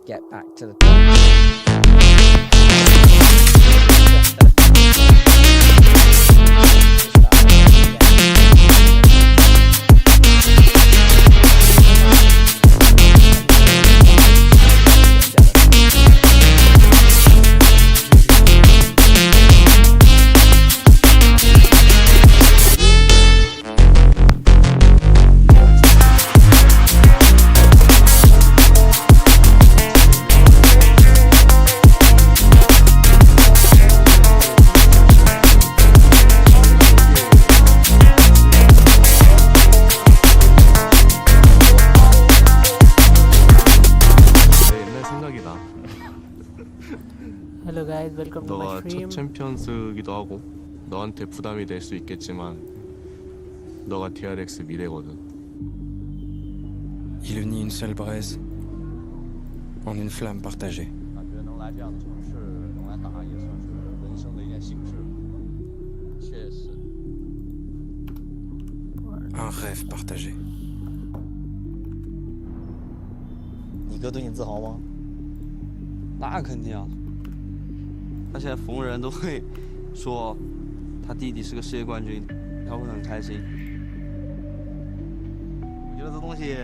get back to the top. Hello guys, welcome to my 너가 stream. 첫 챔피언스기도 하고 너한테 부담이 될 수 있겠지만 너가 DRX 미래거든. Il unit une seule braise en une flamme partagée. Un rêve partagé. 你哥对你自豪吗？那肯定啊！他现在逢人都会说他弟弟是个世界冠军，他会很开心。我觉得这东西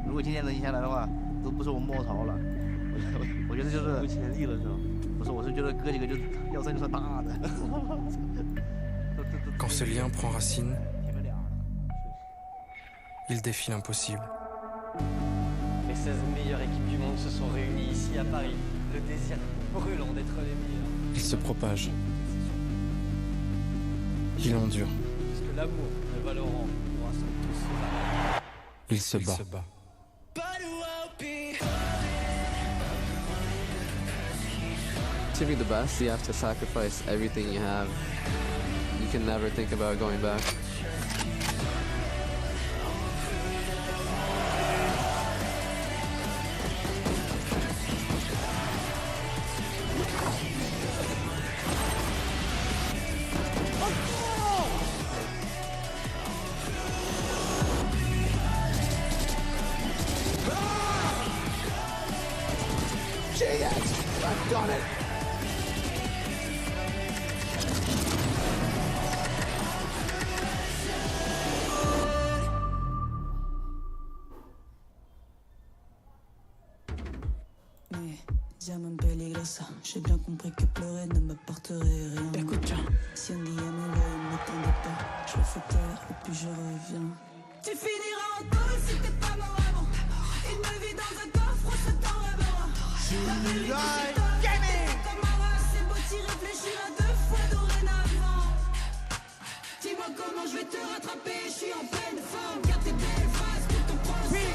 如果今天能赢下来的话，都不是我们莫潮了。我觉得就是有潜力了是吧？不是，我是觉得哥几个就要真就算大的。Quand ce lien prend racine, il défie l'impossible. Les 16 meilleures équipes du monde se sont réunies ici à Paris. Le désir brûlant d'être les meilleurs. Il se propage. Il endure. Parce que l'amour de Valorant nous rassemble tous. Il se bat. To be the best, you have to sacrifice everything you have. You can never think about going back. I've done it. Llaman peligrosa, j'ai bien compris que pleurer ne m'apporterait rien. Écoute, tiens. Si on y est mauvais, ne m'attendez pas. Je le fais taire et puis je reviens. Tu finiras en taule si t'es pas mort avant. Une me vie dans un coffre, ça t'en rêvera. Gaming! C'est beau t'y réfléchir à 2 fois dorénavant. Dis-moi comment je vais te rattraper, je suis en pleine forme. Garde tes belles phrases pour ton procès.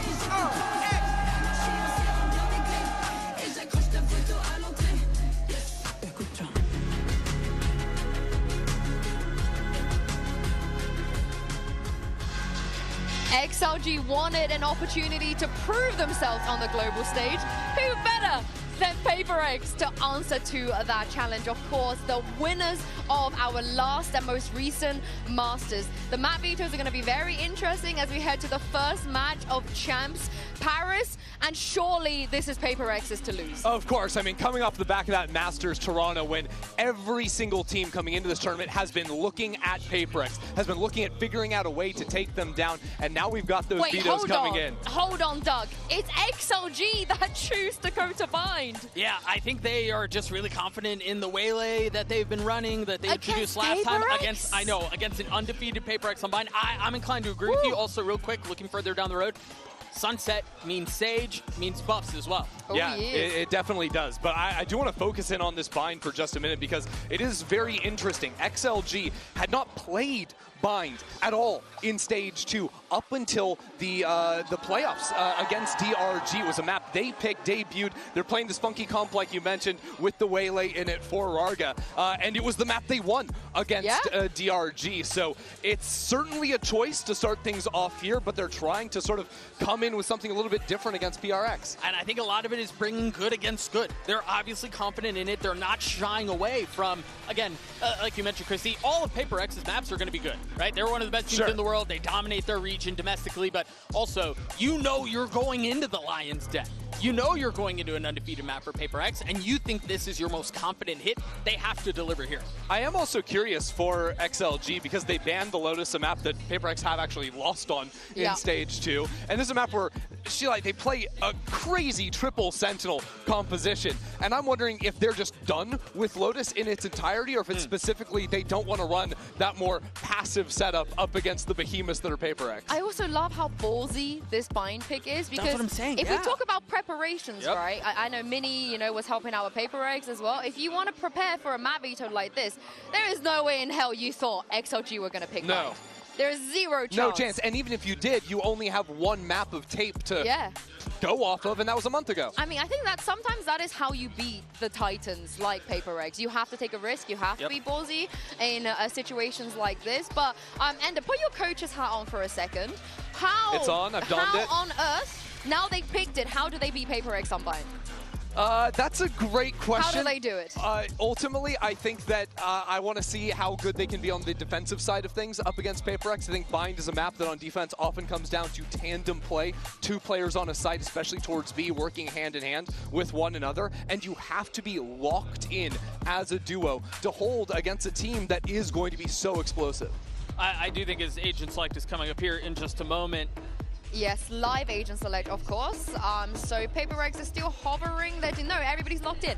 XLG wanted an opportunity to prove themselves on the global stage. Who better than PaperX to answer to that challenge? Of course, the winners of our last and most recent Masters. The map vetoes are going to be very interesting as we head to the first match of Champs Paris, and surely this is PaperX's to lose. Of course, I mean, coming off the back of that Masters Toronto win, every single team coming into this tournament has been looking at PaperX, has been looking at figuring out a way to take them down, and now we've got those vetoes coming in. Hold on, Doug. It's XLG that choose to go to bind. Yeah, I think they are just really confident in the waylay that they've been running, that they introduced last time against an undefeated PaperX on bind. I'm inclined to agree with you. Also, real quick, looking further down the road, Sunset means Sage, means buffs as well. Yeah, it definitely does. But I do want to focus in on this bind for just a minute because it is very interesting. XLG had not played bind at all in stage 2 up until the playoffs against DRG. It was a map they picked, debuted. They're playing this funky comp like you mentioned with the waylay in it for Rarga, and it was the map they won against DRG. So it's certainly a choice to start things off here, but they're trying to sort of come in with something a little bit different against PRX. And I think a lot of it is bringing good against good. They're obviously confident in it. They're not shying away from, again, like you mentioned, Christy, all of PaperX's maps are going to be good, right? They're one of the best teams in the world. They dominate their region domestically, but also, you know you're going into the Lions Den. You know you're going into an undefeated map for Paper X, and you think this is your most confident hit. They have to deliver here. I am also curious for XLG because they banned the Lotus, a map that Paper X have actually lost on in Stage 2. And this is a map where they play a crazy triple Sentinel composition. And I'm wondering if they're just done with Lotus in its entirety, or if it's specifically they don't want to run that more passive setup up against the behemoths that are Paper X. I also love how ballsy this bind pick is, because that's what I'm saying. if we talk about preparations, right? I know Mini, was helping out with Paper X as well. If you want to prepare for a map veto like this, there is no way in hell you thought XLG were going to pick bind. There is zero chance. No chance. And even if you did, you only have one map of tape to go off of, and that was a month ago. I mean, I think that sometimes that is how you beat the Titans like Paper X. You have to take a risk. You have to be ballsy in situations like this. But, Ender, put your coach's hat on for a second. How? It's on. I've donned it. How on earth, now they've picked it, how do they beat Paper X on bind? That's a great question. How do they do it? Ultimately, I think that I want to see how good they can be on the defensive side of things up against Paper X. I think Bind is a map that on defense often comes down to tandem play. 2 players on a site, especially towards B, working hand in hand with one another. And you have to be locked in as a duo to hold against a team that is going to be so explosive. I do think his agent select is coming up here in just a moment. Yes, live agent select, of course. So Paper X is still hovering. No, everybody's locked in.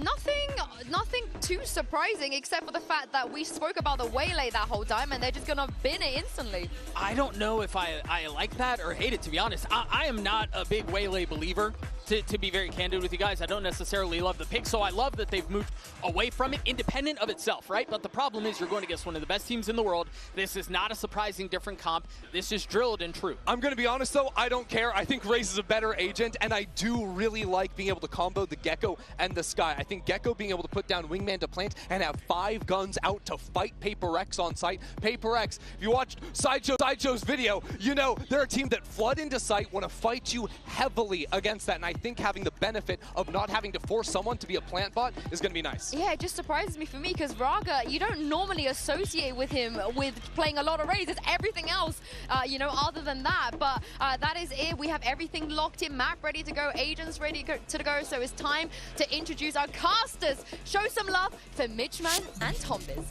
Nothing too surprising, except for the fact that we spoke about the Waylay that whole time, and they're just gonna bin it instantly. I don't know if I like that or hate it, to be honest. I am not a big Waylay believer, to be very candid with you guys. I don't necessarily love the pick, so I love that they've moved away from it, independent of itself, right? But the problem is you're going against one of the best teams in the world. This is not a surprising different comp. This is drilled and true. I'm going to be honest, though. I don't care. I think Raze is a better agent, and I do really like being able to combo the Gecko and the Sky. I think Gecko being able to put down Wingman to plant and have 5 guns out to fight Paper X on site. Paper X, if you watched Sideshow's video, you know they're a team that flood into site, want to fight you heavily against that, and I think having the benefit of not having to force someone to be a plant bot is going to be nice. Yeah, it just surprises me for me, because Raga, you don't normally associate with him with playing a lot of Raze. It's everything else, other than that. But that is it. We have everything locked in, map ready to go, agents ready to go. So it's time to introduce our casters. Show some love for Mitchman and Tombiz.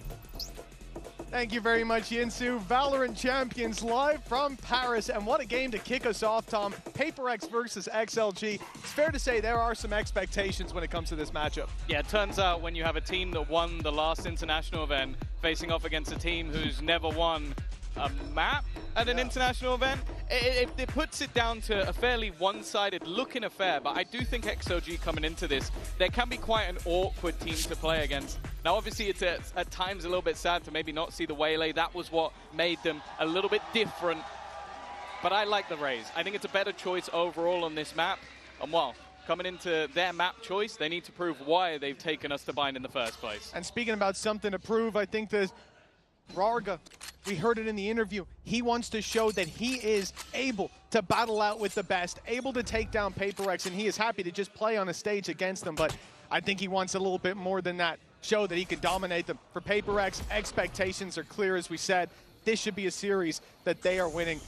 Thank you very much, Yinsu. Valorant champions live from Paris, and what a game to kick us off, Tom. Paper X versus XLG. It's fair to say there are some expectations when it comes to this matchup. Yeah, it turns out when you have a team that won the last international event facing off against a team who's never won a map at an international event, it puts it down to a fairly one-sided looking affair. But I do think XLG coming into this, there can be quite an awkward team to play against. Now obviously it's at times a little bit sad to maybe not see the Waylay. That was what made them a little bit different. But I like the Raze. I think it's a better choice overall on this map. And well, coming into their map choice, they need to prove why they've taken us to bind in the first place. And speaking about something to prove, I think that Rarga, we heard it in the interview, he wants to show that he is able to battle out with the best, able to take down Paper X, and he is happy to just play on a stage against them. But I think he wants a little bit more than that, show that he can dominate them. For Paper X, expectations are clear, as we said. This should be a series that they are winning.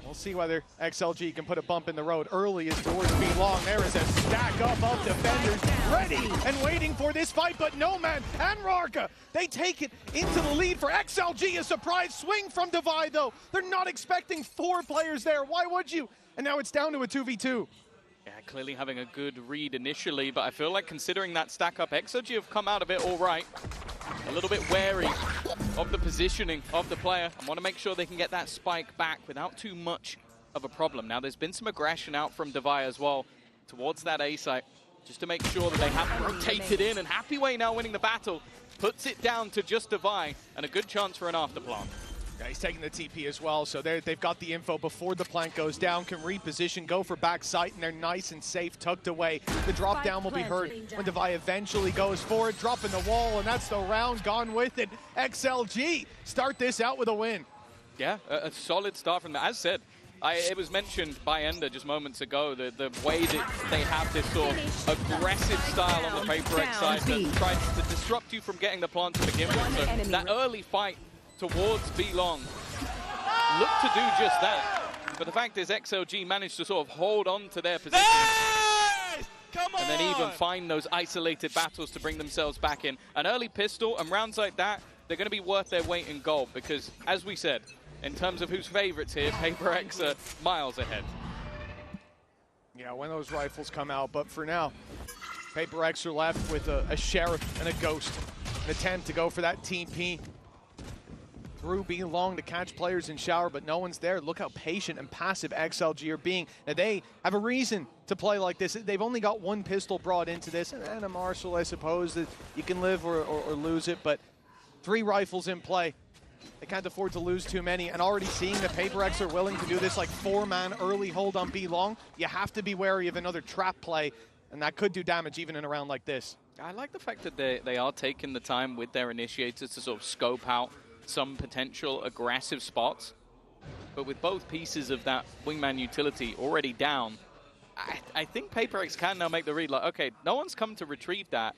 We'll see whether XLG can put a bump in the road early as doors be long. There is a stack up of defenders ready and waiting for this fight, but no man and Rarga, they take it into the lead for XLG. A surprise swing from Divide, though. They're not expecting 4 players there. Why would you? And now it's down to a 2v2. Yeah, clearly having a good read initially, but I feel like considering that stack up, XLG have come out of it all right. A little bit wary of the positioning of the player and want to make sure they can get that spike back without too much of a problem. Now, there's been some aggression out from Devi as well towards that A site, just to make sure that they have rotated in, and Happy Way now winning the battle, puts it down to just Devi and a good chance for an afterplant. Yeah, he's taking the TP as well, so they've got the info before the plant goes down, can reposition, go for backside, and they're nice and safe, tucked away. The drop down will be heard when Devi eventually goes for it, dropping the wall, and that's the round gone with it. XLG start this out with a win. Yeah, a solid start from that. As said, it was mentioned by Ender just moments ago, the way that they have this sort of aggressive style on the Paper X side that tries to disrupt you from getting the plant to begin with. So that early fight towards B-Long look to do just that. But the fact is XLG managed to sort of hold on to their position. Come on! And then even find those isolated battles to bring themselves back in. An early pistol and rounds like that, they're going to be worth their weight in gold because, as we said, in terms of who's favorites here, PaperX are miles ahead. Yeah, when those rifles come out, but for now, PaperX are left with a Sheriff and a Ghost. An attempt to go for that TP. Through being long to catch players in shower, but no one's there. Look how patient and passive XLG are being. Now they have a reason to play like this. They've only got one pistol brought into this, and a Marshall, I suppose, that you can live or lose it, but 3 rifles in play. They can't afford to lose too many, and already seeing that PaperX are willing to do this like 4-man early hold on B long, you have to be wary of another trap play, and that could do damage even in a round like this. I like the fact that they are taking the time with their initiators to sort of scope out some potential aggressive spots. But with both pieces of that wingman utility already down, I think PaperX can now make the read like, okay, no one's come to retrieve that.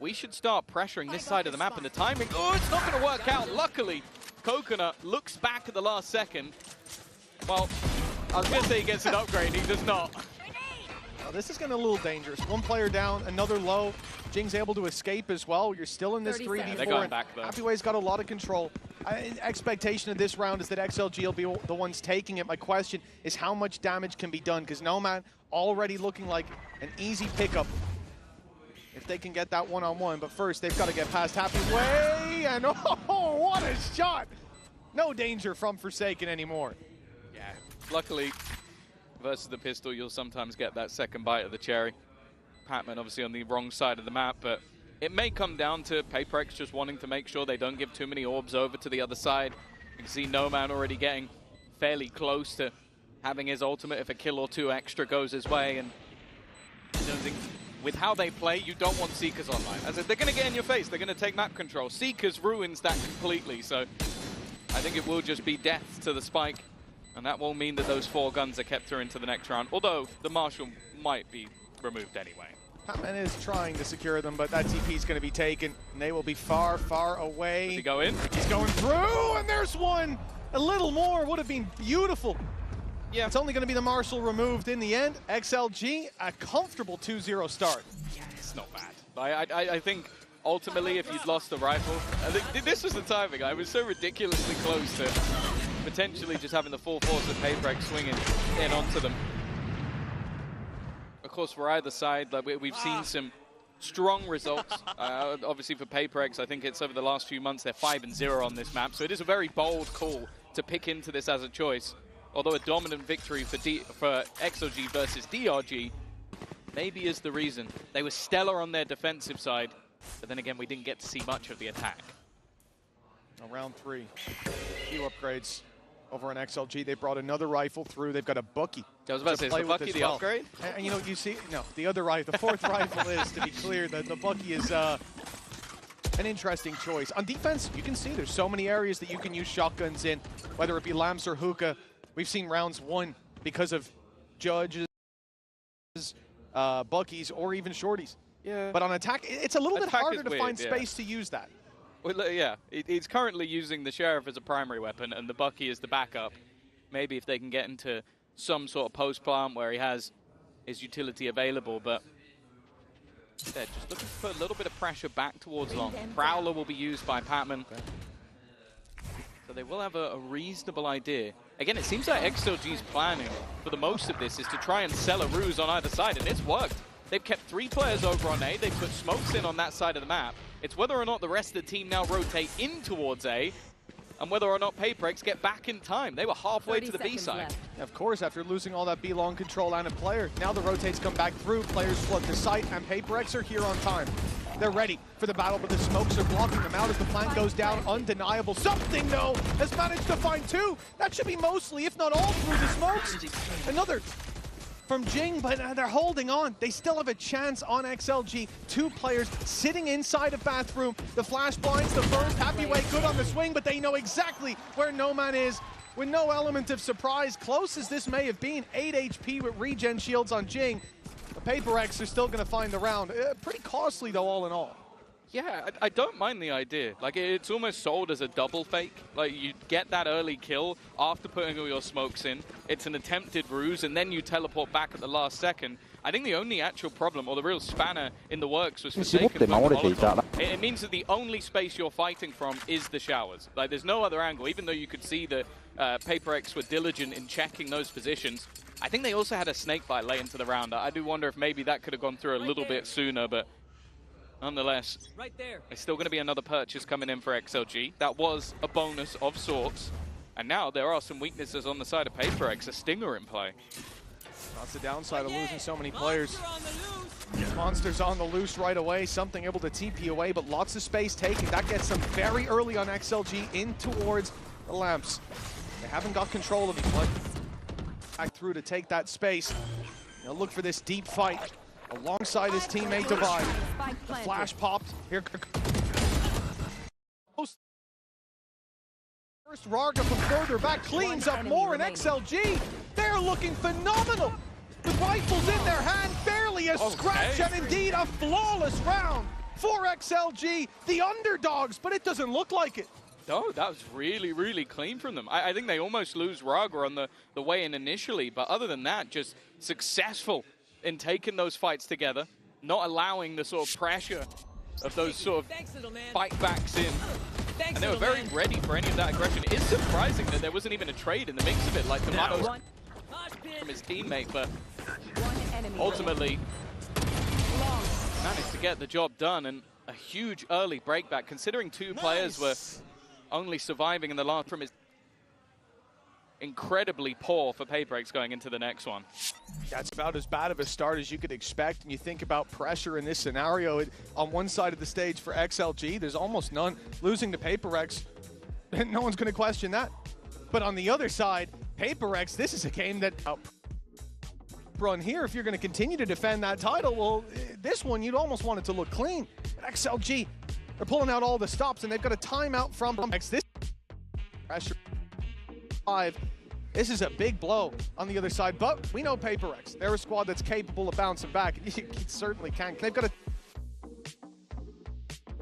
We should start pressuring this side of the map, and the timing, oh, it's not going to work out. Luckily, Coconut looks back at the last second. Well, I was going to say he gets an upgrade, he does not. Well, this is getting a little dangerous. One player down, another low. Jing's able to escape as well. You're still in this 3v4. They're going back, though. Happyway's got a lot of control. Expectation of this round is that XLG will be the ones taking it. My question is how much damage can be done, because Nomad already looking like an easy pickup if they can get that one-on-one. But first, they've got to get past Happyway, and oh, what a shot! No danger from Forsaken anymore. Yeah, luckily, versus the pistol, you'll sometimes get that second bite of the cherry. Patman obviously on the wrong side of the map, but it may come down to PaperX just wanting to make sure they don't give too many orbs over to the other side. You can see Nomad already getting fairly close to having his ultimate if a kill or 2 extra goes his way, and I don't think with how they play, you don't want Seekers online. As they're going to get in your face, they're going to take map control. Seekers ruins that completely, so I think it will just be death to the Spike, and that will mean that those 4 guns are kept through into the next round, although the Marshall might be removed anyway. Patman is trying to secure them, but that TP is going to be taken, and they will be far, far away. Does he go in? He's going through, and there's one! A little more would have been beautiful. Yeah, it's only going to be the Marshall removed in the end. XLG, a comfortable 2-0 start. Yeah, it's not bad. I think ultimately, if you'd lost the rifle, I think this was the timing. I was so ridiculously close to potentially just having the full force of PaperX swinging in onto them. Of course, for either side, like we've seen some strong results. Obviously, for PaperX, I think it's over the last few months, they're 5-0 on this map. So it is a very bold call to pick into this as a choice. Although a dominant victory for XLG versus DRG maybe is the reason. They were stellar on their defensive side, but then again, we didn't get to see much of the attack. Now, round 3, few upgrades over on XLG. They brought another rifle through. They've got a Bucky. I was about to say, is the Bucky the upgrade? And you know, you see, no, the other rifle, the 4th rifle is, to be clear, the Bucky is an interesting choice. On defense, you can see there's so many areas that you can use shotguns in, whether it be Lamps or Hookah. We've seen rounds won because of Judges, Buckies, or even Shorties. Yeah. But on attack, it's a little bit harder to find space to use that. Well, yeah, he's currently using the Sheriff as a primary weapon and the Bucky as the backup. Maybe if they can get into some sort of post plant where he has his utility available, but they're just looking to put a little bit of pressure back towards long. Prowler will be used by Patman. So they will have a reasonable idea. Again, it seems like XLG's planning for the most of this is to try and sell a ruse on either side, and it's worked. They've kept 3 players over on A. They've put smokes in on that side of the map. It's whether or not the rest of the team now rotate in towards A, and whether or not PaperX get back in time. They were halfway to the B side. Of course, after losing all that B-long control and a player, now the rotates come back through, players flood the site, and PaperX are here on time. They're ready for the battle, but the smokes are blocking them out as the plant goes down. Undeniable. Something, though, has managed to find 2. That should be mostly, if not all, through the smokes. Another from Jing, but they're holding on. They still have a chance on XLG. 2 players sitting inside a bathroom. The flash blinds, the first. Happyway good on the swing, but they know exactly where Nomad is with no element of surprise. Close as this may have been, 8 HP with regen shields on Jing. The PaperX are still going to find the round. Pretty costly, though, all in all. Yeah, I don't mind the idea. Like, it's almost sold as a double fake. Like, you get that early kill after putting all your smokes in. It's an attempted ruse, and then you teleport back at the last second. I think the only actual problem, or the real spanner in the works, was Forsaken. It means that the only space you're fighting from is the showers. Like, there's no other angle, even though you could see that PaperX were diligent in checking those positions. I think they also had a snake bite late into the round. I do wonder if maybe that could have gone through a little bit sooner, but nonetheless, there's still going to be another purchase coming in for XLG. That was a bonus of sorts. And now there are some weaknesses on the side of PaperX, a stinger in play. That's the downside of losing so many players. Monster's on the loose right away, something able to TP away, but lots of space taken. That gets them very early on XLG in towards the lamps. They haven't got control of it, but back through to take that space. They'll look for this deep fight alongside his teammate Divide. The flash popped. Here. First Rarga from further back cleans up more, and XLG, they're looking phenomenal. With rifles in their hand, barely a scratch, and indeed a flawless round for XLG, the underdogs, but it doesn't look like it. No, that was really, really clean from them. I think they almost lose Raga on the way in initially, but other than that, just successful in taking those fights together, not allowing the sort of pressure of those sort of fight backs in. And they were very ready for any of that aggression. It is surprising that there wasn't even a trade in the mix of it, like Tomatoes from his teammate, but ultimately managed to get the job done, and a huge early breakback, considering two players were only surviving in the last from his incredibly poor for PaperX going into the next one. That's about as bad of a start as you could expect, and you think about pressure in this scenario. On one side of the stage for XLG, there's almost none. Losing to PaperX, no one's going to question that. But on the other side, PaperX, this is a game that run here. If you're going to continue to defend that title, well, this one you'd almost want it to look clean. But XLG, they're pulling out all the stops, and they've got a timeout from X. This pressure 5. This is a big blow on the other side, but we know PaperX. They're a squad that's capable of bouncing back. You certainly can. They've got a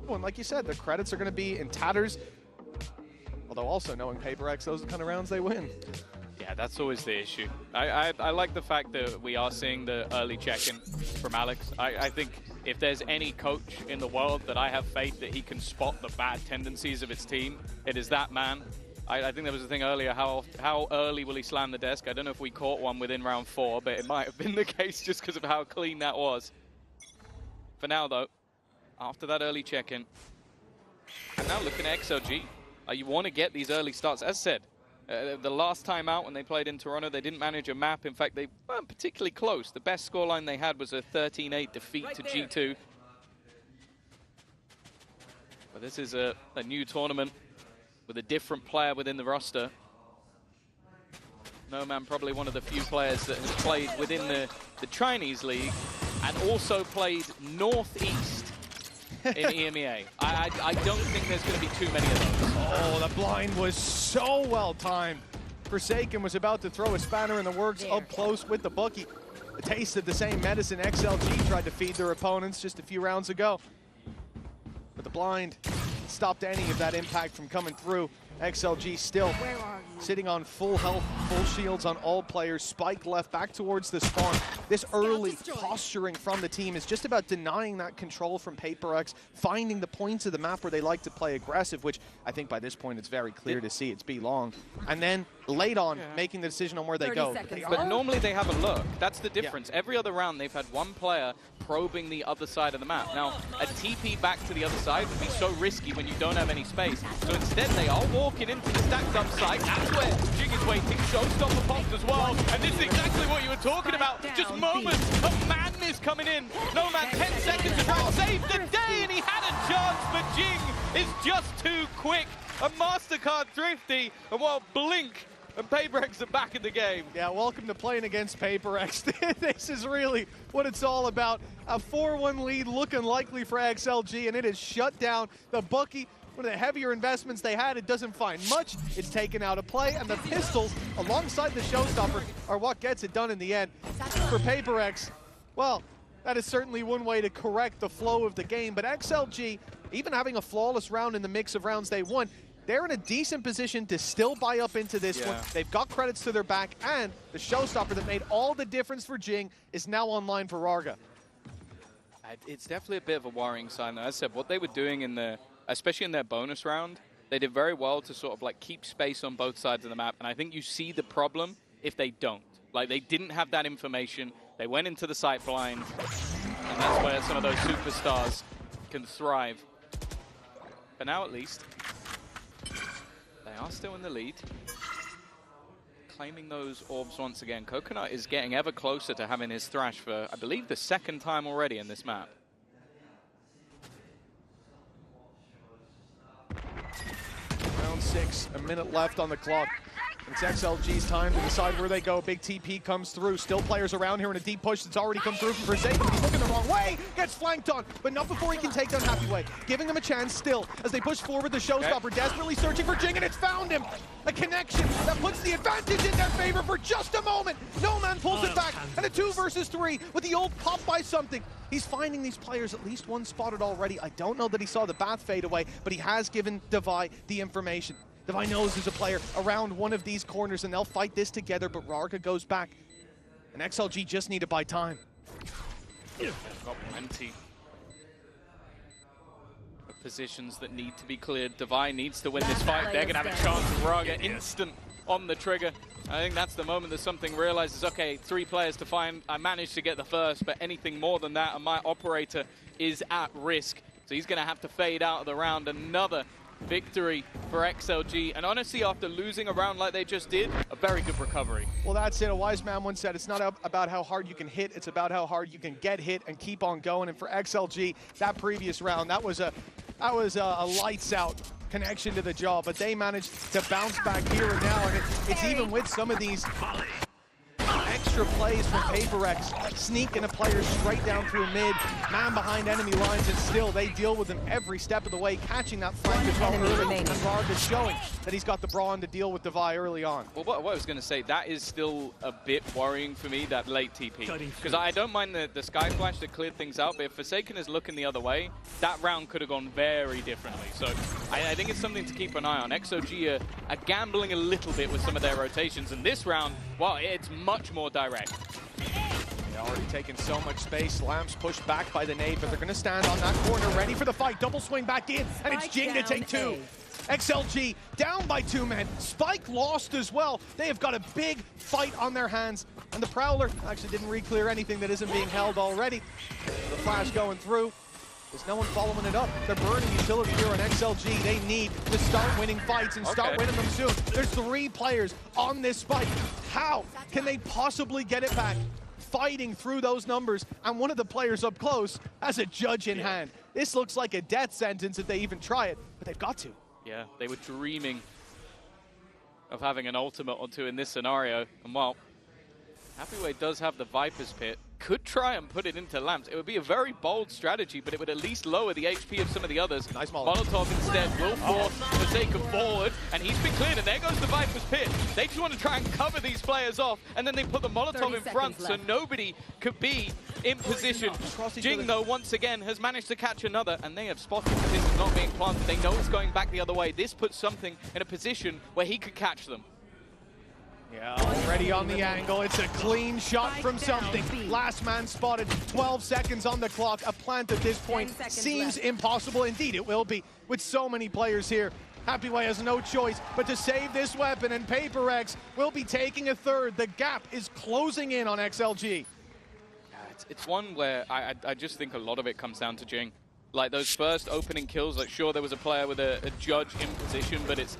one, like you said, the credits are going to be in tatters. Although also knowing PaperX, those are the kind of rounds they win. Yeah, that's always the issue. I like the fact that we are seeing the early check-in from Alex. I think if there's any coach in the world that I have faith that he can spot the bad tendencies of its team, it is that man. I think there was a thing earlier, how early will he slam the desk? I don't know if we caught one within round 4, but it might have been the case just because of how clean that was. For now, though, after that early check-in, and now looking at XLG, you want to get these early starts. As said, the last time out when they played in Toronto, they didn't manage a map. In fact, they weren't particularly close. The best scoreline they had was a 13-8 defeat to G2. But this is a new tournament with a different player within the roster. Noman, probably one of the few players that has played within the Chinese league and also played Northeast in EMEA. I don't think there's going to be too many of those. Oh, the blind was so well timed. Forsaken was about to throw a spanner in the works up close with the bookie. A taste of the same medicine XLG tried to feed their opponents just a few rounds ago. But the blind stopped any of that impact from coming through. XLG still sitting on full health, full shields on all players. Spike left back towards the spawn. This early posturing from the team is just about denying that control from PaperX, finding the points of the map where they like to play aggressive, which I think by this point it's very clear to see it's B long. And then late on, making the decision on where they go. But normally they have a look. That's the difference. Every other round they've had one player probing the other side of the map. Now, a TP back to the other side would be so risky when you don't have any space. So instead they are walking into the stacked up side. That's where Jing is waiting. Showstopper popped as well. And this is exactly what you were talking about. Just moments of madness coming in. No man, 10 seconds to try and save the day, and he had a chance, but Jing is just too quick. A MasterCard thrifty, and while Blink and PaperX are back in the game. Yeah, welcome to playing against PaperX. This is really what it's all about. A 4-1 lead looking likely for XLG, and it has shut down the bookie. One of the heavier investments they had, it doesn't find much. It's taken out of play, and the pistols alongside the showstopper are what gets it done in the end. For PaperX, well, That is certainly one way to correct the flow of the game, but XLG, even having a flawless round in the mix of rounds they won, they're in a decent position to still buy up into this one. They've got credits to their back, and the showstopper that made all the difference for Jing is now online for Rarga. It's definitely a bit of a worrying sign. As I said, what they were doing in the, especially in their bonus round, they did very well to sort of like keep space on both sides of the map, and I think you see the problem if they don't. Like, they didn't have that information, they went into the sight blind, and that's where some of those superstars can thrive. But now at least, they are still in the lead. Claiming those orbs once again. Coconut is getting ever closer to having his thrash for, I believe, the second time already in this map. Round 6, a minute left on the clock. It's XLG's time to decide where they go. Big TP comes through. Still players around here in a deep push that's already come through from Forsaken. He's looking the wrong way. Gets flanked on, but not before he can take down Happyway. Giving them a chance still as they push forward. The showstopper desperately searching for Jing, and it's found him. A connection that puts the advantage in their favor for just a moment. No Man pulls it back, and a 2 versus 3 with the old pop by something. He's finding these players, at least one spotted already. I don't know that he saw the Bath fade away, but he has given Devi the information. Devi knows there's a player around one of these corners, and they'll fight this together, but Rarga goes back. And XLG just need to buy time. They've got plenty of positions that need to be cleared. Devi needs to win this fight. They're going to have a chance with Rarga instant on the trigger. I think that's the moment that something realizes, okay, 3 players to find. I managed to get the first, but anything more than that, and my operator is at risk. So he's going to have to fade out of the round. Another victory for XLG, and honestly, after losing a round like they just did, a very good recovery. Well, that's it. A wise man once said, it's not about how hard you can hit, it's about how hard you can get hit and keep on going. And for XLG, that previous round, that was a lights out connection to the jaw, but they managed to bounce back here and now, and it's even with some of these extra plays from PaperX, sneaking a player straight down through mid, man behind enemy lines, and still they deal with him every step of the way, catching that flank as well early, and Rarga showing that he's got the brawn to deal with Devi early on. Well, what I was going to say, that is still a bit worrying for me, that late TP. Because I don't mind the Sky Flash that cleared things out, but if Forsaken is looking the other way, that round could have gone very differently. So I think it's something to keep an eye on. XOG are gambling a little bit with some of their rotations, and this round, well, it's much more direct. They're already taking so much space. Lamps pushed back by the nade, but they're going to stand on that corner, ready for the fight. Double swing back in, and it's Jing to take 2. XLG down by 2 men. Spike lost as well. They have got a big fight on their hands, and the Prowler actually didn't re-clear anything that isn't being held already. The flash going through. There's no one following it up. They're burning utility here on XLG. They need to start winning fights and start winning them soon. There's 3 players on this spike. How can they possibly get it back? Fighting through those numbers, and one of the players up close has a judge in hand. This looks like a death sentence if they even try it, but they've got to. Yeah, they were dreaming of having an ultimate or 2 in this scenario, and well, Happyway does have the Viper's Pit. Could try and put it into Lamps. It would be a very bold strategy, but it would at least lower the HP of some of the others. Nice Molotov. Molotov instead will force Forsaken forward, and he's been cleared, and there goes the Viper's Pit. They just want to try and cover these players off, and then they put the Molotov in front, so nobody could be in position. Jing, though, once again, has managed to catch another, and they have spotted that this is not being planted. They know it's going back the other way. This puts something in a position where he could catch them. Yeah, already on the angle. It's a clean shot from something. Last man spotted, 12 seconds on the clock. A plant at this point seems impossible. Indeed, it will be with so many players here. Happyway has no choice but to save this weapon, and PaperX will be taking a 3rd. The gap is closing in on XLG. It's one where I just think a lot of it comes down to Jing. Like those first opening kills, like sure there was a player with a judge in position, but it's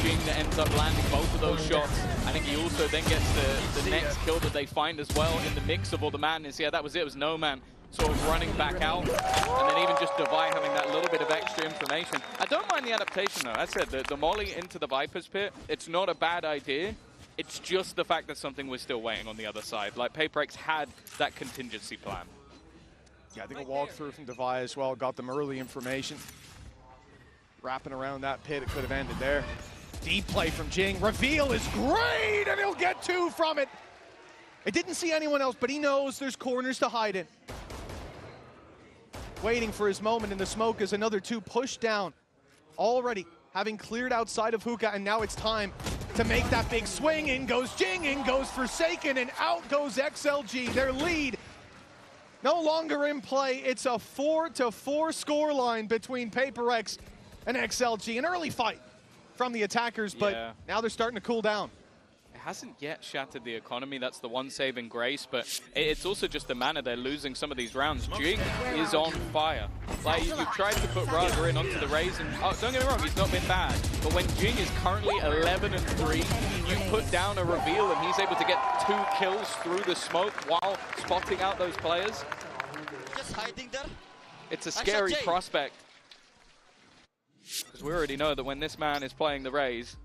Jing that ends up landing both of those shots. I think he also then gets the next kill that they find as well in the mix of all the madness. Yeah, that was it. It was No Man sort of running back out, and then even just Devi having that little bit of extra information. I don't mind the adaptation though. As I said, the molly into the Viper's Pit, it's not a bad idea. It's just the fact that something was still waiting on the other side. Like PaperX had that contingency plan. Yeah, I think a walkthrough from Devi as well got them early information. Wrapping around that pit, it could have ended there. Deep play from Jing. Reveal is great, and he'll get 2 from it. It didn't see anyone else, but he knows there's corners to hide in. waiting for his moment in the smoke as another two push down. Already having cleared outside of Hookah, and now it's time to make that big swing. In goes Jing, in goes Forsaken, and out goes XLG. Their lead no longer in play. It's a 4-4 scoreline between PaperX and XLG. An early fight from the attackers, but now they're starting to cool down. It hasn't yet shattered the economy. That's the one saving grace, but it's also just the manner they're losing some of these rounds. Jing is on fire. Like, you've tried to put Raga in onto the Raze, and don't get me wrong, he's not been bad. But when Jing is currently 11-3, you put down a reveal and he's able to get 2 kills through the smoke while spotting out those players. Just hiding there. It's a scary prospect. Because we already know that when this man is playing the Raze,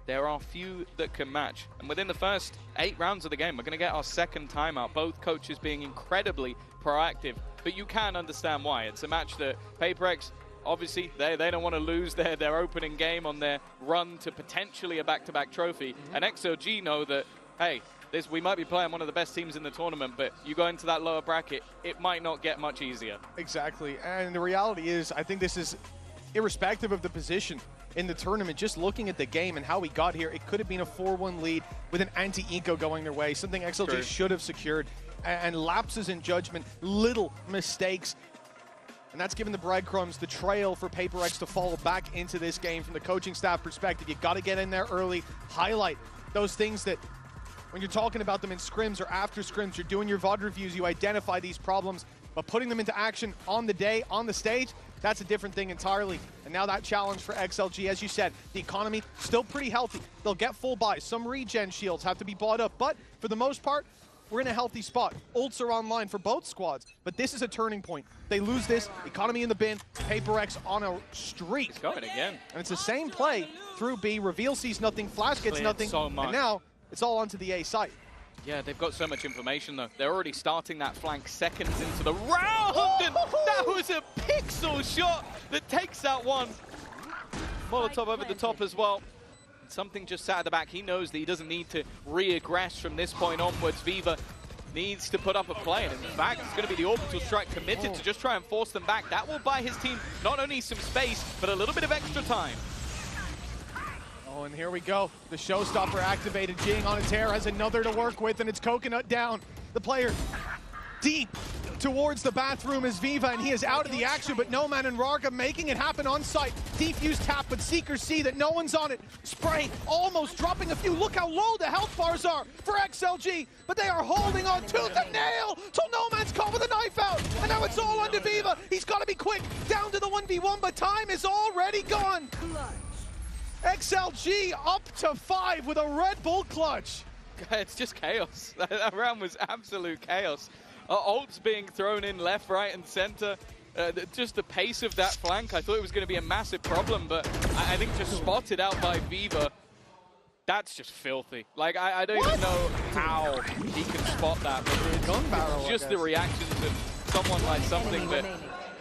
there are few that can match. And within the first 8 rounds of the game, we're going to get our second timeout. Both coaches being incredibly proactive. But you can understand why. It's a match that PaperX, obviously, they don't want to lose their opening game on their run to potentially a back-to-back trophy. And XOG know that, hey, we might be playing one of the best teams in the tournament, but you go into that lower bracket, it might not get much easier. Exactly. And the reality is, I think this is irrespective of the position in the tournament. Just looking at the game and how we got here, it could have been a 4-1 lead with an anti-eco going their way, something XLG should have secured. And lapses in judgment, little mistakes. And that's given the breadcrumbs, the trail for PaperX to fall back into this game from the coaching staff perspective. You got to get in there early, highlight those things that when you're talking about them in scrims or after scrims, you're doing your VOD reviews, you identify these problems, but putting them into action on the day, on the stage, that's a different thing entirely. And now that challenge for XLG, as you said, the economy still pretty healthy. They'll get full buys. Some regen shields have to be bought up, but for the most part, we're in a healthy spot. Ults are online for both squads, but this is a turning point. They lose this, economy in the bin, PaperX on a streak. It's going again. And it's the same play through B. Reveal sees nothing, Flash gets nothing, so much. And now it's all onto the A site. Yeah, they've got so much information, though. They're already starting that flank seconds into the round, and that was a pixel shot that takes that one. Molotov over the top as well. Something just sat at the back. He knows that he doesn't need to re-aggress from this point onwards. Viva needs to put up a play, and in fact, it's going to be the orbital strike committed to just try and force them back. That will buy his team not only some space, but a little bit of extra time. Oh, and here we go. The showstopper activated. Jing on a tear has another to work with, and it's Coconut down. The player deep towards the bathroom is Viva, and he is out of the action, but No Man and Rarga making it happen on site. Defuse tap, but Seekers see that no one's on it. Spray almost dropping a few. Look how low the health bars are for XLG, but they are holding on tooth and nail till No Man's caught with a knife out, and now it's all onto Viva. He's got to be quick, down to the 1v1, but time is already gone. XLG up to 5 with a Red Bull clutch. It's just chaos. That round was absolute chaos. Ults being thrown in left, right, and center. Just the pace of that flank, I thought it was going to be a massive problem, but I think just spotted out by Viva, that's just filthy. Like, I don't even know how he can spot that. It's just the reactions of someone like something, but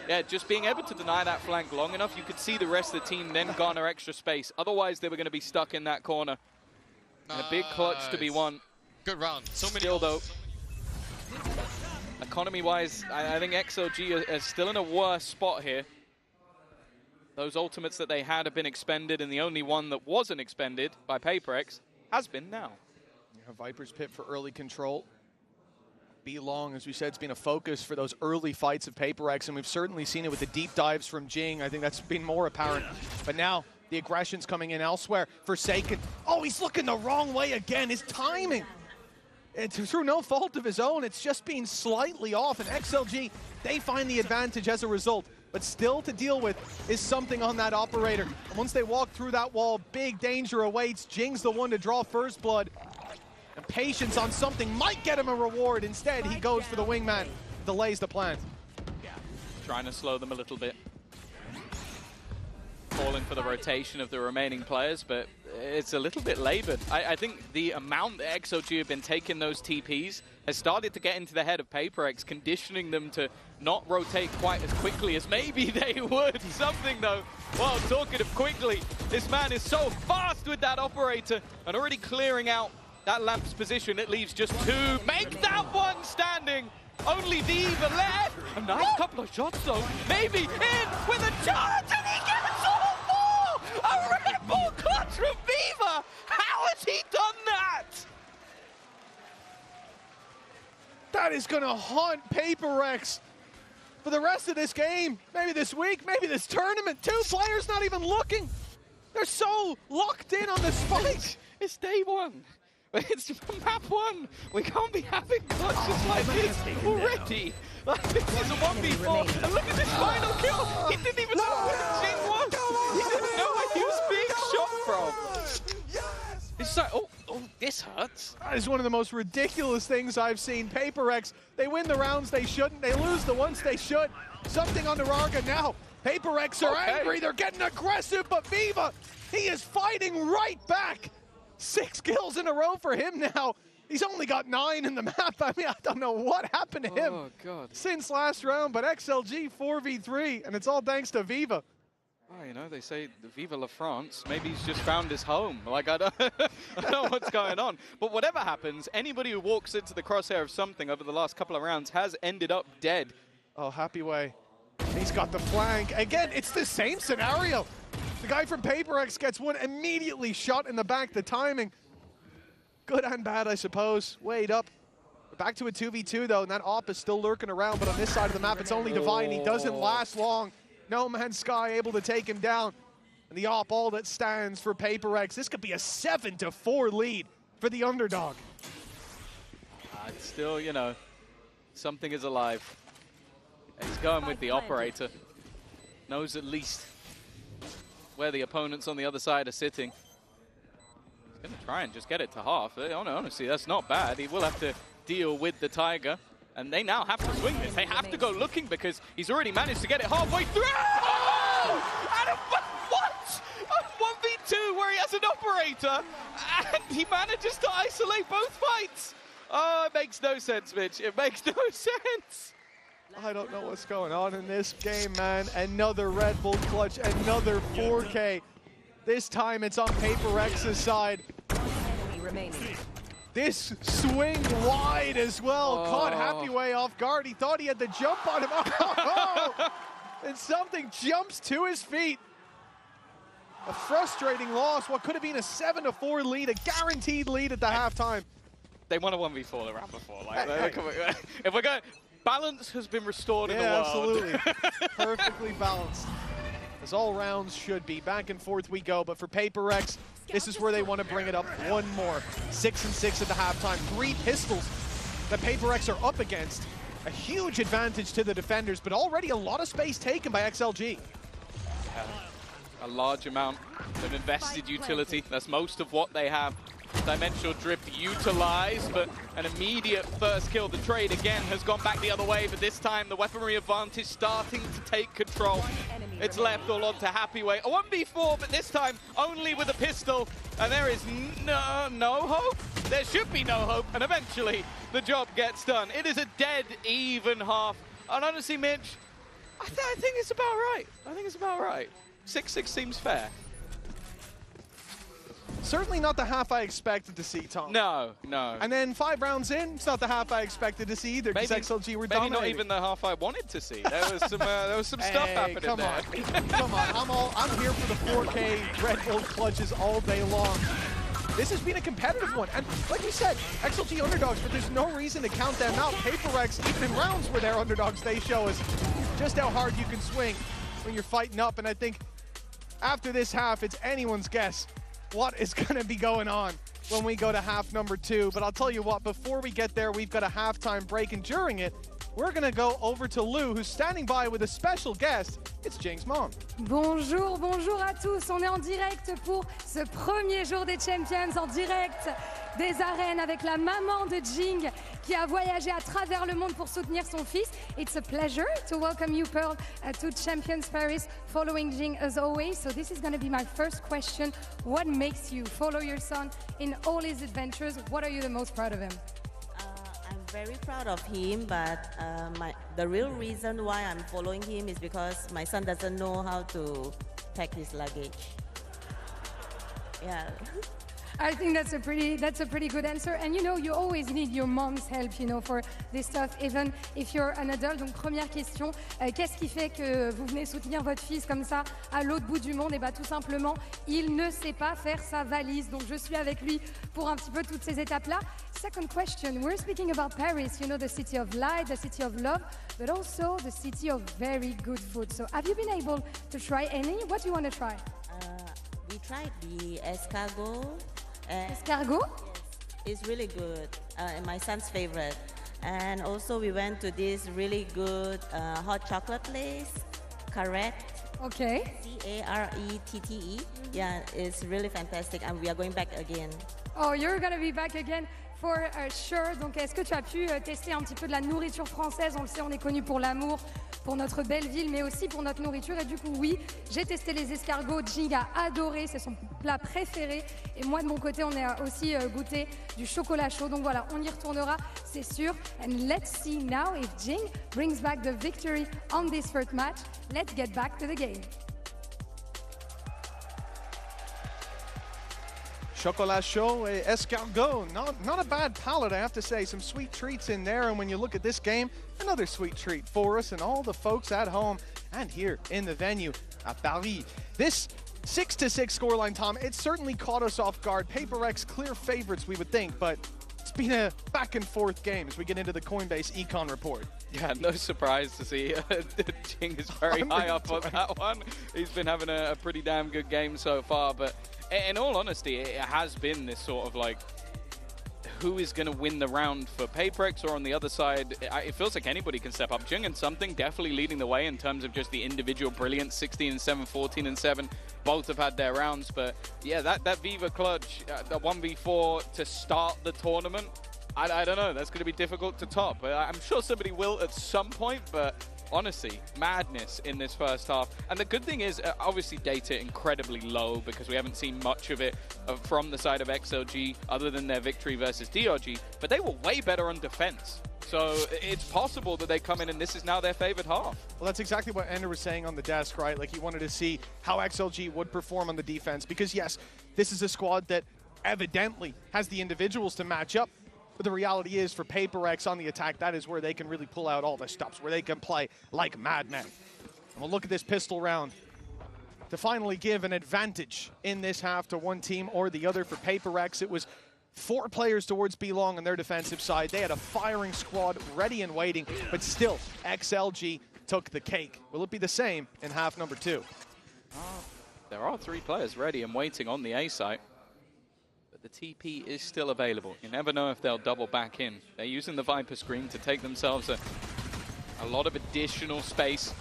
yeah, just being able to deny that flank long enough, you could see the rest of the team then garner extra space. Otherwise, they were going to be stuck in that corner. And a big clutch to be won. Good round. So many Still, though, economy-wise, I think XLG are still in a worse spot here. Those ultimates that they had have been expended, and the only one that wasn't expended by PaperX has been now. Yeah, Viper's Pit for early control. B long, as we said, it's been a focus for those early fights of PaperX, and we've certainly seen it with the deep dives from Jing. I think that's been more apparent. But now, the aggression's coming in elsewhere. Forsaken. Oh, he's looking the wrong way again. His timing. It's through no fault of his own. It's just being slightly off. And XLG, they find the advantage as a result. But still to deal with is something on that operator. And once they walk through that wall, big danger awaits. Jing's the one to draw first blood. And patience on something might get him a reward. Instead, he goes for the wingman. Delays the plant. Trying to slow them a little bit. Calling for the rotation of the remaining players, but it's a little bit labored. I think the amount that XOG have been taking those TPs has started to get into the head of PaperX, conditioning them to not rotate quite as quickly as maybe they would. Something, though, well, talking of quickly, this man is so fast with that operator and already clearing out that lamp's position. It leaves just 2. Make that one standing! Only Viva left. A nice couple of shots though. Maybe in with a chance, and he gets all four. A Red Bull clutch from Viva. How has he done that? That is going to haunt PaperX for the rest of this game. Maybe this week, maybe this tournament. Two players not even looking. They're so locked in on the spike. It's day one. It's map one. We can't be having clutches like this already. Like, this is a 1v4. And look at this final kill. He didn't even know where the Jing was. He didn't know where he was being shot from. It's like, oh, this hurts. That is one of the most ridiculous things I've seen. PaperX, they win the rounds they shouldn't. They lose the ones they should. Something on the Rarga now. PaperX are angry. They're getting aggressive, but Viva, he is fighting right back. 6 kills in a row for him now. He's only got 9 in the map. I mean, I don't know what happened to him since last round, but XLG 4v3, and it's all thanks to Viva. Oh, you know, they say the Viva la France. Maybe he's just found his home. Like, I don't know what's going on. But whatever happens, anybody who walks into the crosshair of something over the last couple of rounds has ended up dead. Oh, Happy Way. He's got the flank. Again, it's the same scenario. The guy from PaperX gets one immediately shot in the back. The timing, good and bad, I suppose. Wait up. We're back to a 2v2, though, and that op is still lurking around. But on this side of the map, it's only Divine. He doesn't last long. No Man's Sky able to take him down. And the op, all that stands for PaperX. This could be a 7-4 lead for the underdog. It's still, you know, something is alive. He's going with the operator. Knows at least where the opponents on the other side are sitting. He's going to try and just get it to half. Honestly, that's not bad. He will have to deal with the Tiger. And they now have to swing this. They have to go looking because he's already managed to get it halfway through. And what? A 1v2 where he has an operator and he manages to isolate both fights. Oh, it makes no sense, Mitch. It makes no sense. I don't know what's going on in this game, man. Another Red Bull clutch, another 4K. This time it's on PaperX's side. This swing wide as well. Caught Happy Way off guard. He thought he had the jump on him. And something jumps to his feet. A frustrating loss. What could have been a 7-4 lead, a guaranteed lead at the halftime. They won a 1v4 the round before. Like, if we're going, balance has been restored in the world. Absolutely. Perfectly balanced. As all rounds should be. Back and forth we go, but for PaperX, this is where they want to bring it up one more. 6-6 at the halftime. 3 pistols that PaperX are up against. A huge advantage to the defenders, but already a lot of space taken by XLG. A large amount of invested utility. That's most of what they have. Dimensional Drift utilized, but an immediate first kill. The trade again has gone back the other way, but this time the weaponry advantage starting to take control. It's left all on to Happy Way. A 1v4, but this time only with a pistol, and there is no hope. There should be no hope, and eventually the job gets done. It is a dead even half, and honestly, Mitch, I think it's about right. I think it's about right. 6-6 seems fair. Certainly not the half I expected to see, Tom. No, no. And then 5 rounds in, it's not the half I expected to see either, because XLG were dominating. Maybe not even the half I wanted to see. There was some stuff happening come there. On. Come on, I'm here for the 4K Red Bull clutches all day long. This has been a competitive one, and like we said, XLG underdogs, but there's no reason to count them out. PaperX, even in rounds where they're underdogs, they show us just how hard you can swing when you're fighting up, and I think after this half, it's anyone's guess what is going to be going on when we go to half number 2. But I'll tell you what, before we get there, we've got a halftime break, and during it, we're going to go over to Lou, who's standing by with a special guest. It's Jing's mom. Bonjour, bonjour à tous. On est en direct pour ce premier jour des Champions, en direct des arènes avec la maman de Jing qui a voyagé à travers le monde pour soutenir son fils. It's a pleasure to welcome you, Pearl, to Champions Paris, following Jing as always. So this is going to be my first question. What makes you follow your son in all his adventures? What are you the most proud of him? I'm very proud of him, but the real reason why I'm following him is because my son doesn't know how to pack his luggage. Yeah. I think that's a pretty good answer. And you know, you always need your mom's help, you know, for this stuff, even if you're an adult. Donc première question, qu'est-ce qui fait que vous venez soutenir votre fils comme ça à l'autre bout du monde? Et bah tout simplement, il ne sait pas faire sa valise. Donc je suis avec lui pour un petit peu toutes ces étapes-là. Second question, we're speaking about Paris, you know, the city of light, the city of love, but also the city of very good food. So have you been able to try any? What do you want to try? We tried the escargot. Escargot? Yes, it's really good. And my son's favorite. And also we went to this really good hot chocolate place, Creds. Okay. C-A-R-E-T-T-E. Yeah, it's really fantastic, and we are going back again. Oh, you're gonna be back again for sure. Donc, est-ce que tu as pu tester un petit peu de la nourriture française? On le sait, on est connu pour l'amour, pour notre belle ville, mais aussi pour notre nourriture. Et du coup, oui, j'ai testé les escargots. Jing a adoré, c'est son plat préféré. Et moi, de mon côté, on a aussi goûté du chocolat chaud. Donc voilà, on y retournera, c'est sûr. And let's see now if Jing brings back the victory on this first match. Let's get back to the game. Chocolat chaud et escargot. Not a bad palate, I have to say. Some sweet treats in there. And when you look at this game, another sweet treat for us and all the folks at home and here in the venue at Paris. This 6-6 scoreline, Tom, it certainly caught us off guard. PaperX clear favorites, we would think, but it's been a back and forth game as we get into the Coinbase econ report. Yeah, no surprise to see Jing is very high up on that one. He's been having a pretty damn good game so far, but in all honesty, it has been this sort of like, who is going to win the round for PaperX, or on the other side, it feels like anybody can step up. Jing and Something definitely leading the way in terms of just the individual brilliance. 16-7, 14-7, both have had their rounds, but yeah, that Viva clutch, the 1v4 to start the tournament, I don't know, that's going to be difficult to top. I'm sure somebody will at some point, but honestly, madness in this first half. And the good thing is, obviously data incredibly low because we haven't seen much of it from the side of XLG other than their victory versus DRG, but they were way better on defense. So it's possible that they come in and this is now their favored half. Well, that's exactly what Ender was saying on the desk, right? Like he wanted to see how XLG would perform on the defense because yes, this is a squad that evidently has the individuals to match up. But the reality is, for PaperX on the attack, that is where they can really pull out all the stops, where they can play like madmen. And we'll look at this pistol round to finally give an advantage in this half to one team or the other. For PaperX, it was 4 players towards B-Long on their defensive side. They had a firing squad ready and waiting, but still, XLG took the cake. Will it be the same in half number 2? There are 3 players ready and waiting on the A site. The TP is still available. You never know if they'll double back in. They're using the Viper screen to take themselves a lot of additional space.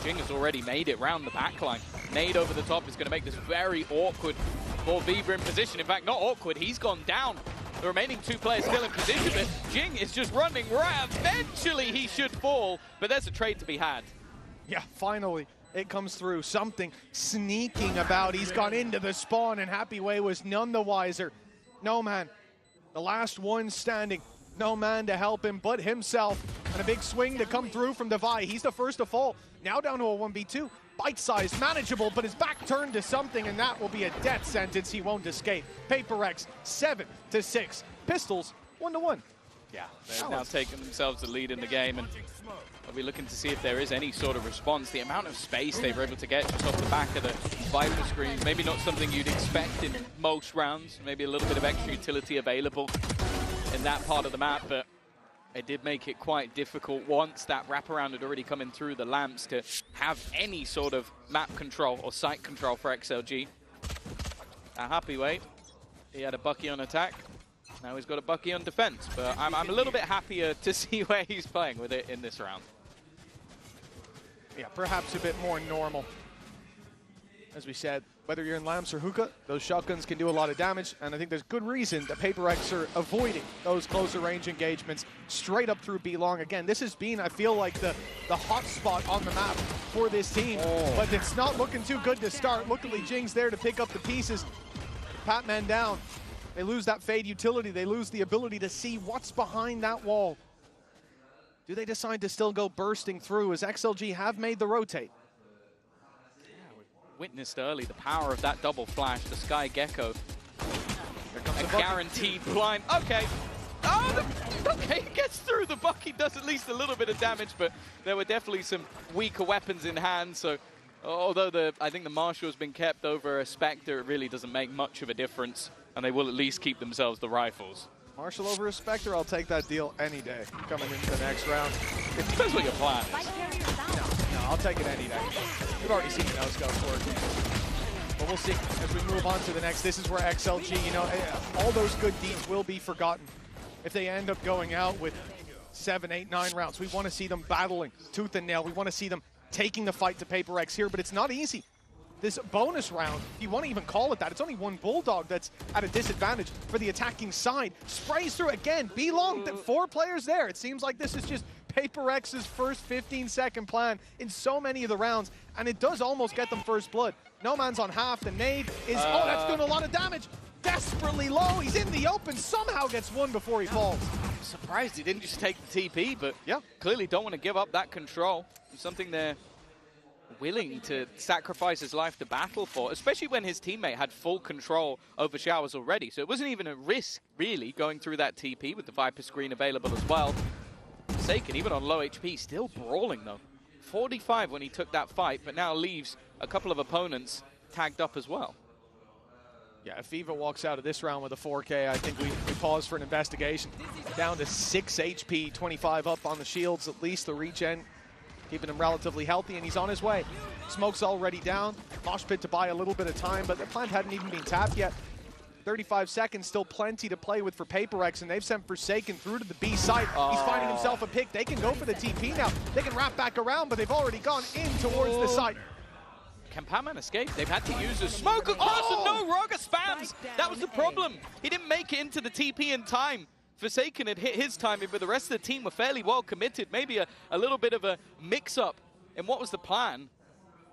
Jing has already made it round the backline. Nade over the top is going to make this very awkward for Viva in position. In fact, not awkward, he's gone down. The remaining 2 players still in position, but Jing is just running right. Eventually he should fall, but there's a trade to be had. Yeah, finally. It comes through. Something sneaking about. He's gone into the spawn, and Happy Way was none the wiser. No man. The last one standing. No man to help him but himself. And a big swing to come through from Devi. He's the first to fall. Now down to a 1v2. Bite-sized, manageable, but his back turned to Something, and that will be a death sentence he won't escape. PaperX 7-6. Pistols 1-1. Yeah, they've now taken themselves the lead in the game, and I'll be looking to see if there is any sort of response. The amount of space they were able to get just off the back of the Viper screen, maybe not something you'd expect in most rounds, maybe a little bit of extra utility available in that part of the map, but it did make it quite difficult once that wraparound had already come in through the lamps to have any sort of map control or site control for XLG. A Happy Way, he had a Bucky on attack. Now he's got a Bucky on defense, but I'm a little bit happier to see where he's playing with it in this round. Yeah, perhaps a bit more normal. As we said, whether you're in lamps or hookah, those shotguns can do a lot of damage, and I think there's good reason that PaperX are avoiding those closer range engagements straight up through B-Long. Again, this has been, I feel like, the hot spot on the map for this team, but it's not looking too good to start. Luckily, Jing's there to pick up the pieces. Patman down. They lose that fade utility. They lose the ability to see what's behind that wall. Do they decide to still go bursting through as XLG have made the rotate? witnessed early the power of that double flash, the Sky Gecko. A guaranteed blind. Okay. Oh, okay, he gets through. The Bucky does at least a little bit of damage, but there were definitely some weaker weapons in hand. So, although I think the Marshall has been kept over a Spectre, it really doesn't make much of a difference, and they will at least keep themselves the rifles. Marshall over a Spectre, I'll take that deal any day coming into the next round. It depends what your plan is. No, I'll take it any day. We've already seen the no-scopes work. But we'll see as we move on to the next. This is where XLG, you know, all those good deeds will be forgotten if they end up going out with 7, 8, 9 rounds. We want to see them battling tooth and nail. We want to see them taking the fight to Paper X here, but it's not easy. This bonus round, if you want to even call it that, it's only one Bulldog that's at a disadvantage for the attacking side. Sprays through again, B-Long, 4 players there. It seems like this is just Paper X's first 15-second plan in so many of the rounds, and it does almost get them first blood. No Man's on half, the nade is, oh, that's doing a lot of damage. Desperately low, he's in the open, somehow gets one before he falls. I'm surprised he didn't just take the TP, but yeah, clearly don't want to give up that control. It's something they're willing to sacrifice his life to battle for, especially when his teammate had full control over Showers already. So it wasn't even a risk, really, going through that TP with the Viper screen available as well. Forsaken, even on low HP, still brawling though. 45 when he took that fight, but now leaves a couple of opponents tagged up as well. Yeah, if Viva walks out of this round with a 4K, I think we pause for an investigation. Down to 6 HP, 25 up on the shields, at least the regen, keeping him relatively healthy, and he's on his way. Smoke's already down. Mosh pit to buy a little bit of time, but the plant hadn't even been tapped yet. 35 seconds, still plenty to play with for Paper X, and they've sent Forsaken through to the B site. He's finding himself a pick. They can go for the TP now. They can wrap back around, but they've already gone in towards the site. Can Pac-Man escape? They've had to use a smoke across and no, Raga spams! That was the problem. He didn't make it into the TP in time. Forsaken had hit his timing, but the rest of the team were fairly well committed. Maybe a little bit of a mix-up in what was the plan.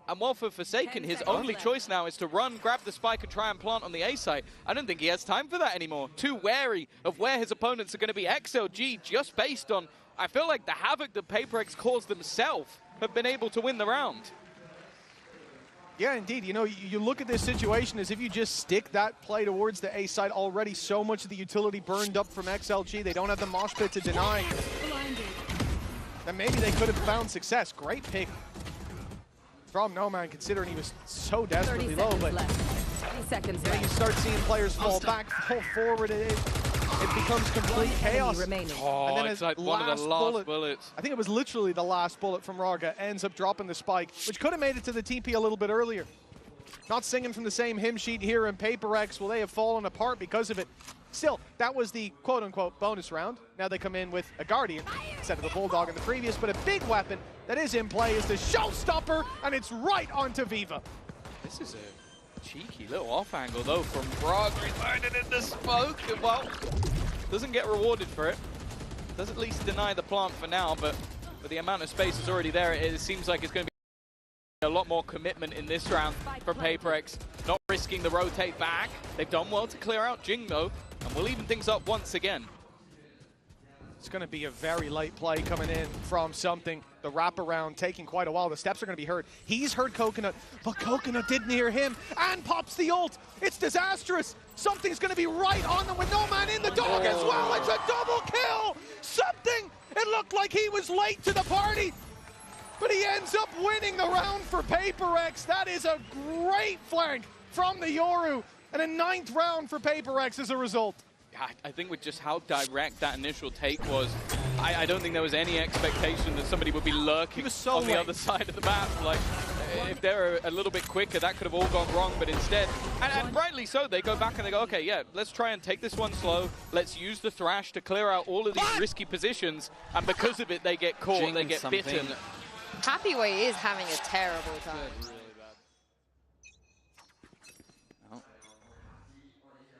And while for Forsaken, his only choice now is to run, grab the spike, and try and plant on the A site. I don't think he has time for that anymore. Too wary of where his opponents are going to be. XLG, just based on, I feel like the havoc that Paper X caused themselves, have been able to win the round. Yeah, indeed. You know, you look at this situation as if you just stick that play towards the A side. Already so much of the utility burned up from XLG. They don't have the mosh pit to deny. Then maybe they could have found success. Great pick from No Man, considering he was so desperately low. But yeah, you start seeing players fall back, fall forward. It becomes complete chaos. Oh, and then it's like one of the last bullets. I think it was literally the last bullet from Raga, ends up dropping the spike, which could have made it to the TP a little bit earlier. Not singing from the same hymn sheet here in Paper X. Well, they have fallen apart because of it. Still, that was the quote-unquote bonus round. Now they come in with a Guardian instead of the Bulldog in the previous, but a big weapon that is in play is the showstopper, and it's right onto Viva. This is a cheeky little off angle though from Raga. He's finding in the smoke, and well, doesn't get rewarded for it. Does at least deny the plant for now, but with the amount of space that's already there, it seems like it's going to be a lot more commitment in this round from Paper X. Not risking the rotate back. They've done well to clear out Jing though, and we'll even things up once again. It's going to be a very late play coming in from something. The wraparound taking quite a while. The steps are going to be heard. He's heard Coconut, but Coconut didn't hear him, and pops the ult. It's disastrous. Something's going to be right on them with No Man in the dog as well. It's a double kill. Something. It looked like he was late to the party, but he ends up winning the round for Paper X. That is a great flank from the Yoru, and a 9th round for Paper X as a result. I think with just how direct that initial take was, I don't think there was any expectation that somebody would be lurking on the other side of the map. Like, if they were a little bit quicker, that could have all gone wrong, but instead, and rightly so, they go back and they go, okay, yeah, let's try and take this one slow. Let's use the Thrash to clear out all of these risky positions, and because of it, they get caught, they get bitten. Happyway is having a terrible time. Really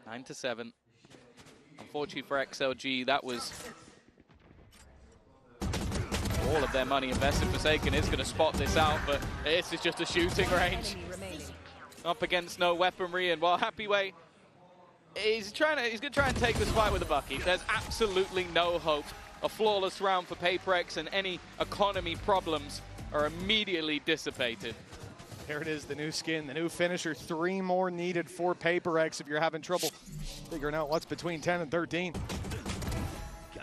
bad. 9-7. Unfortunately for XLG, that was all of their money invested. Forsaken is going to spot this out, but this is just a shooting range. Up against no weaponry, and while Happyway, he's going to try and take this fight with a Bucky. There's absolutely no hope. A flawless round for Paper X, and any economy problems are immediately dissipated. There it is, the new skin, the new finisher. 3 more needed for PaperX if you're having trouble figuring out what's between 10 and 13.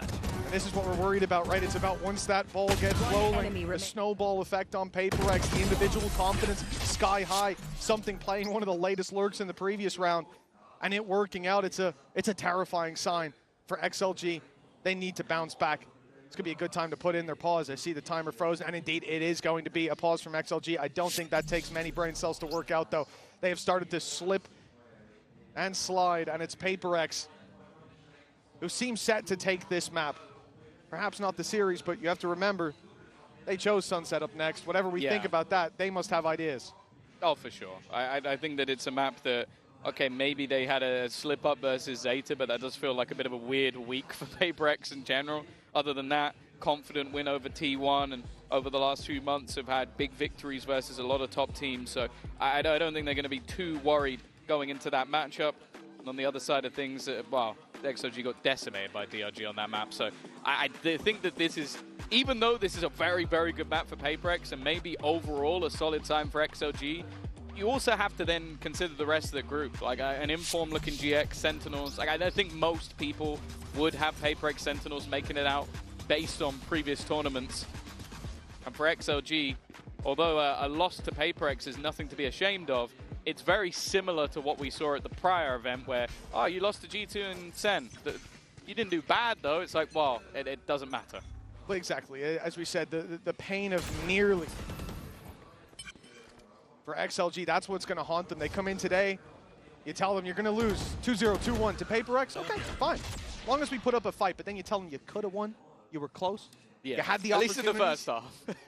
And this is what we're worried about, right? It's about once that ball gets rolling, the snowball effect on PaperX, the individual confidence sky high, something playing one of the latest lurks in the previous round, and it working out. It's a terrifying sign for XLG. They need to bounce back. It's going to be a good time to put in their pause. I see the timer frozen, and indeed it is going to be a pause from XLG. I don't think that takes many brain cells to work out, though. They have started to slip and slide, and it's PaperX who seems set to take this map. Perhaps not the series, but you have to remember, they chose Sunset up next. Whatever we think about that, they must have ideas. Oh, for sure. I think that it's a map that, okay, maybe they had a slip up versus Zeta, but that does feel like a bit of a weird week for PaperX in general. Other than that, confident win over T1, and over the last few months have had big victories versus a lot of top teams. So I don't think they're going to be too worried going into that matchup. And on the other side of things, well, XOG got decimated by DRG on that map. So I think that this is, even though this is a very, very good map for PaperX and maybe overall a solid sign for XOG, you also have to then consider the rest of the group. Like an informed-looking GX, Sentinels. Like I don't think most people would have PaperX Sentinels making it out based on previous tournaments. And for XLG, although a loss to PaperX is nothing to be ashamed of, it's very similar to what we saw at the prior event where, oh, you lost to G2 and Sen. You didn't do bad, though. It's like, well, it doesn't matter. Well, exactly. As we said, the pain of nearly. For XLG, that's what's going to haunt them. They come in today, you tell them you're going to lose 2-0, 2-1 to PaperX. Okay, fine. As long as we put up a fight, but then you tell them you could have won, you were close. Yeah. You had the At least in the first half.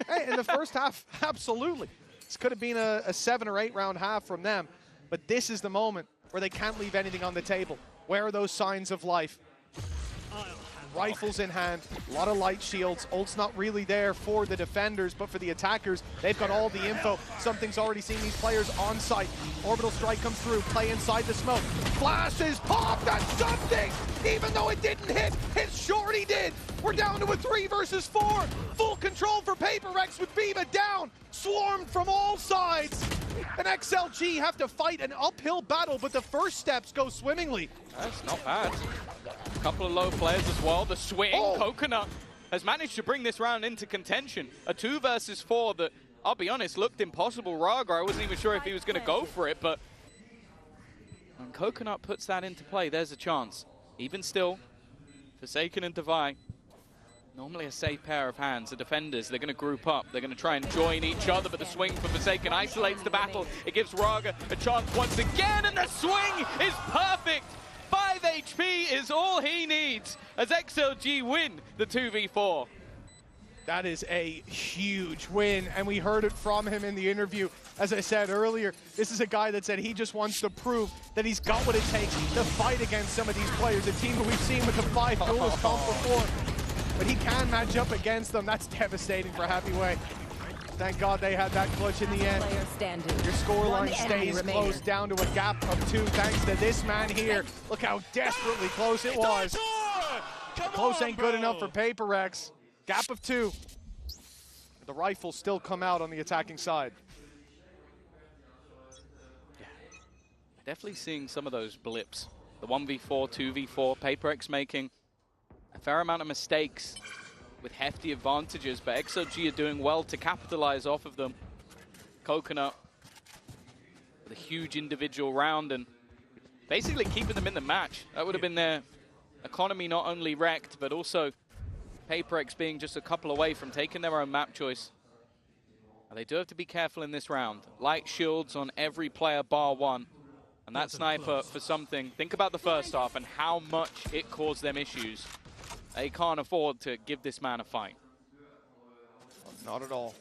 Hey, in the first half, absolutely. This could have been a 7 or 8 round half from them, but this is the moment where they can't leave anything on the table. Where are those signs of life? Rifles in hand, a lot of light shields. Ult's not really there for the defenders, but for the attackers, they've got all the info. Something's already seen these players on site. Orbital strike comes through, play inside the smoke. Flashes popped at something, even though it didn't hit. Hit Shorty did. We're down to a 3 versus 4. Full control for PaperX with Viva down. Swarmed from all sides. And XLG have to fight an uphill battle, but the first steps go swimmingly. That's not bad. A couple of low players as well. The swing, Coconut has managed to bring this round into contention. A 2 versus 4 that, I'll be honest, looked impossible. Raga, I wasn't even sure if he was going to go for it, but when Coconut puts that into play, there's a chance. Even still, Forsaken and Devi, normally a safe pair of hands. The defenders, they're going to group up. They're going to try and join each other, but the swing for Forsaken isolates the battle. It gives Raga a chance once again, and the swing is perfect. 5 HP is all he needs as XLG win the 2v4. That is a huge win, and we heard it from him in the interview. As I said earlier, this is a guy that said he just wants to prove that he's got what it takes to fight against some of these players, a team that we've seen with the 5 duelist comp before. But he can match up against them. That's devastating for Happy Way. Thank God they had that clutch in the end. Your scoreline stays close down to a gap of 2 thanks to this man here. Look how desperately close it was. Close ain't good enough for PaperX. Gap of 2. The rifles still come out on the attacking side. Yeah, definitely seeing some of those blips. The 1v4, 2v4, PaperX making a fair amount of mistakes with hefty advantages, but XOG are doing well to capitalize off of them. Coconut with a huge individual round and basically keeping them in the match. That would have been their economy not only wrecked, but also PaperX being just a couple away from taking their own map choice. And they do have to be careful in this round. Light shields on every player bar 1. And that sniper for something. Think about the first half and how much it caused them issues. They can't afford to give this man a fight. Not at all.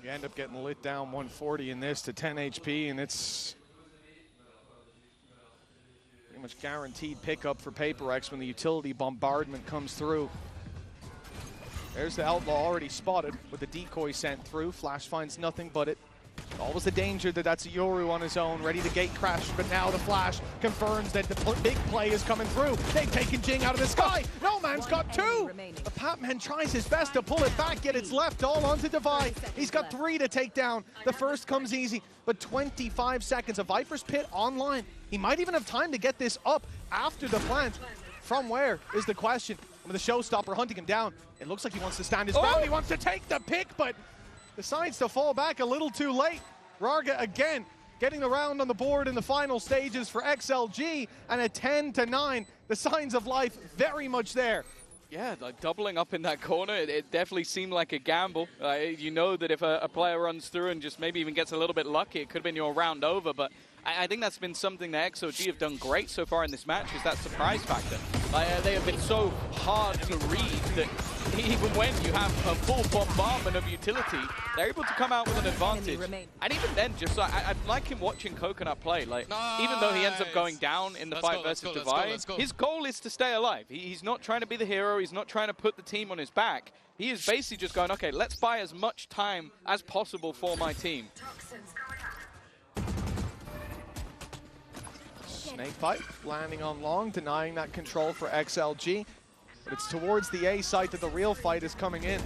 You end up getting lit down 140 in this to 10 HP, and it's pretty much guaranteed pickup for PaperX when the utility bombardment comes through. There's the Outlaw already spotted with the decoy sent through. Flash finds nothing but it. Always the danger that that's Yoru on his own, ready to gate crash, but now the flash confirms that the big play is coming through. They've taken Jing out of the sky. No Man's got two. The Patman tries his best to pull it back, yet it's left all onto Divide. He's got 3 to take down. The first comes easy, but 25 seconds. A Viper's Pit online. He might even have time to get this up after the plant. From where is the question? With the showstopper hunting him down. It looks like he wants to stand his ground. He wants to take the pick, but decides to fall back a little too late. Rarga again getting the round on the board in the final stages for XLG, and a 10-9. The signs of life very much there. Yeah, like doubling up in that corner, it definitely seemed like a gamble. You know that if a player runs through and just maybe even gets a little bit lucky, it could have been your round over, but I think that's been something that XOG have done great so far in this match, is that surprise factor. They have been so hard to read that even when you have a full bombardment of utility, they're able to come out with an advantage. And even then, just I like him watching Coconut play. Like, even though he ends up going down in the fight versus Divide, his goal is to stay alive. He's not trying to be the hero. He's not trying to put the team on his back. He is basically just going, okay, let's buy as much time as possible for my team. Snakebite landing on long, denying that control for XLG. But it's towards the A site that the real fight is coming in.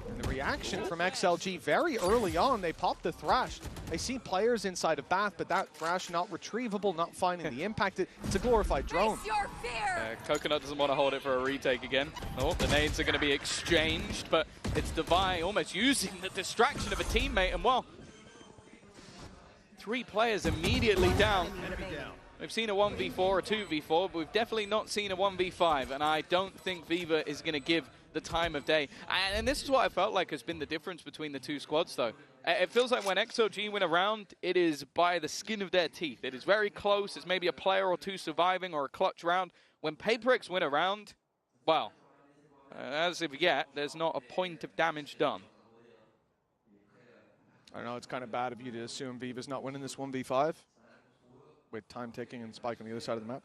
And the reaction from XLG very early on, they pop the Thrash. They see players inside of Bath, but that Thrash not retrievable, not finding the impact. It's a glorified drone. Coconut doesn't want to hold it for a retake again. Oh, the nades are going to be exchanged, but it's Divide almost using the distraction of a teammate, and well, 3 players immediately down. We've seen a 1v4, a 2v4, but we've definitely not seen a 1v5, and I don't think Viva is going to give the time of day. And this is what I felt like has been the difference between the two squads, though. It feels like when XOG win a round, it is by the skin of their teeth. It is very close. It's maybe a player or two surviving or a clutch round. When PaperX win a round, well, as of yet, there's not a point of damage done. I know it's kind of bad of you to assume Viva's not winning this 1v5 with time ticking and Spike on the other side of the map.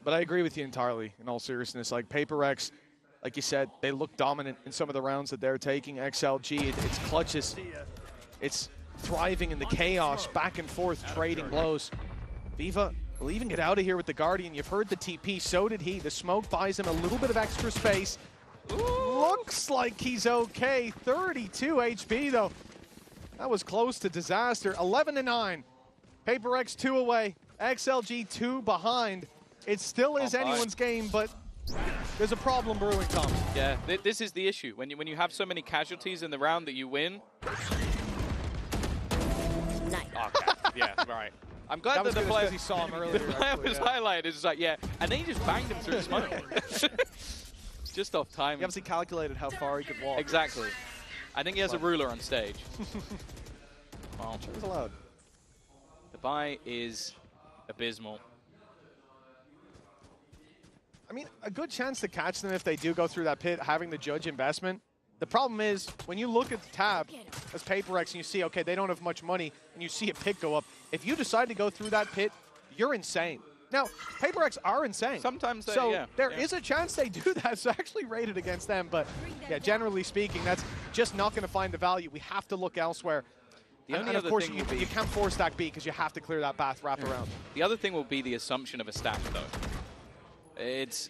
But I agree with you entirely, in all seriousness. Like, PaperX, like you said, they look dominant in some of the rounds that they're taking. XLG, it's clutches. It's thriving in the chaos, back and forth, trading blows. Viva will even get out of here with the Guardian. You've heard the TP, so did he. The smoke buys him a little bit of extra space. Looks like he's okay. 32 HP, though. That was close to disaster. 11-9. PaperX 2 away. XLG 2 behind. It still is anyone's game, but there's a problem brewing, Tom. Yeah, this is the issue. When you have so many casualties in the round that you win. Nice. Okay. Yeah, right. I'm glad that the player he saw him earlier. The player was highlighted. It's like, yeah, and then he just banged him through the smoke. Just off timing. He obviously calculated how far he could walk. Exactly. I think he has a ruler on stage. Well, it was allowed. The buy is abysmal. I mean, a good chance to catch them if they do go through that pit, having the judge investment. The problem is, when you look at the tab as PaperX and you see, okay, they don't have much money, and you see a pit go up, if you decide to go through that pit, you're insane. Now, PaperX are insane. Sometimes they, so there is a chance they do that. It's actually rated against them, but yeah, generally speaking, that's just not going to find the value. We have to look elsewhere. The only and other of course, thing you can't force stack B because you have to clear that Bath wraparound. The other thing will be the assumption of a stack, though. It's,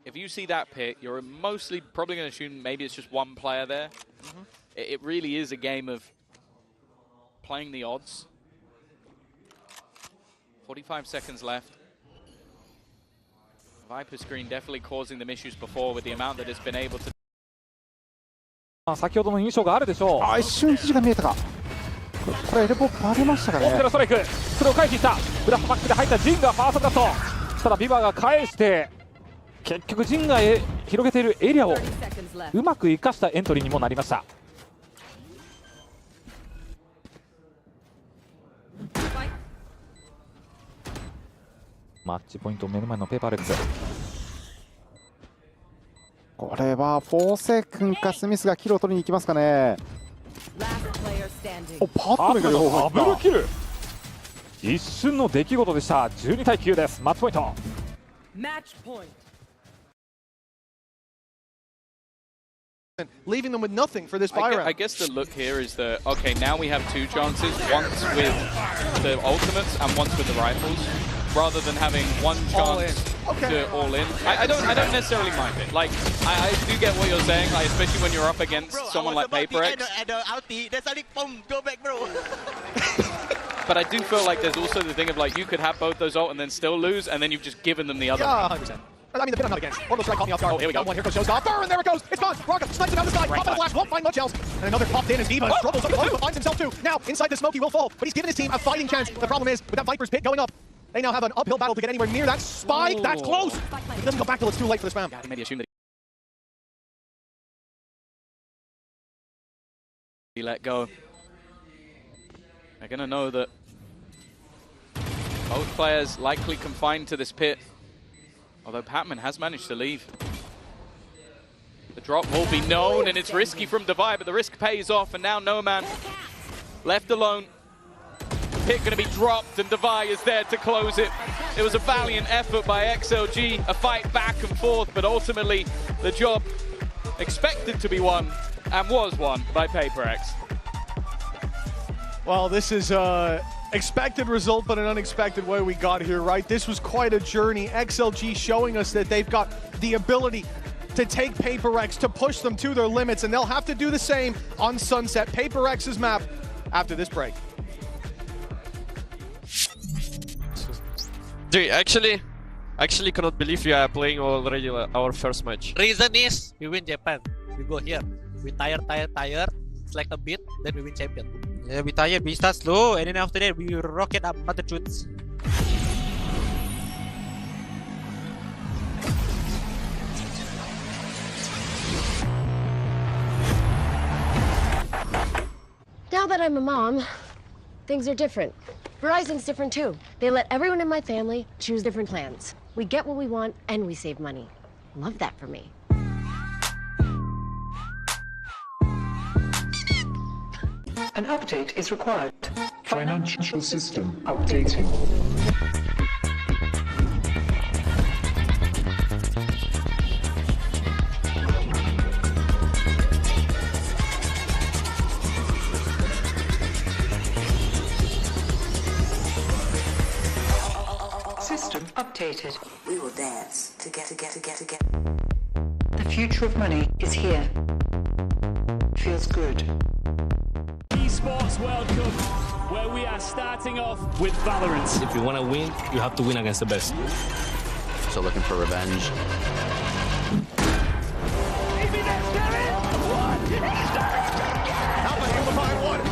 if you see that pit, you're mostly probably going to assume maybe it's just one player there. It really is a game of playing the odds. 45 seconds left. Viper screen definitely causing them issues before with the amount that it's been able to. 先ほどの印象があるでしょう。一瞬肘が見えたか。これエレボバレましたかね。大きなストライク。それを回避した。ブラックバックで入ったジンがファーストブラスト。ただビバが返して結局ジンが広げているエリアをうまく生かしたエントリーにもなりました。マッチポイント目の前のペーパーレックス。これはフォーセ君かスミスがキルを取りに行きますかね。おパッとダブルキル。一瞬の出来事でした。12対9です。マッチポイント。leaving them with nothing for this buy round. I guess the look here is that, okay, now we have two chances, once with the ultimates and once with the rifles, rather than having one chance to all in. I don't necessarily mind it. Like, I do get what you're saying, like, especially when you're up against someone like PaperX. Go back, bro. But I do feel like there's also the thing of, like, you could have both those ult and then still lose, and then you've just given them the other. Yeah, 100%. I mean, the bit I'm not against. Orbital strike caught me off guard. Oh, here we go. Here goes Showstopper, and there it goes. It's gone. Rarga snipes it down the side. Pop in a flash, won't find much else. And another popped in as Diva struggles up close, but finds himself too. Now, inside the smoke, he will fall, but he's given his team a fighting chance. The problem is, with that Viper's pit going up, they now have an uphill battle to get anywhere near that spike. That's close. He doesn't go back till it's too late for the spam. He maybe assumed that he let go. They're going to know that both players likely confined to this pit. Although Patman has managed to leave. The drop will be known, and it's risky from Divide, but the risk pays off, and now Noman left alone. Pit going to be dropped, and Divide is there to close it. It was a valiant effort by XLG, a fight back and forth, but ultimately the job expected to be won, and was won by PaperX. Well, this is expected result, but an unexpected way we got here, right? This was quite a journey. XLG showing us that they've got the ability to take PaperX, to push them to their limits, and they'll have to do the same on Sunset, PaperX's map, after this break. Dude, actually cannot believe we are playing already our first match. Reason is we win Japan. We go here. We tire. It's like a bit, then we win champion. Yeah, we tired, we start slow, and then after that we rocket up altitudes. Now that I'm a mom, things are different. Verizon's different too. They let everyone in my family choose different plans. We get what we want and we save money. Love that for me. An update is required. Financial system updating. System updated. We will dance together. The future of money is here. Feels good. Esports World Cup, where we are starting off with Valorant. If you want to win, you have to win against the best. So looking for revenge.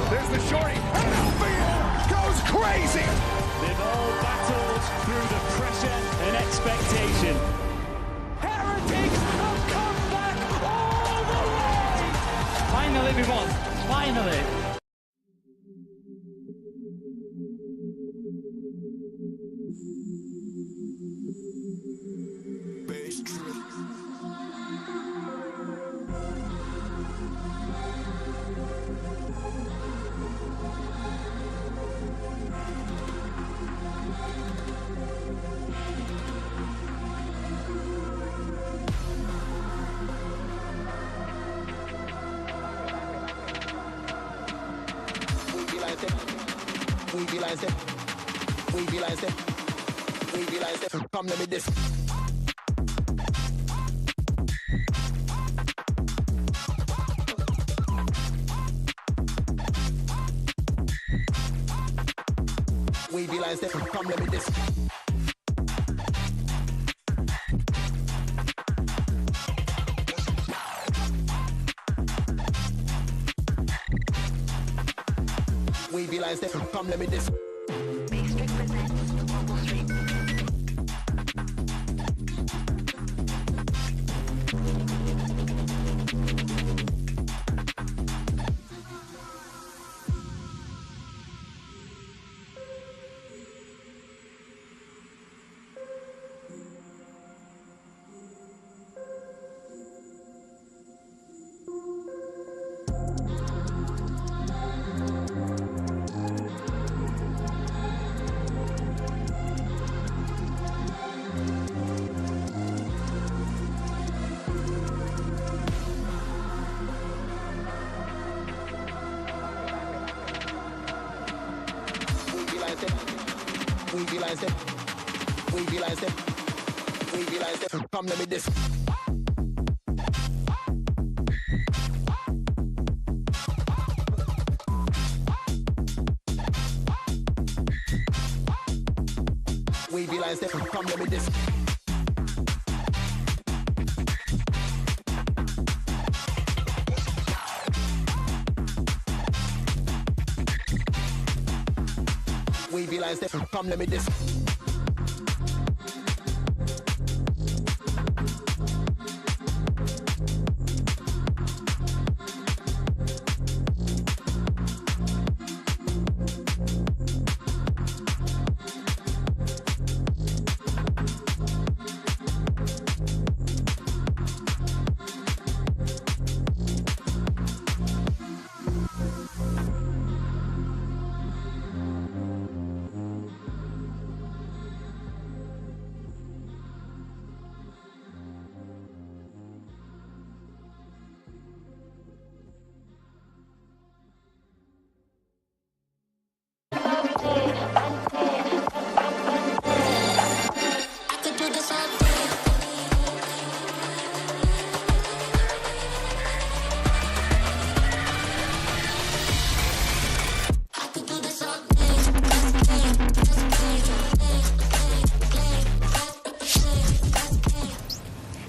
There's the shorty. Goes crazy. They've all battled through the pressure and expectation. Heretics have come back all the way. Finally, we won. Finally. Come let me this. We be like, come let me this. We be like, come let me this. lines them. Wavy lines them. Wavy lines them. Come let me this. Wavy lines them. Come let me this. Wavy lines them. Come let me this.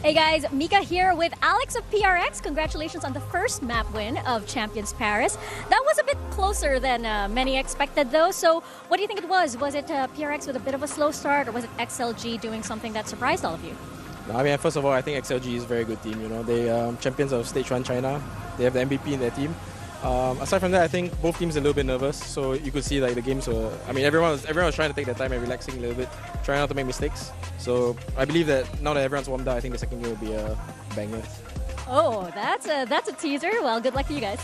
Hey guys, Mika here with Alex of PRX. Congratulations on the first map win of Champions Paris. That was a bit closer than many expected though, so what do you think it was? Was it PRX with a bit of a slow start, or was it XLG doing something that surprised all of you? I mean, first of all, I think XLG is a very good team. You know, they champions of Stage 1 China. They have the MVP in their team. Aside from that, I think both teams are a little bit nervous, so you could see like the games were. I mean, everyone was trying to take their time and relaxing a little bit, trying not to make mistakes. So I believe that now that everyone's warmed up, I think the second game will be a banger. Oh, that's a teaser. Well, good luck to you guys.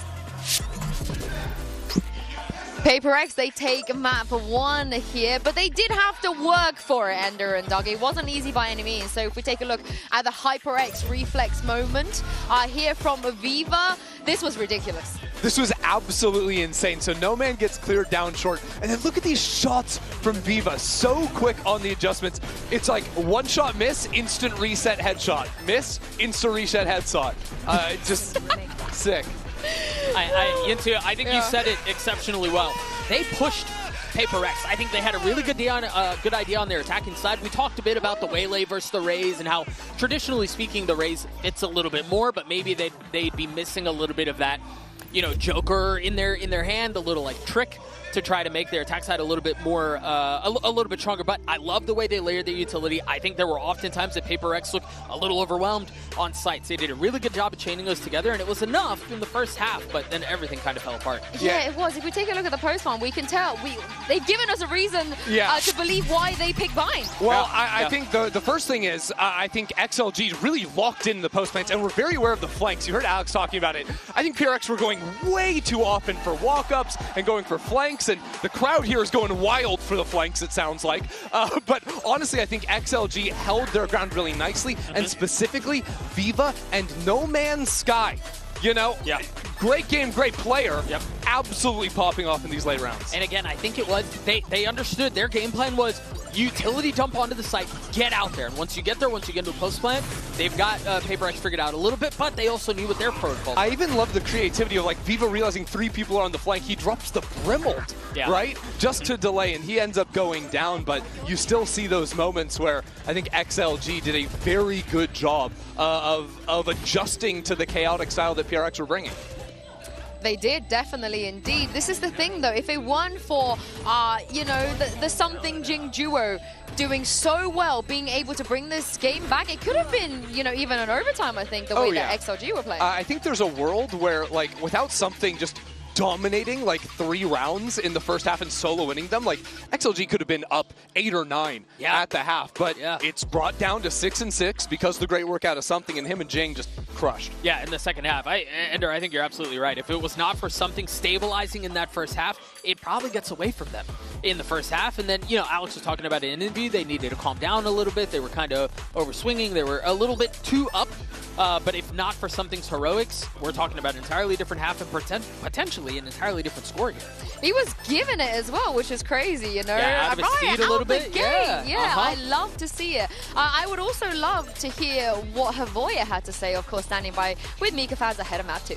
PaperX, they take map 1 here, but they did have to work for it, Ender and Doug. It wasn't easy by any means. So if we take a look at the HyperX reflex moment here from Viva, this was ridiculous. This was absolutely insane. So No Man gets cleared down short. And then look at these shots from Viva. So quick on the adjustments. It's like one shot miss, instant reset headshot. Miss, instant reset headshot. Just sick. Yintu, I think you said it exceptionally well. They pushed PaperX. I think they had a really good idea on their attacking side. We talked a bit about the Waylay versus the Raze and how, traditionally speaking, the Raze fits a little bit more, but maybe they'd be missing a little bit of that, you know, Joker in their hand, a little like trick to try to make their attack side a little bit more, a little bit stronger. But I love the way they layered their utility. I think there were often times that PaperX looked a little overwhelmed on sites. They did a really good job of chaining those together, and it was enough in the first half, but then everything kind of fell apart. Yeah, it was. If we take a look at the post-farm, we can tell they've given us a reason to believe why they picked Bind. Well, I think the first thing is, I think XLG really locked in the post plants, and we're very aware of the flanks. You heard Alex talking about it. I think PRX were going way too often for walk-ups and going for flanks, and the crowd here is going wild for the flanks, it sounds like. But honestly, I think XLG held their ground really nicely, and specifically Viva and No Man's Sky. You know, great game, great player. Absolutely popping off in these late rounds. And again, I think it was, they understood their game plan was utility dump onto the site, get out there. And once you get there, once you get into a post plant, they've got PaperX figured out a little bit, but they also knew what their protocol was. I even love the creativity of like Viva realizing 3 people are on the flank. He drops the Brimald, right? Just to delay, and he ends up going down, but you still see those moments where I think XLG did a very good job of adjusting to the chaotic style that PRX were bringing. They did, definitely, indeed. This is the thing, though. If it weren't for, you know, the Something Jing duo doing so well, being able to bring this game back, it could have been, you know, even an overtime, I think, the way that XLG were playing. I think there's a world where, like, without Something just dominating like 3 rounds in the first half and solo winning them, like XLG could have been up 8 or 9 at the half, but it's brought down to 6 and 6 because of the great work out of Something, and him and Jing just crushed. Yeah, in the second half. Ender, I think you're absolutely right. If it was not for Something stabilizing in that first half, it probably gets away from them in the first half. And then, you know, Alex was talking about it in interview. They needed to calm down a little bit. They were kind of overswinging. They were a little bit too up But if not for Something's heroics, we're talking about an entirely different half and potentially an entirely different score here. He was given it as well, which is crazy, you know? Yeah, out of his seat a little bit. Yeah, I love to see it. I would also love to hear what Havoya had to say, of course, standing by with Mika Faz ahead of map 2.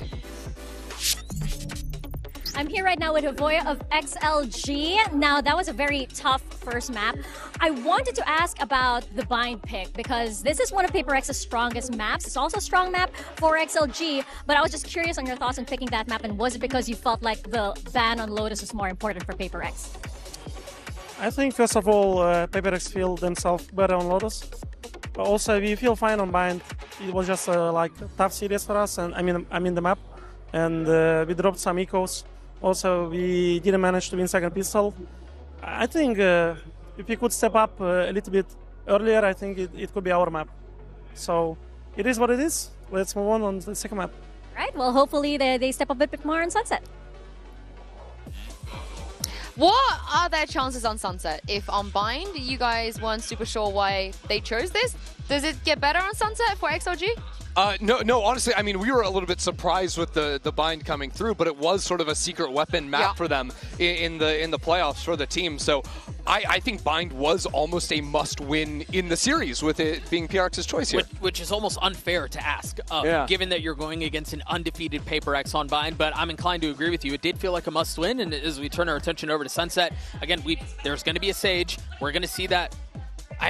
I'm here right now with Havoya of XLG. Now, that was a very tough first map. I wanted to ask about the bind pick because this is one of PaperX's strongest maps. It's also a strong map for XLG, but I was just curious on your thoughts on picking that map, and was it because you felt like the ban on Lotus was more important for PaperX? I think, first of all, PaperX feel themselves better on Lotus. But also, we feel fine on bind. It was just like a tough series for us, and I mean the map. And we dropped some ecos. Also, we didn't manage to win second pistol. I think if we could step up a little bit earlier, I think it could be our map. So it is what it is. Let's move on the second map. Right, well, hopefully they step up a bit more on Sunset. What are their chances on Sunset? If on Bind, you guys weren't super sure why they chose this, does it get better on Sunset for XLG? No, honestly, I mean, we were a little bit surprised with the bind coming through, but it was sort of a secret weapon map for them in the playoffs for the team. So I think bind was almost a must-win in the series, with it being PRX's choice here. Which is almost unfair to ask, given that you're going against an undefeated PaperX on bind, but I'm inclined to agree with you. It did feel like a must-win, and as we turn our attention over to Sunset, again, there's going to be a Sage. We're going to see that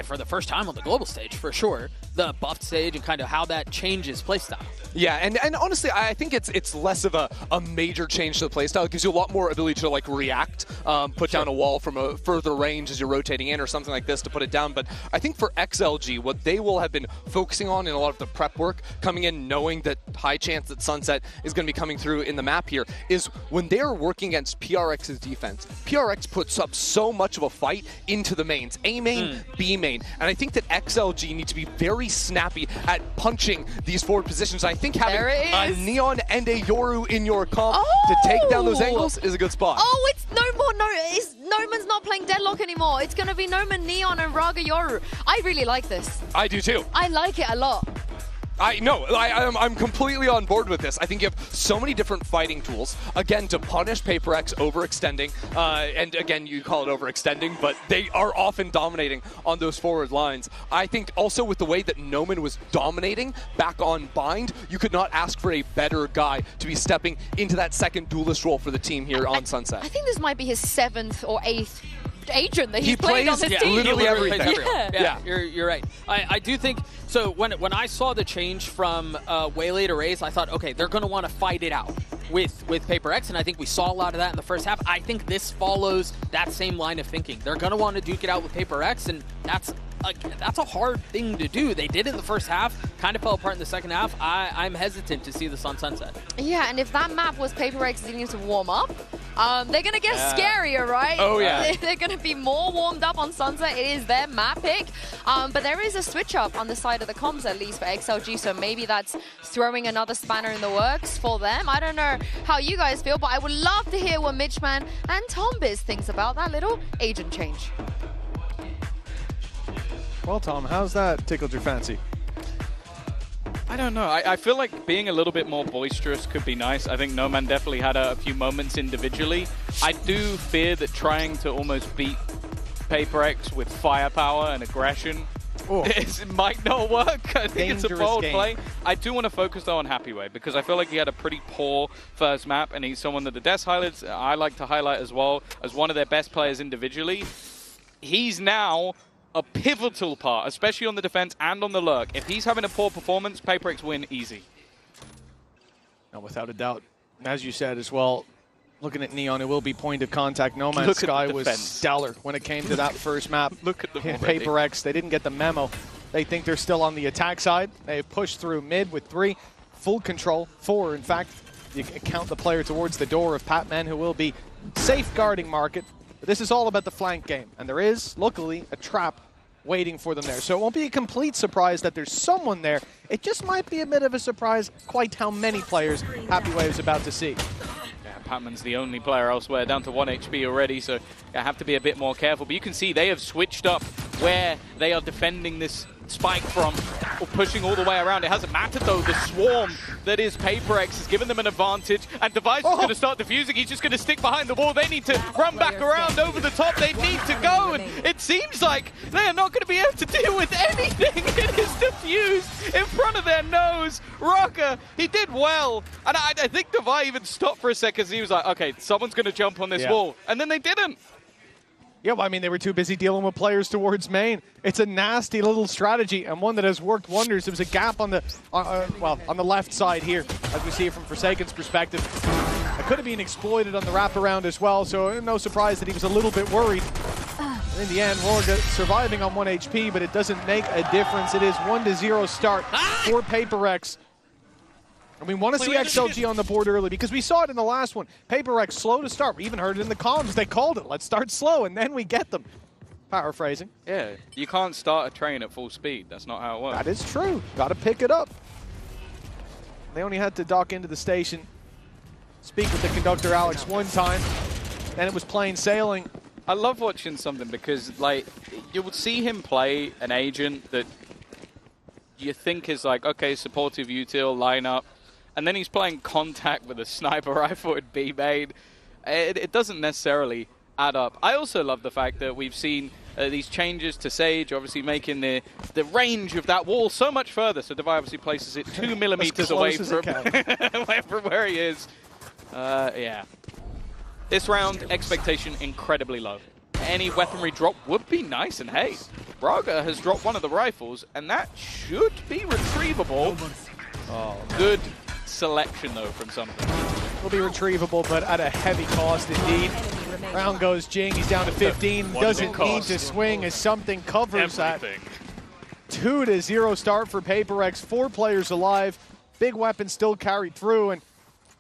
for the first time on the global stage, for sure, the buffed stage and kind of how that changes playstyle. Yeah, and honestly, I think it's less of a major change to the playstyle. It gives you a lot more ability to like react, put down a wall from a further range as you're rotating in or something like this to put it down. But I think for XLG, what they will have been focusing on in a lot of the prep work, coming in knowing that high chance that Sunset is going to be coming through in the map here, is when they're working against PRX's defense, PRX puts up so much of a fight into the mains, A main, B main, and I think that XLG need to be very snappy at punching these forward positions. I think having a Neon and a Yoru in your comp to take down those angles is a good spot. Oh, it's Noman's not playing Deadlock anymore. It's going to be Noman, Neon, and Raga Yoru. I really like this. I do too. I like it a lot. I'm completely on board with this. I think you have so many different fighting tools, again, to punish PaperX overextending, and again, you call it overextending, but they are often dominating on those forward lines. I think also with the way that Noman was dominating back on Bind, you could not ask for a better guy to be stepping into that second duelist role for the team here on Sunset. I think this might be his 7th or 8th agent that he's played on his team. Literally everything. Yeah, you're right. I do think, so when I saw the change from Waylay to Raze, I thought, okay, they're going to want to fight it out with PaperX, and I think we saw a lot of that in the first half. I think this follows that same line of thinking. They're going to want to duke it out with PaperX, and that's a hard thing to do. They did it in the first half, kind of fell apart in the second half. I'm hesitant to see this on Sunset. Yeah, and if that map was PaperX needing to warm up, they're going to get scarier, right? Oh, yeah. They're going to be more warmed up on Sunset. It is their map pick. But there is a switch up on the side of the comms, at least for XLG, so maybe that's throwing another spanner in the works for them. I don't know how you guys feel, but I would love to hear what Mitchman and Tombiz thinks about that little agent change. Well, Tom, how's that tickled your fancy? I don't know. I feel like being a little bit more boisterous could be nice. I think Noman definitely had a few moments individually. I do fear that trying to almost beat PaperX with firepower and aggression it might not work. I think it's a bold play. I do want to focus though on Happyway because I feel like he had a pretty poor first map, and he's someone that the Des highlights I like to highlight as well as one of their best players individually. He's now a pivotal part, especially on the defense and on the lurk. If he's having a poor performance, PaperX win easy. No, without a doubt. As you said as well, looking at Neon, it will be point of contact. No Man's Sky was stellar when it came to that first map. Look at them PaperX, they didn't get the memo. They think they're still on the attack side. They pushed through mid with 3. Full control, 4 in fact. You can count the player towards the door of Patman, who will be safeguarding Market. But this is all about the flank game. And there is, luckily, a trap waiting for them there. So it won't be a complete surprise that there's someone there. It just might be a bit of a surprise quite how many players Happyway is about to see. Patman's the only player elsewhere, down to 1 HP already, so I have to be a bit more careful. But you can see they have switched up where they are defending this spike from. pushing all the way around. It hasn't mattered though. The swarm that is PaperX has given them an advantage, and Device is going to start defusing. He's just going to stick behind the wall. They need to run back around over the top. They need to go, and it seems like they are not going to be able to deal with anything. It is diffused in front of their nose. Rocker, he did well, and I think Device even stopped for a second. He was like, okay, someone's going to jump on this wall, and then they didn't. Yeah, well, I mean, they were too busy dealing with players towards main. It's a nasty little strategy, and one that has worked wonders. There was a gap on the, on the left side here, as we see it from Forsaken's perspective. It could have been exploited on the wraparound as well, so no surprise that he was a little bit worried. And in the end, Rorga surviving on 1 HP, but it doesn't make a difference. It is 1-0 start for PaperX. And we want to see XLG on the board early because we saw it in the last one. PaperX slow to start. We even heard it in the comms. They called it. Let's start slow, and then we get them. Paraphrasing. Yeah, you can't start a train at full speed. That's not how it works. That is true. Got to pick it up. They only had to dock into the station, speak with the conductor Alex one time, then it was plain sailing. I love watching something because, like, you would see him play an agent that you think is like, okay, supportive util, lineup, and then he's playing contact with a sniper rifle at B main. It doesn't necessarily add up. I also love the fact that we've seen these changes to Sage, obviously making the range of that wall so much further. So Devi obviously places it 2 millimeters away from where he is. Yeah. This round, expectation incredibly low. Any weaponry drop would be nice, and hey, Braga has dropped one of the rifles, and that should be retrievable. Oh, good selection, though, from something. Will be retrievable, but at a heavy cost indeed. Round goes Jing, he's down to 15. Doesn't need to swing as something covers everything. That. 2-0 start for PaperX, 4 players alive. Big weapon still carried through, and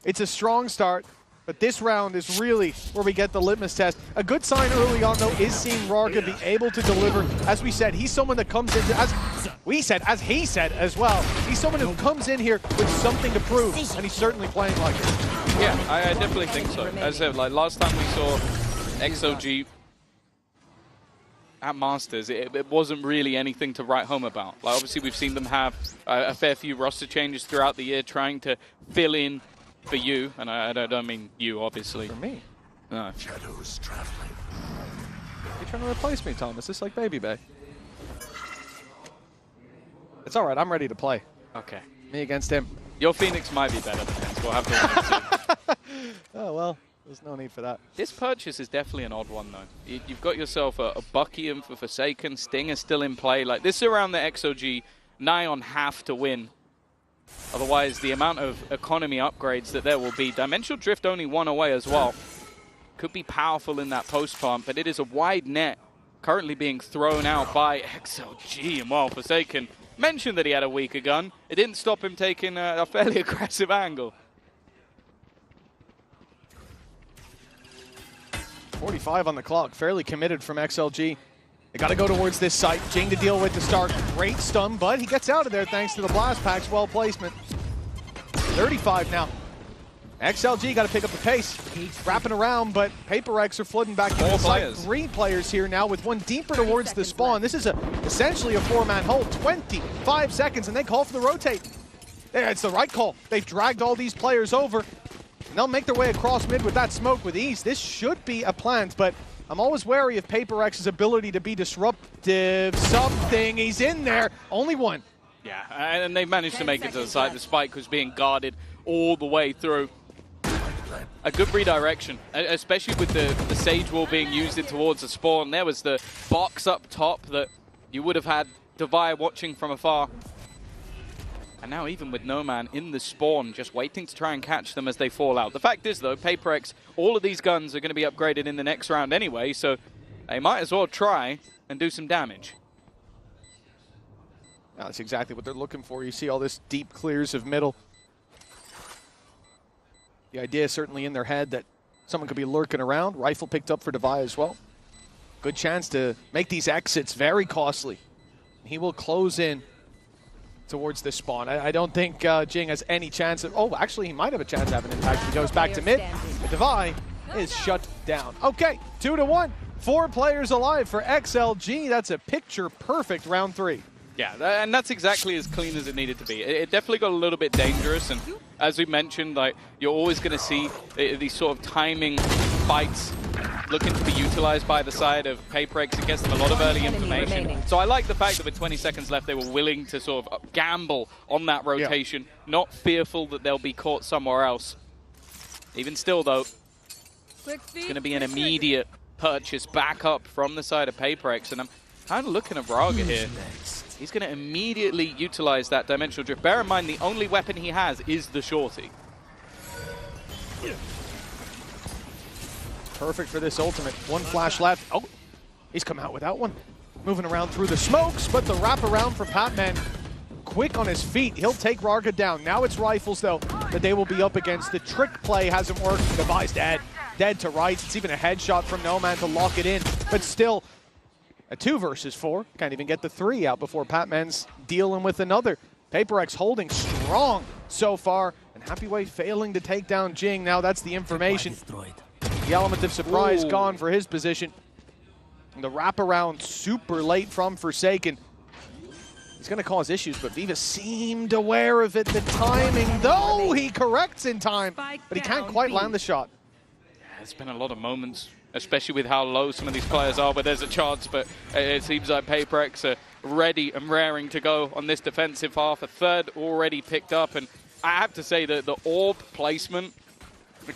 it's a strong start. But this round is really where we get the litmus test. A good sign early on, though, is seeing Rorga be able to deliver. As we said, he's someone that comes in, as he said as well, he's someone who comes in here with something to prove, and he's certainly playing like it. Yeah, I definitely think so. As I said, like last time we saw XOG at Masters, it wasn't really anything to write home about. Like, obviously, we've seen them have a fair few roster changes throughout the year, trying to fill in for you, and I don't mean you, obviously. For me? No. Shadows traveling. You're trying to replace me, Tom. Is this like Baby Bay? It's all right. I'm ready to play. Okay. Me against him. Your Phoenix might be better than his. We'll have to wait. Oh, well. There's no need for that. This purchase is definitely an odd one, though. You've got yourself a Buckium for Forsaken. Sting is still in play. Like, this is around the XOG nigh on half to win. Otherwise, the amount of economy upgrades that there will be. Dimensional Drift only 1 away as well. Could be powerful in that post pump, but it is a wide net currently being thrown out by XLG. And while Forsaken mentioned that he had a weaker gun, it didn't stop him taking a fairly aggressive angle. 45 on the clock, fairly committed from XLG. They got to go towards this site. Jing to deal with to start. Great stun, but he gets out of there thanks to the blast packs. Well placement. 35 now. XLG got to pick up the pace. Wrapping around, but PaperX are flooding back into the site. 3 players here now with 1 deeper towards the spawn. This is essentially a 4-man hold. 25 seconds, and they call for the rotate. Yeah, it's the right call. They've dragged all these players over, and they'll make their way across mid with that smoke with ease. This should be a plant, but I'm always wary of PaperX's ability to be disruptive. Something, he's in there. Only 1. Yeah, and they've managed to make it to the site. The spike was being guarded all the way through. A good redirection, especially with the Sage Wall being used in towards the spawn. There was the box up top that you would have had Devi watching from afar. And now even with no man in the spawn, just waiting to try and catch them as they fall out. The fact is, though, PaperX, all of these guns are going to be upgraded in the next round anyway, so they might as well try and do some damage. Now, that's exactly what they're looking for. You see all this deep clears of middle. The idea is certainly in their head that someone could be lurking around. Rifle picked up for Devi as well. Good chance to make these exits very costly. He will close in towards this spawn. I don't think Jing has any chance of... Oh, actually, he might have a chance of having an impact if he goes back to mid. But Devi is shut down. Okay, 2-1. 4 players alive for XLG. That's a picture-perfect round 3. Yeah, and that's exactly as clean as it needed to be. It definitely got a little bit dangerous, and as we mentioned, like you're always going to see these sort of timing fights looking to be utilized by the side of PaperX. It gets them a lot of early information. So I like the fact that with 20 seconds left, they were willing to sort of gamble on that rotation, not fearful that they'll be caught somewhere else. Even still, though, it's going to be an immediate purchase back up from the side of PaperX, and I'm kind of looking at Raga here. He's going to immediately utilize that dimensional drift. Bear in mind, the only weapon he has is the shorty. Perfect for this ultimate. One flash left. Oh, he's come out without one. Moving around through the smokes, but the wraparound for Patman. Quick on his feet. He'll take Raga down. Now it's Rifles, though, that they will be up against. The trick play hasn't worked. Devi's dead. Dead to right. It's even a headshot from Noman to lock it in. But still, a 2 versus 4. Can't even get the 3 out before Patman's dealing with another. PaperX holding strong so far. And Happyway failing to take down Jing. Now that's the information. The element of surprise gone for his position. And the wraparound super late from Forsaken. He's going to cause issues, but Viva seemed aware of it. The timing, though, he corrects in time, but he can't quite land the shot. There's been a lot of moments, especially with how low some of these players are, where there's a chance, but it seems like PaperX are ready and raring to go on this defensive half. A third already picked up, and I have to say that the orb placement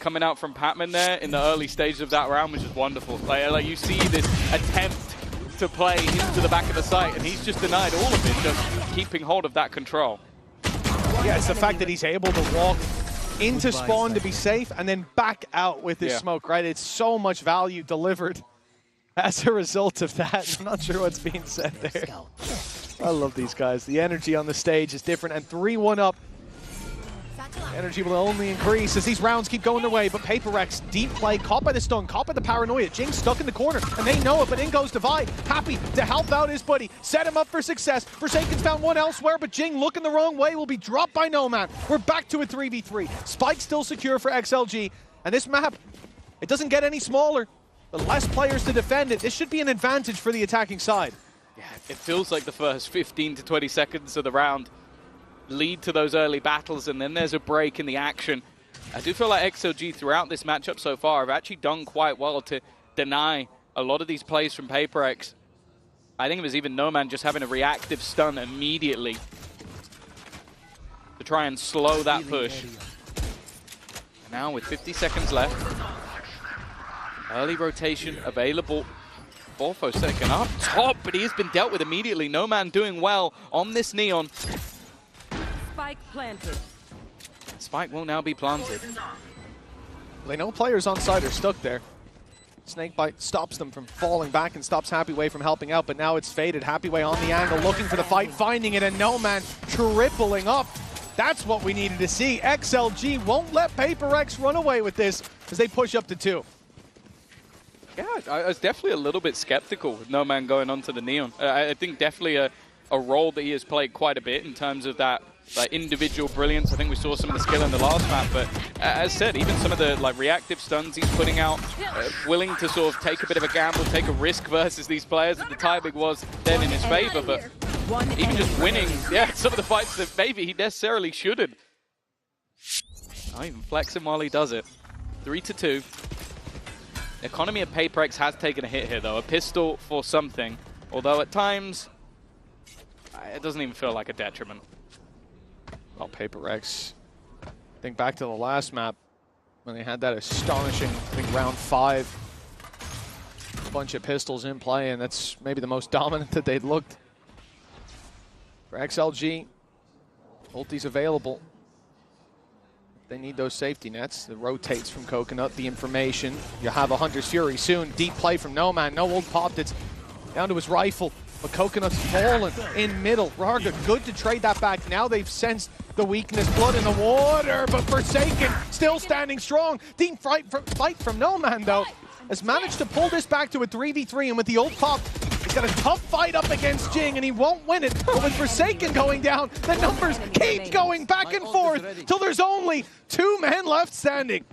coming out from Patman there in the early stages of that round was just wonderful. Like you see this attempt to play into the back of the site, and he's just denied all of it, just keeping hold of that control. Yeah, it's the fact that he's able to walk into spawn to be safe and then back out with his smoke, right? It's so much value delivered as a result of that. I'm not sure what's being said there. I love these guys. The energy on the stage is different, and 3-1 up. Energy will only increase as these rounds keep going their way, but PaperX, deep play, caught by the stun, caught by the paranoia. Jing stuck in the corner, and they know it, but in goes Devi, happy to help out his buddy, set him up for success. Forsaken's found one elsewhere, but Jing looking the wrong way, will be dropped by Noman. We're back to a 3v3. Spike still secure for XLG, and this map, it doesn't get any smaller. The less players to defend it, this should be an advantage for the attacking side. Yeah, it feels like the first 15 to 20 seconds of the round lead to those early battles, and then there's a break in the action. I do feel like XLG throughout this matchup so far have actually done quite well to deny a lot of these plays from PaperX. I think it was even Noman just having a reactive stun immediately to try and slow that push. Now with 50 seconds left, early rotation available for Forsaken up top, but he has been dealt with immediately. Noman doing well on this Neon. Spike planted. Spike will now be planted. They know players on side are stuck there. Snakebite stops them from falling back and stops Happyway from helping out, but now it's faded. Happyway on the angle, looking for the fight, finding it, and Noman tripling up. That's what we needed to see. XLG won't let PaperX run away with this as they push up to 2. Yeah, I was definitely a little bit skeptical with Noman going onto the Neon. I think definitely a role that he has played quite a bit in terms of that individual brilliance. I think we saw some of the skill in the last map, but as said, even some of the reactive stuns he's putting out, willing to sort of take a bit of a gamble, take a risk versus these players, and the timing was then in his favor, but even just winning, some of the fights that maybe he necessarily shouldn't. Not even flexing while he does it. 3-2. Economy of PaperX has taken a hit here, though. A pistol for something, although at times it doesn't even feel like a detriment. Well, PaperX, think back to the last map when they had that astonishing, I think, round 5 bunch of pistols in play, and that's maybe the most dominant that they'd looked. For XLG, ulti's available. They need those safety nets. It rotates from Coconut, the information. You have a Hunter's Fury soon. Deep play from Noman. No ult popped. It's down to his rifle. But Coconut's fallen in middle. Raga, good to trade that back. Now they've sensed the weakness. Blood in the water, but Forsaken still standing strong. Deep fight from Noman, though, has managed to pull this back to a 3v3. And with the ult pop, he's got a tough fight up against Jing, and he won't win it. But with Forsaken going down, the numbers keep going back and forth till there's only 2 men left standing.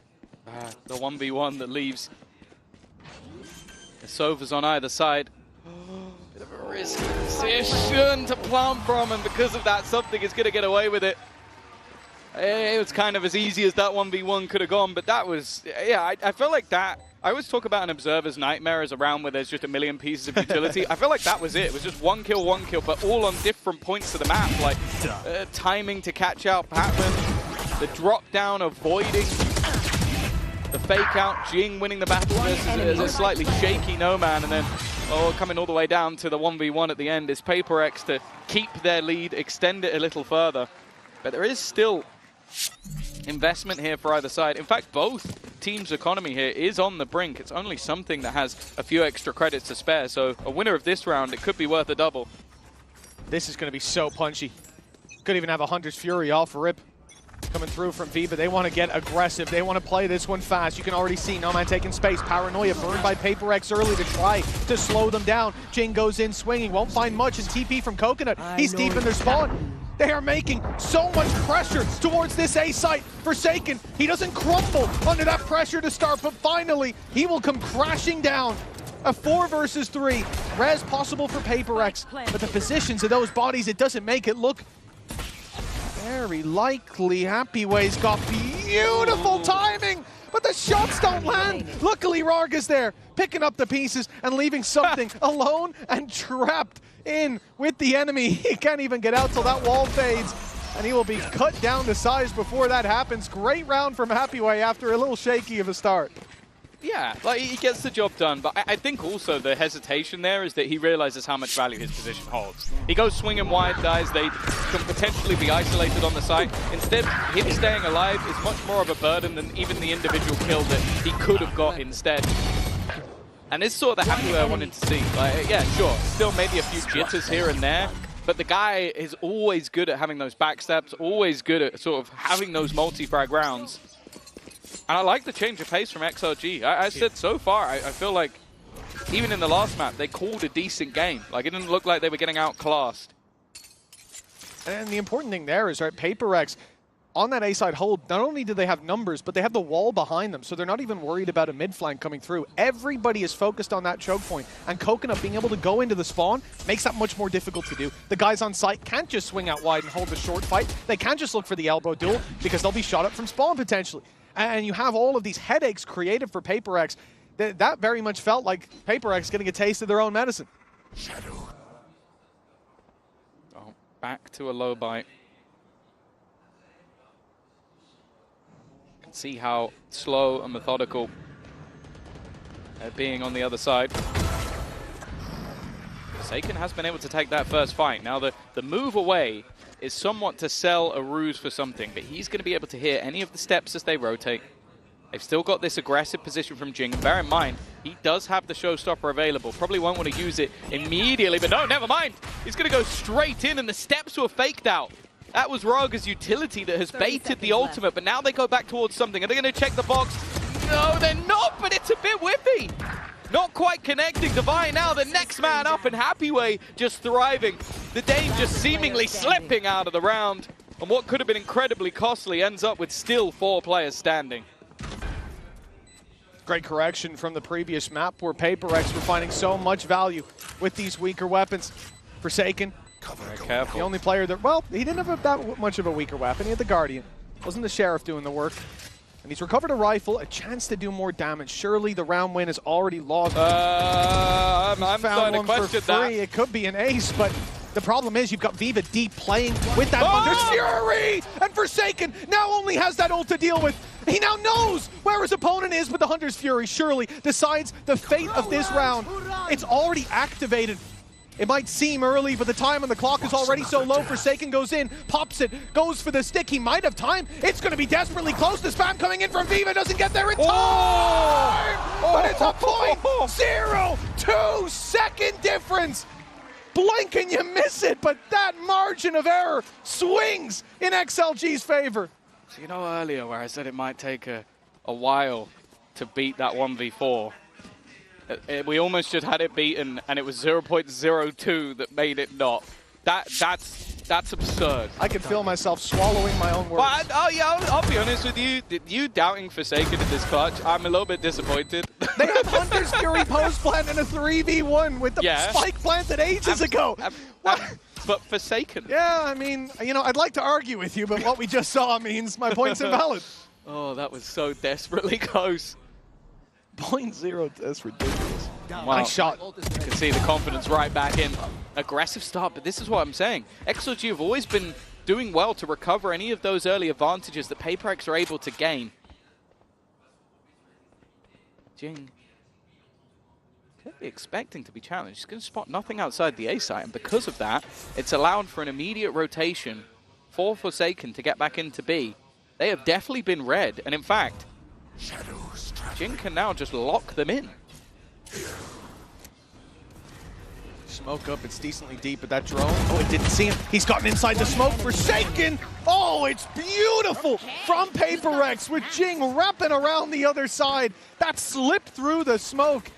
The 1v1 that leaves the Sovas on either side. Bit of a risky position to plant from, and because of that, something is going to get away with it. It was kind of as easy as that 1v1 could have gone, but that was, yeah, I felt like that. I always talk about an observer's nightmare as a round where there's just a million pieces of utility. I feel like that was it. It was just one kill, but all on different points of the map, like timing to catch out Patman, the drop down avoiding the fake out, Jing winning the battle versus a slightly shaky No Man, and then coming all the way down to the 1v1 at the end is PaperX to keep their lead, extend it a little further. But there is still investment here for either side. In fact, both teams' economy here is on the brink. It's only something that has a few extra credits to spare, so a winner of this round, it could be worth a double. This is going to be so punchy. Could even have a Hunter's Fury off rip coming through from Viva. They want to get aggressive. They want to play this one fast. You can already see No Man taking space. Paranoia burned by PaperX early to try to slow them down. Jing goes in swinging. Won't find much. And TP from Coconut. He's deep in their spawn. They are making so much pressure towards this A site. Forsaken, he doesn't crumble under that pressure to start, but finally, he will come crashing down. A 4 versus 3. Res possible for PaperX, but the positions of those bodies, it doesn't make it look very likely. Happyway's got beautiful timing, but the shots don't land. Luckily, Rarga's there, picking up the pieces and leaving something alone and trapped in with the enemy. He can't even get out till that wall fades, and he will be cut down to size before that happens. Great round from Happyway after a little shaky of a start. Yeah, like he gets the job done, but I think also the hesitation there is that he realizes how much value his position holds. He goes swinging wide, guys. They can potentially be isolated on the site. Instead, him staying alive is much more of a burden than even the individual kill that he could have got instead. And this is sort of the Happyway I wanted to see. Like, yeah, sure, still maybe a few jitters here and there, but the guy is always good at having those backstabs, always good at sort of having those multi-frag rounds. And I like the change of pace from XLG. I said so far, I feel like even in the last map, they called a decent game. Like, it didn't look like they were getting outclassed. And the important thing there is, right, PaperX, on that A-side hold, not only do they have numbers, but they have the wall behind them, so they're not even worried about a mid-flank coming through. Everybody is focused on that choke point, and Coconut being able to go into the spawn makes that much more difficult to do. The guys on site can't just swing out wide and hold the short fight. They can't just look for the elbow duel, because they'll be shot up from spawn potentially. And you have all of these headaches created for PaperX. That very much felt like PaperX getting a taste of their own medicine. Shadow. Oh, back to a low bite. Can see how slow and methodical they're being on the other side. Forsaken has been able to take that first fight. Now the move away is somewhat to sell a ruse for something, but he's going to be able to hear any of the steps as they rotate. They've still got this aggressive position from Jing. Bear in mind, he does have the showstopper available. Probably won't want to use it immediately, but no, never mind. He's going to go straight in, and the steps were faked out. That was Rarga's utility that has baited the ultimate, but now they go back towards something. Are they going to check the box? No, they're not, but it's a bit whiffy. Not quite connecting. Divine now the next man up, and Happyway just thriving. The Dane just seemingly slipping out of the round. And what could have been incredibly costly ends up with still 4 players standing. Great correction from the previous map where PaperX were finding so much value with these weaker weapons. Forsaken, very careful. The only player that, well, he didn't have that much of a weaker weapon. He had the Guardian. Wasn't the Sheriff doing the work. And he's recovered a rifle, a chance to do more damage. Surely the round win is already lost. I'm starting to question that. It could be an ace, but the problem is you've got Viva deep playing with that Hunter's Fury! And Forsaken now only has that ult to deal with. He now knows where his opponent is, but the Hunter's Fury surely decides the fate of this round. It's already activated. It might seem early, but the time on the clock is already so low. Forsaken goes in, pops it, goes for the stick. He might have time. It's going to be desperately close. The spam coming in from Viva doesn't get there in time! But it's a 0.02 second difference. Blink and you miss it, but that margin of error swings in XLG's favor. So you know earlier where I said it might take a while to beat that 1v4? We almost just had it beaten, and it was 0.02 that made it not. That's absurd. I can feel myself swallowing my own words. But I'll be honest with you. You doubting Forsaken in this clutch, I'm a little bit disappointed. They have Hunter's Fury post plant in a 3v1 with the spike planted ages ago. But Forsaken. Yeah, I mean, you know, I'd like to argue with you, but what we just saw means my point's invalid. Oh, that was so desperately close. 0.0, that's ridiculous. Wow. Nice shot. You can see the confidence right back in. Aggressive start, but this is what I'm saying. XLG have always been doing well to recover any of those early advantages that PaperX are able to gain. Jing could be expecting to be challenged. He's going to spot nothing outside the A site, and because of that, it's allowed for an immediate rotation for Forsaken to get back into B. They have definitely been red, and in fact, Jing can now just lock them in. Smoke up, it's decently deep, but that drone, oh, it didn't see him. He's gotten inside the smoke, Forsaken. Oh, it's beautiful from PaperX with Jing wrapping around the other side. That slipped through the smoke.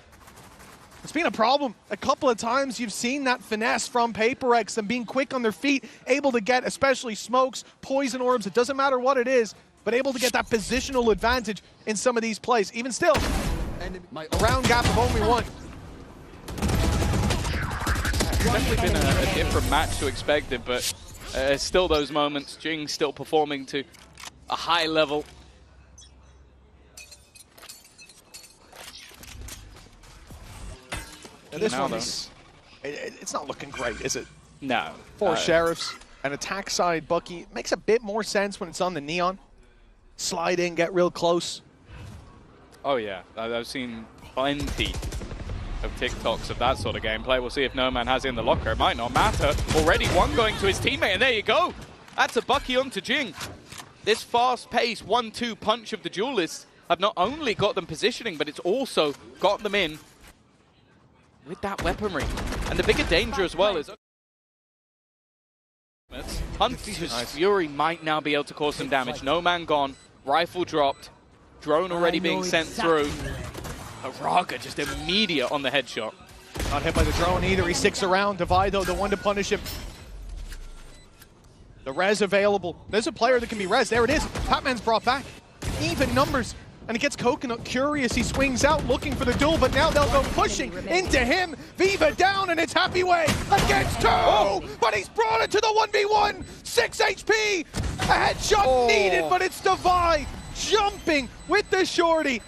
It's been a problem. A couple of times you've seen that finesse from PaperX, them being quick on their feet, able to get especially smokes, poison orbs, it doesn't matter what it is, but able to get that positional advantage in some of these plays. Even still, a round gap of only one. Definitely been a different match to expected, but still those moments. Jing still performing to a high level. And this one is, it's not looking great, is it? No. 4 Sheriffs, an attack side Bucky. Makes a bit more sense when it's on the Neon. Slide in, get real close. Oh yeah, I've seen plenty of TikToks of that sort of gameplay. We'll see if No Man has it in the locker. It might not matter. Already one going to his teammate, and there you go. That's a Bucky onto Jing. This fast-paced 1-2 punch of the Duelists have not only got them positioning, but it's also got them in with that weaponry. And the bigger danger as well is Hunter's Fury might now be able to cause some damage. No Man gone, rifle dropped, drone already being sent through. Raga just immediate on the headshot. Not hit by the drone either. He sticks around. Divido, the one to punish him. The res available. There's a player that can be res. There it is. Patman's brought back. Even numbers. And it gets Coconut curious. He swings out looking for the duel, but now they'll go pushing into him. Viva down, and it's Happy Way against 2. But he's brought it to the 1v1. 6 HP. A headshot needed, but it's Devi jumping with the shorty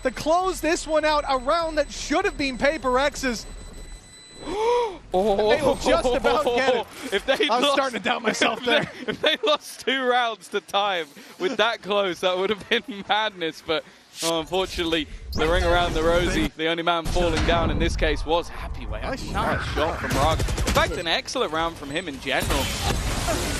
to close this one out. A round that should have been PaperX's. And they will just about get it. I'm starting to doubt myself there. If they lost 2 rounds to time with that close, that would have been madness. But unfortunately, the ring around the rosy, the only man falling down in this case was Happy Way. Nice shot from Raga. In fact, an excellent round from him in general.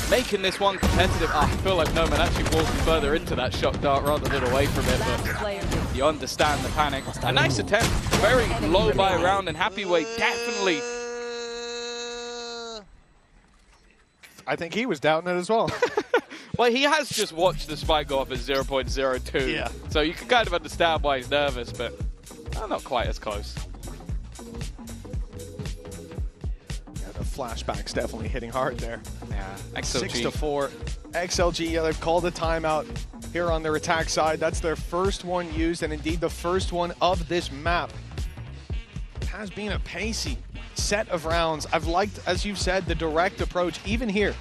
Making this one competitive. I feel like No Man actually walking further into that shock dart rather than away from it, but you understand the panic. A nice attempt, very low by round, and Happy Way definitely. I think he was doubting it as well. Well, he has just watched the spike go off at 0.02, yeah. So you can kind of understand why he's nervous, but not quite as close. The flashback's definitely hitting hard there. Yeah, XLG. 6-4. XLG, they've called a timeout here on their attack side. That's their first one used, and indeed the first one of this map. It has been a pacey set of rounds. I've liked, as you've said, the direct approach. Even here,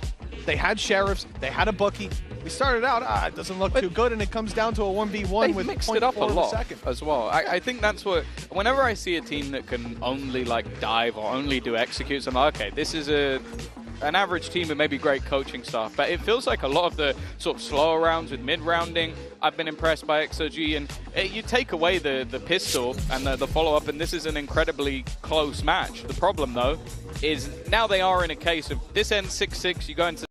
they had Sheriffs, they had a Bucky. We started out, it doesn't look too good, and it comes down to a 1v1 with mixed it up a lot second. as well. I think that's what, whenever I see a team that can only like dive or only do executes, I'm like, okay, this is an average team with maybe great coaching staff, but it feels like a lot of the sort of slower rounds with mid-rounding, I've been impressed by XOG, and you take away the pistol and the follow-up, and this is an incredibly close match. The problem, though, is now they are in a case of this ends 6-6, you go into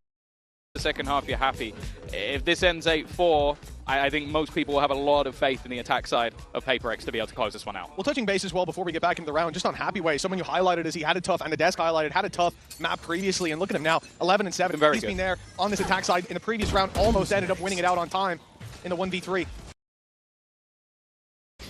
the second half, you're happy. If this ends 8-4, I think most people will have a lot of faith in the attack side of PaperX to be able to close this one out. Well, touching base as well before we get back into the round, just on Happy Way, someone you highlighted as he had a tough, and the desk highlighted, had a tough map previously, and look at him now, 11-7. He's been there on this attack side in the previous round, almost ended up winning it out on time in the 1v3.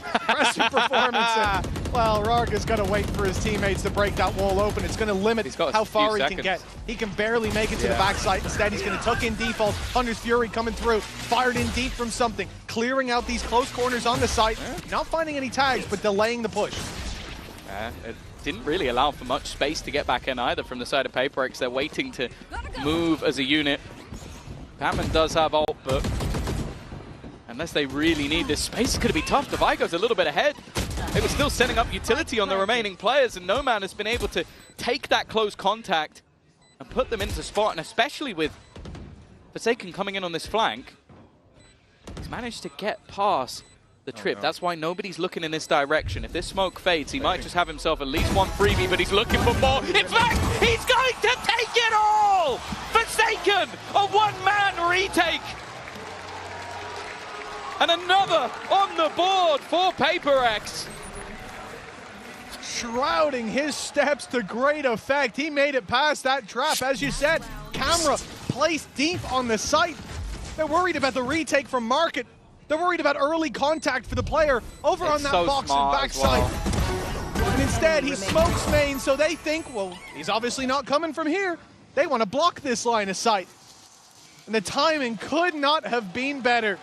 Impressive performance. Well, Rarga's got to wait for his teammates to break that wall open. It's going to limit how far he can get. He can barely make it to the backside. Instead, he's going to tuck in default. Hunter's Fury coming through. Fired in deep from something. Clearing out these close corners on the site. Not finding any tags, but delaying the push. It didn't really allow for much space to get back in either from the side of PaperX. They're waiting to move as a unit. Batman does have ult, but unless they really need this space, it's going to be tough. The Vigo's a little bit ahead. They were still setting up utility on the remaining players, and Noman has been able to take that close contact and put them into spot, and especially with Forsaken coming in on this flank, he's managed to get past the trip. That's why nobody's looking in this direction. If this smoke fades, he might just have himself at least one freebie, but he's looking for more. In fact, he's going to take it all! Forsaken, a one-man retake! And another on the board for PaperX. Shrouding his steps to great effect. He made it past that trap. As you said, camera placed deep on the site. They're worried about the retake from Market. They're worried about early contact for the player over on that box and backside. And instead, he smokes main, so they think, well, he's obviously not coming from here. They want to block this line of sight. And the timing could not have been better.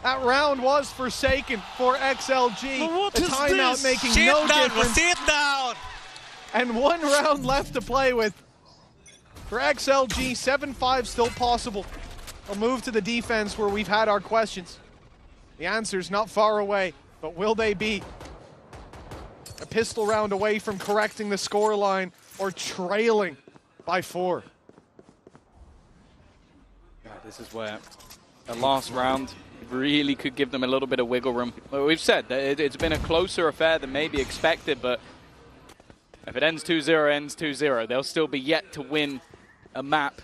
That round was forsaken for XLG. The timeout making no difference. Sit down! And one round left to play with. For XLG, 7-5 still possible. I'll move to the defense where we've had our questions. The answer's not far away, but will they be a pistol round away from correcting the scoreline or trailing by 4? God, this is where the last round really could give them a little bit of wiggle room. Well, we've said that it's been a closer affair than maybe expected, but if it ends 2-0, it ends 2-0. They'll still be yet to win a map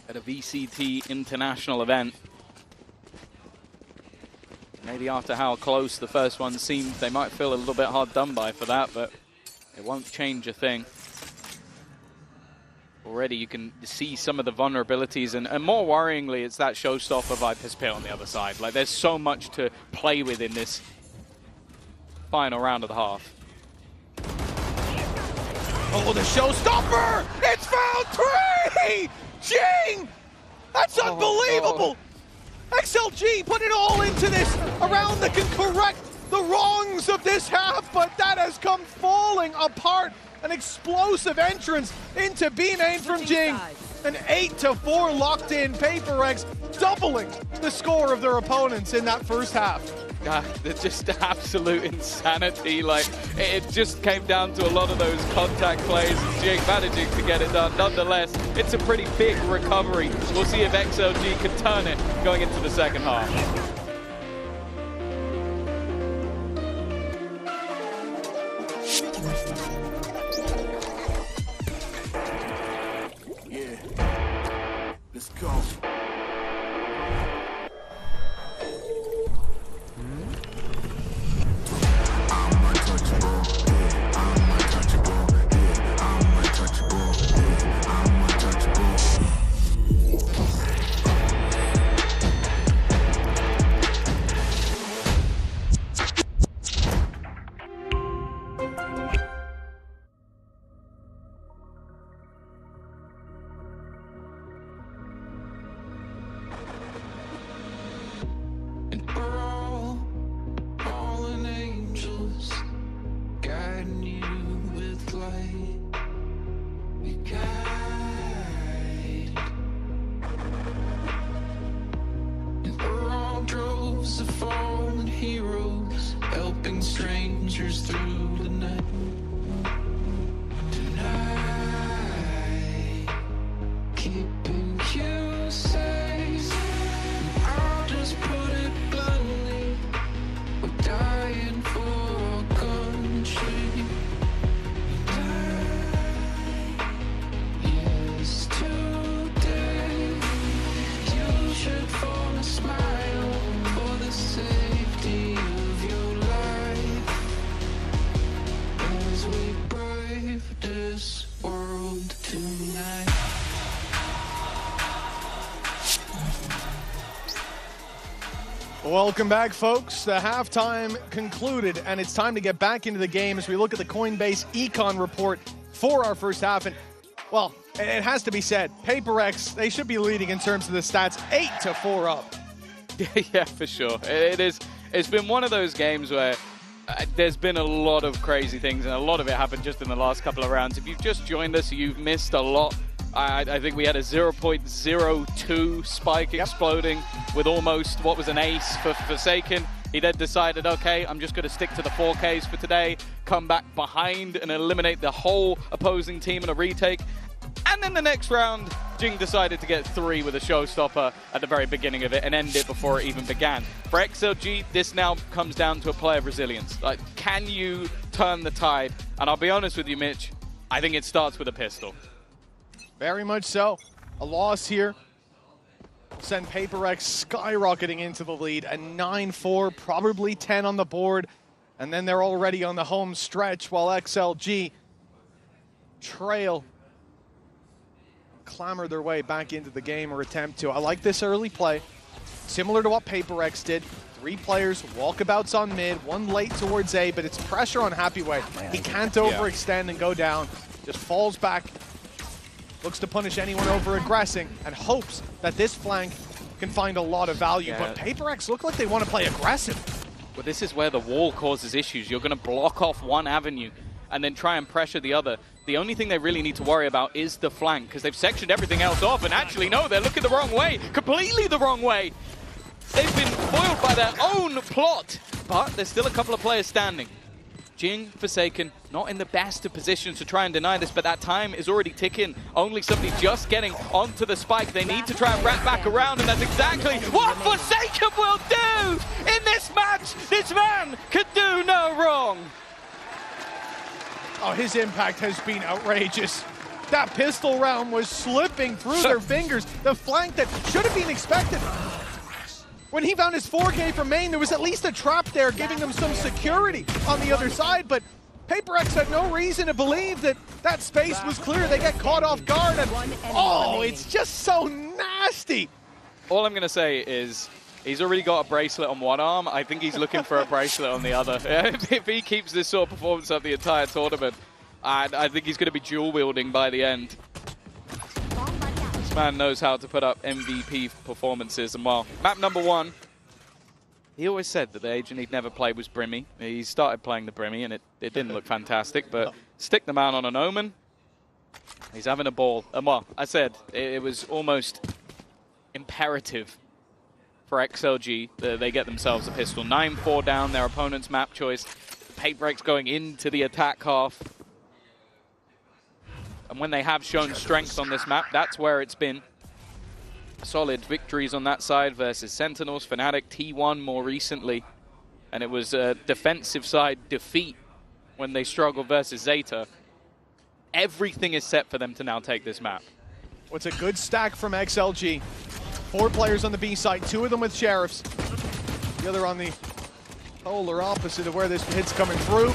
at a VCT international event. Maybe after how close the first one seemed, they might feel a little bit hard done by for that, but it won't change a thing. Already you can see some of the vulnerabilities, and more worryingly, it's that showstopper Viper's Pit on the other side. Like, there's so much to play with in this final round of the half. Oh, the showstopper! It's found 3! Jing! That's unbelievable! XLG put it all into this, a round that can correct the wrongs of this half, but that has come falling apart. An explosive entrance into B main from Jing. An 8-4 locked in PaperX, doubling the score of their opponents in that first half. They're just absolute insanity. Like, it just came down to a lot of those contact plays and Jing managing to get it done. Nonetheless, it's a pretty big recovery. We'll see if XLG can turn it going into the second half. Let's go. Welcome back, folks. The halftime concluded, and it's time to get back into the game as we look at the Coinbase Econ report for our first half. And, well, it has to be said, PaperX, they should be leading in terms of the stats, 8-4 up. Yeah, for sure. It's been one of those games where there's been a lot of crazy things, and a lot of it happened just in the last couple of rounds. If you've just joined us, you've missed a lot. I think we had a 0.02 spike exploding with almost what was an ace for Forsaken. He then decided, okay, I'm just going to stick to the 4Ks for today, come back behind and eliminate the whole opposing team in a retake. And then the next round, Jing decided to get 3 with a showstopper at the very beginning of it and end it before it even began. For XLG, this now comes down to a play of resilience. Like, can you turn the tide? And I'll be honest with you, Mitch, I think it starts with a pistol. Very much so. A loss here send PaperX skyrocketing into the lead. A 9-4, probably 10 on the board. And then they're already on the home stretch while XLG trail, clamor their way back into the game or attempt to. I like this early play. Similar to what PaperX did. 3 players, walkabouts on mid, 1 late towards A, but it's pressure on Happyway. He can't overextend and go down. Just falls back. Looks to punish anyone over aggressing and hopes that this flank can find a lot of value. But PaperX look like they want to play aggressive. Well, this is where the wall causes issues. You're going to block off one avenue and then try and pressure the other. The only thing they really need to worry about is the flank, because they've sectioned everything else off. And actually, no, they're looking the wrong way, completely the wrong way. They've been foiled by their own plot, but there's still a couple of players standing. Jing, Forsaken, not in the best of positions to try and deny this, but that time is already ticking. Only somebody just getting onto the spike. They need to try and wrap back around, and that's exactly what Forsaken will do in this match. This man could do no wrong. Oh, his impact has been outrageous. That pistol round was slipping through their fingers. The flank that should have been expected. When he found his 4K from main, there was at least a trap there giving them some security on the other side, but PaperX had no reason to believe that that space was clear. They get caught off guard, and oh, it's just so nasty. All I'm going to say is he's already got a bracelet on one arm. I think he's looking for a bracelet on the other. If he keeps this sort of performance up the entire tournament, I think he's going to be dual wielding by the end. This man knows how to put up MVP performances. And well, map number 1, he always said that the agent he'd never played was Brimmy. He started playing the Brimmy and it didn't look fantastic, but stick the man on an Omen, he's having a ball. And well, I said it was almost imperative for XLG that they get themselves a pistol. 9-4 down, their opponent's map choice. PaperX going into the attack half. And when they have shown strength on this map, that's where it's been. Solid victories on that side versus Sentinels, Fnatic, T1 more recently. And it was a defensive side defeat when they struggled versus Zeta. Everything is set for them to now take this map. What's a good stack from XLG. 4 players on the B side, 2 of them with Sheriffs. The other on the polar opposite of where this hit's coming through.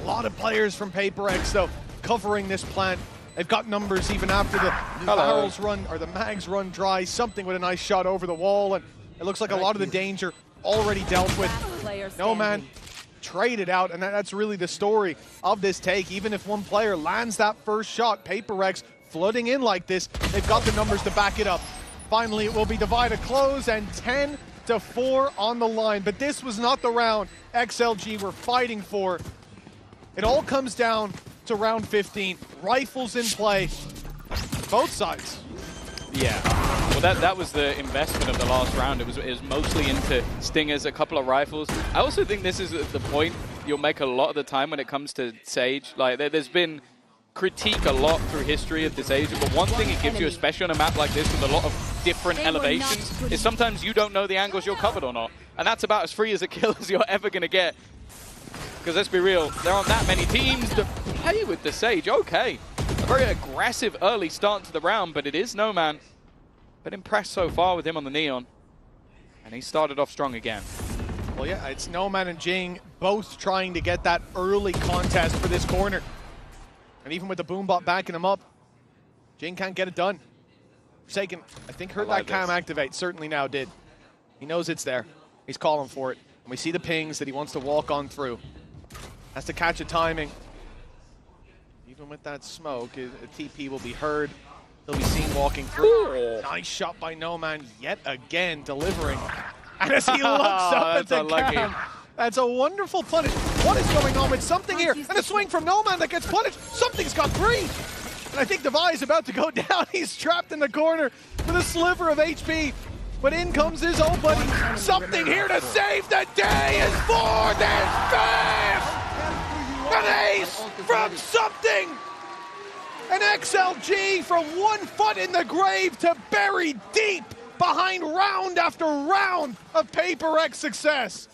A lot of players from PaperX, though, covering this plant. They've got numbers even after the barrels run, or the mags run dry. Something with a nice shot over the wall, and it looks like a lot of the danger already dealt with. No man traded out, and that's really the story of this take. Even if one player lands that first shot, PaperX flooding in like this, they've got the numbers to back it up. Finally, it will be divided close, and 10-4 on the line. But this was not the round XLG were fighting for. It all comes down to round 15. Rifles in play, both sides. Yeah, well that was the investment of the last round. It was mostly into stingers, a couple of rifles. I also think this is the point you'll make a lot of the time when it comes to Sage. Like there's been critique a lot through history of this agent, but one thing it gives you, especially on a map like this with a lot of different elevations, is sometimes you don't know the angles you're covered or not. And that's about as free as a kill as you're ever going to get. Because let's be real, there aren't that many teams to play with the Sage. Okay, a very aggressive early start to the round, but it is No Man. But impressed so far with him on the Neon. And he started off strong again. Well, yeah, it's No Man and Jing both trying to get that early contest for this corner. And even with the Boombot backing him up, Jing can't get it done. Forsaken, I think, heard that cam activate. Certainly now did. He knows it's there. He's calling for it. And we see the pings that he wants to walk on through. Has to catch a timing. Even with that smoke, a TP will be heard. He'll be seen walking through. Nice shot by Noman yet again, delivering. And as he looks up at the cam, that's a wonderful punish. What is going on with something here? And a swing from Noman that gets punished. Something's got three. And I think Devi is about to go down. He's trapped in the corner with a sliver of HP. But in comes his old buddy. Something here to save the day is for this fam! An ace from something! An XLG from 1 foot in the grave to buried deep behind round after round of Paper X success.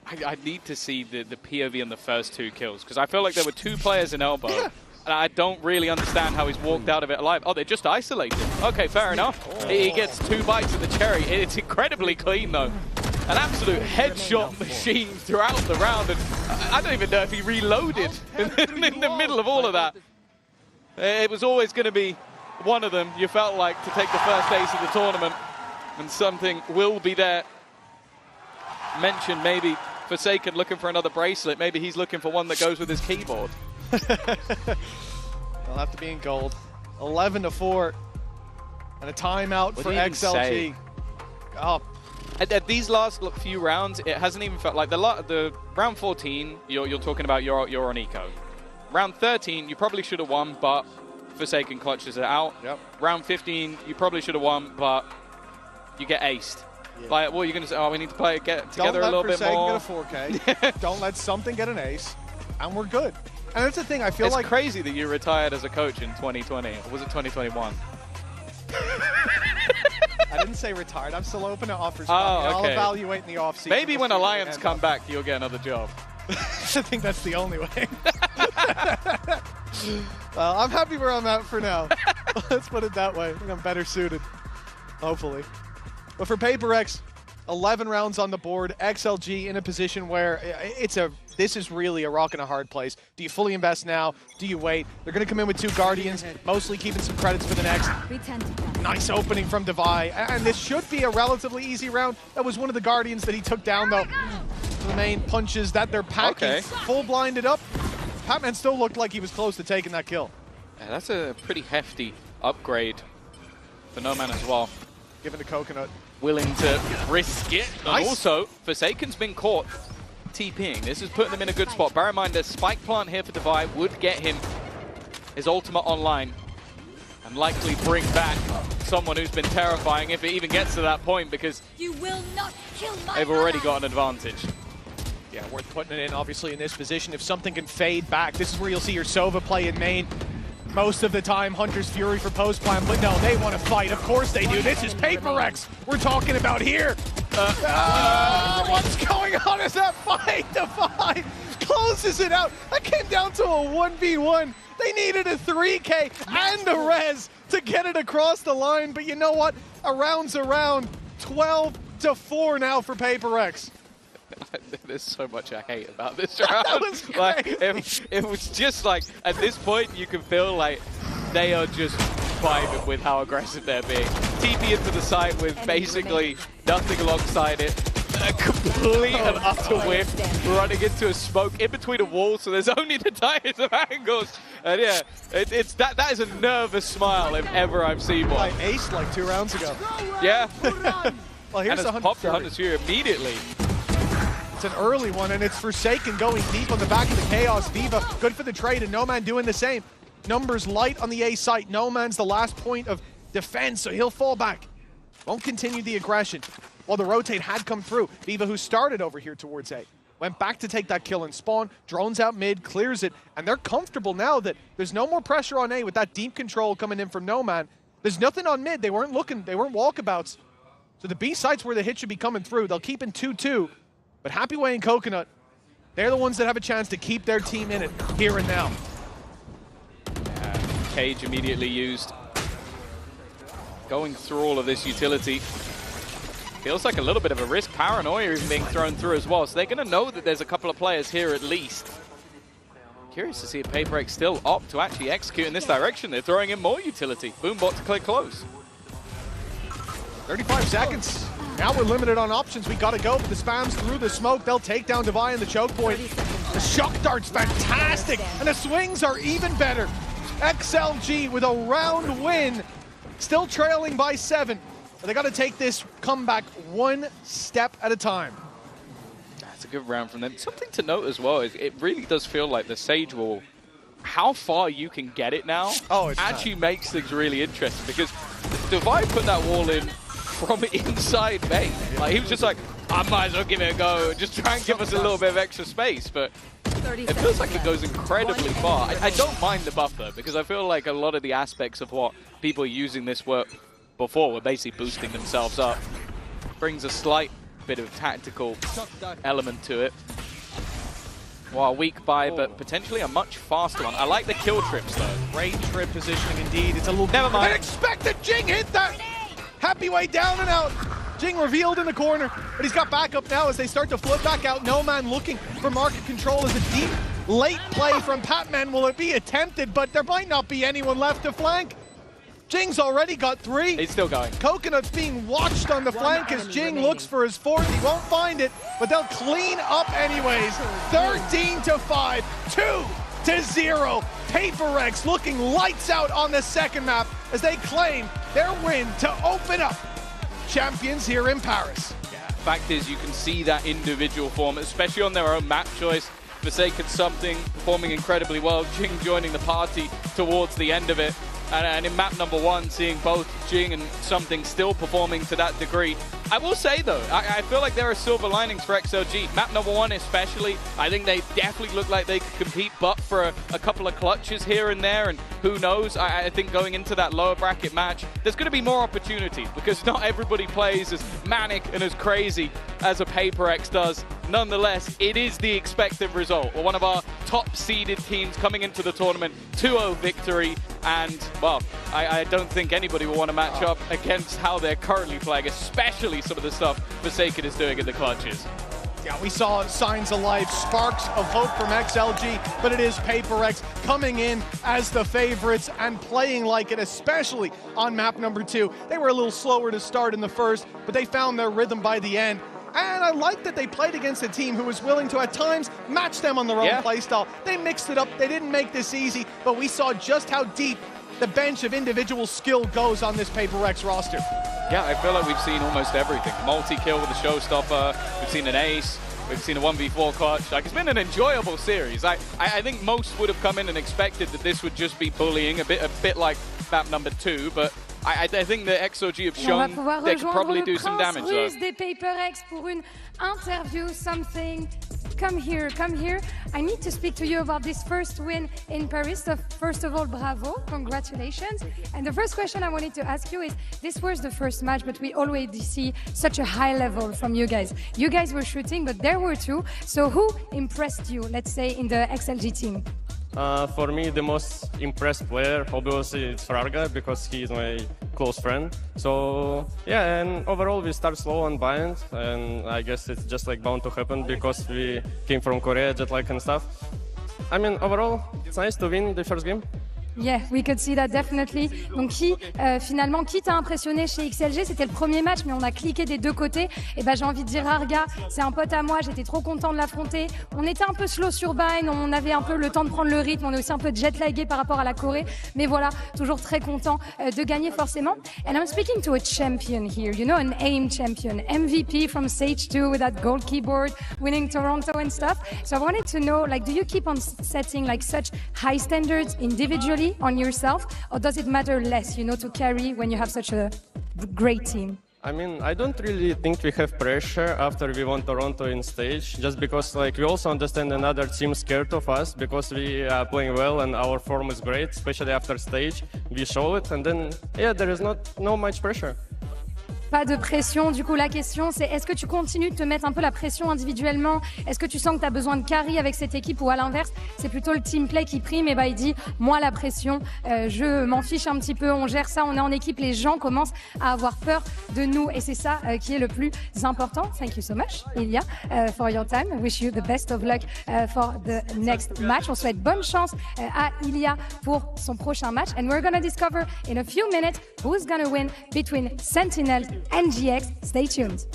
I need to see the POV on the first 2 kills, because I feel like there were 2 players in elbow. Yeah. And I don't really understand how he's walked out of it alive. Oh, they're just isolated. Okay, fair enough. He gets 2 bites of the cherry. It's incredibly clean, though. An absolute headshot machine throughout the round. And I don't even know if he reloaded in the middle of all of that. It was always going to be one of them, you felt like, to take the first ace of the tournament. And something will be there. Mentioned maybe Forsaken looking for another bracelet. Maybe he's looking for one that goes with his keyboard. They'll have to be in gold. 11-4. And a timeout for XLG. Oh. At these last few rounds, it hasn't even felt like the round 14, you're talking about you're on eco. Round 13, you probably should have won, but Forsaken clutches it out. Yep. Round 15, you probably should have won, but you get aced. Yeah. Like, what are you going to say? Oh, we need to get together a little bit more. Don't let Forsaken get a 4K. Don't let something get an ace, and we're good. And that's the thing, I feel it's like... It's crazy that you retired as a coach in 2020. Or was it 2021? I didn't say retired. I'm still open to offers. Oh, I'll okay. evaluate in the offseason. Maybe when Alliance come back, you'll get another job. I think that's the only way. I'm happy where I'm at for now. Let's put it that way. I think I'm better suited, hopefully. But for Paper X, 11 rounds on the board. XLG in a position where this is really a rock and a hard place. Do you fully invest now? Do you wait? They're going to come in with 2 Guardians, mostly keeping some credits for the next. Nice opening from Devi. And this should be a relatively easy round. That was one of the Guardians that he took down, though. The main punches that they're packing. Okay. Full blinded up. Patman still looked like he was close to taking that kill. Yeah, that's a pretty hefty upgrade for Noman as well. Given the Coconut. Willing to risk it. Nice. And also, Forsaken's been caught TPing. This is putting them in a good spot. Bear in mind, the spike plant here for Devi would get him his ultimate online and likely bring back someone who's been terrifying if it even gets to that point, because you will not kill my they've already got an advantage. Yeah, worth putting it in, obviously, in this position. If something can fade back, this is where you'll see your Sova play in main. Most of the time, Hunter's Fury for post plan, but no, they want to fight. Of course they do. This is Paper X we're talking about here. What's going on? Is that fight? Devi closes it out. That came down to a 1v1. They needed a 3K and a res to get it across the line, but you know what? A round's a round. 12-4 now for Paper X. There's so much I hate about this round. That was crazy. Like, it was just like, at this point, you can feel like they are just vibing with how aggressive they're being. TP into the site with basically nothing alongside it. A complete and utter whiff, running into a smoke in between a wall, so there's only the tiniest of angles. And yeah, that is a nervous smile if ever I've seen one. I aced like 2 rounds ago. Yeah. Well, here's the popped the Hunter's Fury immediately. It's an early one, and it's Forsaken going deep on the back of the Chaos. Viva, good for the trade, and Noman doing the same. Numbers light on the A site. Noman's the last point of defense, so he'll fall back. Won't continue the aggression. While the rotate had come through, Viva, who started over here towards A, went back to take that kill and spawn, drones out mid, clears it, and they're comfortable now that there's no more pressure on A with that deep control coming in from Noman. There's nothing on mid. They weren't looking, they weren't walkabouts. So the B site's where the hit should be coming through. They'll keep in 2-2. But Happy Way and Coconut, they're the ones that have a chance to keep their team in it here and now. Cage immediately used. Going through all of this utility. Feels like a little bit of a risk. Paranoia even being thrown through as well. So they're going to know that there's a couple of players here at least. Curious to see if Paper X still opt to actually execute in this direction. They're throwing in more utility. Boombot to clear close. 35 seconds. Now we're limited on options. We gotta go, but the spams through the smoke. They'll take down Divine in the choke point. The shock dart's fantastic, and the swings are even better. XLG with a round win, still trailing by 7. But they gotta take this comeback one step at a time. That's a good round from them. Something to note as well is it really does feel like the Sage wall, how far you can get it now actually makes things really interesting, because Divine put that wall in from inside main. Like, he was just like, I might as well give it a go, just try and give us a little bit of extra space, but it feels like it goes incredibly far. I don't mind the buff though, because I feel like a lot of the aspects of what people using this were before were basically boosting themselves up. Brings a slight bit of tactical element to it. Well, a weak buy, but potentially a much faster one. I like the kill trips though. Great trip positioning indeed. It's a little never mind. Unexpected. Jing hit that. Happy way down and out. Jing revealed in the corner, but he's got backup now as they start to flip back out. No man looking for market control as a deep late play from Patman. Will it be attempted? But there might not be anyone left to flank. Jing's already got 3. He's still going. Coconut's being watched on the flank as Jing looks for his 4th. He won't find it, but they'll clean up anyways. 13-5, 2-0. PaperX looking lights out on the second map as they claim their win to open up champions here in Paris. Fact is, you can see that individual form, especially on their own map choice. Forsaken something, performing incredibly well. Jing joining the party towards the end of it. And in map number 1, seeing both Jing and Something still performing to that degree. I will say though, I feel like there are silver linings for XLG. Map number 1 especially, I think they definitely look like they could compete, but for a couple of clutches here and there, and who knows, I think going into that lower bracket match, there's going to be more opportunities, because not everybody plays as manic and as crazy as a PaperX does. Nonetheless, it is the expected result. We're one of our top seeded teams coming into the tournament, 2-0 victory, and well, I don't think anybody will want to match up against how they're currently playing, especially some of the stuff Forsaken is doing in the clutches. Yeah, we saw signs of life, sparks of hope from XLG, but it is PaperX coming in as the favorites and playing like it, especially on map number 2. They were a little slower to start in the first, but they found their rhythm by the end. And I like that they played against a team who was willing to, at times, match them on their own playstyle. They mixed it up. They didn't make this easy, but we saw just how deep the bench of individual skill goes on this PaperX roster. Yeah, I feel like we've seen almost everything. Multi-kill with a showstopper. We've seen an ace. We've seen a 1v4 clutch. Like, it's been an enjoyable series. I think most would have come in and expected that this would just be bullying, a bit like map number 2, but I think the XOG have shown they can probably do some damage though. Des PaperX pour une interview. Something. Come here, come here. I need to speak to you about this first win in Paris. So first of all, bravo, congratulations. And the first question I wanted to ask you is, this was the first match, but we already see such a high level from you guys. You guys were shooting, but there were 2. So who impressed you, let's say, in the XLG team? For me, the most impressed player, obviously, it's Rarga, because he is my close friend. So, yeah, and overall, we start slow on bind, and I guess it's just like bound to happen because we came from Korea, jet lag and stuff. I mean, overall, it's nice to win the first game. Yeah, we could see that definitely. Donc finalement, qui t'a impressionné chez XLG? C'était le premier match, mais on a cliqué des deux côtés. Et ben j'ai envie de dire Arga, c'est un pote à moi, j'étais trop content de l'affronter. On était un peu slow sur Bind, on avait un peu le temps de prendre le rythme, on est aussi un peu jet-lagué par rapport à la Corée. Mais voilà, toujours très content de gagner forcément. And I'm speaking to a champion here, you know, an AIM champion, MVP from Stage 2 with that gold keyboard, winning Toronto and stuff. So I wanted to know, like, do you keep on setting like such high standards individually on yourself, or does it matter less, you know, to carry when you have such a great team? I mean, I don't really think we have pressure after we won Toronto in stage, just because like we also understand another team scared of us because we are playing well and our form is great, especially after stage. We show it, and then yeah, there is no much pressure. Pas de pression. Du coup, la question, c'est est-ce que tu continues de te mettre un peu la pression individuellement? Est-ce que tu sens que tu as besoin de carry avec cette équipe, ou à l'inverse, c'est plutôt le team play qui prime? Et bah, il dit, moi, la pression, je m'en fiche un petit peu, on gère ça, on est en équipe, les gens commencent à avoir peur de nous. Et c'est ça qui est le plus important. Thank you so much, Ilya, for your time. I wish you the best of luck for the next match. On souhaite bonne chance à Ilya pour son prochain match. And we're going to discover in a few minutes who's going to win between Sentinels and GX. Stay tuned.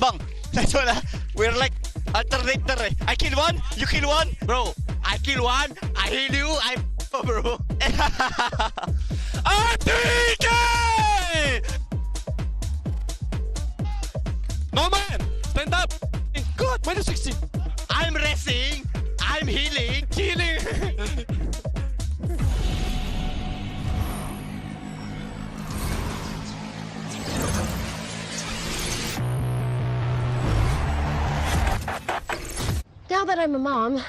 Bang, that's all. We're like alternator. I kill one, you kill one, bro. I kill one, I heal you, I bro. RTK! No man, stand up. Good, minus 16. I'm resting. I'm healing. Healing. Now that I'm a mom,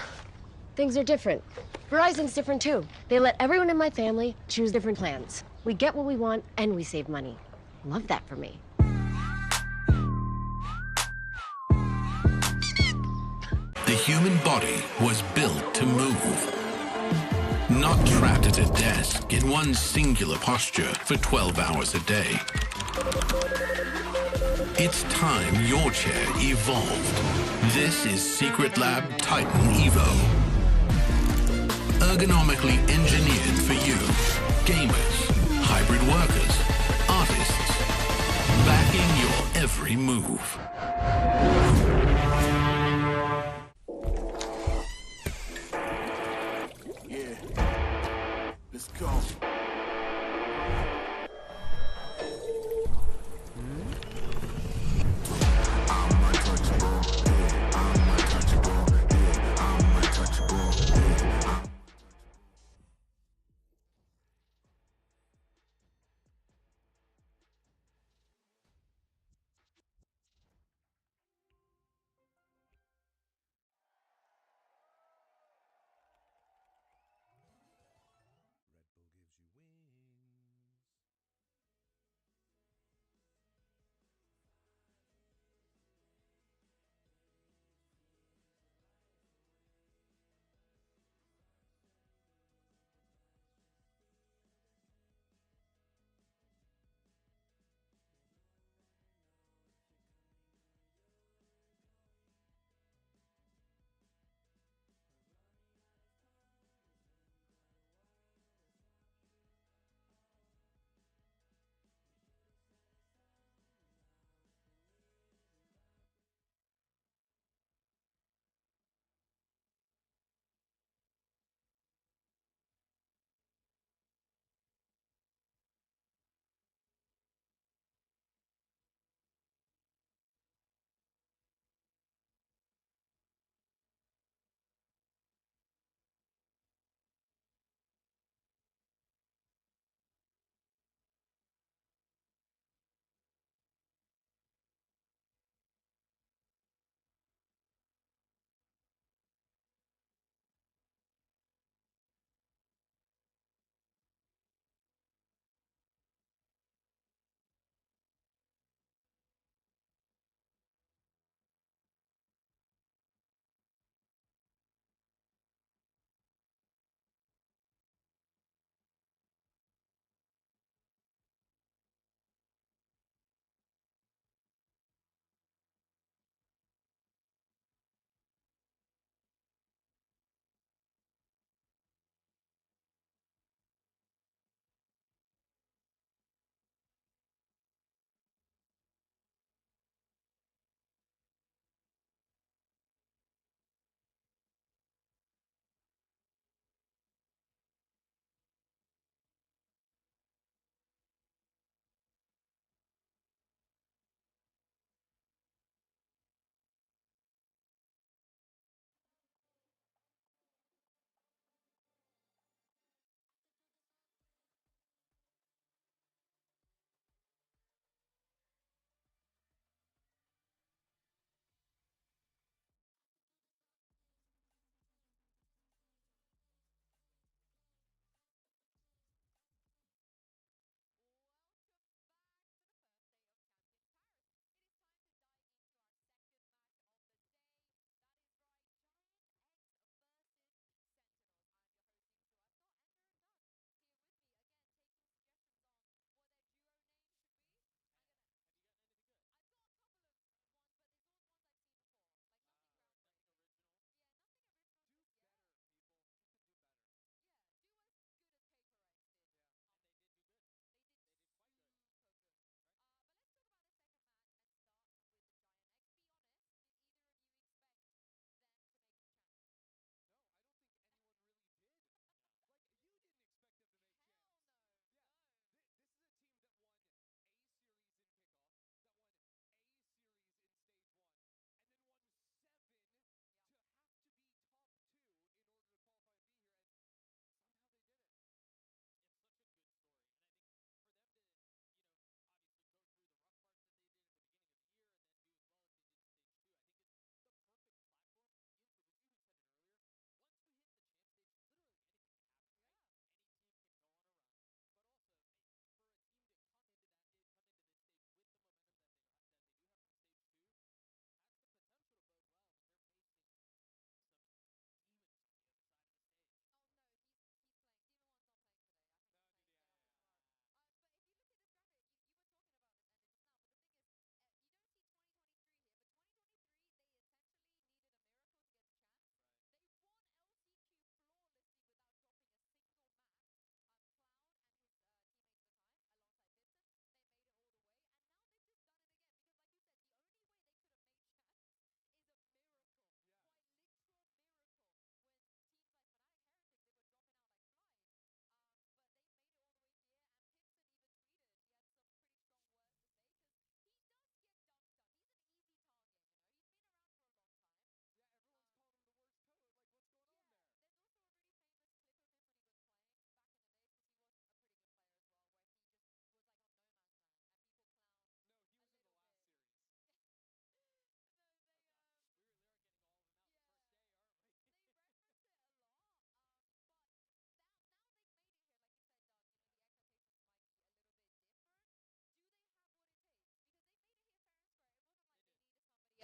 things are different. Verizon's different too. They let everyone in my family choose different plans. We get what we want and we save money. Love that for me. The human body was built to move. Not trapped at a desk in one singular posture for 12 hours a day. It's time your chair evolved. This is Secret Lab Titan Evo. Ergonomically engineered for you. Gamers, hybrid workers, artists. Backing your every move. Let's go.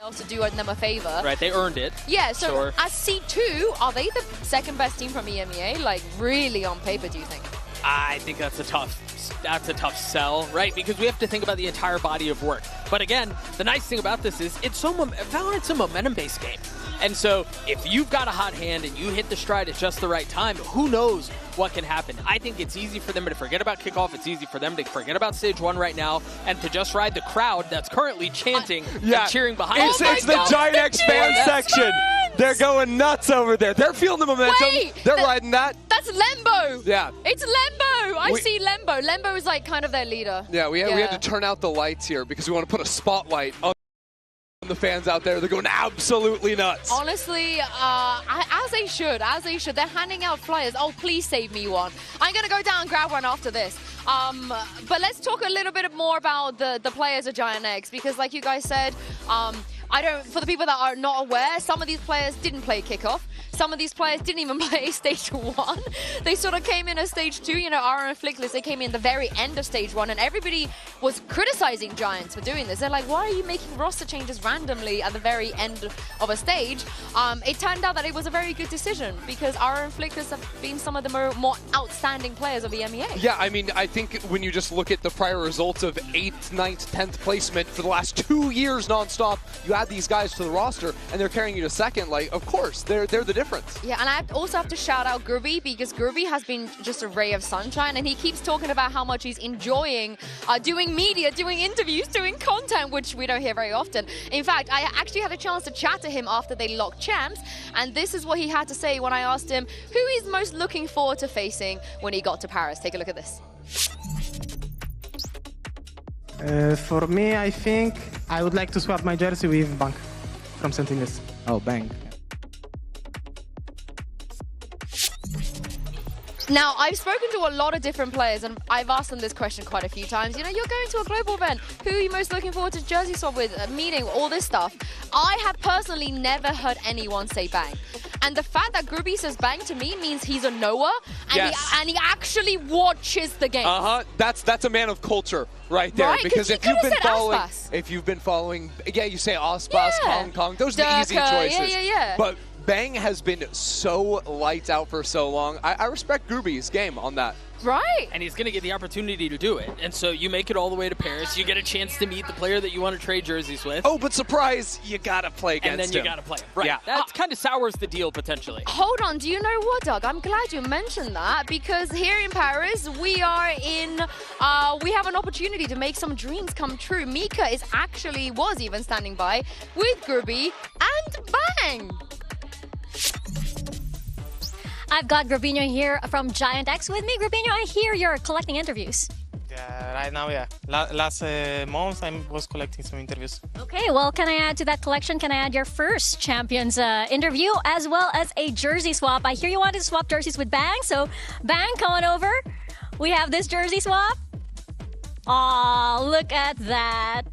else to do them a favor. Right, they earned it. Yeah, so Sure. as C2, are they the second best team from EMEA? Like, really on paper, do you think? I think that's a tough sell, right? Because we have to think about the entire body of work. But again, the nice thing about this is Valorant's a momentum-based game. And so if you've got a hot hand and you hit the stride at just the right time, who knows what can happen. I think it's easy for them to forget about kickoff. It's easy for them to forget about stage 1 right now and to just ride the crowd that's currently chanting and cheering behind them. It's the Giant X fan section. They're going nuts over there. They're feeling the momentum. They're riding that. That's Lembo. Yeah. It's Lembo. I see Lembo. Lembo is like kind of their leader. Yeah, we had to turn out the lights here because we want to put a spotlight on the fans out there. They're going absolutely nuts. Honestly, as they should. They're handing out flyers. Oh, please save me one. I'm going to go down and grab one after this. But let's talk a little bit more about the players of Giant X, because like you guys said, for the people that are not aware, some of these players didn't play kickoff. Some of these players didn't even play stage 1. They sort of came in as stage 2. You know, Aaron and Flickless, they came in the very end of stage 1, and everybody was criticizing Giants for doing this. They're like, why are you making roster changes randomly at the very end of a stage? It turned out that it was a very good decision because Aaron and Flickless have been some of the more outstanding players of the EMEA. Yeah, I mean, I think when you just look at the prior results of 8th, 9th, 10th placement for the last 2 years nonstop, you add these guys to the roster and they're carrying you to second. Like, of course, they're the difference. Yeah, and I also have to shout out Groovy, because Groovy has been just a ray of sunshine, and he keeps talking about how much he's enjoying doing media, doing interviews, doing content, which we don't hear very often. In fact, I actually had a chance to chat to him after they locked champs, and this is what he had to say when I asked him who he's most looking forward to facing when he got to Paris. Take a look at this. For me, I think I would like to swap my jersey with Bank from Sentinels. Oh, Bank. Now, I've spoken to a lot of different players, and I've asked them this question quite a few times. You know, you're going to a global event. Who are you most looking forward to jersey swap with, meeting, all this stuff? I have personally never heard anyone say Bang. And the fact that Groovy says Bang to me means he's a knower, and he actually watches the game. That's a man of culture right there. Right? Because if you've been following, you say Aspas, Hong Kong, those are the easy choices. Yeah. But Bang has been so lights out for so long. I respect Groovy's game on that. Right. And he's going to get the opportunity to do it. And so you make it all the way to Paris. You get a chance to meet the player that you want to trade jerseys with. Oh, but surprise, you got to play against him. And then you got to play him. Right. Yeah. That kind of sours the deal, potentially. Hold on. Do you know what, Doug? I'm glad you mentioned that, because here in Paris, we have an opportunity to make some dreams come true. Mika was even standing by with Groovy and Bang. I've got Gravino here from Giant X with me. Gravino, I hear you're collecting interviews. Yeah, right now, yeah. Last month, I was collecting some interviews. Okay, well, can I add to that collection? Can I add your first Champions interview as well as a jersey swap? I hear you wanted to swap jerseys with Bang, so Bang, come on over. We have this jersey swap. Aw, look at that.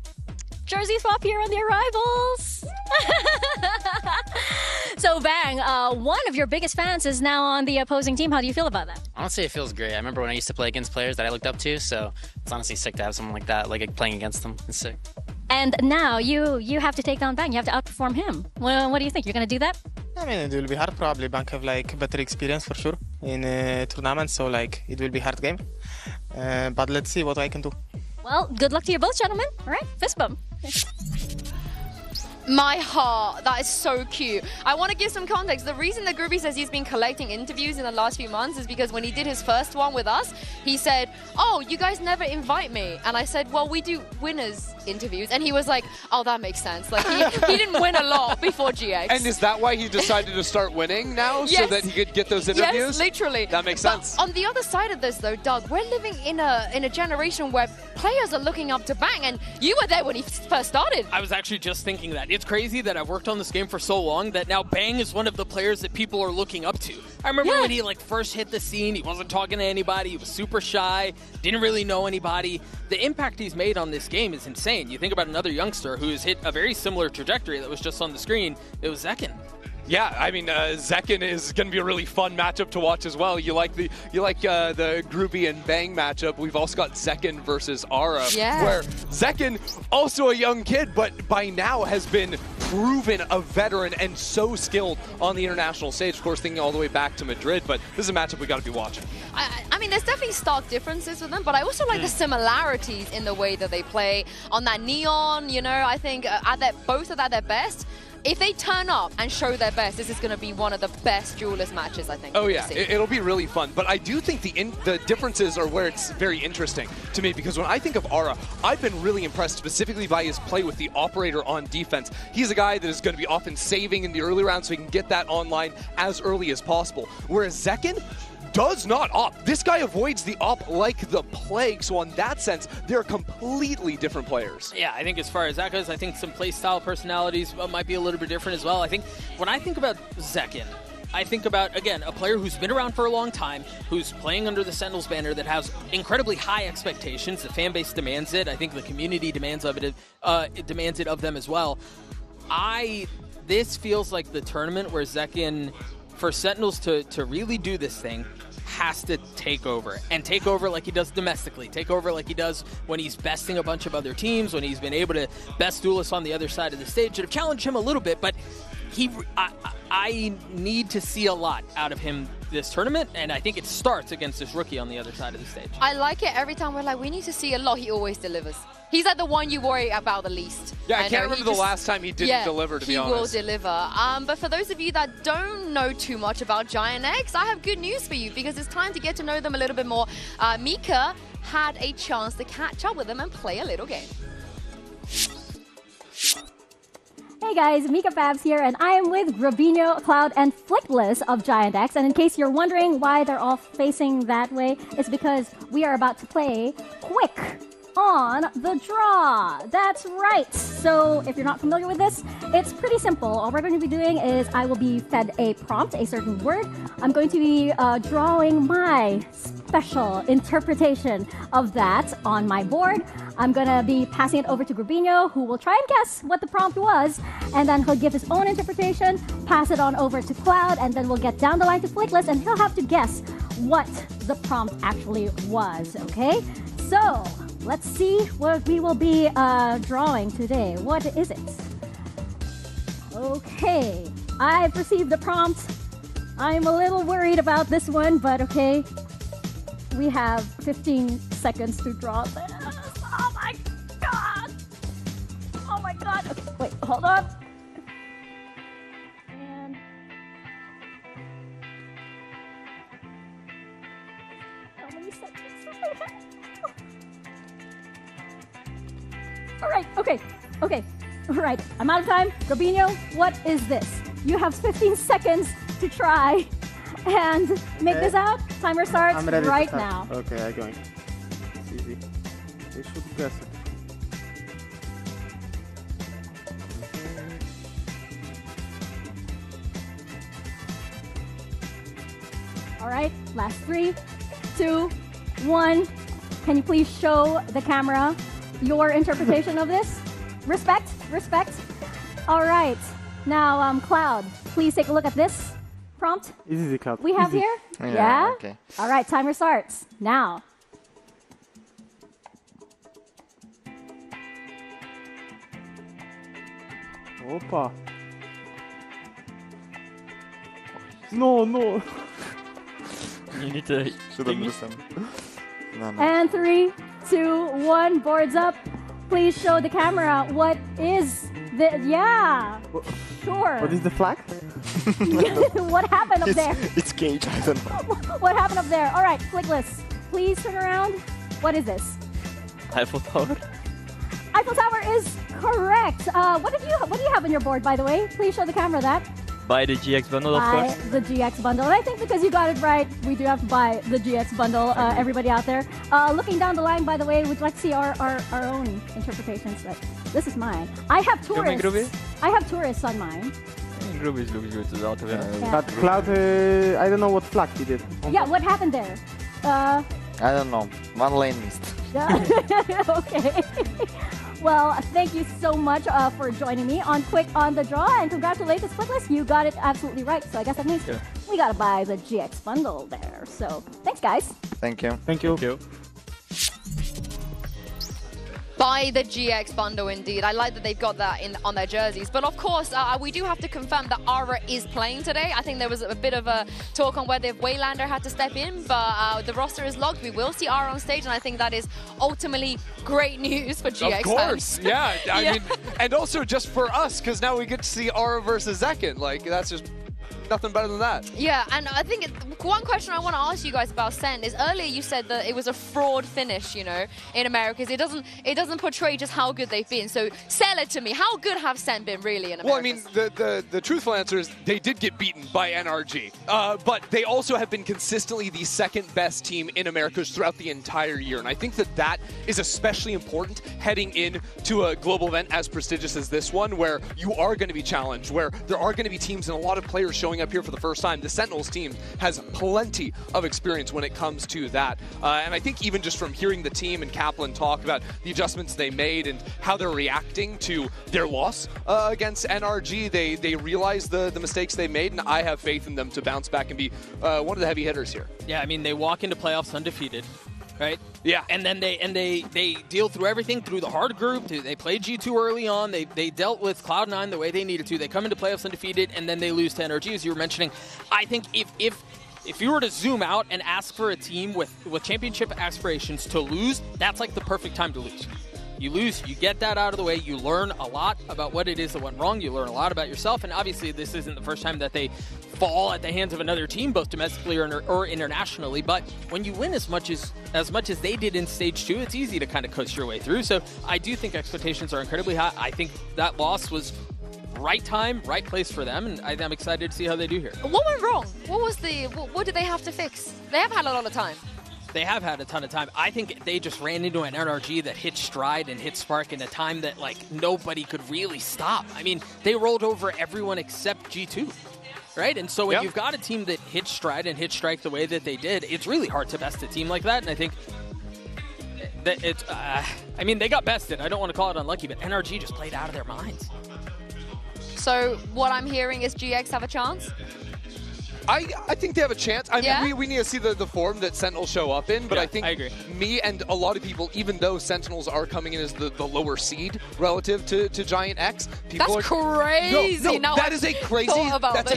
Jersey swap here on the arrivals. So Bang, one of your biggest fans is now on the opposing team. How do you feel about that? Honestly, it feels great. I remember when I used to play against players that I looked up to, so it's honestly sick to have someone like that, like playing against them. It's sick. And now you have to take down Bang. You have to outperform him. Well, what do you think? You're going to do that? I mean, it will be hard. Probably Bank have like better experience for sure in tournaments, so like it will be hard game. But let's see what I can do. Well, good luck to you both, gentlemen. All right, fist bump. My heart, that is so cute. I want to give some context. The reason that Groovy says he's been collecting interviews in the last few months is because when he did his first one with us, he said, oh, you guys never invite me. And I said, well, we do winners interviews. And he was like, oh, that makes sense. Like he didn't win a lot before GX. And is that why he decided to start winning now? Yes. So that he could get those interviews? Yes, literally. That makes sense. On the other side of this though, Doug, we're living in a generation where players are looking up to Bang, and you were there when he first started. I was actually just thinking that. It's crazy that I've worked on this game for so long that now Bang is one of the players that people are looking up to. I remember when he first hit the scene, he wasn't talking to anybody, he was super shy, didn't really know anybody. The impact he's made on this game is insane. You think about another youngster who has hit a very similar trajectory that was just on the screen, it was Zekken. Yeah, I mean, Zekken is going to be a really fun matchup to watch as well. You like the Groovy and Bang matchup. We've also got Zekken versus Ara, where Zekken, also a young kid, but by now has been proven a veteran and so skilled on the international stage. Of course, thinking all the way back to Madrid, but this is a matchup we got to be watching. I mean, there's definitely stark differences with them, but I also like the similarities in the way that they play. On that Neon, you know, I think both are at their best. If they turn up and show their best, this is going to be one of the best duelist matches, I think. Oh yeah, it'll be really fun. But I do think the differences are where it's very interesting to me, because when I think of Ara, I've been really impressed specifically by his play with the operator on defense. He's a guy that is going to be often saving in the early rounds so he can get that online as early as possible. Whereas Zekin does not op. This guy avoids the op like the plague. So on that sense, they're completely different players. Yeah, I think as far as that goes, I think some playstyle personalities might be a little bit different as well. I think when I think about Zekin, I think about, again, a player who's been around for a long time, who's playing under the Sentinels banner, that has incredibly high expectations. The fan base demands it. I think the community demands of it. It demands it of them as well. This feels like the tournament where Zekin, for Sentinels to really do this thing, has to take over, and take over like he does domestically, take over like he does when he's besting a bunch of other teams, when he's been able to best duelists on the other side of the stage that have challenged him a little bit, but I need to see a lot out of him this tournament, and I think it starts against this rookie on the other side of the stage. I like it every time we're like, we need to see a lot, he always delivers. He's like the one you worry about the least. Yeah, I can't remember the last time he didn't deliver, to be honest. He will deliver. But for those of you that don't know too much about Giant X, I have good news for you, because it's time to get to know them a little bit more. Mika had a chance to catch up with them and play a little game. Hey guys, Mika Fabs here, and I am with Robinho, Cloud, and Flickless of Giant X. And in case you're wondering why they're all facing that way, it's because we are about to play Quick on the Draw. That's right. So if you're not familiar with this, it's pretty simple. All we're going to be doing is I will be fed a prompt, a certain word. I'm going to be drawing my special interpretation of that on my board. I'm going to be passing it over to Grubino, who will try and guess what the prompt was, and then he'll give his own interpretation, pass it on over to Cloud, and then we'll get down the line to Flickless, and he'll have to guess what the prompt actually was, okay? So, let's see what we will be drawing today. What is it? Okay, I've received the prompt. I'm a little worried about this one, but okay. We have 15 seconds to draw this. Oh my god! Oh my god! Okay, wait, hold on. And how many seconds do I have? All right, okay. All right, I'm out of time. Robinho, what is this? You have 15 seconds to try and make this out. Timer starts right now. Okay, I'm going. It's easy. They should guess it. All right, last 3, 2, 1. Can you please show the camera your interpretation of this? Respect. All right, now Cloud, please take a look at this prompt. Easy, Cloud. We have here. Yeah. Okay. All right, timer starts now. Opa. No. You need to should understand. No. And 3, 2, 1, boards up. Please show the camera what is the, sure. What is the flag? What happened up there? It's cage, I don't know. What happened up there? All right, Flickless, please turn around. What is this? Eiffel Tower. Eiffel Tower is correct. What do you have on your board, by the way? Please show the camera that. Buy the GX bundle, of course. Buy the GX bundle. And I think because you got it right, we do have to buy the GX bundle, everybody out there. Looking down the line, by the way, we'd like to see our own interpretations. But this is mine. I have tourists. I have tourists on mine. Groovy looks good as well, to be honest. But Cloud, I don't know what flag he did. Yeah, what happened there? I don't know. One lane missed. Okay. Well, thank you so much for joining me on Quick on the Draw, and congratulations, Flickless. You got it absolutely right. So I guess that means we gotta buy the GX bundle there. So thanks, guys. Thank you. Thank you. Thank you. by the GX bundle indeed. I like that they've got that on their jerseys. But of course, we do have to confirm that Aura is playing today. I think there was a bit of a talk on whether Waylander had to step in, but the roster is locked. We will see Aura on stage, and I think that is ultimately great news for GX Of course, fans. yeah. I Yeah. mean, and also just for us, because now we get to see Aura versus Zekken. Like, that's just nothing better than that. Yeah, and I think one question I want to ask you guys about Sen is earlier you said that it was a fraud finish, you know, in Americas. It doesn't portray just how good they've been. So sell it to me. How good have Sen been really in Americas? Well, I mean, the truthful answer is they did get beaten by NRG, but they also have been consistently the second best team in Americas throughout the entire year, and I think that is especially important heading into a global event as prestigious as this one, where you are going to be challenged, where there are going to be teams and a lot of players showing up here for the first time. The Sentinels team has plenty of experience when it comes to that, and I think even just from hearing the team and Kaplan talk about the adjustments they made and how they're reacting to their loss against NRG, they realize the mistakes they made, and I have faith in them to bounce back and be one of the heavy hitters here. Yeah, I mean, they walk into playoffs undefeated, right? Yeah. And then they deal through everything through the hard group. They played G2 early on. They dealt with Cloud9 the way they needed to. They come into playoffs undefeated, and then they lose to NRG, as you were mentioning. I think if you were to zoom out and ask for a team with championship aspirations to lose, that's like the perfect time to lose. You lose, you get that out of the way, you learn a lot about what it is that went wrong, you learn a lot about yourself, and obviously this isn't the first time that they fall at the hands of another team, both domestically or internationally, but when you win as much as they did in Stage 2, it's easy to kind of coast your way through. So I do think expectations are incredibly high. I think that loss was right time, right place for them, and I'm excited to see how they do here. What went wrong? What did they have to fix? They have had a lot of time. They have had a ton of time. I think they just ran into an NRG that hit stride and hit spark in a time that like nobody could really stop. I mean, they rolled over everyone except G2, right? And so when you've got a team that hit stride and hit strike the way that they did, it's really hard to best a team like that. And I think that it's, I mean, they got bested. I don't want to call it unlucky, but NRG just played out of their minds. So what I'm hearing is GX have a chance? I think they have a chance. I mean, we need to see the form that Sentinels show up in, but I think me and a lot of people, even though Sentinels are coming in as the lower seed relative to Giant X, people that's crazy. No, that is a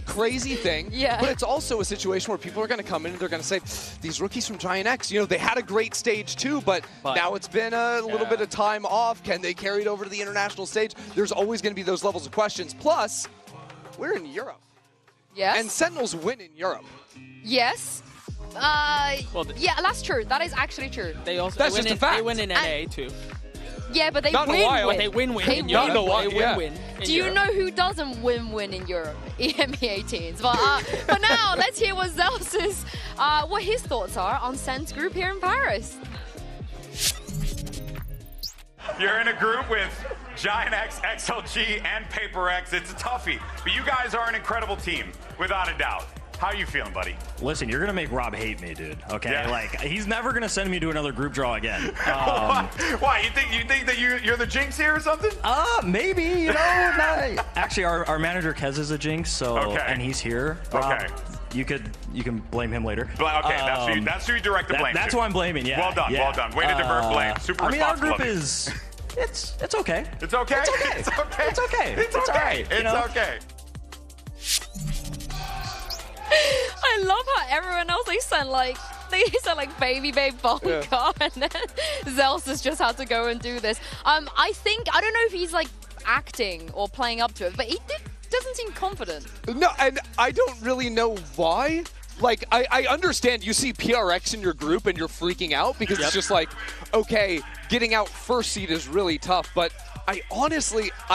crazy thing. Yeah. But it's also a situation where people are going to come in and they're going to say, these rookies from Giant X, you know, they had a great stage too, but now it's been a little bit of time off. Can they carry it over to the international stage? There's always going to be those levels of questions. Plus, we're in Europe. Yes. And Sentinels win in Europe. Yes. Yeah, that's true. That is actually true. They also That's just a fact. They win in NA too. Yeah, but they Not in a win. while. But they win in Europe. They win in Do you Europe. know who doesn't win in Europe? EME18s. But for now, let's hear what Zels's, what his thoughts are on Sen's group here in Paris. You're in a group with Giant X, XLG, and Paper X. It's a toughie, but you guys are an incredible team, without a doubt. How are you feeling, buddy? Listen, you're gonna make Rob hate me, dude. Okay, Yeah. like he's never gonna send me to another group draw again. Why? You think that you're the jinx here or something? Maybe. You know, not, actually, our manager Kez is a jinx, so and he's here. Okay. You can blame him later. Okay, that's who you direct the blame That's to. who I'm blaming. Yeah. Well done. yeah. Well done. Way to divert blame. Super I mean, our responsible. group is. It's okay. It's okay. It's okay. It's okay. It's okay. It's It's okay. alright, you It's know? okay. I love how everyone else they sound like baby Bonka, and then Zels has just had to go and do this. I don't know if he's like acting or playing up to it, but he doesn't seem confident. No, and I don't really know why. Like, I understand you see PRX in your group and you're freaking out because it's just like, okay, getting out first seed is really tough, but I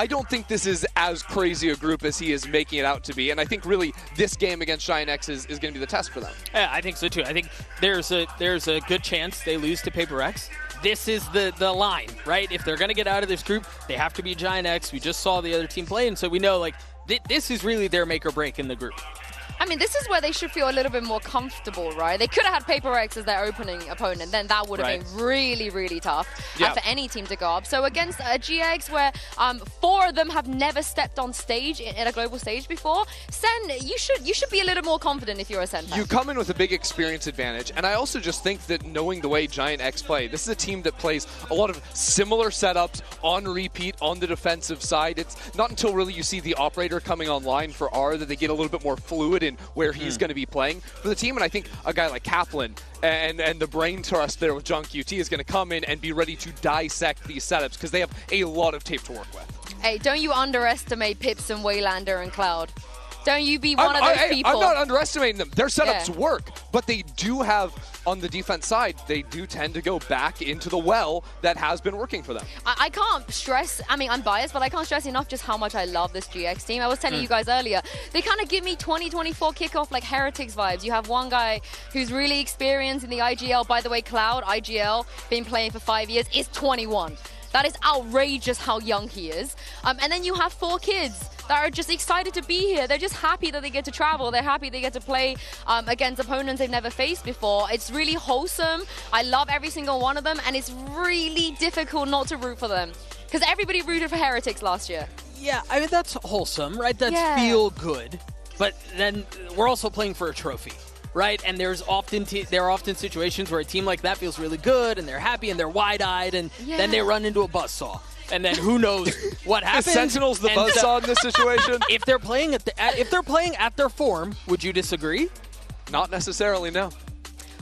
don't think this is as crazy a group as he is making it out to be, and I think really this game against Giant X is going to be the test for them. Yeah, I think so too. I think there's a good chance they lose to Paper X. This is the line, right? If they're going to get out of this group, they have to be Giant X. We just saw the other team play, and so we know like this is really their make or break in the group. I mean, this is where they should feel a little bit more comfortable, right? They could have had Paper X as their opening opponent. Then that would have been really, really tough for any team to go up. So against GX, where 4 of them have never stepped on stage at a global stage before, Sen, you should be a little more confident if you're a Sen fan. You come in with a big experience advantage, and I also just think that knowing the way Giant X play, this is a team that plays a lot of similar setups on repeat on the defensive side. It's not until really you see the operator coming online for R that they get a little bit more fluid in where he's going to be playing for the team. And I think a guy like Kaplan and the brain trust there with John QT is going to come in and be ready to dissect these setups because they have a lot of tape to work with. Hey, don't you underestimate Pips and Waylander and Cloud. Don't you be one of those people. I'm not underestimating them. Their setups work, but they do have, on the defense side, they do tend to go back into the well that has been working for them. I can't stress, I mean, I'm biased, but I can't stress enough just how much I love this GX team. I was telling you guys earlier, they kind of give me 2024 kickoff like Heretics vibes. You have one guy who's really experienced in the IGL. By the way, Cloud, IGL, been playing for 5 years, is 21. That is outrageous how young he is. And then you have 4 kids that are just excited to be here. They're just happy that they get to travel. They're happy they get to play against opponents they've never faced before. It's really wholesome. I love every single one of them, and it's really difficult not to root for them because everybody rooted for Heretics last year. Yeah, I mean, that's wholesome, right? That's feel good. But then we're also playing for a trophy. Right, and there are often situations where a team like that feels really good and they're happy and they're wide-eyed, and then they run into a buzzsaw, and then who knows what happens? Is Sentinels the buzzsaw in this situation? If they're playing at their form, would you disagree? Not necessarily, no.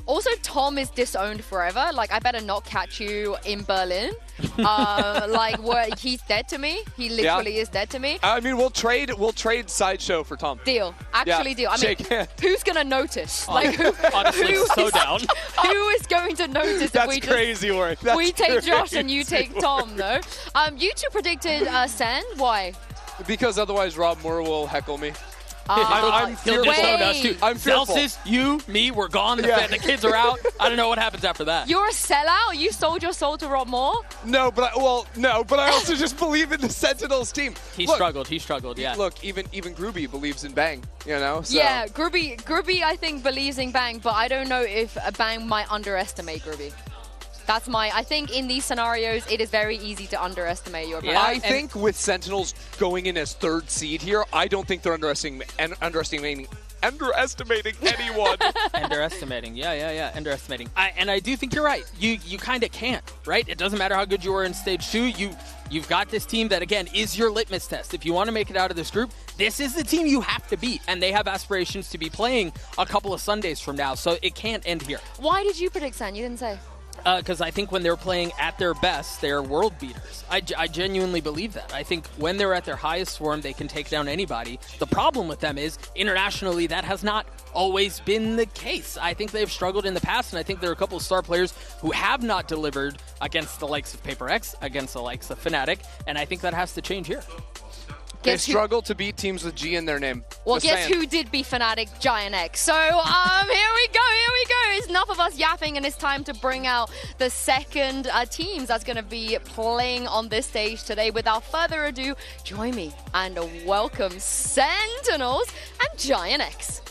Also, Tom is disowned forever. Like, I better not catch you in Berlin. Like, he's dead to me. He literally is dead to me. I mean, we'll trade Sideshow for Tom. Deal. Actually, deal. I mean, who's gonna notice? Like, honestly, so down. Who is going to notice? That's if we crazy work. That's we take Josh and you crazy take Tom, though. You two predicted Sen. Why? Because otherwise Rob Moore will heckle me. I'm fearful. I'm fearful. Celsius, you, me, we're gone. The kids are out. I don't know what happens after that. You're a sellout? You sold your soul to Rob Moore? No, but I also just believe in the Sentinels team. He struggled, yeah. Look, even Groovy believes in Bang, you know? So. Yeah, Groovy I think believes in Bang, but I don't know if Bang might underestimate Groovy. I think in these scenarios, it is very easy to underestimate your opponent. I think with Sentinels going in as 3rd seed here, I don't think they're underestimating anyone. Underestimating, underestimating. And I do think you're right. You kind of can't, right? It doesn't matter how good you are in stage 2. You've got this team that, again, is your litmus test. If you want to make it out of this group, this is the team you have to beat. And they have aspirations to be playing a couple of Sundays from now, so it can't end here. Why did you predict Sen? You didn't say. Because I think when they're playing at their best, they're world beaters. I genuinely believe that. I think when they're at their highest form, they can take down anybody. The problem with them is, internationally, that has not always been the case. I think they've struggled in the past, and I think there are a couple of star players who have not delivered against the likes of Paper X, against the likes of Fnatic, and I think that has to change here. They struggle to beat teams with G in their name. Well, guess who did beat Fnatic? Giant X. So, here we go. It's enough of us yapping, and it's time to bring out the second teams that's going to be playing on this stage today. Without further ado, join me and welcome Sentinels and Giant X.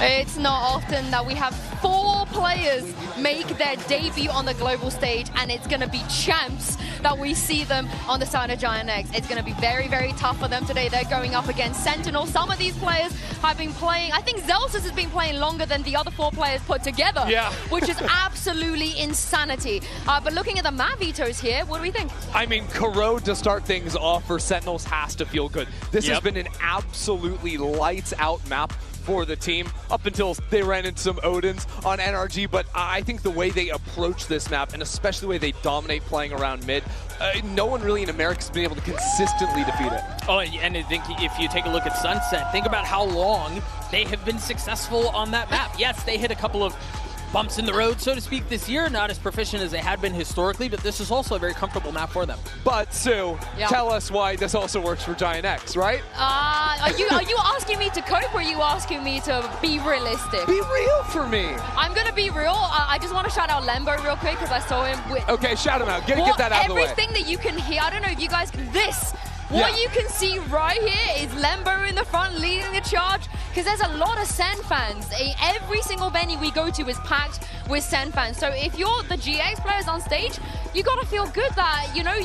It's not often that we have 4 players make their debut on the global stage, and it's going to be champs that we see them on the side of Giant X. It's going to be very, very tough for them today. They're going up against Sentinel. Some of these players have been playing, I think Zelsus has been playing longer than the other 4 players put together, which is absolutely insanity. But looking at the map vetoes here, what do we think? I mean, Corrode to start things off for Sentinels has to feel good. This has been an absolutely lights out map for the team up until they ran into some Odins on NRG, but I think the way they approach this map, and especially the way they dominate playing around mid, no one really in America has been able to consistently defeat it. Oh, and I think if you take a look at Sunset, think about how long they have been successful on that map. Yes, they hit a couple of bumps in the road, so to speak, this year. Not as proficient as they had been historically, but this is also a very comfortable map for them. But Sue, tell us why this also works for Giant X, right? Are you asking me to cope, or are you asking me to be realistic? Be real for me. I'm gonna be real. I just want to shout out Lembo real quick because I saw him with. Okay, shout him out. Get that out of the way. Everything that you can hear. I don't know if you guys can. What you can see right here is Lembo in the front leading the charge, because there's a lot of Sen fans. Every single venue we go to is packed with Sen fans. So if you're the GX players on stage, you gotta feel good that, you know,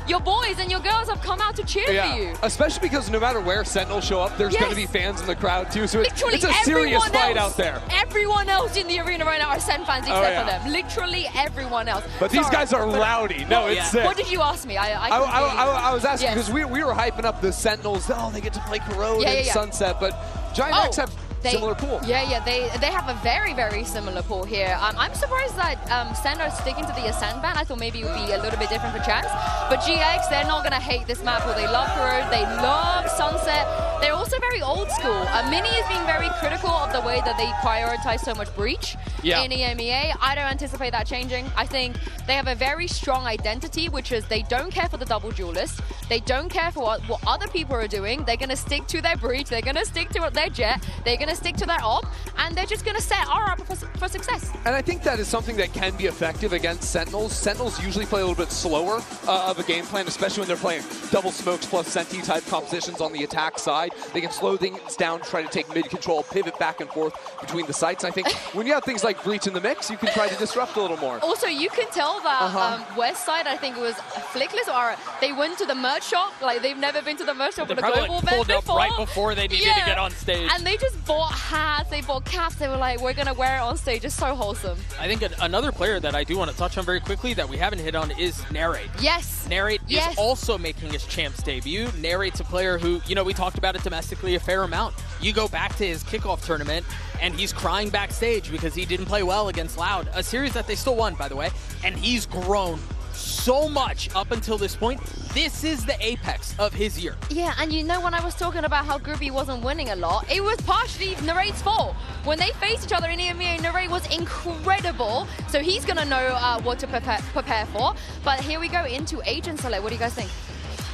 your boys and your girls have come out to cheer for you. Especially because no matter where Sentinels show up, there's going to be fans in the crowd too. So literally it's a serious fight out there. Everyone else in the arena right now are Sen fans except for them. Literally everyone else. But these guys are rowdy. No, it's sick. What did you ask me? I was asking because we were hyping up the Sentinels. Oh, they get to play Corrode and Sunset, but Giant X have similar pool. They have a very, very similar pool here. I'm surprised that Sen are sticking to the Ascent ban. I thought maybe it would be a little bit different for Chance. But GX, they're not going to hate this map. They love Corrode, they love Sunset. They're also very old school. Mini is being very critical of the way that they prioritize so much Breach in EMEA. I don't anticipate that changing. I think they have a very strong identity, which is they don't care for the double duelist. They don't care for what other people are doing. They're going to stick to their Breach. They're going to stick to their Jet. They're going to stick to their op, and they're just going to set our up for success. And I think that is something that can be effective against Sentinels. Sentinels usually play a little bit slower of a game plan, especially when they're playing double smokes plus Senti type compositions on the attack side. They can slow things down, try to take mid control, pivot back and forth between the sites. And I think when you have things like Breach in the mix, you can try to disrupt a little more. Also, you can tell that West Side, I think it was Flickless, or they went to the merch shop. Like, they've never been to the merch shop for the global event pulled up before. right before they needed to get on stage. And they just bought hats, they bought caps. They were like, we're going to wear it on stage. It's so wholesome. I think another player that I do want to touch on very quickly that we haven't hit on is Narrate. Yes. Narrate is also making his Champs debut. Narrate's a player who, you know, we talked about it domestically a fair amount. You go back to his kickoff tournament, and he's crying backstage because he didn't play well against Loud, a series that they still won, by the way, and he's grown so much up until this point. This is the apex of his year. Yeah, and you know, when I was talking about how Groupie wasn't winning a lot, it was partially Narrate's fault. When they faced each other in EMEA, Narrate was incredible, so he's going to know what to prepare for. But here we go into Agent Select. What do you guys think?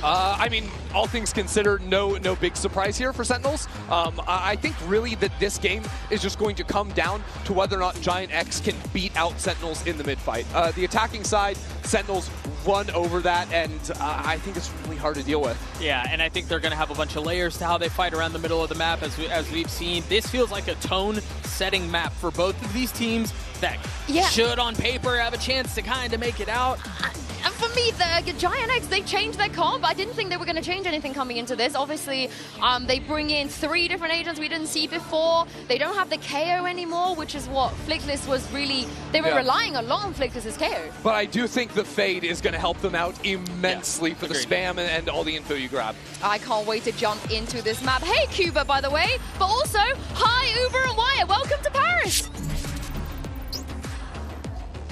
I mean, all things considered, no big surprise here for Sentinels. I think really that this game is just going to come down to whether or not Giant X can beat out Sentinels in the mid-fight. The attacking side, Sentinels run over that, and I think it's really hard to deal with. Yeah, and I think they're going to have a bunch of layers to how they fight around the middle of the map, as we've seen. This feels like a tone-setting map for both of these teams that should, on paper, have a chance to kind of make it out. And for me, the Giant X, they changed their comp. I didn't think they were going to change anything coming into this. Obviously, they bring in 3 different agents we didn't see before. They don't have the KO anymore, which is what Flickless was really... They were relying a lot on Flickless's KO. But I do think the Fade is going to help them out immensely for the spam and all the info you grab. I can't wait to jump into this map. Hey, Cuba, by the way. But also, hi, Uber and Wire. Welcome to Paris.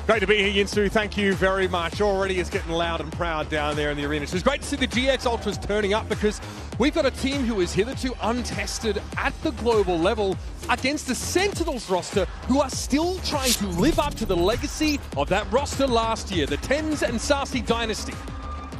Great to be here, Yinsu. Thank you very much. Already it's getting loud and proud down there in the arena. So it's great to see the GX Ultras turning up because we've got a team who is hitherto untested at the global level against the Sentinels roster who are still trying to live up to the legacy of that roster last year, the Tens and Sassy Dynasty.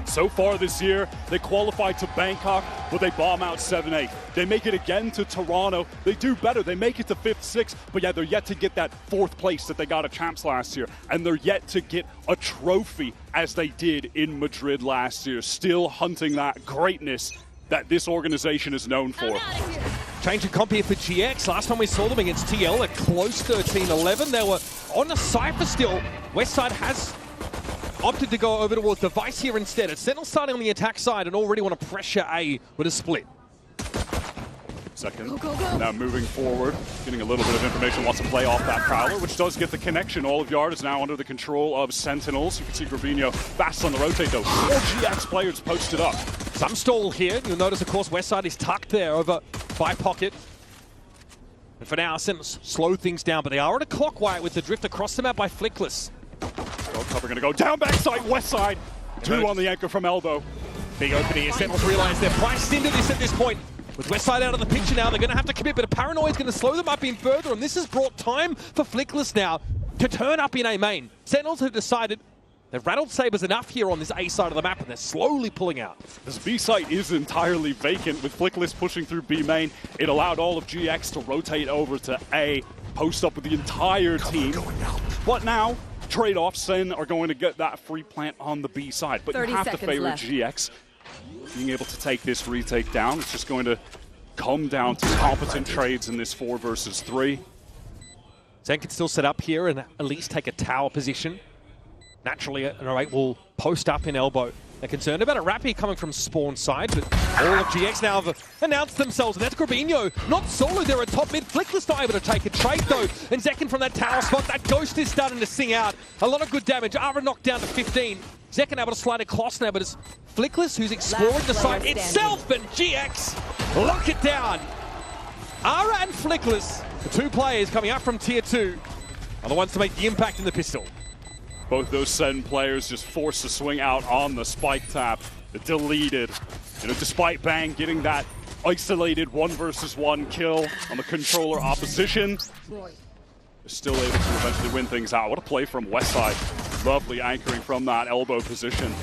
So far this year, they qualified to Bangkok, but they bomb out 7-8. They make it again to Toronto. They do better. They make it to 5th, 6th, but yeah, they're yet to get that 4th place that they got at Champs last year, and they're yet to get a trophy as they did in Madrid last year, still hunting that greatness that this organization is known for. Change of comp here for GX. Last time we saw them against TL, a close 13-11. They were on a Cypher still. Westside has opted to go over towards Device here instead. It's Sentinel starting on the attack side and already want to pressure A with a split. Second. Now moving forward, getting a little bit of information, wants to play off that Prowler, which does get the connection. All of Yard is now under the control of Sentinels. You can see Gravino fast on the rotate though. 4 GX players posted up. Some stall here. You'll notice, of course, Westside is tucked there over by Pocket. And for now, Sentinels slow things down, but they are at a clock wire with the drift across the map by Flickless. Gold cover going to go down backside, west side. 2 on the anchor from Elbow. Big opening here. Sentinels realize they're priced into this at this point. With Westside out of the picture now, they're going to have to commit, but a paranoia is going to slow them up in further, and this has brought time for Flickless now to turn up in A main. Sentinels have decided they've rattled sabers enough here on this A side of the map, and they're slowly pulling out. This B site is entirely vacant with Flickless pushing through B main. It allowed all of GX to rotate over to A, post up with the entire team. But now, trade-off, Sen are going to get that free plant on the B side. But you have to favor left. GX being able to take this retake down. It's just going to come down to competent trades in this 4 versus 3. Zen can still set up here and at least take a tower position. Naturally, an 08 will post up in Elbow. They're concerned about a Rappy coming from spawn side, but all of GX now have announced themselves, and that's Grabinho. Not solo, they're at top mid. Flickless not able to take a trade though, and Zekin from that tower spot. That Ghost is starting to sing out. A lot of good damage. Ara knocked down to 15. Zekin able to slide across now, but it's Flickless who's exploring the site itself, and GX lock it down. Ara and Flickless, the 2 players coming up from tier 2, are the ones to make the impact in the pistol. Both those Sen players just forced to swing out on the spike tap. Deleted. You know, despite Bang getting that isolated 1 versus 1 kill on the controller opposition, they're still able to eventually win things out. What a play from Westside. Lovely anchoring from that elbow position.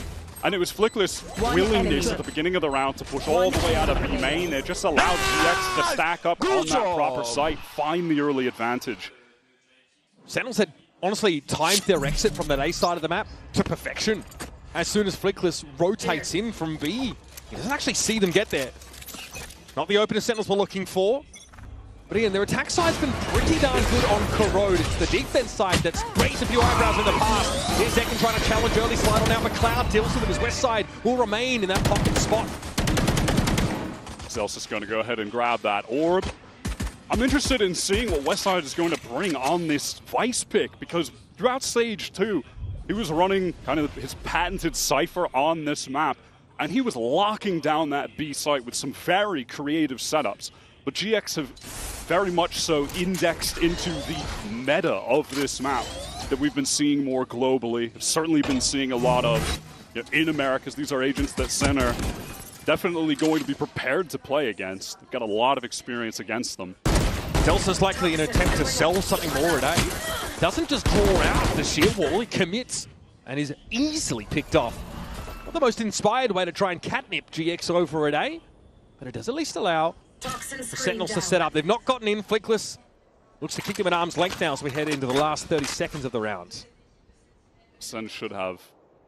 And it was Flickless' willingness at the beginning of the round to push all the way out of B main. It just allowed GX to stack up on that proper site, find the early advantage. Sentinels had honestly timed their exit from that A side of the map to perfection. As soon as Flickless rotates in from B, he doesn't actually see them get there. Not the opener Sentinels were looking for. But again, their attack side's been pretty darn good on Corrode. It's the defense side that's raised a few eyebrows in the past. Here's Zekin trying to challenge early slide on out. McLeod deals with him as Westside will remain in that pocket spot. Zelsa's going to go ahead and grab that orb. I'm interested in seeing what Westside is going to bring on this Vice pick, because throughout Stage 2, he was running kind of his patented Cypher on this map, and he was locking down that B site with some very creative setups. But GX have very much so indexed into the meta of this map that we've been seeing more globally. I've certainly been seeing a lot of in Americas. These are agents that Sen are definitely going to be prepared to play against. They've got a lot of experience against them. Delsa's likely an attempt to sell something more at A. Doesn't just draw out the shield wall, he commits and is easily picked off. Not the most inspired way to try and catnip GX over at A, but it does at least allow the Sentinels to set up. They've not gotten in. Flickless looks to kick them at arm's length now as we head into the last 30 seconds of the round. Sen should have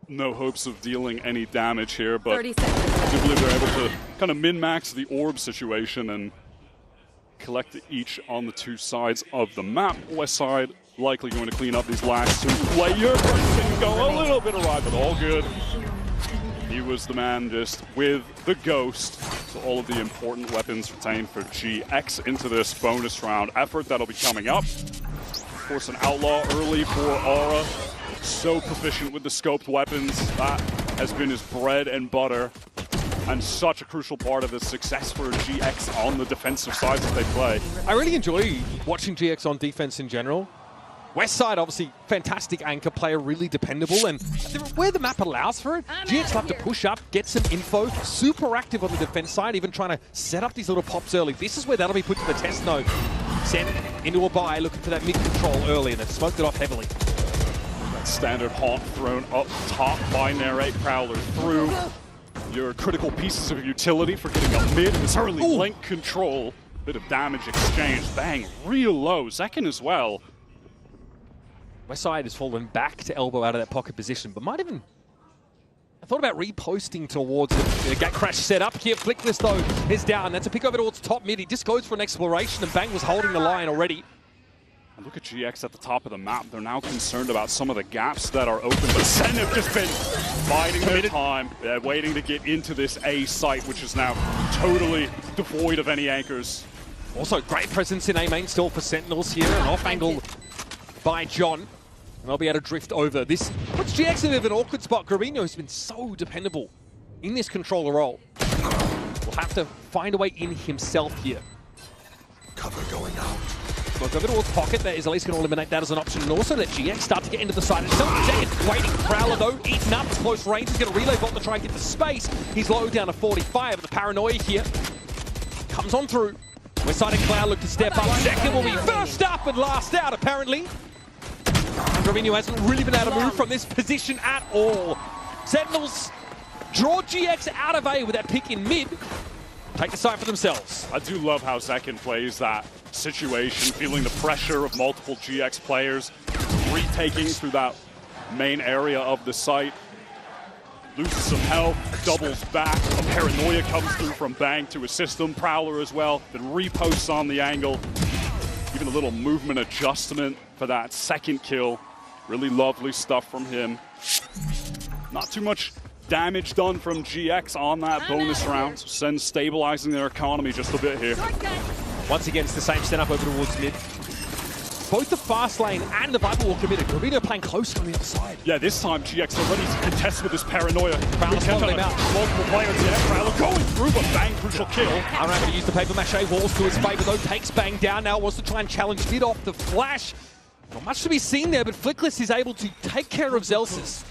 no hopes of dealing any damage here, but I do believe they're able to kind of min-max the orb situation and collect each on the 2 sides of the map. Westside likely going to clean up these last 2 players. Can go a little bit awry, but all good. He was the man just with the Ghost. So all of the important weapons retained for GX into this bonus round effort that'll be coming up. Of course, an Outlaw early for Aura. So proficient with the scoped weapons. That has been his bread and butter. And such a crucial part of the success for GX on the defensive sides that they play. I really enjoy watching GX on defense in general. Westside, obviously, fantastic anchor player, really dependable, and where the map allows for it, GX love to push up, get some info, super active on the defense side, even trying to set up these little pops early. This is where that'll be put to the test, though. Sent into a buy, looking for that mid-control early, and they've smoked it off heavily. That standard haunt thrown up top by Narrate Prowler through your critical pieces of utility for getting a mid. This early link control, bit of damage exchange, bang, real low. Zekin as well. Westside has fallen back to elbow out of that pocket position, but might even... I thought about reposting towards it. The gate crash set up here. Flickless, though, is down. That's a pick over towards top mid. He just goes for an exploration, and Bang was holding the line already. And look at GX at the top of the map. They're now concerned about some of the gaps that are open, but Sen have just been biding their time, waiting to get into this A site, which is now totally devoid of any anchors. Also, great presence in A main still for Sentinels here. An off angle by John. And they'll be able to drift over. This puts GX in a bit of an awkward spot. Grabinho has been so dependable in this controller role. Will have to find a way in himself here. Cover going out. smoke over towards Pocket. That is at least going to eliminate that as an option, and also let GX start to get into the side itself. Second, waiting. Prowler, though, eaten up. It's close range. He's going to relay bolt to try and get the space. He's low down to 45. The paranoia here comes on through. Westside and Cloud look to step up. Second will be first up and last out, apparently. Androvino hasn't really been able to move from this position at all. Sentinels draw GX out of A with that pick in mid. Take the side for themselves. I do love how Zekin plays that situation, feeling the pressure of multiple GX players, retaking through that main area of the site. Loses some health, doubles back. A paranoia comes through from Bang to assist him. Prowler as well, then reposts on the angle. Even a little movement adjustment for that second kill. Really lovely stuff from him. Not too much damage done from GX on that bonus round. Sen stabilizing their economy just a bit here. Once again, it's the same setup over towards mid. Both the fast lane and the Viper Wall committed. Gravino playing close on the other side. Yeah, this time GX are ready to contest with this paranoia. Prowler's following him out. Multiple players here. Prowler going through, but Bang, crucial kill. I'm going to use the paper mache walls to his favor, though. Takes Bang down now. Wants to try and challenge mid off the flash. Not much to be seen there, but Flickless is able to take care of Zelsis.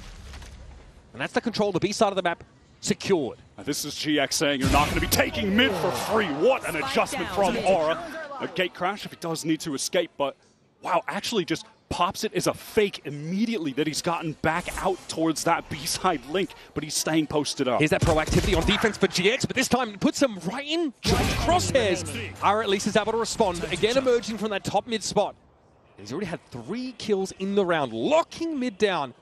And that's the control of the B side of the map secured. This is GX saying you're not going to be taking mid for free. What an adjustment from Aura. A gate crash if he does need to escape, but wow, actually just pops it as a fake immediately that he's gotten back out towards that B-side link, but he's staying posted up. Here's that proactivity on defense for GX, but this time it puts him right in crosshairs. Aura at least is able to respond, again emerging from that top mid spot. He's already had 3 kills in the round, locking mid down,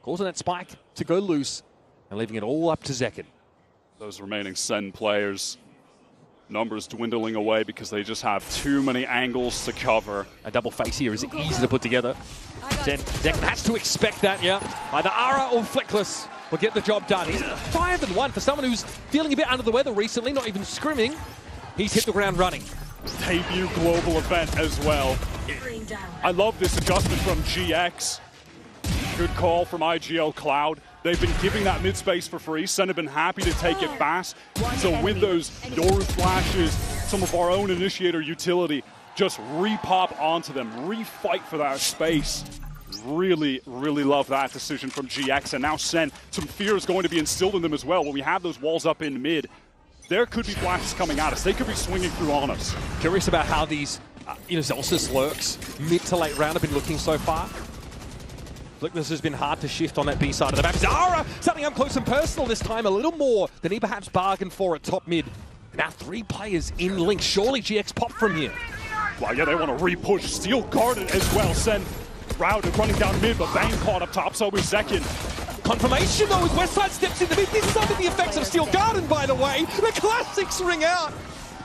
causing that spike to go loose, and leaving it all up to Zekin. Those remaining Sen players, numbers dwindling away because they just have too many angles to cover. A double face here is easy to put together. Zekin has to expect that, yeah. Either Aura or Flickless will get the job done. He's 5-1 for someone who's feeling a bit under the weather recently, not even scrimming. He's hit the ground running. Debut global event as well. I love this adjustment from GX. Good call from IGL Cloud. They've been giving that mid space for free. Sen have been happy to take it fast. So with those Yoru flashes, some of our own initiator utility, just repop onto them, refight for that space. Really, really love that decision from GX. And now Sen, some fear is going to be instilled in them as well. When we have those walls up in mid, there could be flashes coming at us. They could be swinging through on us. Curious about how these Zelsis lurks mid to late round have been looking so far. This has been hard to shift on that B side of the map. Zara, something up close and personal this time, a little more than he perhaps bargained for at top mid. Now 3 players in link. Surely GX pop from here. Wow, yeah, they want to re-push. Steel guarded as well. Sen routed, running down mid, but Bang caught up top, so is Zekin. Confirmation though, as Westside steps into mid. This is under the effects of Steel Garden, by the way. The classics ring out.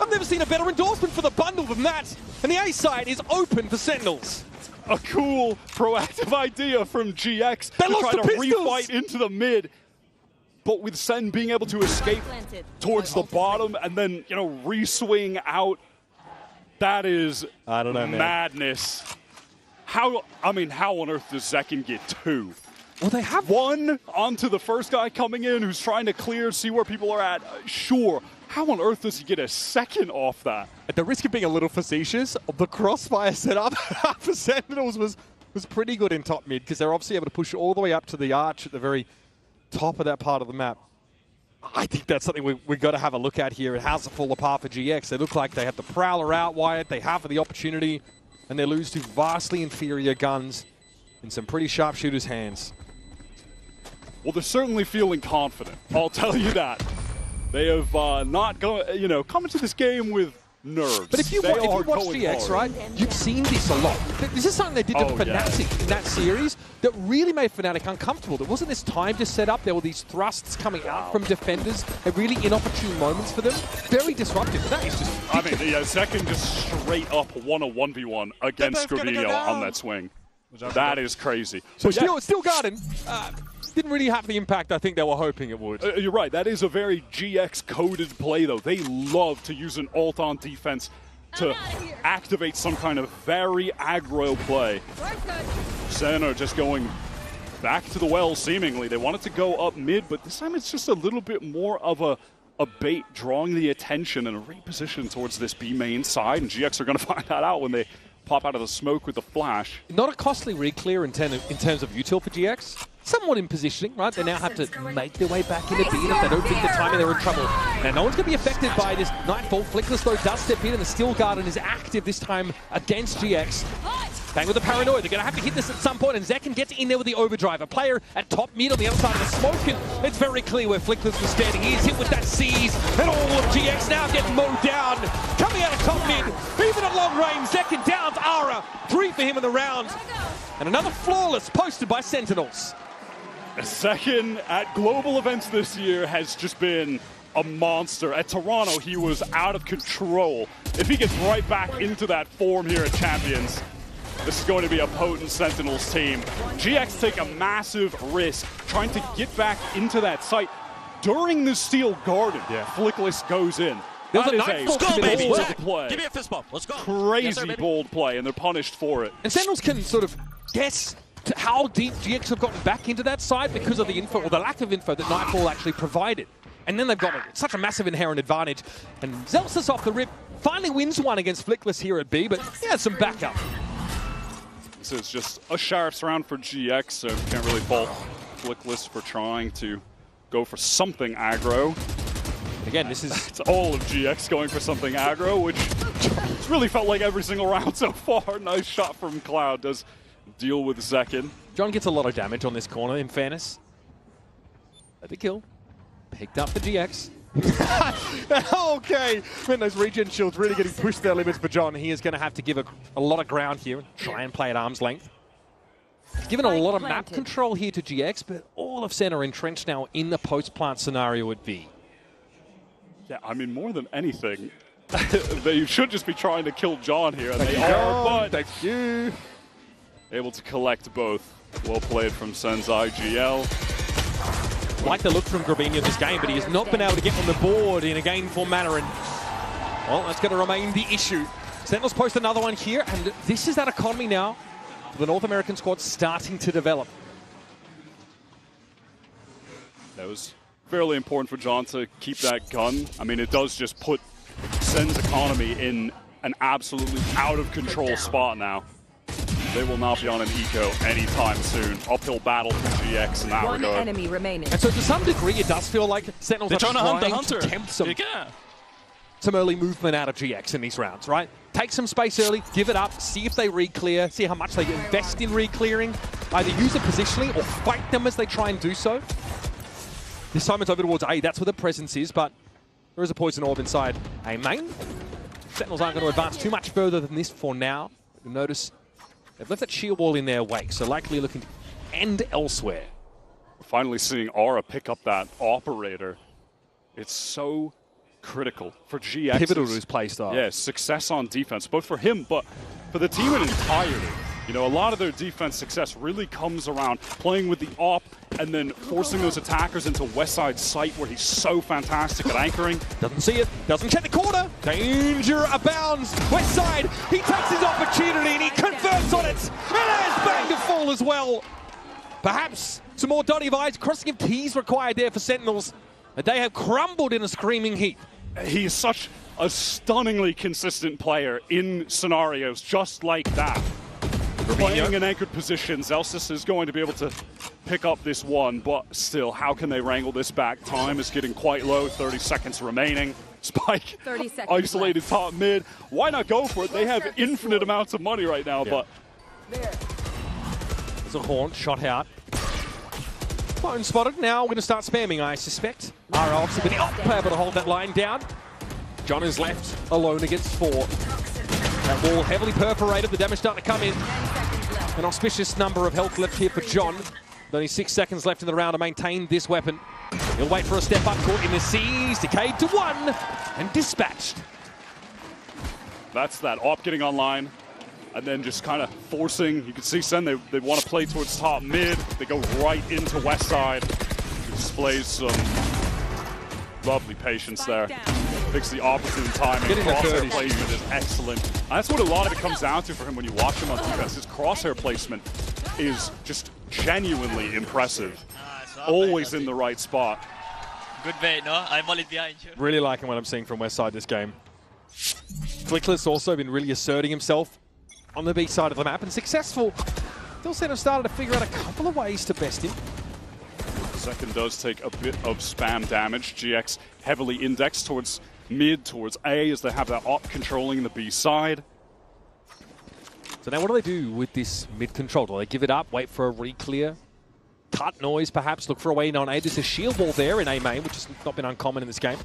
I've never seen a better endorsement for the bundle than that. And the A side is open for Sentinels. A cool, proactive idea from GX to try to refight into the mid. But with Sen being able to escape towards the bottom and then, re-swing out, that is madness. How on earth does Zekin get 2? Well, they have 1 onto the first guy coming in who's trying to clear, see where people are at. Sure. How on earth does he get a 2nd off that? At the risk of being a little facetious, the crossfire setup for Sentinels was pretty good in top mid because they're obviously able to push all the way up to the arch at the very top of that part of the map. I think that's something we've got to have a look at here. It has to fall apart for GX. They look like they have the Prowler out wide. They have the opportunity, and they lose to vastly inferior guns in some pretty sharpshooters' hands. Well, they're certainly feeling confident. I'll tell you that. They have not come into this game with nerves. But if you watch GX, right, you've seen this a lot. This is something they did to Fnatic in that series that really made Fnatic uncomfortable. There wasn't this time to set up. There were these thrusts coming out from defenders at really inopportune moments for them. Very disruptive. That is just... Zekin just straight up won a 1v1 against Gravino on that swing. That is crazy. So Steel Garden didn't really have the impact I think they were hoping it would. You're right. That is a very GX-coded play, though. They love to use an ult on defense to activate some kind of very aggro play. Sen are just going back to the well, seemingly. They wanted to go up mid, but this time it's just a little bit more of a bait, drawing the attention and a reposition towards this B main side, and GX are going to find that out when they pop out of the smoke with the flash. Not a costly re-clear in terms of util for GX. Somewhat in positioning, right? They now have to make their way back into B, and if they don't beat the timing, they're in trouble. Now, no one's going to be affected by this Nightfall. Flickless, though, does step in, and the Steel Garden is active this time against GX. Bang with the Paranoid. They're going to have to hit this at some point, and Zekken gets in there with the overdrive. A player at top mid on the other side of the smoke, and it's very clear where Flickless was standing. He is hit with that seize, and all of GX now getting mowed down. Coming out of top mid, even at long range, Zekken downs Ara. 3 for him in the round. And another flawless posted by Sentinels. Zekken at global events this year has just been a monster. At Toronto, he was out of control. If he gets right back into that form here at Champions, this is going to be a potent Sentinels team. GX take a massive risk trying to get back into that site during the Steel Garden. Yeah. Flickless goes in. There's that a is Nightfall a bold Zach, play. Give me a fist bump. Let's go. Crazy bold play, and they're punished for it. And Sentinels can sort of guess how deep GX have gotten back into that side because of the info, or the lack of info that Nightfall actually provided. And then they've got such a massive inherent advantage. And Zelsis off the rip finally wins one against Flickless here at B, but he has some backup. This is just a sharps round for GX, so can't really fault Flickless for trying to go for something aggro. Again, this is... It's all of GX going for something aggro, which it's really felt like every single round so far. Nice shot from Cloud, does deal with Zekken. John gets a lot of damage on this corner, in fairness. At the kill. Picked up the GX. Okay, man, those regen shields really getting pushed their limits for John. He is going to have to give a lot of ground here and try and play at arm's length. He's given a lot of map control here to GX, but all of Sen are entrenched now in the post-plant scenario at B. Yeah, I mean, more than anything, they should just be trying to kill John here, and they are, but thank you. Able to collect both. Well played from Sen's IGL. Like the look from Grabinho this game, but he has not been able to get on the board in a gainful manner, and well, that's going to remain the issue. Sentinels post another one here, and this is that economy now for the North American squad starting to develop. That was fairly important for John to keep that gun. I mean, it does just put Sen's economy in an absolutely out-of-control spot now. They will not be on an eco anytime soon. Uphill battle for GX in that regard. One enemy remaining. And so to some degree, it does feel like Sentinels are trying to tempt some early movement out of GX in these rounds, right? Take some space early, give it up, see if they re-clear, see how much they invest in re-clearing. Either use it positionally or fight them as they try and do so. This time it's over towards A, that's where the presence is, but there is a poison orb inside A main. Sentinels aren't going to advance too much further than this for now. You'll notice they've left that shield wall in their wake, so likely looking to end elsewhere. We're finally seeing Aura pick up that operator. It's so critical for GX. Pivotal to his play style. Yeah, success on defense, both for him, but for the team in entirety. You know, a lot of their defense success really comes around playing with the op and then forcing those attackers into Westside's site where he's so fantastic at anchoring. Doesn't see it, doesn't check the corner. Danger abounds. Westside, he takes his opportunity and he converts on it. And there's bang to fall as well. Perhaps some more dotty vibes. Crossing of T's required there for Sentinels. And they have crumbled in a screaming heap. He's such a stunningly consistent player in scenarios just like that. Playing in anchored position, Zelsis is going to be able to pick up this one, but still, how can they wrangle this back? Time is getting quite low, 30 seconds remaining. Spike, 30 seconds isolated left. Top mid. Why not go for it? They have infinite amounts of money right now, but... There's a haunt, shot out. Phone spotted, now we're going to start spamming, I suspect. Ara obviously with the op, able to hold that line down. John is left alone against 4. That wall heavily perforated, the damage starting to come in. An auspicious number of health left here for John. With only 6 seconds left in the round to maintain this weapon. He'll wait for a step up, caught in the seas, decayed to 1, and dispatched. That's that op getting online, and then just kind of forcing. You can see Sen, they want to play towards top mid. They go right into West Side. He displays some lovely patience there. Picks the opportune timing. Crosshair placement is excellent. And that's what a lot of it comes down to for him when you watch him on defense. His crosshair placement is just genuinely impressive. Always in the right spot. Good bait, no? I'm only behind you. Really liking what I'm seeing from Westside this game. Flickless also been really asserting himself on the B side of the map and successful. Philsen have started to figure out a couple of ways to best him. Second does take a bit of spam damage. GX heavily indexed towards mid, towards A, as they have that op controlling the B side. So now what do they do with this mid control? Do they give it up, wait for a re-clear? Cut noise, perhaps, look for a way in on A. There's a shield wall there in A main, which has not been uncommon in this game.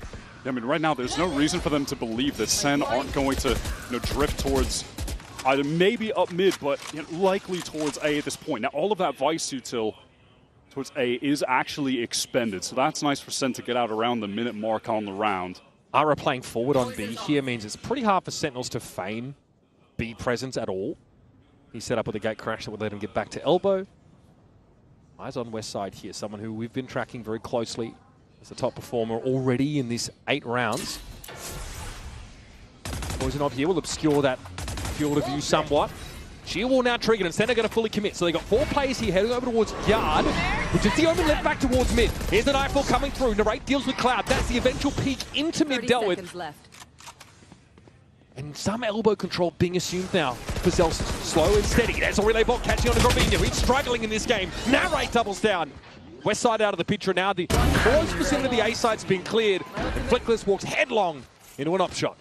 Yeah, I mean, right now, there's no reason for them to believe that Sen aren't going to drift towards either maybe up mid, but likely towards A at this point. Now, all of that Vice util towards A is actually expended, so that's nice for Sen to get out around the minute mark on the round. Ara playing forward on B here means it's pretty hard for Sentinels to feign B presence at all. He's set up with a gate crash that would let him get back to elbow. Eyes on West side here, someone who we've been tracking very closely as the top performer already in this 8 rounds. Poison Ob here will obscure that field of view somewhat. Shield wall now triggered and Senna going to fully commit. So they got 4 players here heading over towards Yard, which is the omen left back towards mid. Here's the Nightfall coming through. Narrate deals with Cloud. That's the eventual peak into mid dealt with. Left. And some elbow control being assumed now. Gazelle slow and steady. There's a relay bot catching on to Gravino. He's struggling in this game. Narrate doubles down. West side out of the picture now. The 4% of the A side's been cleared. And Flickless walks headlong into an op shot.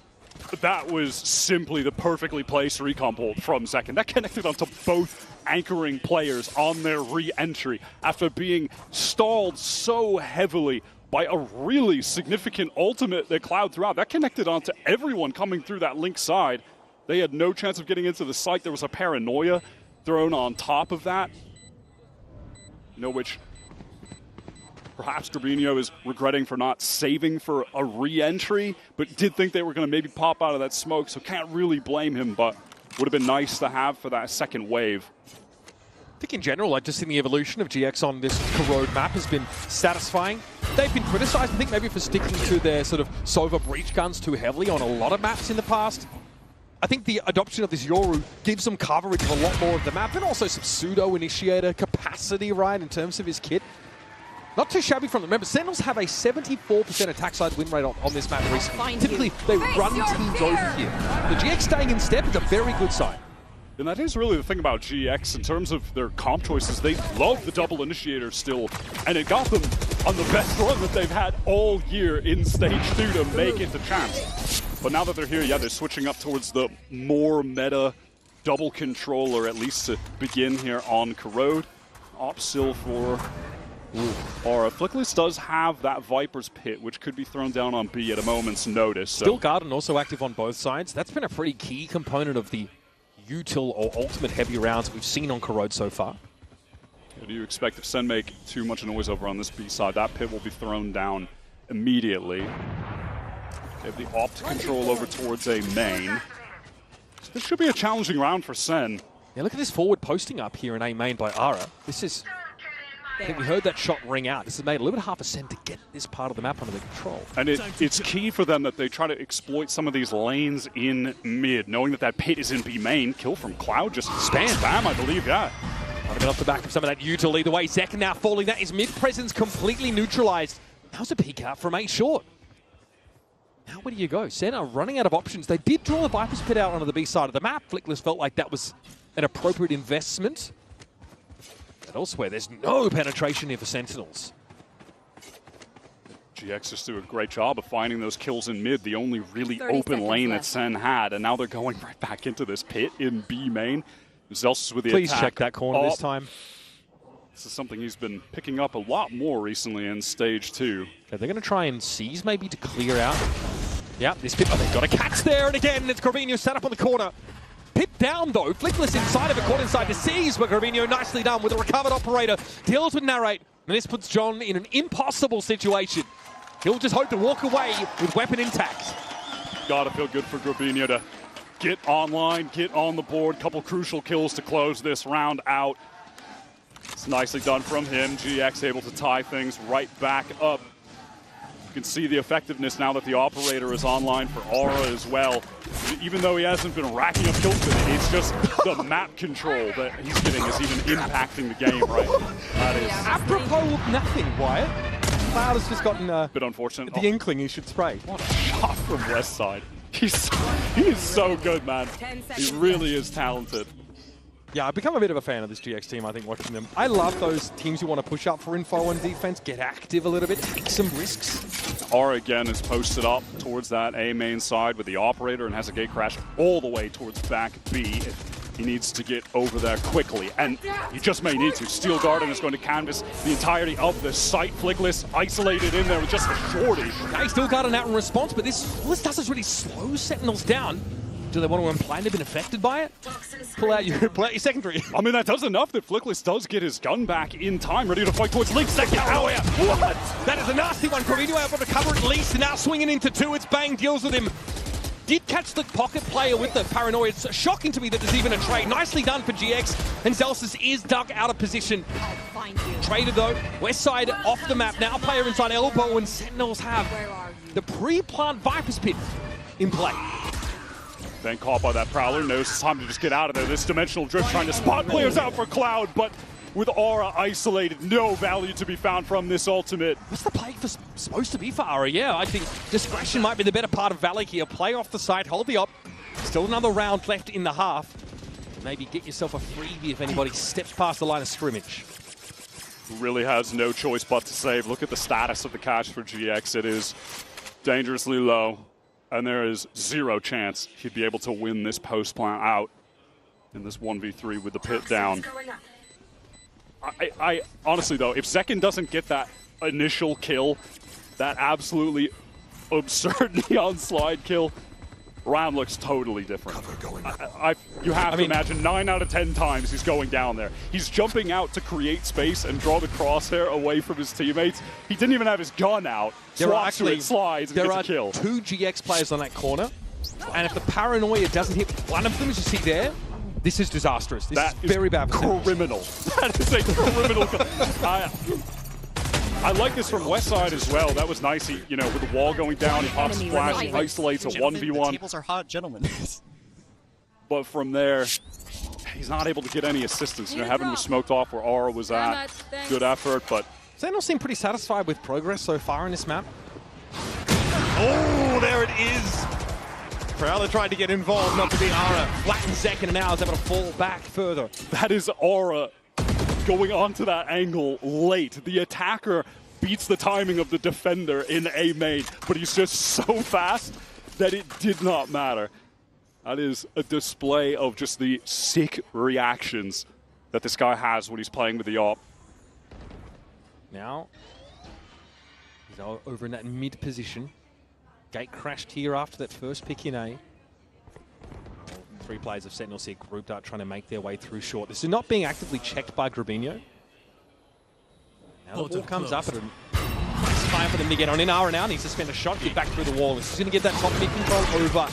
That was simply the perfectly placed recon bolt from Second. That connected onto both anchoring players on their re-entry after being stalled so heavily by a really significant ultimate that Cloud threw out. That connected onto everyone coming through that link side. They had no chance of getting into the site. There was a paranoia thrown on top of that. Which perhaps Gravino is regretting for not saving for a re-entry, but did think they were going to maybe pop out of that smoke, so can't really blame him, but would have been nice to have for that second wave. I think in general, just seeing the evolution of GX on this Corrode map has been satisfying. They've been criticized, I think, maybe for sticking to their sort of Sova breach guns too heavily on a lot of maps in the past. I think the adoption of this Yoru gives them coverage of a lot more of the map, and also some pseudo-initiator capacity, right, in terms of his kit. Not too shabby from them. Remember, Sentinels have a 74% attack side win rate on this map recently. Typically, they run teams over here. The GX staying in step is a very good sign. And that is really the thing about GX in terms of their comp choices. They love the double initiator still, and it got them on the best run that they've had all year in Stage 2 to make it to champs. But now that they're here, yeah, they're switching up towards the more meta double controller, at least to begin here on Corrode. Opsil for Aura. Flickless does have that Viper's Pit, which could be thrown down on B at a moment's notice. So. Still Garden also active on both sides. That's been a pretty key component of the util or ultimate heavy rounds we've seen on Corrode so far. Do you expect if Sen make too much noise over on this B side, that pit will be thrown down immediately. They have the opt control over towards A main. So this should be a challenging round for Sen. Yeah, look at this forward posting up here in A main by Ara. This is... I think we heard that shot ring out. This has made a little bit hard for Sen to get this part of the map under the control. And it's key for them that they try to exploit some of these lanes in mid, knowing that that pit is in B main. Kill from Cloud, just spam, I believe, yeah. Might have been off the back of some of that util either way. Second now falling. That is mid presence completely neutralized. That was a peek out from A short. Now where do you go? Sen are running out of options. They did draw the Viper's Pit out onto the B side of the map. Flickless felt like that was an appropriate investment. But elsewhere, there's no penetration here for Sentinels. GX just do a great job of finding those kills in mid, the only really open lane that Sen had, and now they're going right back into this pit in B main. Zelsus with the Please attack. check that corner this time. This is something he's been picking up a lot more recently in Stage 2. Okay, they're going to try and seize maybe to clear out. Yeah, this pit, they've got a catch there, and again, it's Gravino set up on the corner. Pit down though, Flickless inside of it, caught inside to seize, but Gravino nicely done with a recovered operator. Deals with Narrate, and this puts John in an impossible situation. He'll just hope to walk away with weapon intact. Gotta feel good for Gravino to get online, get on the board. Couple crucial kills to close this round out. It's nicely done from him. GX able to tie things right back up. You can see the effectiveness now that the operator is online for Aura as well. Even though he hasn't been racking up kills with it, it's just the map control that he's getting is even impacting the game, right? That is apropos of nothing, Wyatt. Cloud has just gotten bit unfortunate. The inkling he should spray. What a shot from West side. He is so good, man. He really is talented. Yeah, I've become a bit of a fan of this GX team, I think, watching them. I love those teams who want to push up for info on defense, get active a little bit, take some risks. Aura again is posted up towards that A main side with the operator and has a gate crash all the way towards back B. He needs to get over there quickly, and he just may need to. Steel Garden is going to canvas the entirety of the site. Flickless isolated in there with just a shorty. Okay, Steel Garden out in response, but this does really slow Sentinels down. Do they want to imply they've been affected by it? Pull out your secondary. I mean, that does enough that Flickless does get his gun back in time, ready to fight towards Link. Second power. What? That is a nasty one. Corino able to cover at least, and now swinging into two. It's Bang deals with him. Did catch the pocket player with the paranoia. It's shocking to me that there's even a trade. Nicely done for GX, and Zelsis is dug out of position. Traded though, west side off the map. Now player inside elbow, and Sentinels have the pre-plant Viper's Pit in play. Then caught by that Prowler, knows it's time to just get out of there. This dimensional drift trying to spot players out for Cloud, but with Aura isolated, no value to be found from this ultimate. What's the play supposed to be for Aura? Yeah, I think discretion might be the better part of Valak here. Play off the side, hold the op. Still another round left in the half. Maybe get yourself a freebie if anybody steps past the line of scrimmage. Really has no choice but to save. Look at the status of the cash for GX. It is dangerously low, and there is zero chance he'd be able to win this post plant out in this 1v3 with the pit down. I honestly though, if Zekin doesn't get that initial kill, that absolutely absurd neon slide kill, round looks totally different. You have to imagine 9 out of 10 times he's going down there. He's jumping out to create space and draw the crosshair away from his teammates. He didn't even have his gun out. There are actually slides and there gets are a kill. 2 GX players on that corner, and if the paranoia doesn't hit one of them, as you see there, this is disastrous. This is very bad for criminal. That is a criminal. I like this from West Side as well. That was nice. He, you know, with the wall going down, he pops a flash, he isolates a 1v1. The tables are hot, gentlemen. But from there, he's not able to get any assistance. You know, Heaven was smoked off where Aura was at. Good effort, but Sentinels seem pretty satisfied with progress so far in this map. Oh, there it is. Prowler tried to get involved, not to be Aura. Flattens Zek, and now is able to fall back further. That is Aura going onto that angle late. The attacker beats the timing of the defender in A main, but he's just so fast that it did not matter. That is a display of just the sick reactions that this guy has when he's playing with the AWP. Now, he's over in that mid position. Gate crashed here after that first pick in A. 3 players of Sentinels here grouped up trying to make their way through short. This is not being actively checked by Grabinho. Now the ball comes up at a nice time for them to get on in. Aura now needs to spend a shot, get back through the wall. This is going to get that top mid control over.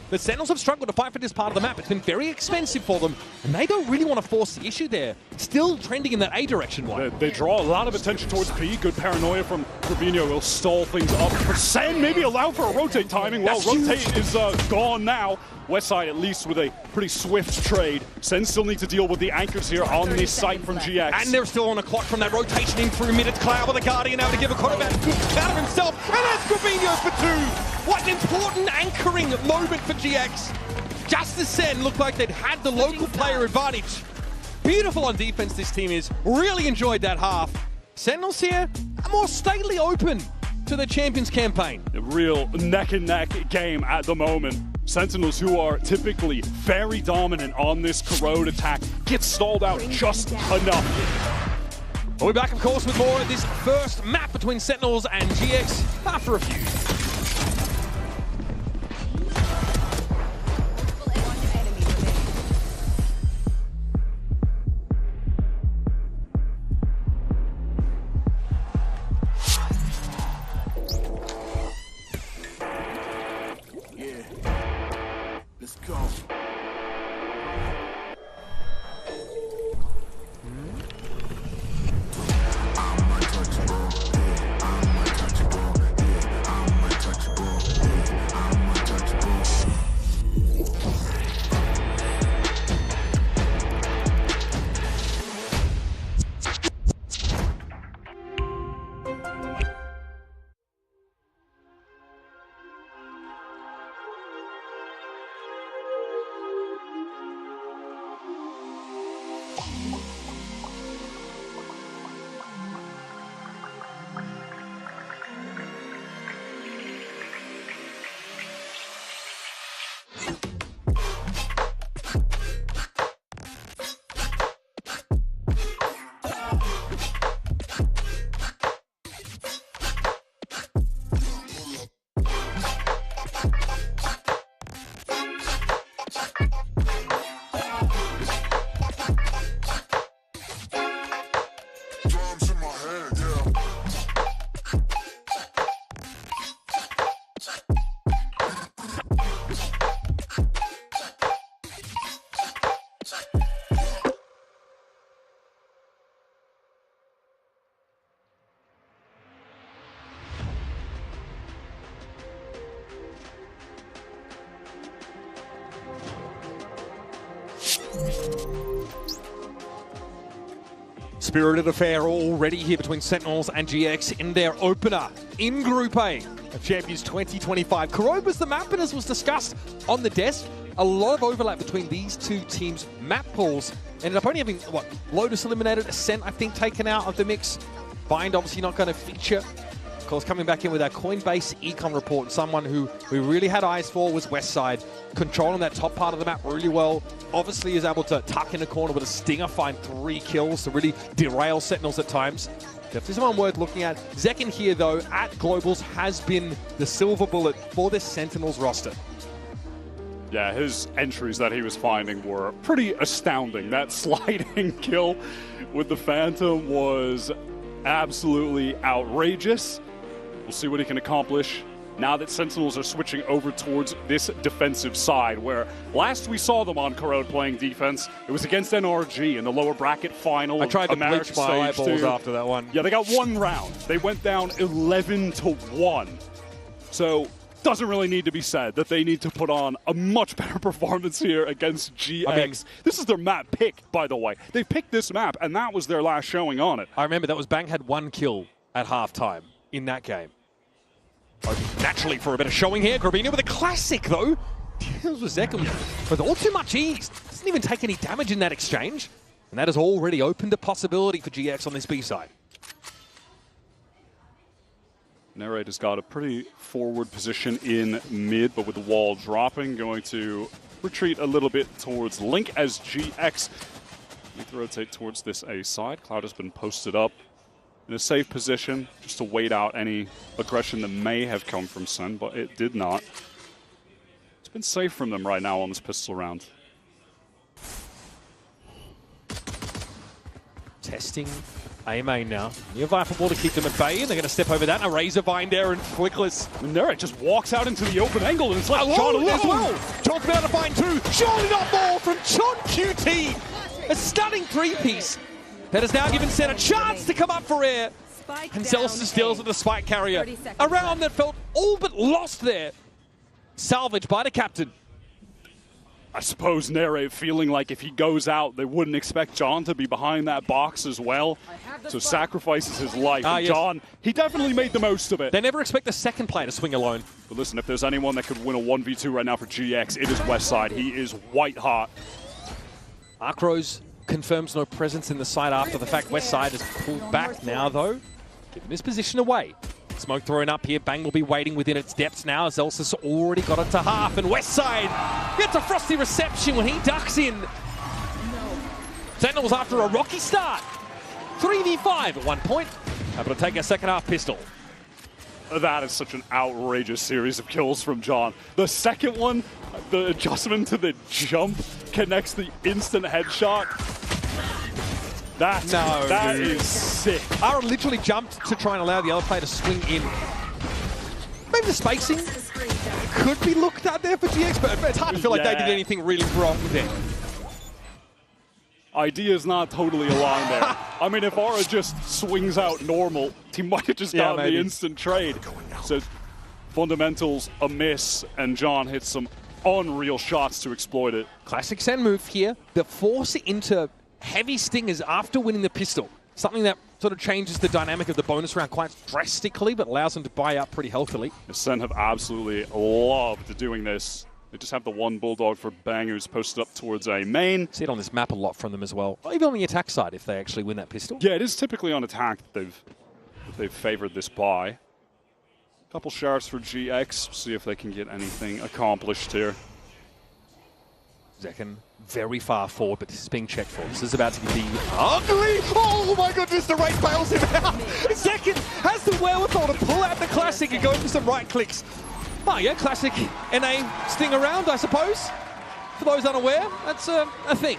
The Sentinels have struggled to fight for this part of the map. It's been very expensive for them, and they don't really want to force the issue there. Still trending in that A direction. They draw a lot of attention towards P. Good paranoia from Grabinho will stall things up. For Sen, maybe allow for a rotate timing. Well, rotate is gone now. Westside at least with a pretty swift trade. Sen still need to deal with the anchors here on this site from GX. And they're still on a clock from that rotation in through mid. It's Cloud with the Guardian now to give a quarterback out of himself. And that's Grabinho for 2. What an important anchoring moment for GX. Just as Sen looked like they'd had the local player advantage. Beautiful on defense this team is. Really enjoyed that half. Sentinels here are more stately open to the Champions campaign. A real neck-and-neck game at the moment. Sentinels, who are typically very dominant on this corrode attack, get stalled out just enough. We'll be back, of course, with more of this first map between Sentinels and GX after a few. Spirited affair already here between Sentinels and GX in their opener in Group A of Champions 2025. Kuroba's the map, and as was discussed on the desk, a lot of overlap between these two teams' map pools. Ended up only having, what, Lotus eliminated, Ascent, I think, taken out of the mix. Bind obviously not going to feature. Of course, coming back in with our Coinbase econ report, someone who we really had eyes for was Westside, controlling that top part of the map really well. Obviously is able to tuck in a corner with a stinger, find 3 kills to really derail Sentinels at times. Definitely someone worth looking at. Zekin here, though, at Globals has been the silver bullet for this Sentinels roster. Yeah, his entries that he was finding were pretty astounding. That sliding kill with the Phantom was absolutely outrageous. We'll see what he can accomplish now that Sentinels are switching over towards this defensive side, where last we saw them on Corrode playing defense, it was against NRG in the lower bracket final. I tried to bleach my eyeballs after that one. Yeah, they got 1 round. They went down 11-1. So doesn't really need to be said that they need to put on a much better performance here against GX. I mean, this is their map pick, by the way. They picked this map, and that was their last showing on it. I remember that was Bang had 1 kill at halftime in that game. Naturally for a bit of showing here. Grabino with a classic, though. Deals with Zekin with all too much ease. Doesn't even take any damage in that exchange. And that has already opened a possibility for GX on this B side. Narrator's got a pretty forward position in mid, but with the wall dropping, going to retreat a little bit towards Link as GX need to rotate towards this A side. Cloud has been posted up in a safe position just to wait out any aggression that may have come from Sen, but it did not. It's been safe from them right now on this pistol round. Testing A main now. Near Viper ball to keep them at bay, and they're going to step over that. A Razor Bind there and Flickless. And Neret just walks out into the open angle, and it's like John alone as well. John's been able to find 2. Surely not more from John QT. A stunning 3-piece that has now given Sen a chance to come up for air. And Celsius deals with the spike carrier. A round that felt all but lost there. Salvaged by the captain. I suppose Nere feeling like if he goes out, they wouldn't expect John to be behind that box as well. So sacrifices his life. And yes. John, he definitely made the most of it. They never expect the second player to swing alone. But listen, if there's anyone that could win a 1v2 right now for GX, it is Westside. He is white hot. Arkrose confirms no presence in the side after the fact. Westside has pulled back now, though, giving this position away. Smoke thrown up here. Bang will be waiting within its depths now. Zelsis already got it to half, and Westside gets a frosty reception when he ducks in. Sentinels after a rocky start. 3v5 at one point. Able to take a second half pistol. That is such an outrageous series of kills from John. The second one, the adjustment to the jump connects the instant headshot. That is sick. Ara literally jumped to try and allow the other player to swing in. Maybe the spacing could be looked at there for GX, but it's hard to feel like they did anything really wrong there. Idea's not totally aligned there. I mean, if Ara just swings out normal, he might have just gotten the instant trade. So fundamentals a miss, and John hits some unreal shots to exploit it. Classic Sen move here. The force into heavy stingers after winning the pistol. Something that sort of changes the dynamic of the bonus round quite drastically, but allows them to buy up pretty healthily. The Sen have absolutely loved doing this. They just have the one Bulldog for Bang who's posted up towards A main. See it on this map a lot from them as well. Even on the attack side if they actually win that pistol. Yeah, it is typically on attack that they've favored this buy. Couple shards for GX, see if they can get anything accomplished here. Zekin very far forward, but this is being checked for. This is about to be ugly. Oh my goodness, the race bails him out. Zekin has the wherewithal to pull out the classic and go for some right clicks. Oh yeah, classic NA sting around, I suppose. For those unaware, that's a thing.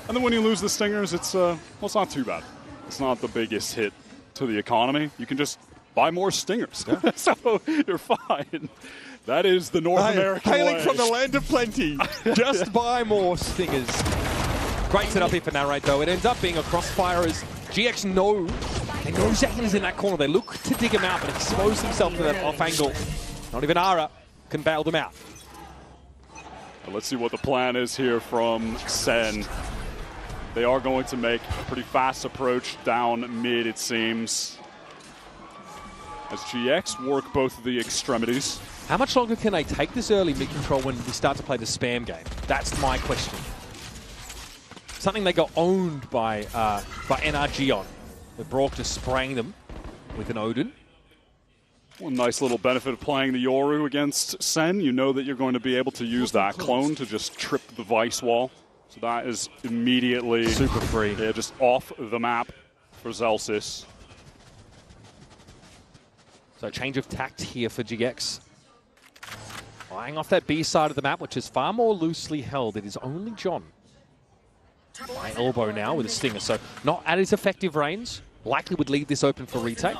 And then when you lose the stingers, it's well, it's not too bad. It's not the biggest hit to the economy. You can just buy more stingers, so you're fine. That is the North American hailing way. from the land of plenty. Just buy more stingers. Great setup here for Narrate, though. It ends up being a crossfire as GX know. They know Zekin is in that corner. They look to dig him out, but expose himself to that off angle. Not even Ara can bail them out. Let's see what the plan is here from Sen. They are going to make a pretty fast approach down mid, it seems, as GX work both of the extremities. How much longer can they take this early mid control when we start to play the spam game? That's my question. Something they got owned by NRG on, with Brock just spraying them with an Odin. One nice little benefit of playing the Yoru against Sen, you know that you're going to be able to use that clone to just trip the Vice wall. So that is immediately super free. Yeah, just off the map for Zelsis. So change of tact here for GX. Flying off that B side of the map, which is far more loosely held. It is only John. By elbow now with a stinger, so not at his effective range. Likely would leave this open for retake.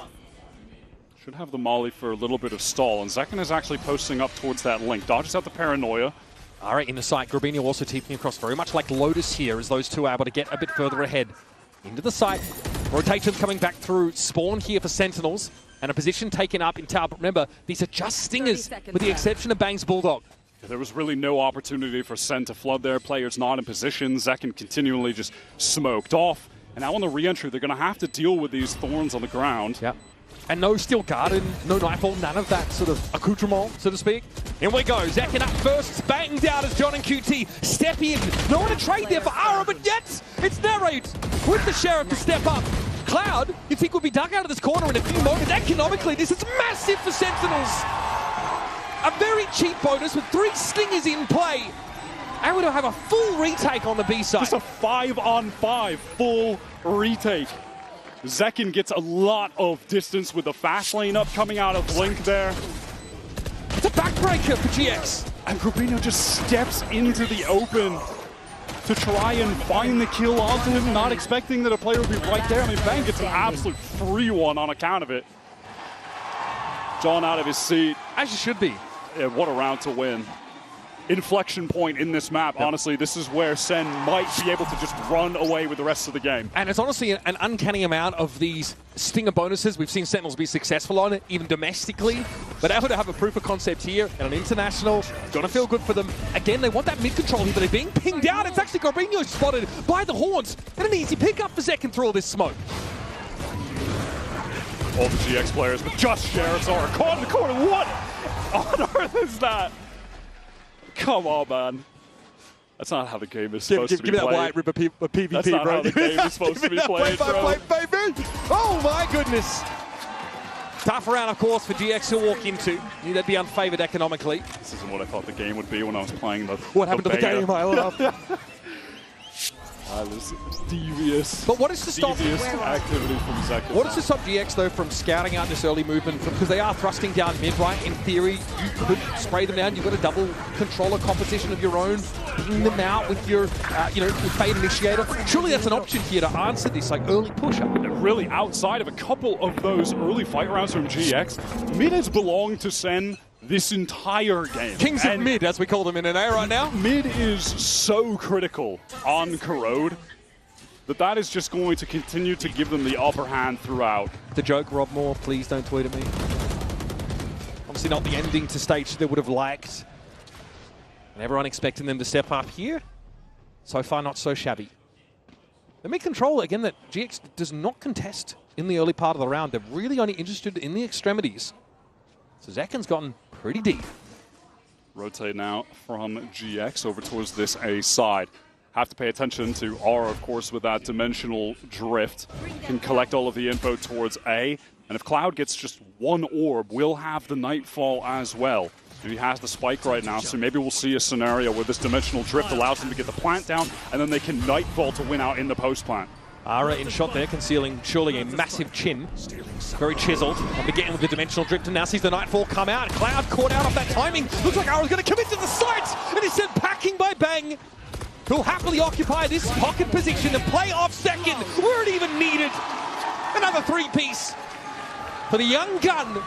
Should have the molly for a little bit of stall, and Zekken is actually posting up towards that link. Dodges out the paranoia. All right, in the site, Grabinho also TPing across, very much like Lotus here, as those two are able to get a bit further ahead. Into the site, rotation coming back through, spawn here for Sentinels, and a position taken up in tower. But remember, these are just stingers, with the exception of Bang's Bulldog. There was really no opportunity for Sen to flood there. Players not in position. Zekken continually just smoked off. And now on the re-entry, they're going to have to deal with these thorns on the ground. Yep. And no Steel Garden, no Nightfall, none of that sort of accoutrement, so to speak. In we go, Zekken up first, banged out as John and QT step in. No one to trade there for Ara, but yet it's Narrate with the Sheriff to step up. Cloud, you'd think would be dug out of this corner in a few moments. Economically, this is massive for Sentinels. A very cheap bonus with 3 slingers in play. And we're going to have a full retake on the B side. Just a 5-on-5 full retake. Zekken gets a lot of distance with the fast lane up coming out of Blink there. It's a backbreaker for GX. And Grabinho just steps into the open to try and find the kill onto him, not expecting that a player would be right there. I mean, Bang gets an absolute free one on account of it. John out of his seat. As you should be. Yeah, what a round to win. Inflection point in this map. Yep. Honestly, this is where Sen might be able to just run away with the rest of the game. And it's honestly an uncanny amount of these stinger bonuses we've seen Sentinels be successful on, even domestically. But able to have a proof of concept here and an international, it's going to feel good for them. Again, they want that mid-control here, but they're being pinged out. It's actually Grabinho spotted by the horns. And an easy pickup for Zekken through all this smoke. All the GX players, but just Sheriffs are caught in the corner. What on earth is that? Come on, man. That's not how the game is supposed to be played. Give me that white ripper PvP, That's not how the game is supposed to be played, bro. Baby. Oh, my goodness. Tough round, of course, for GX to walk into. Knew they'd be unfavored economically. This isn't what I thought the game would be when I was playing the What happened to the game, I love. This devious. But what is to stop activity from Zekken? What is to stop GX though from scouting out this early movement? Because they are thrusting down mid, right? In theory, you could spray them down. You've got a double controller composition of your own. Ping them out with your, your Fade Initiator. Surely that's an option here to answer this like early push-up. Really, outside of a couple of those early fight rounds from GX, mid has belonged to Sen this entire game. Kings of mid, as we call them in NA right now. Mid is so critical on Corrode that is just going to continue to give them the upper hand throughout. The joke, Rob Moore, please don't tweet at me. Obviously not the ending to stage they would have liked. And everyone expecting them to step up here. So far, not so shabby. The mid-control, again, that GX does not contest in the early part of the round. They're really only interested in the extremities. So Zekken's gotten pretty deep. Rotate now from GX over towards this A side. Have to pay attention to Aura, of course, with that dimensional drift. Can collect all of the info towards A. And if Cloud gets just one orb, we'll have the Nightfall as well. And he has the spike right now, so maybe we'll see a scenario where this dimensional drift allows them to get the plant down, and then they can Nightfall to win out in the post-plant. Ara in shot there, concealing surely a massive chin. Very chiseled. And beginning with the dimensional drift, and now sees the Nightfall come out. Cloud caught out of that timing. Looks like Ara's going to commit to the site, and he's sent packing by Bang, who'll happily occupy this pocket position and play off second where it even needed. Another 3-piece for the young gun.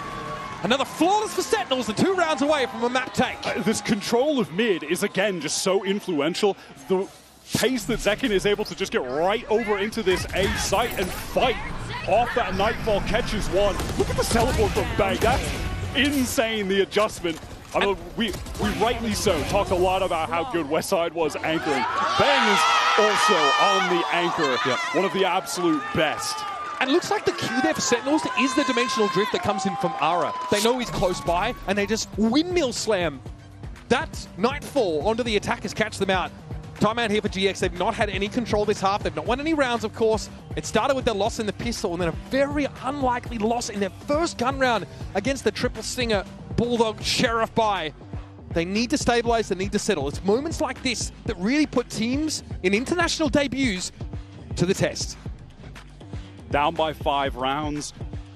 Another flawless for Sentinels, and 2 rounds away from a map take. This control of mid is, again, just so influential. The pace that Zekken is able to just get right over into this A site and fight off that Nightfall catches one. Look at the teleport from Bang. That's insane, the adjustment I mean, we rightly so talked a lot about how good Westside was anchoring. Bang is also on the anchor, one of the absolute best. And it looks like the cue there for Sentinels is the dimensional drift that comes in from Ara. They know he's close by, and they just windmill slam that Nightfall onto the attackers, catch them out. Timeout here for GX. They've not had any control this half. They've not won any rounds, of course. It started with their loss in the pistol, and then a very unlikely loss in their first gun round against the Triple Stinger Bulldog Sheriff by. They need to stabilize, they need to settle. It's moments like this that really put teams in international debuts to the test. Down by 5 rounds.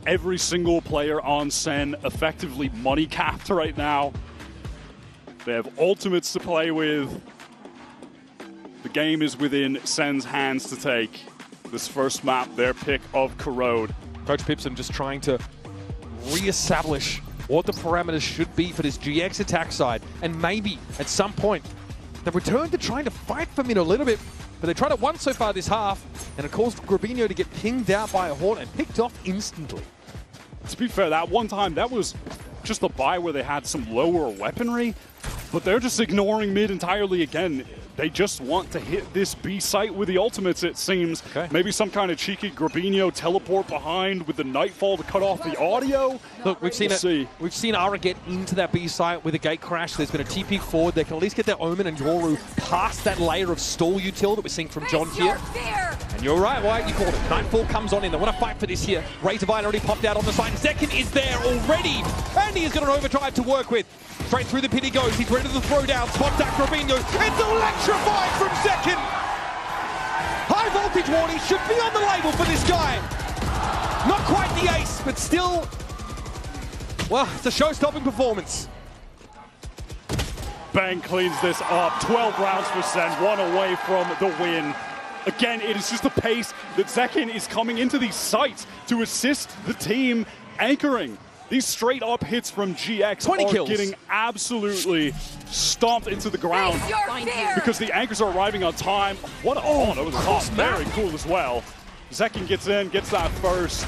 Every single player on Sen effectively money capped right now. They have ultimates to play with. The game is within Sen's hands to take. This first map, their pick of Corrode. Coach Pipson just trying to re-establish what the parameters should be for this GX attack side. And maybe, at some point, they've returned to trying to fight for mid a little bit. But they tried it once so far this half, and it caused Grabinho to get pinged out by a Horn and picked off instantly. To be fair, that one time, that was just a buy where they had some lower weaponry. But they're just ignoring mid entirely again. They just want to hit this B site with the ultimates, it seems. Okay. Maybe some kind of cheeky Grabinho teleport behind with the Nightfall to cut off the audio. Look, we've seen Ara get into that B site with a gate crash. There's been a TP forward. They can at least get their Omen and Yoru past that layer of stall util that we're seeing from John here. And you're right, Wyatt, you called it. Nightfall comes on in. They want to fight for this here. Razorvine already popped out on the side. Zekin is there already. And he has got an overdrive to work with. Straight through the pit he goes. He's ready to throw down. Spot that Grabinho. It's electrified from Zekin. High voltage warning should be on the label for this guy. Not quite the ace, but still, well, it's a show-stopping performance. Bang cleans this up. 12 rounds for Sen, 1 away from the win. Again, it is just the pace that Zekin is coming into these sites to assist the team anchoring. These straight-up hits from GX 20 are kills. Getting absolutely stomped into the ground because the anchors are arriving on time. What a that was tough. Very cool as well. Zekin gets in, gets that first.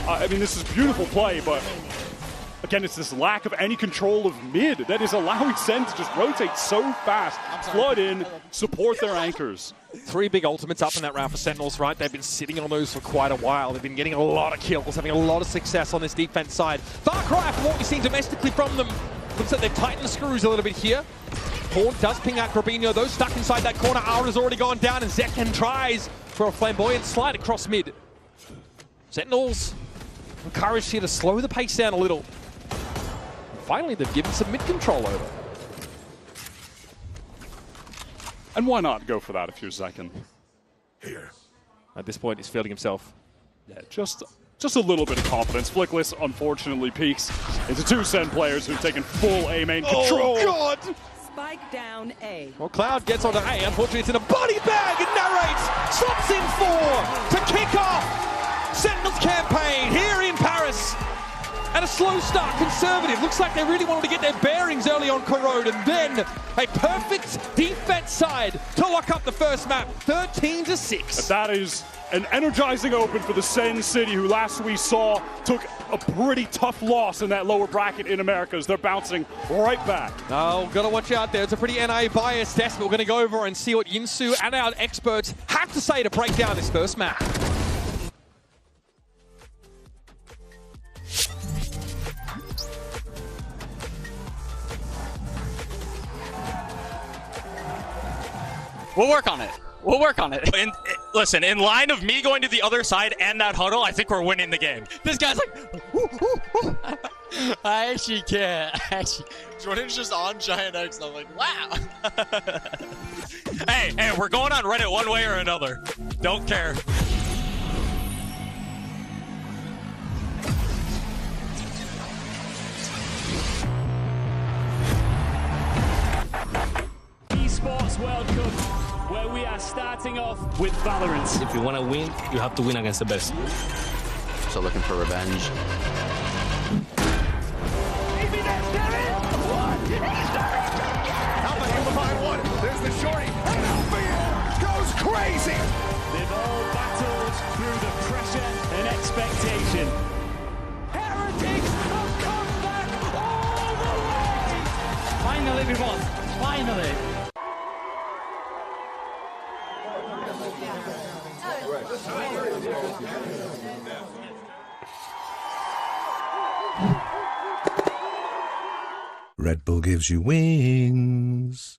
I mean, this is beautiful play, but again, it's this lack of any control of mid that is allowing Sen to just rotate so fast, flood in, support their anchors. 3 big ultimates up in that round for Sentinels, right? They've been sitting on those for quite a while. They've been getting a lot of kills, having a lot of success on this defense side. Far cry from what we've seen domestically from them. Looks like they've tightened the screws a little bit here. Horn does ping out Grabinho. Those stuck inside that corner. Ara's already gone down, and Zekin tries for a flamboyant slide across mid. Sentinels encouraged here to slow the pace down a little. And finally, they've given some mid control over. And why not go for that if you're Zekin? Here. At this point, he's feeling himself. Yeah, just a little bit of confidence. Flickless, unfortunately, peaks into 2 Sen players who've taken full A main control. Oh, God! Spike down A. Well, Cloud gets onto A. Unfortunately, it's in a body bag and narrates. Slots in 4 to kick off Sentinel's campaign here in Paris. And a slow start, conservative. Looks like they really wanted to get their bearings early on Corrode, and then a perfect defense side to lock up the first map, 13-6. That is an energizing open for the Sen City, who last we saw took a pretty tough loss in that lower bracket in Americas. They're bouncing right back. Oh, gotta watch out there. It's a pretty NA biased test, but we're gonna go over and see what Yinsu and our experts have to say to break down this first map. We'll work on it. We'll work on it. Listen, in line of me going to the other side and that huddle, I think we're winning the game. This guy's like, I actually can't. Jordan's just on Giant X, and I'm like, wow. Hey, we're going on Reddit one way or another. Don't care. Esports World Cup, where we are starting off with Valorant. If you want to win, you have to win against the best. So looking for revenge. Alpha here behind 1. There's the shorty. And Alpha goes crazy. They've all battled through the pressure and expectation. Heretics have come back all the way. we won. Finally. Red Bull gives you wings.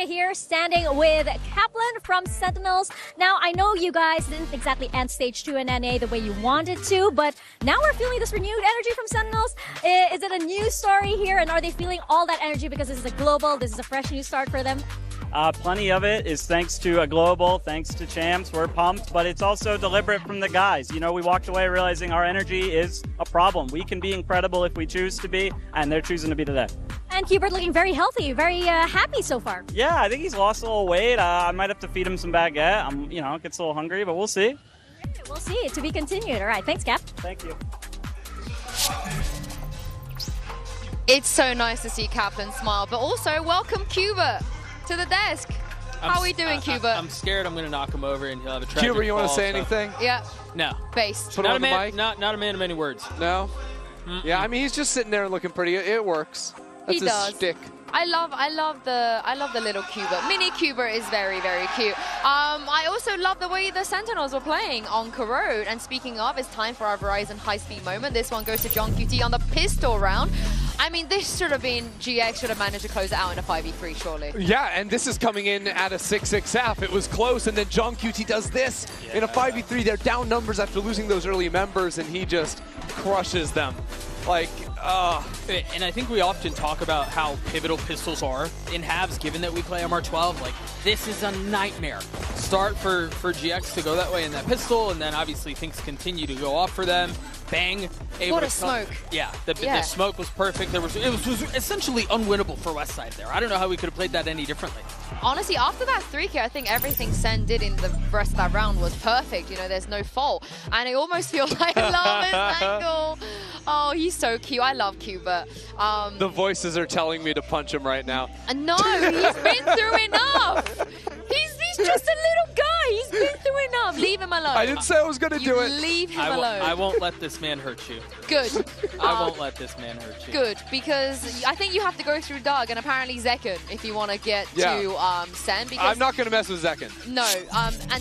Here standing with Kaplan from Sentinels. Now, I know you guys didn't exactly end stage 2 in NA the way you wanted to, but now we're feeling this renewed energy from Sentinels. Is it a new story here, and are they feeling all that energy because this is a global, this is a fresh new start for them? Plenty of it is thanks to a global, thanks to champs. We're pumped, but it's also deliberate from the guys. You know, we walked away realizing our energy is a problem. We can be incredible if we choose to be, and they're choosing to be today. And Hubert looking very healthy, very happy so far. Yeah, I think he's lost a little weight. I might have to feed him some baguette. You know, gets a little hungry, but we'll see. We'll see. To be continued. All right, thanks, Cap. Thank you. It's so nice to see Kaplan smile, but also welcome Cuba to the desk. How are we doing, Cuba? I'm scared I'm going to knock him over and he'll have a tragic Cuba, you want to fall, say so. anything? Yeah. No. Based. Put not, on the mic? not a man of many words. No? Yeah, I mean, he's just sitting there looking pretty. It works. That's He his does. shtick. I love the little Cuba. Mini Cuba is very, very cute. I also love the way the Sentinels were playing on Corrode. And speaking of, it's time for our Verizon high-speed moment. This one goes to John QT on the pistol round. I mean, this should have been, GX should have managed to close it out in a 5v3, surely. Yeah, and this is coming in at a 6-6 It was close, and then John QT does this in a 5v3. They're down numbers after losing those early members, and he just crushes them. Like, And I think we often talk about how pivotal pistols are in halves, given that we play MR12. Like, this is a nightmare. Start for GX to go that way in that pistol, and then obviously things continue to go off for them. Bang. Able What to a smoke. Yeah, the smoke was perfect. It was essentially unwinnable for Westside there. I don't know how we could have played that any differently. Honestly, after that 3K, I think everything Sen did in the rest of that round was perfect. You know, there's no fault. And I almost feel like I love his angle. Oh, he's so cute. I love cute, but... the voices are telling me to punch him right now. No, he's been through enough. He's just a little guy. He's been through enough. Leave him alone. I didn't say I was going to do it. Leave him alone. I won't let this man hurt you. Good. I won't let this man hurt you. Good, because I think you have to go through Doug and apparently Zekken if you want to get to Sen. Because I'm not going to mess with Zekken. No,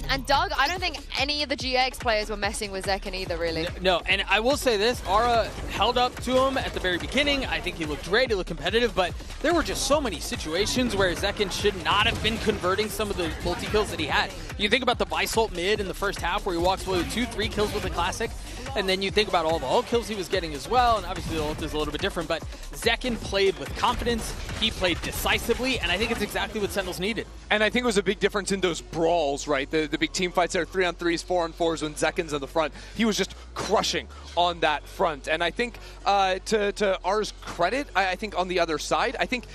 and Doug, I don't think any of the GX players were messing with Zekken either, really. No, and I will say this, Aura held up to him at the very beginning. I think he looked great, he looked competitive, but there were just so many situations where Zekken should not have been converting some of the multi-kills that he had. You think about the Visult mid in the first half where he walks away with 2-3 kills with the Classic, and then you think about all the ult kills he was getting as well, and obviously the ult is a little bit different, but Zekken played with confidence, he played decisively, and I think it's exactly what Sentinels needed. And I think it was a big difference in those brawls, right? The big team fights there, 3-on-3s, 4-on-4s, when Zekken's in the front. He was just crushing on that front. And I think to R's credit, I think on the other side, I think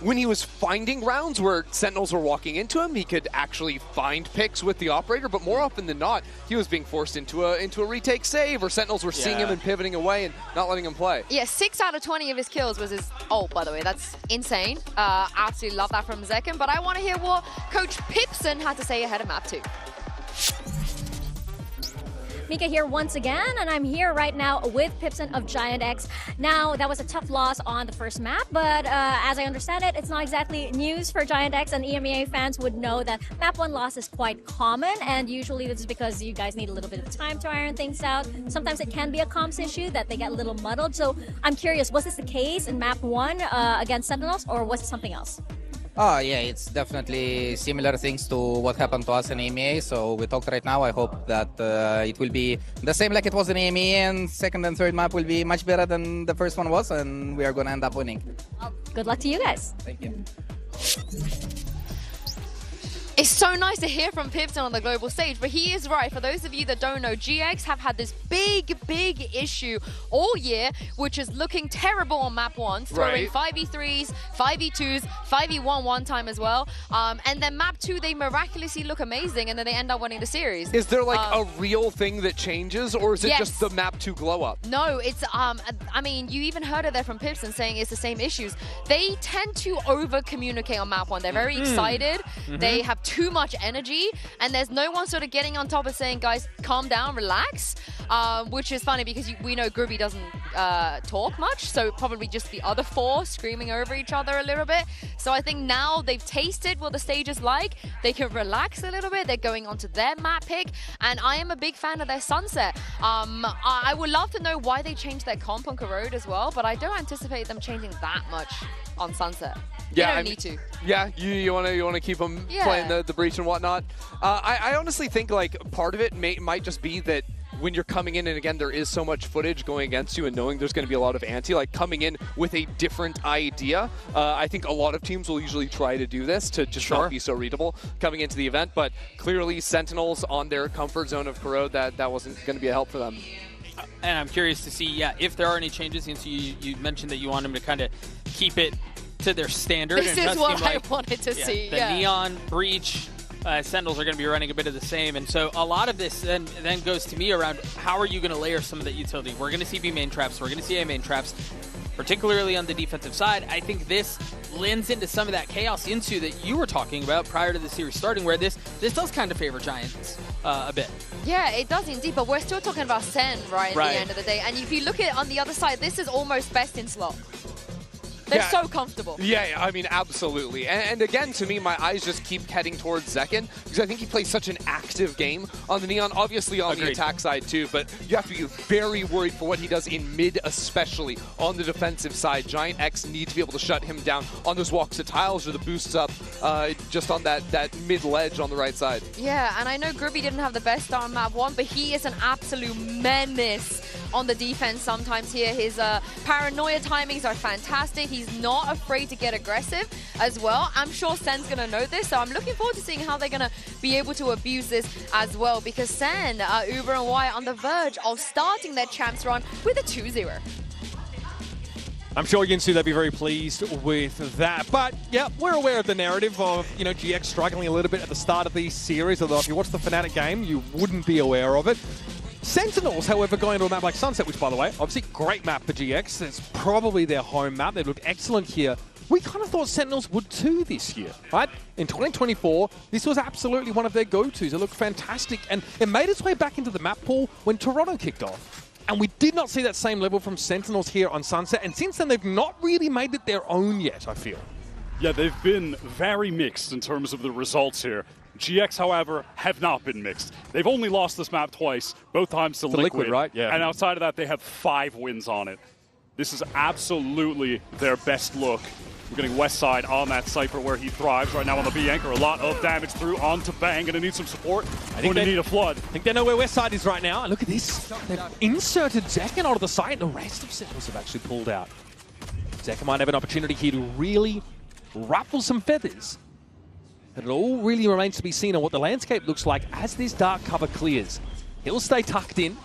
when he was finding rounds where Sentinels were walking into him, he could actually find picks with the operator, but more often than not, he was being forced into a retake save, or Sentinels were seeing him and pivoting away and not letting him play. Yeah, 6 out of 20 of his kills was his ult, by the way. That's insane. Absolutely love that from Zekken, but I want to hear what Coach Pipson had to say ahead of Map 2. Mika here once again, and I'm here right now with Pipson of Giant X. Now, that was a tough loss on the first map, but as I understand it, it's not exactly news for Giant X, and EMEA fans would know that map 1 loss is quite common, and usually this is because you guys need a little bit of time to iron things out. Sometimes it can be a comms issue that they get a little muddled, so I'm curious, was this the case in map 1 against Sentinels, or was it something else? Oh yeah, it's definitely similar things to what happened to us in EMEA. So we talked right now. I hope that it will be the same like it was in EMEA, and second and third map will be much better than the first one was, and we are going to end up winning. Well, good luck to you guys. Thank you. It's so nice to hear from Pipson on the global stage, but he is right. For those of you that don't know, GX have had this big issue all year, which is looking terrible on map 1, throwing 5v3s, 5v2s, 5v1 one time as well. And then map 2, they miraculously look amazing, and then they end up winning the series. Is there like a real thing that changes, or is it just the map 2 glow up? No, it's, I mean, you even heard it there from Pipson saying it's the same issues. They tend to over-communicate on map 1. They're very excited. They have too much energy, and there's no one sort of getting on top of saying, guys, calm down, relax, which is funny because we know Groovy doesn't talk much, so probably just the other 4 screaming over each other a little bit. So I think now they've tasted what the stage is like, they can relax a little bit, they're going on to their map pick, and I am a big fan of their Sunset. I would love to know why they changed their comp on Corrode as well, but I don't anticipate them changing that much on Sunset. Yeah, you don't need to. Yeah, you want to keep them playing the breach and whatnot. I honestly think like part of it might just be that when you're coming in, and again, there is so much footage going against you and knowing there's going to be a lot of anti, like coming in with a different idea. I think a lot of teams will usually try to do this to just not be so readable coming into the event, but clearly Sentinels on their comfort zone of Corrode, that wasn't going to be a help for them. And I'm curious to see, if there are any changes, since you mentioned that you want them to kind of keep it to their standard. This is what I wanted to see. The Neon, Breach, Sentinels are going to be running a bit of the same. And so a lot of this then goes to me around how are you going to layer some of that utility. We're going to see B main traps. We're going to see A main traps, particularly on the defensive side. I think this lends into some of that chaos into that you were talking about prior to the series starting, where this does kind of favor Giants a bit. Yeah, it does indeed, but we're still talking about Sen, right, at the end of the day. And if you look at it on the other side, this is almost best in slot. They're so comfortable. Yeah, I mean, absolutely. And again, to me, my eyes just keep heading towards Zekken, because I think he plays such an active game on the Neon, obviously on the attack side too, but you have to be very worried for what he does in mid, especially on the defensive side. Giant X need to be able to shut him down on those walks to tiles or the boosts up just on that mid ledge on the right side. Yeah, and I know Groovy didn't have the best start on map 1, but he is an absolute menace on the defense sometimes here. His paranoia timings are fantastic. He's not afraid to get aggressive as well. I'm sure Sen's going to know this, so I'm looking forward to seeing how they're going to be able to abuse this as well, because Sen, Uber and Wyatt on the verge of starting their champs run with a 2-0. I'm sure Yinsu, they'll be very pleased with that. But, yeah, we're aware of the narrative of, you know, GX struggling a little bit at the start of these series, although if you watch the Fnatic game, you wouldn't be aware of it. Sentinels, however, going to a map like Sunset, which, by the way, obviously great map for GX. It's probably their home map. They look excellent here. We kind of thought Sentinels would too this year, right? In 2024, this was absolutely one of their go-tos. It looked fantastic, and it made its way back into the map pool when Toronto kicked off. And we did not see that same level from Sentinels here on Sunset, and since then they've not really made it their own yet, I feel. Yeah, they've been very mixed in terms of the results here. GX, however, have not been mixed. They've only lost this map twice, both times to Liquid, right? Yeah. And outside of that, they have 5 wins on it. This is absolutely their best look. We're getting Westside on that Cypher where he thrives right now on the B anchor. A lot of damage through onto Bang. Gonna need some support. Going to need a flood. I think they know where Westside is right now. And look at this. They've inserted Zekken onto the site. The rest of Sentinels have actually pulled out. Zekken might have an opportunity here to really ruffle some feathers. And it all really remains to be seen on what the landscape looks like as this dark cover clears. He'll stay tucked in.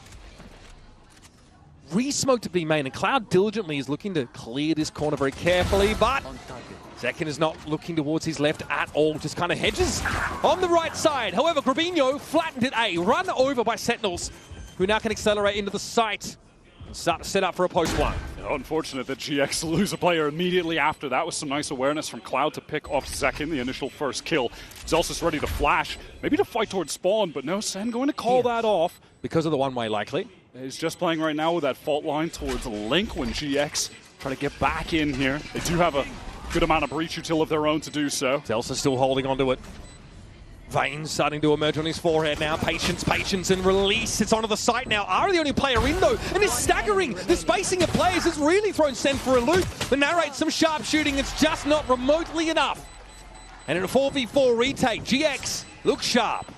Re-smoked to B main, and Cloud diligently is looking to clear this corner very carefully, but Zekken is not looking towards his left at all, just kind of hedges on the right side. However, Grabinho flattened it A, run over by Sentinels, who now can accelerate into the site and start to set up for a post-1. Unfortunate that GX lose a player immediately after that, with some nice awareness from Cloud to pick off Zekken, the initial first kill. Zelsis ready to flash, maybe to fight towards spawn, but no, Sen going to call that off. Because of the one-way likely. He's just playing right now with that fault line towards Link when GX try to get back in here. They do have a good amount of breach util of their own to do so. Zelsa still holding onto it. Veins starting to emerge on his forehead now. Patience, patience, and release. It's onto the site now. Ara the only player in though, and it's staggering. The spacing of players has really thrown Sen for a loop. The narrates some sharp shooting. It's just not remotely enough. And in a 4v4 retake, GX looks sharp.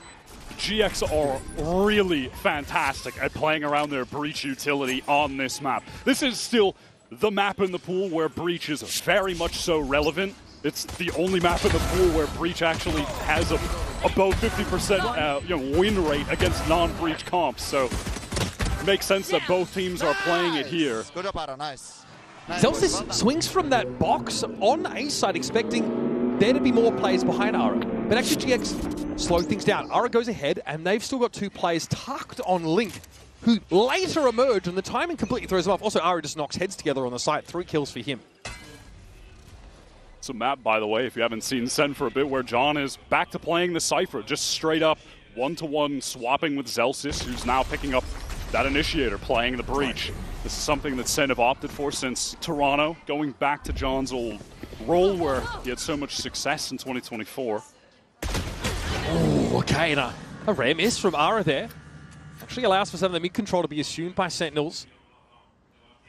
GX are really fantastic at playing around their breach utility on this map. This is still the map in the pool where breach is very much so relevant. It's the only map in the pool where breach actually has above 50% win rate against non-breach comps. So it makes sense that both teams are playing it here. Good up, nice. Zelsis swings from that box on A side, expecting there to be more players behind Ara. But actually GX slowed things down. Ara goes ahead, and they've still got 2 players tucked on Link, who later emerge, and the timing completely throws them off. Also, Ara just knocks heads together on the site. 3 kills for him. It's a map, by the way, if you haven't seen Sen for a bit, where John is back to playing the Cypher, just straight up 1-to-1 swapping with Zelsis, who's now picking up that initiator, playing the breach. This is something that Sen have opted for since Toronto, going back to John's old role where he had so much success in 2024. Oh, okay, and a rare miss from Ara there. Actually allows for some of the mid-control to be assumed by Sentinels.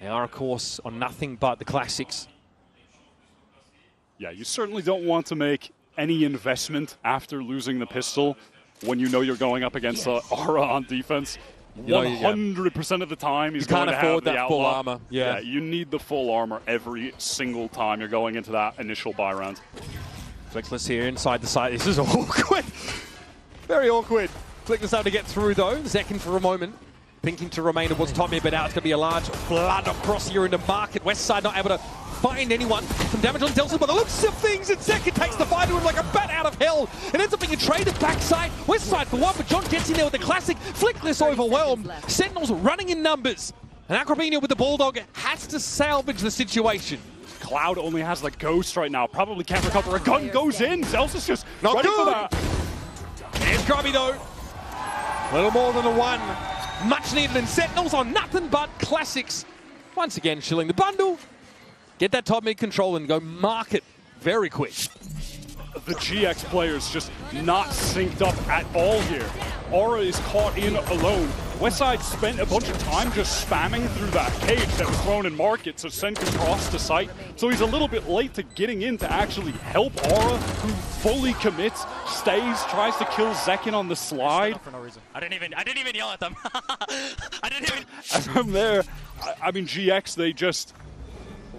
They are, of course, on nothing but the classics. Yeah, you certainly don't want to make any investment after losing the pistol when you know you're going up against Ara on defense. 100% of the time he's going to have the that full armor. Yeah, you need the full armor every single time you're going into that initial buy round. Flickless here inside the site. This is awkward. Very awkward. Flickless able to get through though. Zekken for a moment, thinking to remain towards top mid, but now it's going to be a large flood across here into market. Westside not able to find anyone. Some damage on Delta, but the looks of things, and Zekken takes the fight to him like a bat out of hell. It ends up being a traded backside. Westside for one, but John gets in there with the classic. Flickless overwhelmed. Sentinels running in numbers. And Acrobino with the Bulldog has to salvage the situation. Cloud only has the Ghost right now. Probably can't recover. A gun goes in. Zelsa's just not ready good for that. Here's Grubby though. A little more than a 1. Much needed, and Sentinels on nothing but classics. Once again, shilling the bundle. Get that top mid control and go market very quick. The GX players just not synced up at all here. Aura is caught in alone. Westside spent a bunch of time just spamming through that cage that was thrown in market so Sen could cross the site. So he's a little bit late to getting in to actually help Aura, who fully commits, stays, tries to kill Zekin on the slide. For no reason. I didn't even yell at them. I didn't even. And from there, I mean, GX, they just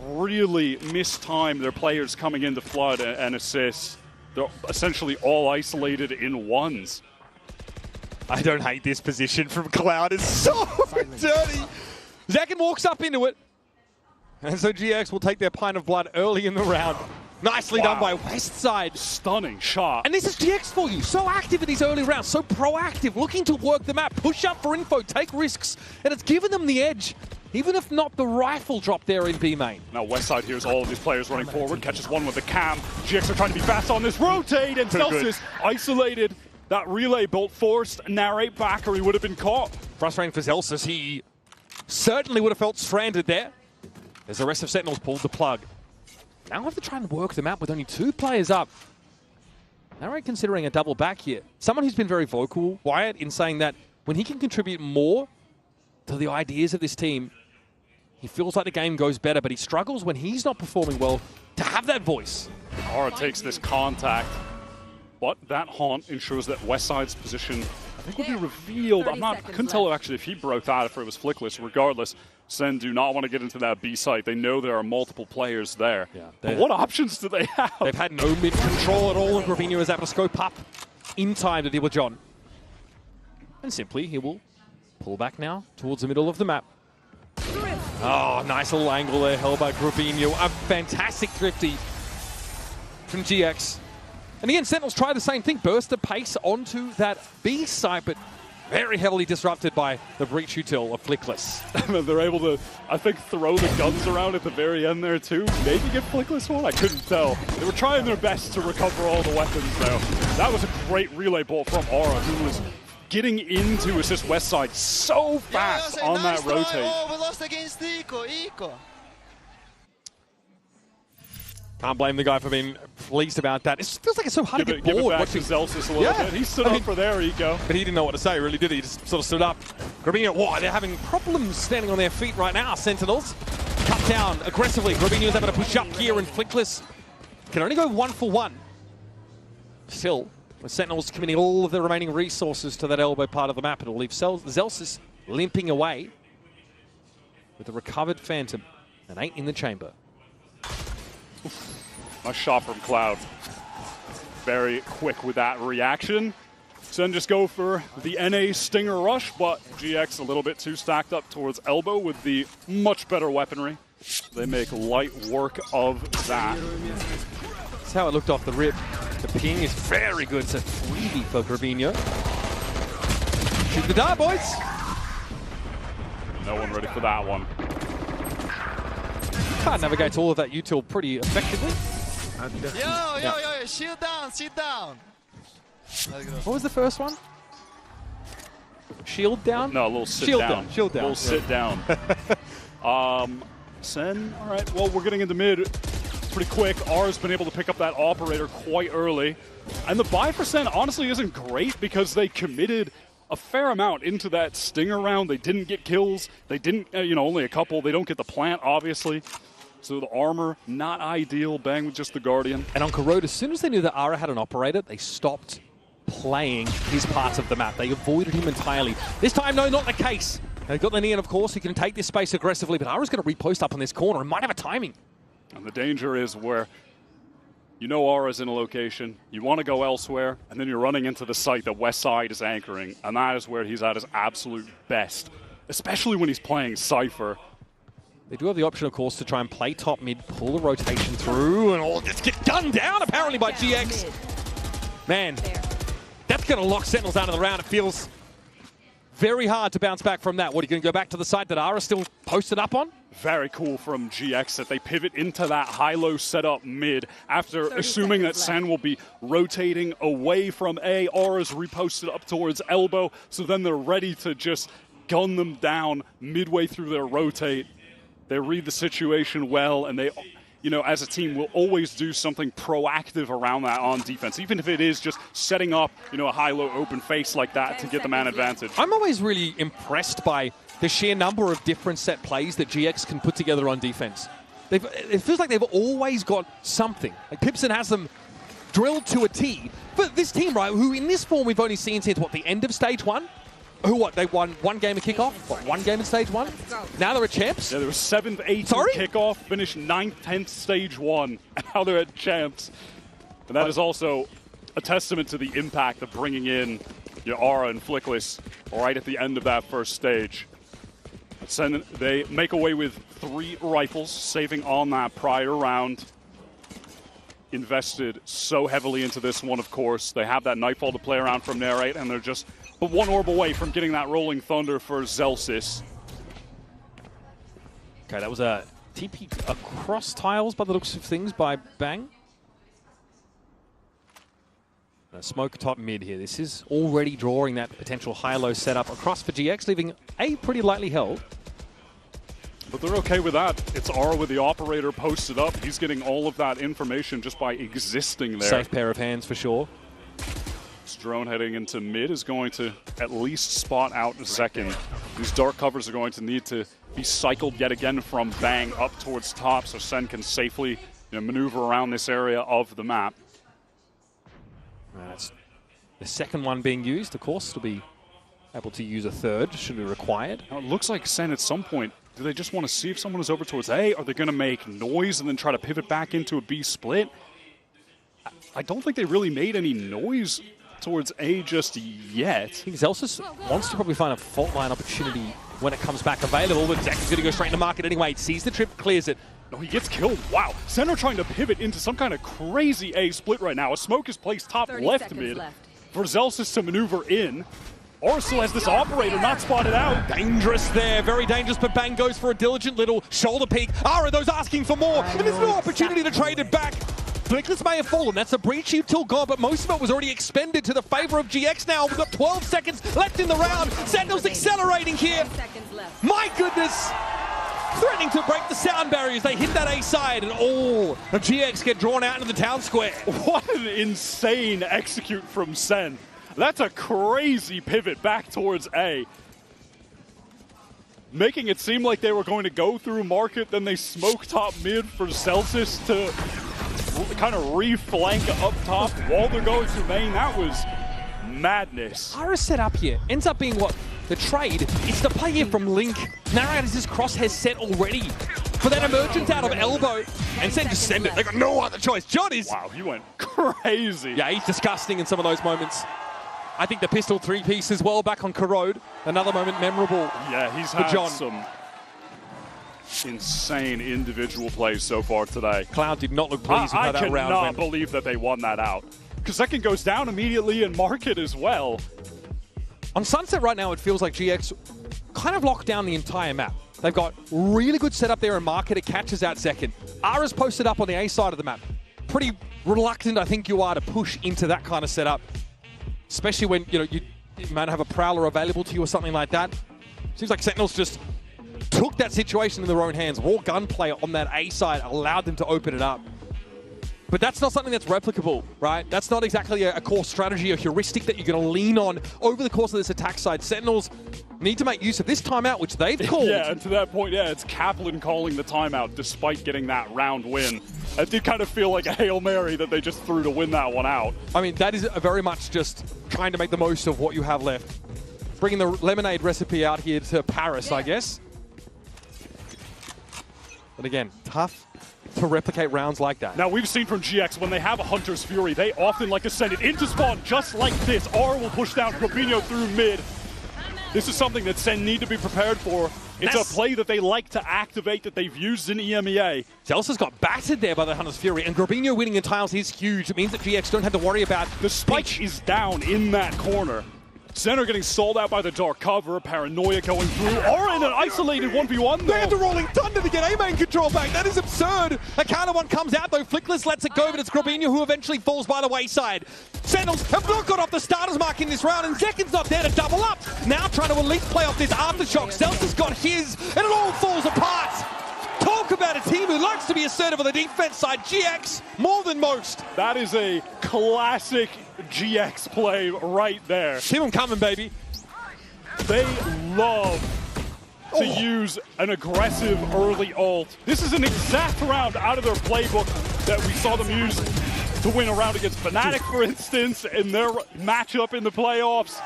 really mistime their players coming into Flood and assist. They're essentially all isolated in ones. I don't hate this position from Cloud. It's so dirty. Zekin walks up into it. And so GX will take their pint of blood early in the round. Nicely done by Westside. Stunning shot. And this is GX for you. So active in these early rounds. So proactive. Looking to work the map. Push up for info. Take risks. And it's given them the edge. Even if not the rifle drop there in B main. Now Westside hears all of these players running forward. Catches one with the cam. GX are trying to be fast on this rotate. And Celsius isolated. That relay bolt forced narrate back or he would have been caught. Frustrating for Celsius. He certainly would have felt stranded there. As the rest of Sentinels pulled the plug. Now I have to try and work the map with only 2 players up. Narrate considering a double back here. Someone who's been very vocal, Wyatt, in saying that when he can contribute more to the ideas of this team, he feels like the game goes better, but he struggles when he's not performing well to have that voice. Aura takes this contact. But that haunt ensures that Westside's position, I think, will be revealed. I couldn't tell actually if he broke that, if it was flickless. Regardless, Sen do not want to get into that B site. They know there are multiple players there. Yeah, but what options do they have? They've had no mid control at all, and Gravino is able to scope up in time to deal with John. And simply, he will pull back now towards the middle of the map. Oh, nice little angle there held by Gravino. A fantastic thrifty from GX. And again, Sentinels try the same thing, burst the pace onto that B site, but very heavily disrupted by the breach util of Flickless. They're able to, I think, throw the guns around at the very end there too. Maybe get Flickless one? I couldn't tell. They were trying their best to recover all the weapons though. That was a great relay bolt from Aura, who was getting into assist Westside so fast on that rotate. Oh, we lost against Eco. Can't blame the guy for being pleased about that. It feels like it's so hard to get bored. Give it back to Celsius a little bit. He stood up for their Eco. But he didn't know what to say, really, did he? He just sort of stood up. Gravino, whoa, they're having problems standing on their feet right now, Sentinels. Cut down aggressively. Gravino is able to push up here, and Flickless can only go 1 for 1. Still, with Sentinels committing all of the remaining resources to that elbow part of the map, it'll leave Celsius limping away with the recovered Phantom and 8 in the chamber. Nice shot from Cloud. Very quick with that reaction. Sen just go for the NA Stinger Rush, but GX a little bit too stacked up towards elbow with the much better weaponry. They make light work of that. That's how it looked off the rip. The ping is very good. It's a freebie for Gravino. Shoot the dart, boys! No one ready for that one. Can't navigate all of that util pretty effectively. Yo, shield down, sit down. What was the first one? Shield down? No, a little sit Shield down. Shield down. A little sit down. Sen, all right, well, we're getting into mid pretty quick. R's been able to pick up that operator quite early. And the buy for Sen honestly isn't great because they committed a fair amount into that Stinger round. They didn't get kills. They didn't, only a couple. They don't get the plant, obviously. So the armor, not ideal. Bang with just the Guardian. And on Corrode, as soon as they knew that Ara had an operator, they stopped playing his parts of the map. They avoided him entirely. This time, no, not the case. They've got the Neon, of course. He can take this space aggressively, but Ara's going to repost up on this corner and might have a timing. And the danger is where Ara's in a location, you want to go elsewhere, and then you're running into the site that Westside is anchoring, and that is where he's at his absolute best, especially when he's playing Cypher. They do have the option, of course, to try and play top mid, pull the rotation through, and all just get gunned down, apparently, by GX. Man, that's going to lock Sentinels out of the round. It feels very hard to bounce back from that. What, are you going to go back to the side that Ara's still posted up on? Very cool from GX that they pivot into that high-low setup mid after assuming that Sen will be rotating away from A. Aura's reposted up towards elbow, so then they're ready to just gun them down midway through their rotate. They read the situation well, and you know, as a team, will always do something proactive around that on defense, even if it is just setting up, you know, a high-low open face like that to get the man advantage. I'm always really impressed by the sheer number of different set plays that GX can put together on defense. It feels like they've always got something. Like Pipson has them drilled to a T. But this team, right, who in this form we've only seen since, what, the end of Stage 1? Who, they won one game of kickoff? What, one game in Stage 1? Now they're at champs? Yeah, they were 7th, 8th kickoff, finished 9th, 10th Stage 1, and now they're at champs. And that is also a testament to the impact of bringing in Aura and Flickless right at the end of that first stage. So they make away with 3 rifles, saving on that prior round. Invested so heavily into this one, of course. They have that Nightfall to play around from Narrate, and they're just one orb away from getting that Rolling Thunder for Zelsis. Okay, that was a TP across tiles by the looks of things by Bang. Smoke top mid here. This is already drawing that potential high-low setup across for GX, leaving A pretty lightly held. But they're okay with that. It's Aura with the operator posted up. He's getting all of that information just by existing there. Safe pair of hands for sure. This drone heading into mid is going to at least spot out Zekin. These dark covers are going to need to be cycled yet again from Bang up towards top so Sen can safely maneuver around this area of the map. That's the second one being used. Of course, to be able to use a third should be required. Now, it looks like Sen at some point, do they just want to see if someone is over towards A? Are they going to make noise and then try to pivot back into a B split? I don't think they really made any noise towards A just yet. I think Zelsis wants to probably find a fault line opportunity when it comes back available, but Zach is going to go straight into market anyway. Sees the trip, clears it. No, he gets killed. Wow. Sen are trying to pivot into some kind of crazy A split right now. A smoke is placed top left mid for Zelsis to maneuver in. Orso has this operator not spotted out. Dangerous there, very dangerous, but Bang goes for a diligent little shoulder peek. Ara, those asking for more, and there's no opportunity to trade it back. Flickless may have fallen, that's a breach util gone, but most of it was already expended to the favor of GX now. We've got 12 seconds left in the round. Sentinel's accelerating here. My goodness. Threatening to break the sound barriers. They hit that A side, and all of GX get drawn out into the town square. What an insane execute from Sen. That's a crazy pivot back towards A. Making it seem like they were going to go through market, then they smoke top mid for Celsius to kind of re-flank up top while they're going through main. That was madness. Ara's set up here ends up being what? The trade. It's the play here from Link. Narrate has his crosshair set already for that emergence out of elbow. And Sen just send it. They got no other choice. John is... Wow, he went crazy. Yeah, he's disgusting in some of those moments. I think the pistol 3-piece as well back on Corrode. Another moment memorable. Yeah, he's had some insane individual plays so far today. Cloud did not look pleased with how that round went. I cannot believe that they won that out. Because Zekin goes down immediately in market as well. On Sunset right now, it feels like GX kind of locked down the entire map. They've got really good setup there in market. It catches out Zekin. Ara's posted up on the A side of the map. Pretty reluctant, I think you are, to push into that kind of setup. Especially when, you might have a Prowler available to you or something like that. Seems like Sentinels just took that situation in their own hands. Raw gunplay on that A side allowed them to open it up. But that's not something that's replicable, right? That's not exactly a core strategy or heuristic that you're going to lean on over the course of this attack side. Sentinels need to make use of this timeout, which they've called. Yeah, and to that point, yeah, it's Kaplan calling the timeout despite getting that round win. It did kind of feel like a Hail Mary that they just threw to win that one out. I mean, that is very much just trying to make the most of what you have left. Bringing the lemonade recipe out here to Paris, I guess. But again, tough to replicate rounds like that. Now, we've seen from GX, when they have a Hunter's Fury, they often like to send it into spawn just like this. R will push down Robinho through mid. This is something that Sen need to be prepared for. It's a play that they like to activate that they've used in EMEA. Zelsa's got battered there by the Hunter's Fury, and Grabinho winning in tiles is huge. It means that GX don't have to worry about the spike is down in that corner. Center getting sold out by the dark cover, Paranoia going through, or in an isolated 1v1 though. They have the Rolling Thunder to get A-main control back. That is absurd. A counter one comes out though. Flickless lets it go, but it's Grabinho who eventually falls by the wayside. Sentinels have not got off the starter's mark in this round, and Zekin's not there to double up. Now trying to at least play off this aftershock. Zelsa's got his, and it all falls apart. Talk Talk about a team who likes to be assertive on the defense side. GX, more than most. That is a classic GX play right there. Keep them coming, baby. They love to use an aggressive early ult. This is an exact round out of their playbook that we saw them use to win a round against Fnatic, for instance, in their matchup in the playoffs.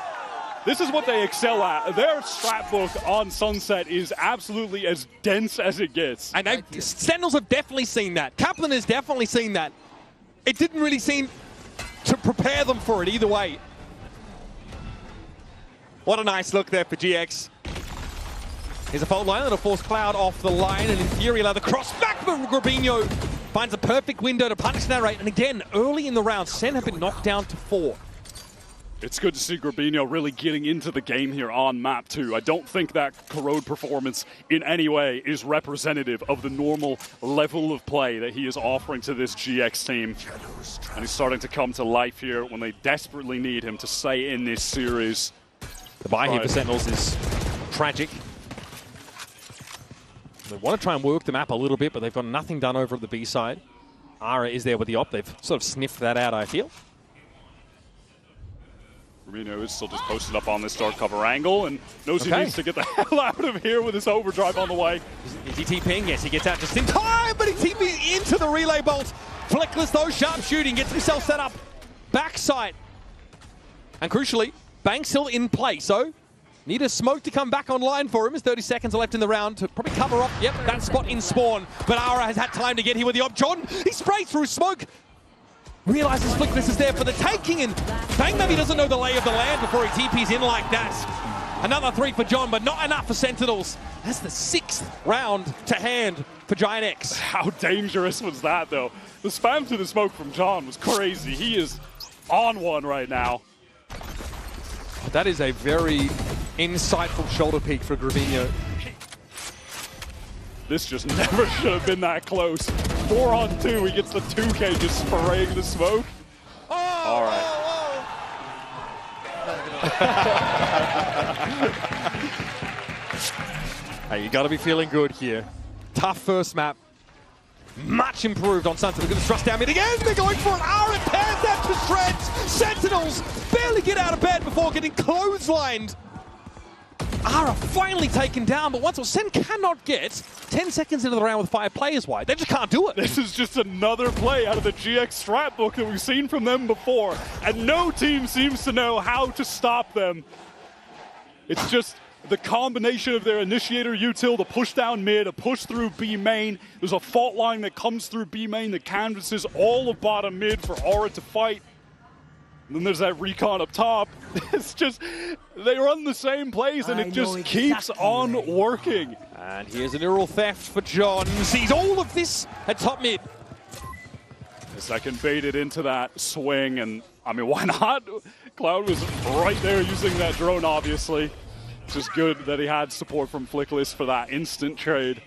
This is what they excel at. Their strat book on Sunset is absolutely as dense as it gets. And Sentinels have definitely seen that. Kaplan has definitely seen that. It didn't really seem to prepare them for it either way. What a nice look there for GX. Here's a fault line that'll force Cloud off the line, and in theory allow the cross back for Grabinho. Finds a perfect window to punish that rate. And again, early in the round, Sen have been knocked down to 4. It's good to see Grabinho really getting into the game here on map 2. I don't think that Corrode performance in any way is representative of the normal level of play that he is offering to this GX team. And he's starting to come to life here when they desperately need him to stay in this series. The buy here for Sentinels is tragic. They want to try and work the map a little bit, but they've got nothing done over at the B side. Ara is there with the op. They've sort of sniffed that out, I feel. Reno is still just posted up on this dark cover angle and knows he needs to get the hell out of here with his overdrive on the way. Is he TPing? Yes, he gets out just in time, but he TPs into the relay bolt. Flickless though, sharp shooting, gets himself set up. Backside. And crucially, Bank's still in play, so need a smoke to come back online for him. There's 30 seconds left in the round to probably cover up, that spot in spawn. But Ara has had time to get here with the op. John, he sprays through smoke. Realizes Flickless is there for the taking, and Bang maybe doesn't know the lay of the land before he TPs in like that. Another 3 for John, but not enough for Sentinels. That's the 6th round to hand for Giant X. How dangerous was that, though? The spam to the smoke from John was crazy. He is on one right now. That is a very insightful shoulder peek for Grabinho. This just never should have been that close. 4 on 2, he gets the 2K just spraying the smoke. All right. Hey, you got to be feeling good here. Tough first map. Much improved on Sunset. They're going to thrust down mid again. They're going for an R and pairs that to Creds. Sentinels barely get out of bed before getting clotheslined. Ara finally taken down, but once Sen cannot get 10 seconds into the round with 5 players wide. They just can't do it. This is just another play out of the GX strat book that we've seen from them before, and no team seems to know how to stop them. It's just the combination of their initiator util, the push down mid, a push through B main. There's a fault line that comes through B main that canvases all of bottom mid for Aura to fight. And then there's that recon up top. It's just, they run the same plays and it just keeps on working. And here's an neural theft for John. Sees all of this at top mid. The second baited into that swing, and I mean, why not? Cloud was right there using that drone, obviously. It's just good that he had support from Flickless for that instant trade.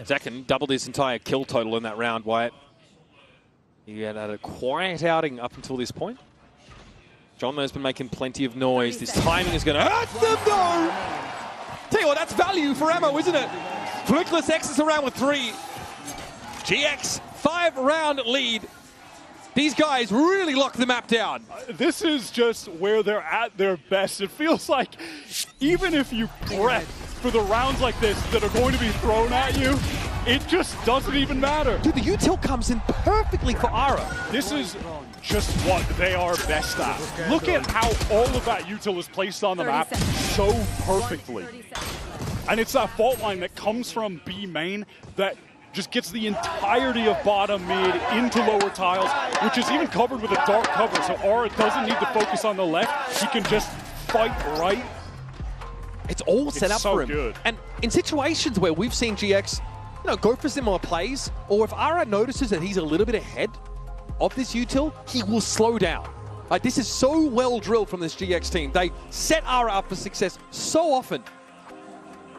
Second doubled his entire kill total in that round, Wyatt. He had a quiet outing up until this point. John has been making plenty of noise. This timing is going to hurt them, though. Tell you what, that's value for ammo, isn't it? Flickless exits around with 3. GX, 5-round lead. These guys really lock the map down. This is just where they're at their best. It feels like even if you prep for the rounds like this that are going to be thrown at you, it just doesn't even matter. Dude, the util comes in perfectly for Ara. This is just what they are best at. Look at how all of that util is placed on the map so perfectly. And it's that fault line that comes from B main that just gets the entirety of bottom mid into lower tiles, which is even covered with a dark cover. So Aura doesn't need to focus on the left. He can just fight right. It's all set up for him. Good. And in situations where we've seen GX, go for similar plays, or if Ara notices that he's a little bit ahead of this util, he will slow down. Like, this is so well drilled from this GX team. They set Ara up for success so often.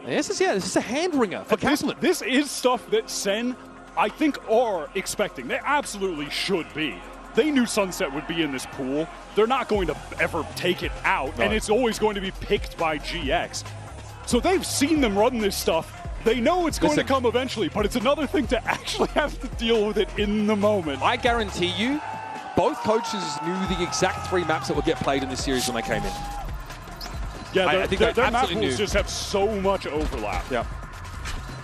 And this is a hand wringer for Kaplan. This is stuff that Sen, I think, are expecting. They absolutely should be. They knew Sunset would be in this pool. They're not going to ever take it out, and it's always going to be picked by GX. So they've seen them run this stuff, They know it's going to come eventually, but it's another thing to actually have to deal with it in the moment. I guarantee you, both coaches knew the exact 3 maps that would get played in this series when they came in. Yeah, I think their map pools just have so much overlap. Yeah.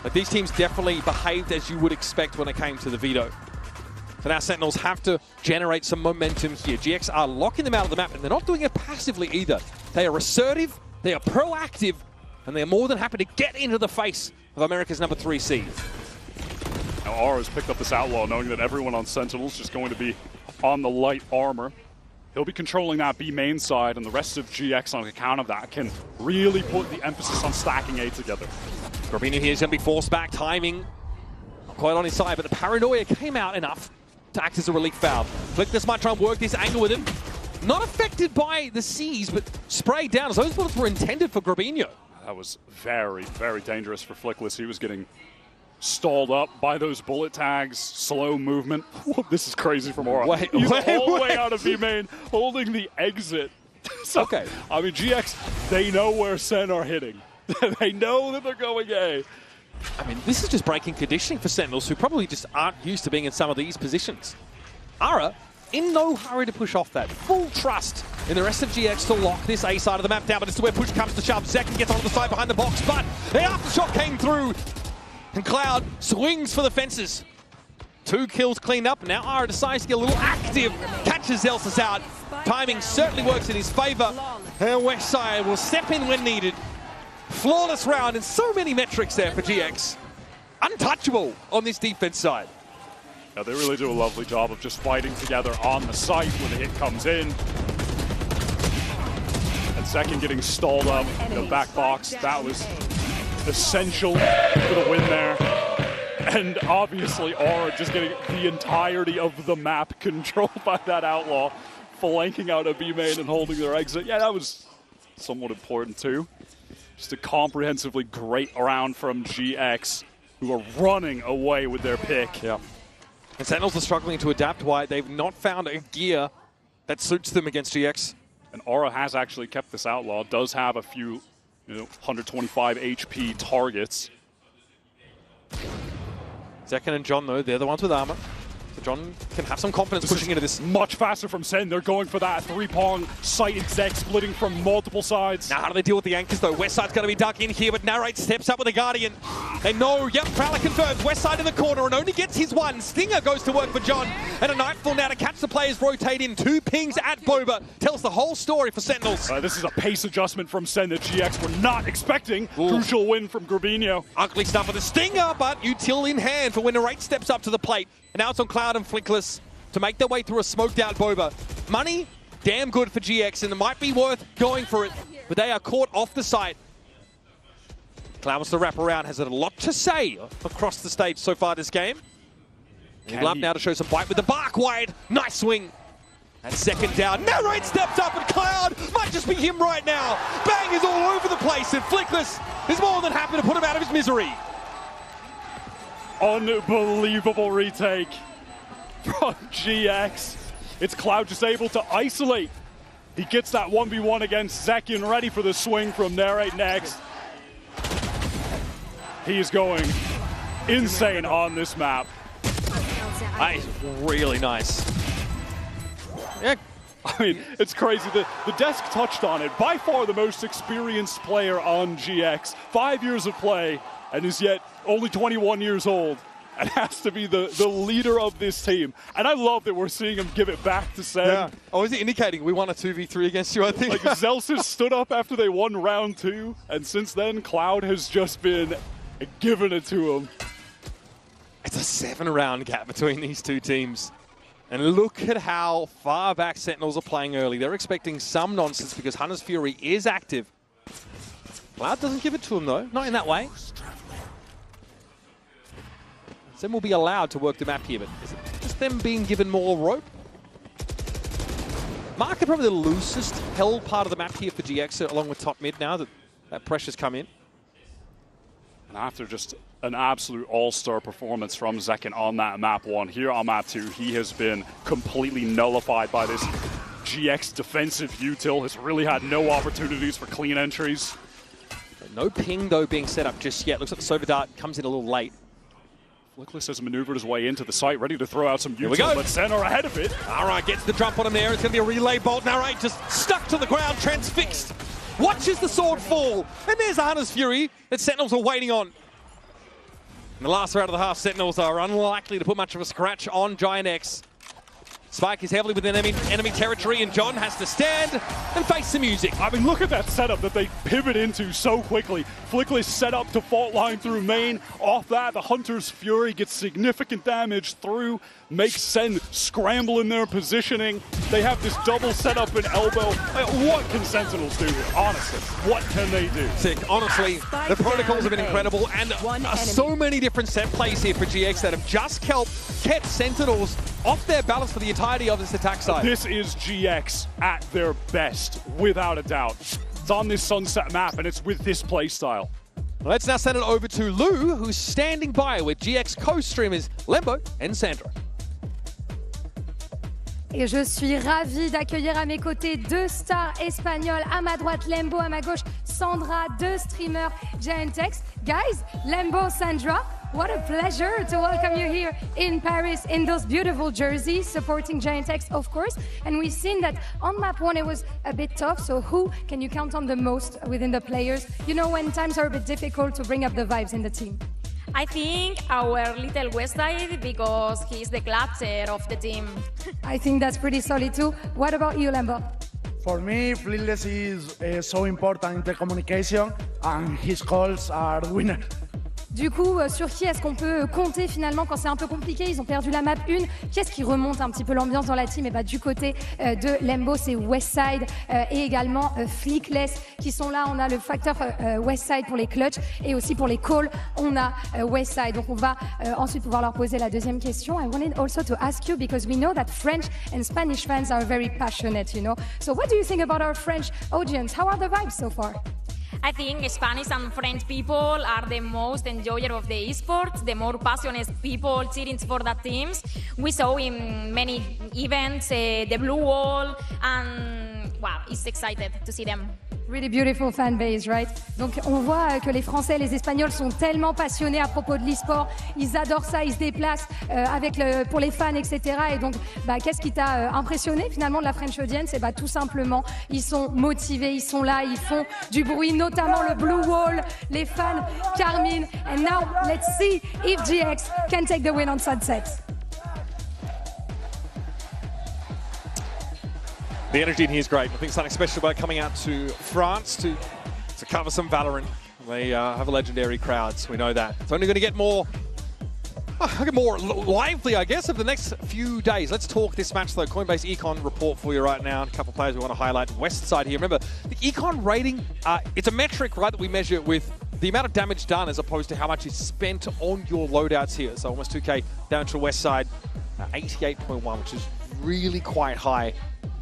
But these teams definitely behaved as you would expect when it came to the veto. So now Sentinels have to generate some momentum here. GX are locking them out of the map, and they're not doing it passively either. They are assertive, they are proactive, and they're more than happy to get into the face of America's number 3 seed. Now Aura's picked up this Outlaw, knowing that everyone on Sentinels is just going to be on the light armor. He'll be controlling that B main side, and the rest of GX on account of that can really put the emphasis on stacking A together. Gravino here is going to be forced back, timing not quite on his side, but the paranoia came out enough to act as a relief valve. Flickless might try and work this angle with him. Not affected by the C's, but sprayed down as those bullets were intended for Gravino. That was very, very dangerous for Flickless. He was getting stalled up by those bullet tags, slow movement. This is crazy from Aura. He's all the way out of B main, holding the exit. So, okay. I mean, GX, they know where Sen are hitting. They know that they're going A. I mean, this is just breaking conditioning for Sentinels, who probably just aren't used to being in some of these positions. Aura, in no hurry to push off that. Full trust in the rest of GX to lock this A side of the map down, but it's where push comes to shove. Zekin gets onto the side behind the box, but the aftershock came through. And Cloud swings for the fences. 2 kills cleaned up. Now Aura decides to get a little active. Catches Zelsis out. Timing certainly works in his favor. And Westside will step in when needed. Flawless round and so many metrics there for GX. Untouchable on this defense side. Yeah, they really do a lovely job of just fighting together on the site when the hit comes in. And Second getting stalled up in the back box. That was essential for the win there. And obviously Aura just getting the entirety of the map controlled by that Outlaw, flanking out a B main and holding their exit. Yeah, that was somewhat important too. Just a comprehensively great round from GX, who are running away with their pick. Yeah. And Sentinels are struggling to adapt why they've not found a gear that suits them against GX. And Aura has actually kept this Outlaw, does have a few 125 HP targets. Zekin and John, though, they're the ones with armor. So John can have some confidence pushing into this. Much faster from Sen. They're going for that 3-prong sight exec, splitting from multiple sides. Now, how do they deal with the anchors, though? Westside's going to be dug in here, but Narrate steps up with the Guardian. They know, yep, Prowler confirms. Westside in the corner and only gets his one. Stinger goes to work for John. And a Nightfall now to catch the players rotate in. 2 pings at Boba. Tells the whole story for Sentinels. This is a pace adjustment from Sen that GX were not expecting. Ooh. Crucial win from Gravino. Ugly stuff for the Stinger, but util in hand for when Narrate steps up to the plate. And now it's on Cloud and Flickless to make their way through a smoked out Boba. Money, damn good for GX, and it might be worth going for it, but they are caught off the site. Cloud wants to wrap around, has a lot to say across the stage so far this game. He'd love now to show some bite with the bark wide. Nice swing. And second down. Narrate steps up, and Cloud might just be him right now. Bang is all over the place, and Flickless is more than happy to put him out of his misery. Unbelievable retake from GX. It's Cloud just able to isolate. He gets that 1v1 against Zekin, ready for the swing from Narrate next. He is going insane on this map. That is really nice. Yeah. I mean, it's crazy. The desk touched on it. By far the most experienced player on GX. 5 years of play, and is yet only 21 years old, and has to be the leader of this team. And I love that we're seeing him give it back to Sen. Yeah. Oh, is he indicating we won a 2v3 against you, I think? Like, Zelsis stood up after they won round 2, and since then, Cloud has just been giving it to him. It's a 7-round gap between these two teams. And look at how far back Sentinels are playing early. They're expecting some nonsense because Hunter's Fury is active. Cloud doesn't give it to him, though. Not in that way. Sen will be allowed to work the map here, but is it just them being given more rope? Market probably the loosest held part of the map here for GX, along with top mid now that pressure's come in. And after just an absolute all-star performance from Zekin on that map 1, here on map 2, he has been completely nullified by this GX defensive util. Has really had no opportunities for clean entries. No ping, though, being set up just yet. Looks like the Sova Dart comes in a little late. Flickless has maneuvered his way into the site, ready to throw out some Here we go. but Senna ahead of it. All right, gets the jump on him there. It's going to be a relay bolt. Narrate just stuck to the ground, transfixed. Watches the sword fall. And there's a Hunter's Fury that Sentinels are waiting on. In the last round of the half, Sentinels are unlikely to put much of a scratch on Giant X. Spike is heavily within enemy territory, and John has to stand and face the music. I mean, look at that setup that they pivot into so quickly. Flickless set up to fault line through main. Off that, the Hunter's Fury gets significant damage through, makes Sen scramble in their positioning. They have this double setup in elbow. What can Sentinels do here? Honestly, what can they do? Sick. Honestly, the protocols have been incredible, and so many different set plays here for GX that have just kept Sentinels off their balance for the entirety of this attack side. This is GX at their best, without a doubt. It's on this Sunset map, and it's with this playstyle. Let's now send it over to Lou, who's standing by with GX co-streamers Lembo and Sandra. Et je suis ravie d'accueillir à mes côtés deux stars espagnoles. À ma droite, Lembo, à ma gauche, Sandra, deux streamers Giant X. Guys, Lembo, Sandra, what a pleasure to welcome you here in Paris in those beautiful jerseys, supporting Giant X, of course. And we've seen that on map one, it was a bit tough. So who can you count on the most within the players? You know, when times are a bit difficult to bring up the vibes in the team. I think our little Westside, because he's the clutcher of the team. I think that's pretty solid too. What about you, Lembo? For me, Flickless is so important in the communication, and his calls are the winner. Du coup, sur qui est-ce qu'on peut compter finalement quand c'est un peu compliqué? Ils ont perdu la map 1. Qu'est-ce qui remonte un petit peu l'ambiance dans la team? Et bah, du côté de Lembo, c'est Westside et également Flickless qui sont là. On a le facteur Westside pour les clutch et aussi pour les calls, on a Westside. Donc on va ensuite pouvoir leur poser la deuxième question. I wanted also to ask you, because we know that French and Spanish fans are very passionate, you know. So what do you think about our French audience? How are the vibes so far? I think Spanish and French people are the most enjoyer of the esports, the more passionate people cheering for the teams. We saw in many events the blue wall, and wow, it's excited to see them. Really beautiful fan base, right? Donc on voit que les Français et les Espagnols sont tellement passionnés à propos de l'e-sport. Ils adorent ça, ils se déplacent pour les fans, etc. Et donc, bah, qu'est-ce qui t'a impressionné finalement de la French audience? Et bah, tout simplement, ils sont motivés, ils sont là, ils font du bruit, notamment le Blue Wall, les fans, Carmine. And now, let's see if GX can take the win on Sunset. The energy in here is great. I think something special about coming out to France to cover some Valorant. They have a legendary crowd, so we know that. It's only going to get more lively, I guess, over the next few days. Let's talk this match, though. Coinbase Econ report for you right now. A couple of players we want to highlight. West side here. Remember, the Econ rating, it's a metric, right, that we measure with the amount of damage done as opposed to how much is spent on your loadouts here. So almost 2K down to West side, 88.1, which is really quite high.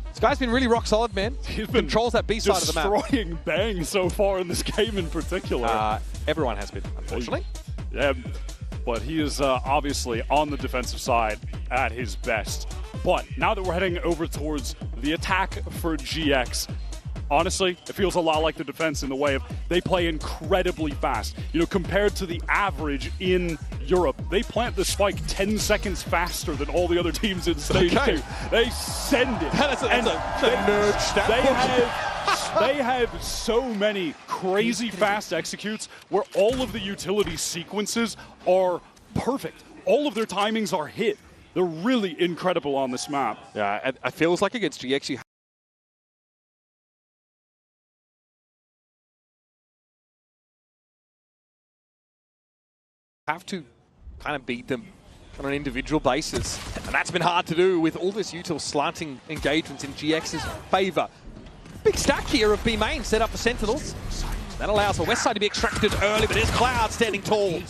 This guy's been really rock solid, man. He controls that B side of the map. Destroying Bang so far in this game in particular. Everyone has been, unfortunately. Yeah, but he is obviously on the defensive side at his best. But now that we're heading over towards the attack for GX, honestly, it feels a lot like the defense in the way of they play incredibly fast. You know, compared to the average in Europe, they plant the spike 10 seconds faster than all the other teams in stage 2. They send it. That's a nerd stat. They have so many crazy fast executes where all of the utility sequences are perfect. All of their timings are hit. They're really incredible on this map. Yeah, it feels like against GX you have to kind of beat them on an individual basis. And that's been hard to do with all this util slanting engagements in GX's favor. Big stack here of B main set up for Sentinels. That allows the west side to be extracted early, but there's Cloud standing tall.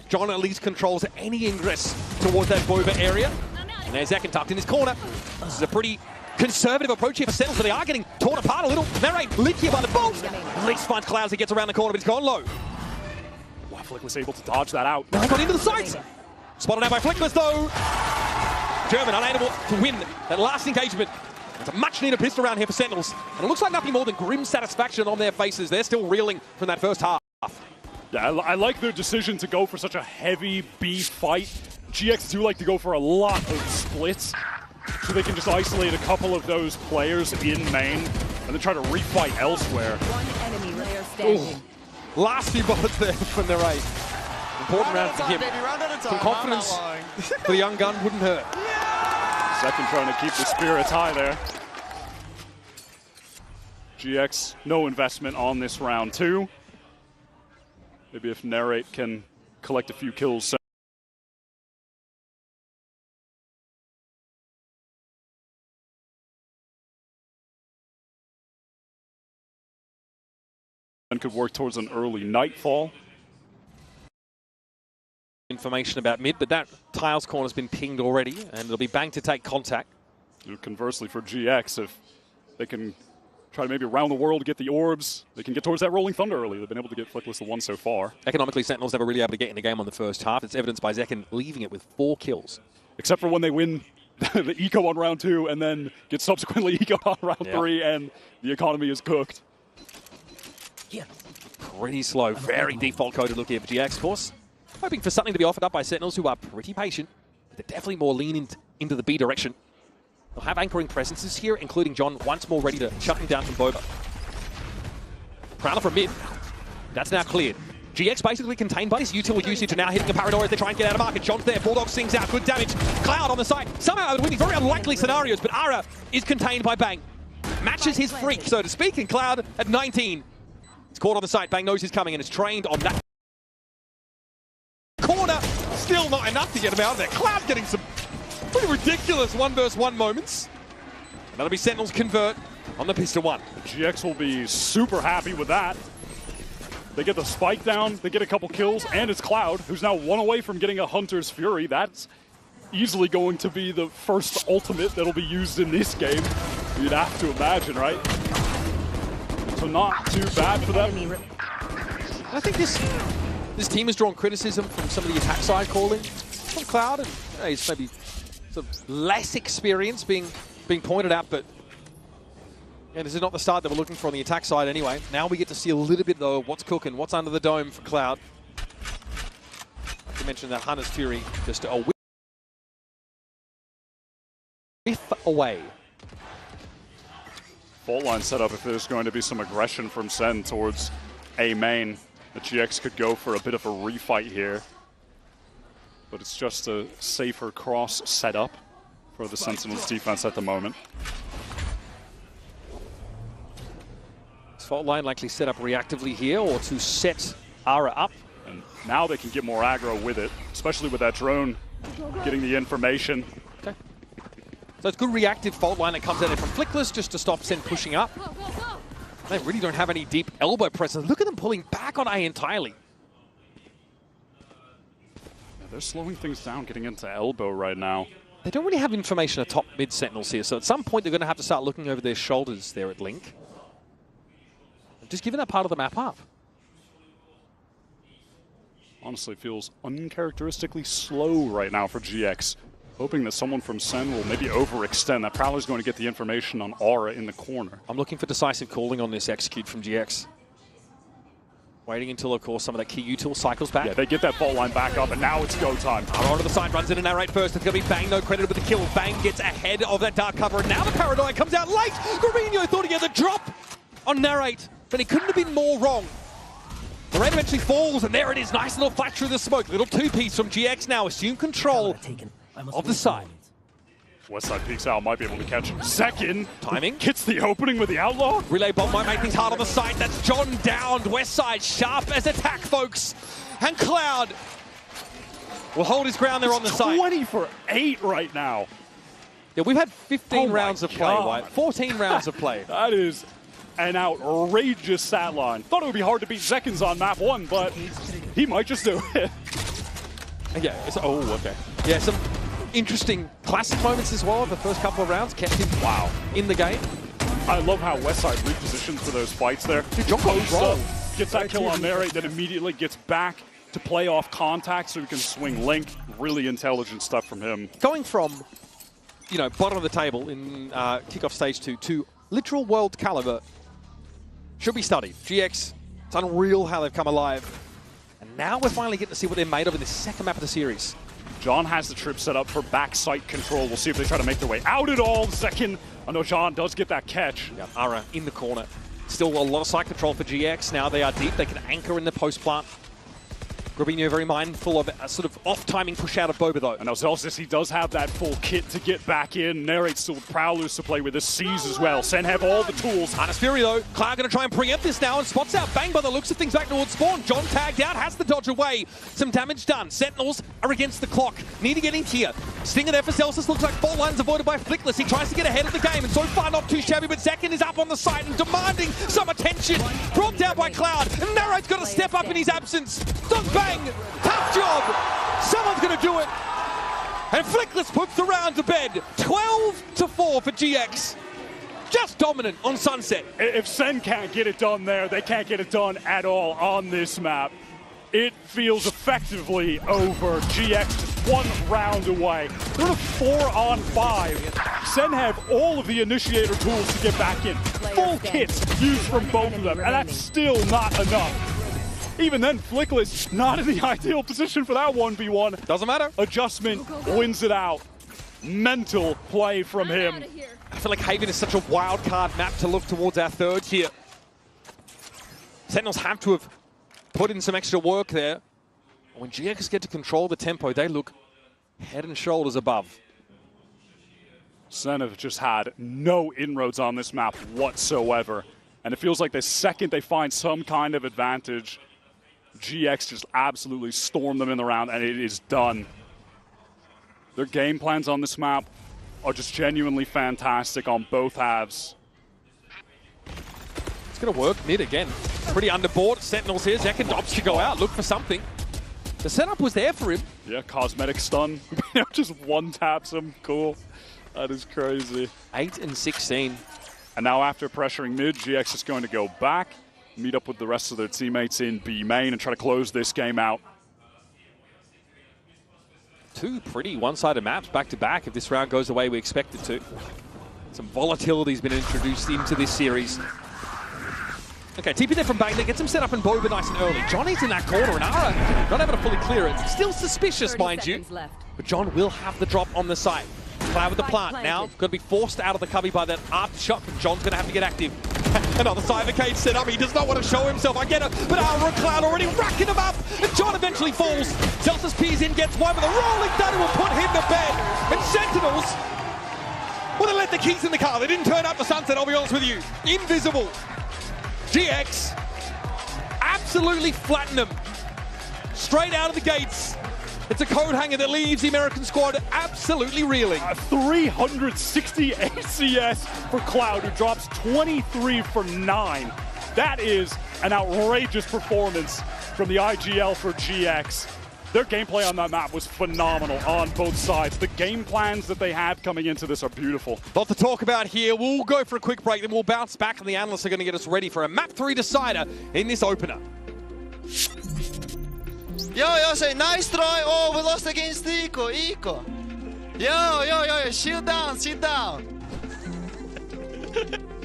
John at least controls any ingress towards that Bova area. And there's Zekin tucked in his corner. This is a pretty conservative approach here for Sentinels, but they are getting torn apart a little. Narrate lit here by the bolt. At least finds Cloud as he gets around the corner, but he's gone low. Flick was able to dodge that out. Now got into the sight. Spotted out by Flickless though. German unable to win that last engagement. It's a much needed pistol round here for Sentinels. And it looks like nothing more than grim satisfaction on their faces. They're still reeling from that first half. Yeah, I like their decision to go for such a heavy B fight. GX do like to go for a lot of splits, so they can just isolate a couple of those players in main and then try to refight elsewhere. One enemy player standing. Last few bullets there from the right. Important round for him. Some confidence for the young gun wouldn't hurt. Second trying to keep the spirits high there. GX, no investment on this round too. Maybe if Narrate can collect a few kills. And could work towards an early nightfall. Information about mid, but that tiles corner's been pinged already, and it'll be Bang to take contact. Conversely for GX, if they can try to maybe around the world get the orbs, they can get towards that Rolling Thunder early. They've been able to get Flickless the one so far. Economically, Sentinels never really able to get in the game on the first half. It's evidenced by Zekken leaving it with 4 kills. Except for when they win the eco on round 2 and then get subsequently eco on round 3, and the economy is cooked. Yeah. Pretty slow, very default coded look here for GX, of course. Hoping for something to be offered up by Sentinels, who are pretty patient. They're definitely more lean into the B direction. They'll have anchoring presences here, including John once more ready to shut him down from Boba. Prowler from mid. That's now cleared. GX basically contained by his util usage and now hitting a Parador as they try and get out of market. John's there, Bulldog sings out, good damage. Cloud on the side. Somehow winning very unlikely scenarios, but Ara is contained by Bang. Matches his freak, so to speak, and Cloud at 19. It's caught on the side. Bang knows he's coming and is trained on that corner. Still not enough to get him out of there. Cloud getting some pretty ridiculous 1v1 moments. And that'll be Sentinels convert on the pistol one. GX will be super happy with that. They get the spike down, they get a couple kills, and it's Cloud, who's now 1 away from getting a Hunter's Fury. That's easily going to be the first ultimate that'll be used in this game. You'd have to imagine, right? So not too bad for them. I think this team has drawn criticism from some of the attack side calling from Cloud, and he's maybe sort of less experience being pointed out, but yeah, this is not the start that we're looking for on the attack side anyway. Now we get to see a little bit though what's cooking, what's under the dome for Cloud. You mentioned that Hunter's Fury just a whiff away. Fault line set up if there's going to be some aggression from Sen towards A main. The GX could go for a bit of a refight here, but it's just a safer cross setup for the Sentinels defense at the moment. Fault line likely set up reactively here or to set Ara up. And now they can get more aggro with it, especially with that drone getting the information. Okay. So it's good reactive fault line that comes out there from Flickless just to stop Sen pushing up. They really don't have any deep elbow presence. Look at them pulling back on A entirely. Yeah, they're slowing things down, getting into elbow right now. They don't really have information of top mid Sentinels here, so at some point they're going to have to start looking over their shoulders there at Link. Just giving that part of the map up. Honestly, feels uncharacteristically slow right now for GX. Hoping that someone from Sen will maybe overextend. That Prowler's going to get the information on Aura in the corner. I'm looking for decisive calling on this execute from GX. Waiting until, of course, some of that key util cycles back. Yeah, they get that fault line back up, and now it's go time. Aura onto the side, runs in and narrate first. It's going to be Bang, no credit with the kill. Bang gets ahead of that dark cover, and now the Paradoi comes out late. Gravino thought he had the drop on narrate, but he couldn't have been more wrong. The red eventually falls, and there it is. Nice little flash through the smoke. Little two-piece from GX now. Assume control of the side. Westside peeks out, might be able to catch him. Second. Timing. Gets the opening with the Outlaw. Relay bomb might make things hard on the side. That's John downed. Westside sharp as attack, folks. And Cloud will hold his ground there on the side. 20 for 8 right now. Yeah, we've had 15 rounds of play, White. 14 rounds of play. That is an outrageous stat line. Thought it would be hard to beat Zekins on map 1, but he might just do it. Yeah, oh, okay. Yeah, some interesting classic moments as well. The first couple of rounds kept him in the game. I love how Westside repositioned for those fights there. Dude, John gets that kill on Narrate, then immediately gets back to play off contact so he can swing Link. Really intelligent stuff from him. Going from, you know, bottom of the table in kickoff stage 2 to literal world caliber should be studied. GX, it's unreal how they've come alive now we're finally getting to see what they're made of in the second map of the series. John has the trip set up for backside control. We'll see if they try to make their way out at all. Second, I know John does get that catch. Yeah, Ara in the corner. Still a lot of side control for GX. Now they are deep. They can anchor in the post plant. Grabinho very mindful of a sort of off-timing push out of Boba, though. And Zelsis, he does have that full kit to get back in. Narrate's still with Prowlers to play with, the C's as well. Sen have all the tools. Arnis Fury, though. Cloud going to try and preempt this now and spots out Bang by the looks of things back towards spawn. John tagged out, has the dodge away. Some damage done. Sentinels are against the clock. Need to get in here. Stinger there for Zelsis. Looks like fault lines avoided by Flickless. He tries to get ahead of the game, and so far not too shabby, but Zekin is up on the site and demanding some attention. Brought down by Cloud, and Narrate's got to step up in his absence. Does Bang. Tough job. Someone's going to do it. And Flickless puts the round to bed. 12-4 for GX. Just dominant on Sunset. If Sen can't get it done there, they can't get it done at all on this map. It feels effectively over. GX just one round away. They're a 4-on-5. Sen have all of the initiator tools to get back in. Full kits used from both of them, and that's still not enough. Even then, Flickless not in the ideal position for that 1v1. Doesn't matter. Adjustment wins it out. Mental play from him. I feel like Haven is such a wild card map to look towards our third here. Sentinels have to have put in some extra work there. When GX get to control the tempo, they look head and shoulders above. Sen have just had no inroads on this map whatsoever. And it feels like the second they find some kind of advantage, GX just absolutely storm them in the round, and it is done. Their game plans on this map are just genuinely fantastic on both halves. It's going to work mid again. Pretty underboard. Sentinels here. Zekin opts to go out, look for something. The setup was there for him. Yeah, cosmetic stun. Just one taps him. Cool. That is crazy. 8 and 16. And now after pressuring mid, GX is going to go back, meet up with the rest of their teammates in B main and try to close this game out. Two pretty one-sided maps back-to-back if this round goes the way we expect it to. Some volatility has been introduced into this series. Okay, TP there from Bang. They get some set up in Boba nice and early. Johnny's in that corner, and Ara not able to fully clear it. Still suspicious, mind you. But John will have the drop on the site. Cloud with the plant. Now, going to be forced out of the cubby by that aftershock. John's going to have to get active. Another side of the cage set up. He does not want to show himself. I get it. But Ara and Cloud already racking him up. And John eventually falls. Zelsis pees in, gets one with a rolling thunder will put him to bed. And Sentinels, well, they left the keys in the car. They didn't turn up the Sunset, I'll be honest with you. Invisible. GX absolutely flattened them. Straight out of the gates. It's a code hanger that leaves the American squad absolutely reeling. 360 ACS for Cloud, who drops 23 for 9. That is an outrageous performance from the IGL for GX. Their gameplay on that map was phenomenal on both sides. The game plans that they had coming into this are beautiful. Lot to talk about here. We'll go for a quick break, then we'll bounce back, and the analysts are going to get us ready for a Map 3 decider in this opener. Yo, say nice try. Oh, we lost against Eco. Yo, shield down, sit down.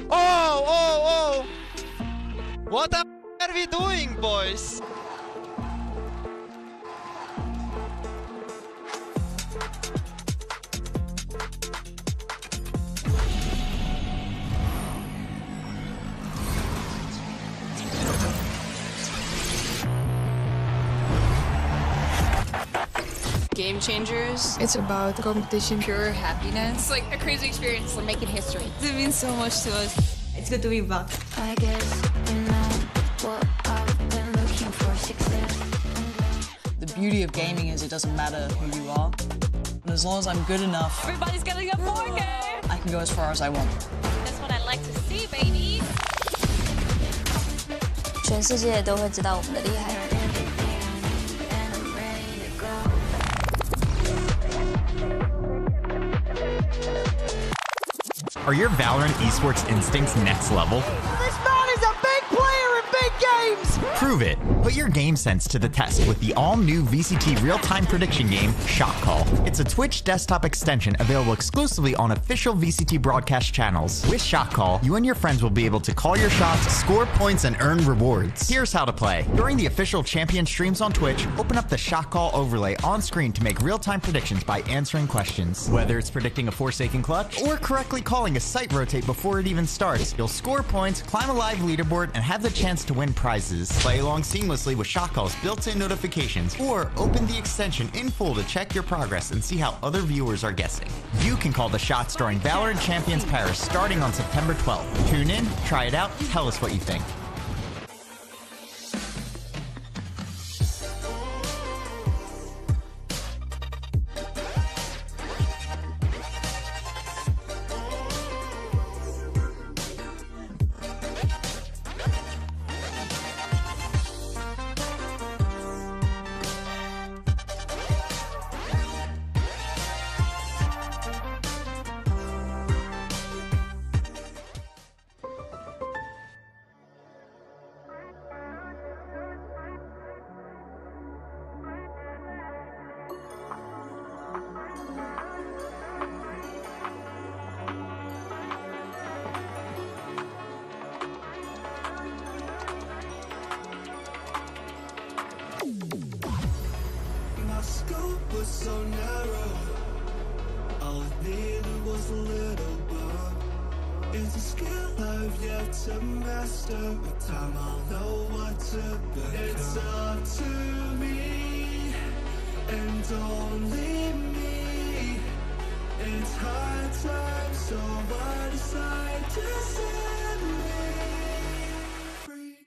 Oh. What are we doing, boys? Game changers. It's about competition, pure happiness. It's like a crazy experience. We're making history. It means so much to us. It's good to be back. I guess you know what I've been looking for, success. The beauty of gaming is it doesn't matter who you are. And as long as I'm good enough, Everybody's getting a 4K. I can go as far as I want. That's what I like to see, baby. 全世界都会知道我们的厉害。 Are your Valorant esports instincts next level? This man is a big player in big games! Prove it. Put your game sense to the test with the all-new VCT real-time prediction game, Shot Call. It's a Twitch desktop extension available exclusively on official VCT broadcast channels. With Shot Call, you and your friends will be able to call your shots, score points, and earn rewards. Here's how to play. During the official champion streams on Twitch, open up the Shot Call overlay on screen to make real-time predictions by answering questions. Whether it's predicting a Forsaken clutch or correctly calling a site rotate before it even starts, you'll score points, climb a live leaderboard, and have the chance to win prizes. Play along seamlessly with Shot Call's built-in notifications, or open the extension in full to check your progress and see how other viewers are guessing. You can call the shots during Valorant Champions Paris starting on September 12th. Tune in, try it out, tell us what you think. scope was so narrow. All it needed was a little bump. It's a skill I've yet to master. With time I'll know what to become. It's up to me, and only me. It's hard times, so I decide to set me free.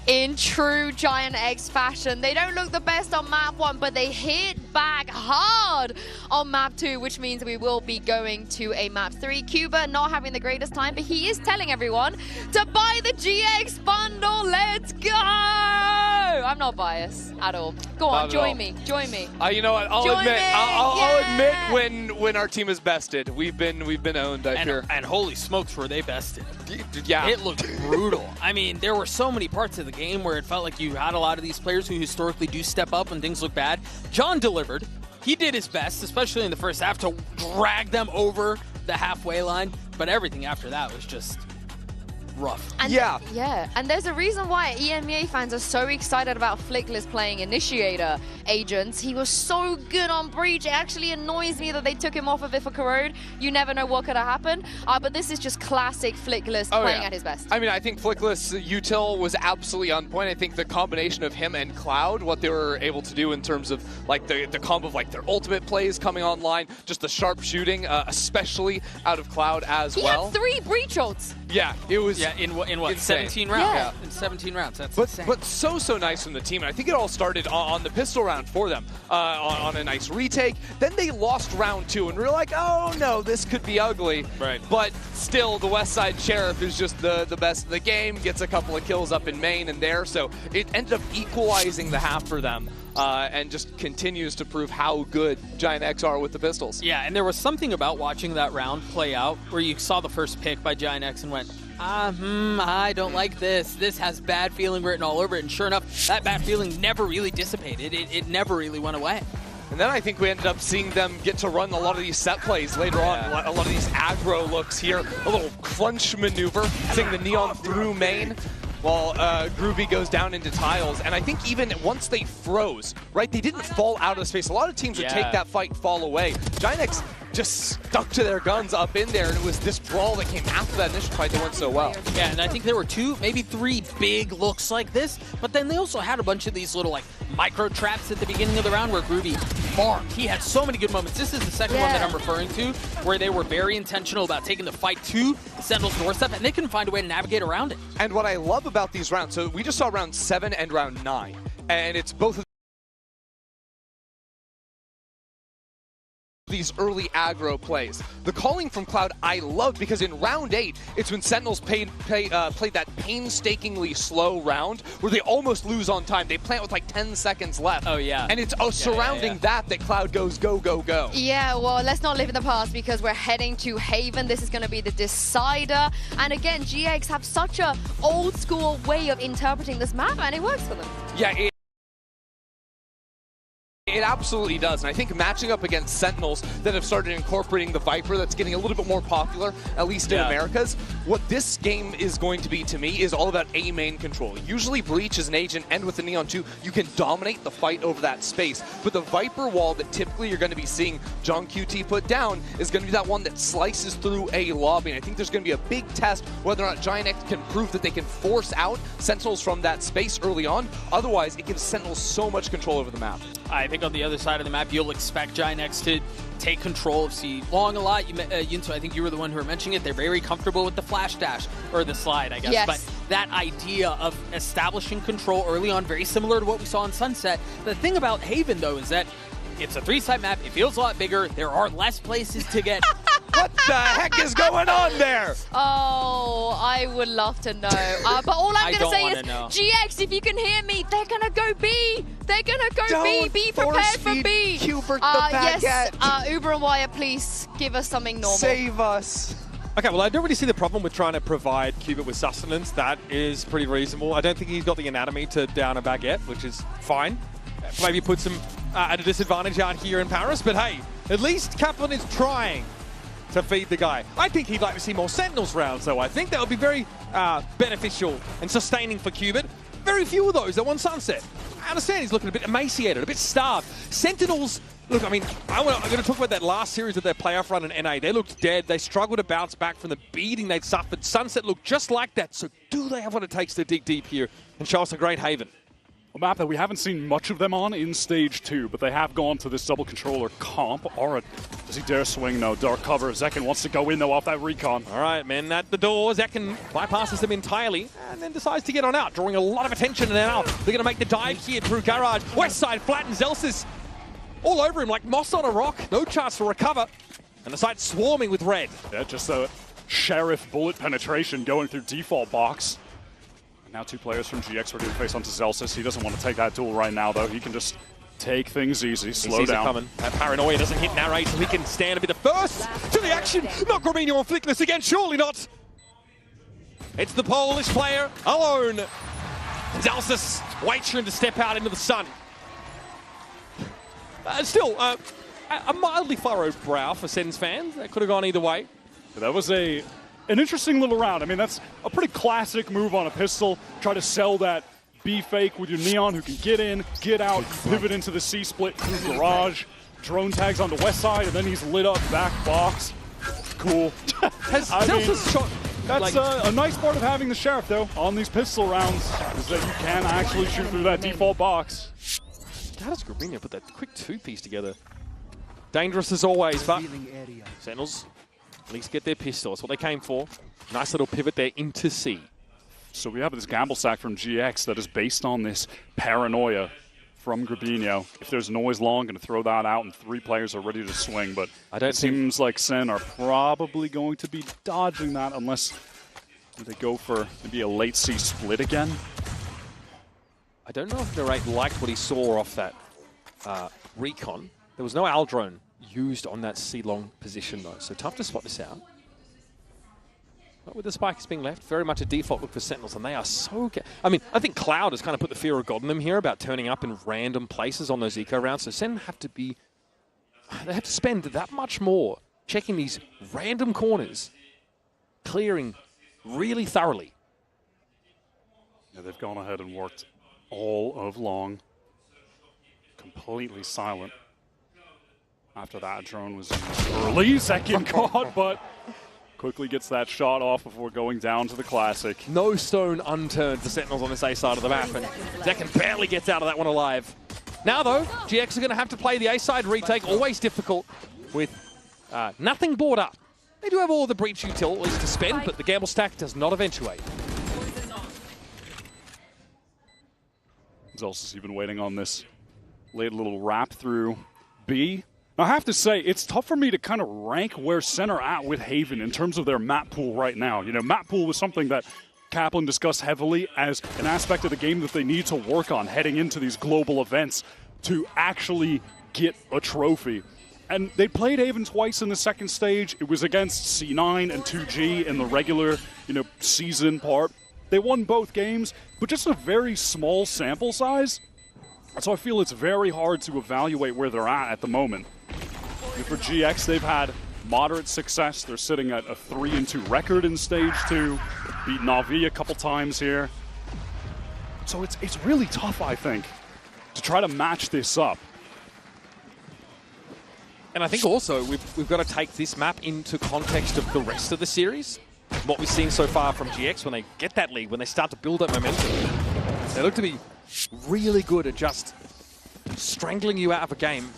In true Giant X fashion, they don't look the best on map 1, but they hit back hard on map 2, which means we will be going to a map 3. Cuba not having the greatest time, but he is telling everyone to buy the GX bundle. Let's go! I'm not biased at all. Go on, join me. You know what? I'll admit when our team is bested. We've been owned. I fear. And holy smokes, were they bested? Yeah, it looked brutal. I mean, there were so many parts of the game where it felt like you had a lot of these players who historically do step up when things look bad. John delivered. He did his best, especially in the first half, to drag them over the halfway line. But everything after that was just rough. And yeah, and there's a reason why EMEA fans are so excited about Flickless playing Initiator agents. He was so good on Breach. It actually annoys me that they took him off of it for Corrode. You never know what could have happened. But this is just classic Flickless playing at his best. I mean, I think Flickless util was absolutely on point. I think the combination of him and Cloud, what they were able to do in terms of like the combo of like their ultimate plays coming online, just the sharp shooting, especially out of Cloud as well. He had 3 Breach ults. Yeah, it was. Yeah, in what? Insane. 17 rounds. Yeah, in 17 rounds. That's insane. But so nice from the team. And I think it all started on the pistol round for them, on a nice retake. Then they lost round 2, and we were like, oh no, this could be ugly. Right. But still, the Westside Sheriff is just the best of the game. Gets a couple of kills up in main and there, so it ended up equalizing the half for them. And just continues to prove how good Giant X are with the pistols. Yeah, and there was something about watching that round play out where you saw the first pick by Giant X and went, I don't like this. This has bad feeling written all over it. And sure enough, that bad feeling never really dissipated. It never really went away. And then I think we ended up seeing them get to run a lot of these set plays later on. A lot of these aggro looks here. A little clunch maneuver, seeing the Neon through main, while Groovy goes down into tiles. And I think even once they froze, right, they didn't fall out of space. A lot of teams would take that fight, fall away. Giant X just stuck to their guns up in there, and it was this brawl that came after that initial fight that went so well. Yeah, and I think there were 2, maybe 3 big looks like this, but then they also had a bunch of these little like micro traps at the beginning of the round where Groovy farmed. He had so many good moments. This is the second one that I'm referring to, where they were very intentional about taking the fight to Sentinel's doorstep, and they couldn't find a way to navigate around it. And what I love about these rounds, so we just saw round 7 and round 9, and it's both of these early aggro plays. The calling from Cloud I love, because in round 8, it's when Sentinels played that painstakingly slow round where they almost lose on time. They plant with like 10 seconds left. Oh yeah. And it's surrounding that Cloud goes go, go, go. Yeah, well, let's not live in the past because we're heading to Haven. This is going to be the decider. And again, GX have such a old school way of interpreting this map, and it works for them. Yeah, it absolutely does, and I think matching up against Sentinels that have started incorporating the Viper, that's getting a little bit more popular, at least in Americas, what this game is going to be to me is all about A main control. Usually Breach as an agent and with the Neon 2, you can dominate the fight over that space, but the Viper wall that typically you're going to be seeing John QT put down is going to be that one that slices through a lobby, and I think there's going to be a big test whether or not Giant X can prove that they can force out Sentinels from that space early on. Otherwise, it gives Sentinels so much control over the map. I think on the other side of the map, you'll expect Giant X to take control of C long a lot. Yunso, I think you were the one who were mentioning it. They're very comfortable with the flash dash, or the slide, I guess. Yes. But that idea of establishing control early on, very similar to what we saw in Sunset. The thing about Haven, though, is that it's a 3-side map. It feels a lot bigger. There are less places to get. What the heck is going on there? Oh, I would love to know. But all I'm going to say is, GX, if you can hear me, they're going to go B. They're going to go B. Be prepared for B. Yes, Uber and Wire, please give us something normal. Save us. Okay, well, I don't really see the problem with trying to provide Qubit with sustenance. That is pretty reasonable. I don't think he's got the anatomy to down a baguette, which is fine. Maybe puts him at a disadvantage out here in Paris, but hey, at least Kaplan is trying to feed the guy. I think he'd like to see more Sentinels rounds, though. I think that would be very beneficial and sustaining for Qubit. Very few of those at one Sunset. I understand he's looking a bit emaciated, a bit starved. Sentinels, look, I mean, I'm going to talk about that last series of their playoff run in NA. They looked dead. They struggled to bounce back from the beating they'd suffered. Sunset looked just like that. So do they have what it takes to dig deep here and show us a great Haven? A map that we haven't seen much of them on in Stage 2, but they have gone to this double controller comp. Aura, does he dare swing? No, dark cover. Zekken wants to go in, though, off that recon. All right, men at the door. Zekken bypasses them entirely and then decides to get on out, drawing a lot of attention. And now they're going to make the dive here through Garage. Westside flattens Elsis all over him like moss on a rock. No chance to recover. And the site's swarming with red. Yeah, just a Sheriff bullet penetration going through default box. Now 2 players from GX ready to face onto Zelsis. He doesn't want to take that duel right now, though. He can just take things easy, slow down. Coming. That paranoia doesn't hit Narrate, so he can stand a bit of first to the action. Not Grabinho on Flickness again, surely not. It's the Polish player alone. Zelsis waits for him to step out into the sun. Still, a mildly furrowed brow for Sen's fans. That could have gone either way. That was an interesting little round. I mean, that's a pretty classic move on a pistol. Try to sell that B fake with your Neon who can get in, get out, pivot into the C split through garage. Drone tags on the west side, and then he's lit up back box. Cool. That's a nice part of having the Sheriff, though, on these pistol rounds, is that you can actually shoot through that default box. How does Grabinho put that quick 2-piece together? Dangerous as always, but Sentinels at least get their pistol. That's what they came for. Nice little pivot there into C. So we have this gamble sack from GX that is based on this paranoia from Grabinho. If there's noise long, going to throw that out, and 3 players are ready to swing. But it seems like Sen are probably going to be dodging that unless they go for maybe a late C split again. I don't know if Narrate liked what he saw off that recon. There was no AL drone used on that C-long position, though, so tough to spot this out. But with the spikes being left, very much a default look for Sentinels, and they are so... I mean, I think Cloud has kind of put the fear of God in them here about turning up in random places on those eco rounds, so Sen have to be... They have to spend that much more checking these random corners, clearing really thoroughly. Yeah, they've gone ahead and worked all of long. Completely silent. After that, drone was early, second caught, but quickly gets that shot off before going down to the classic. No stone unturned for Sentinels on this A side of the map, and Zekken barely gets out of that one alive. Now, though, GX are going to have to play the A side retake, always difficult, with nothing board up. They do have all the breach utilities to spend, but the gamble stack does not eventuate. Zelsis even waiting on this late little wrap through B. I have to say, it's tough for me to kind of rank where Sen are at with Haven in terms of their map pool right now. You know, map pool was something that Kaplan discussed heavily as an aspect of the game that they need to work on heading into these global events to actually get a trophy. And they played Haven twice in the second stage. It was against C9 and 2G in the regular, season part. They won both games, but just a very small sample size. So I feel it's very hard to evaluate where they're at the moment. For GX, they've had moderate success. They're sitting at a 3-2 record in Stage 2. Beat Na'Vi a couple times here. So it's really tough, I think, to try to match this up. And I think also we've got to take this map into context of the rest of the series. What we've seen so far from GX when they get that lead, when they start to build that momentum. They look to be really good at just strangling you out of a game.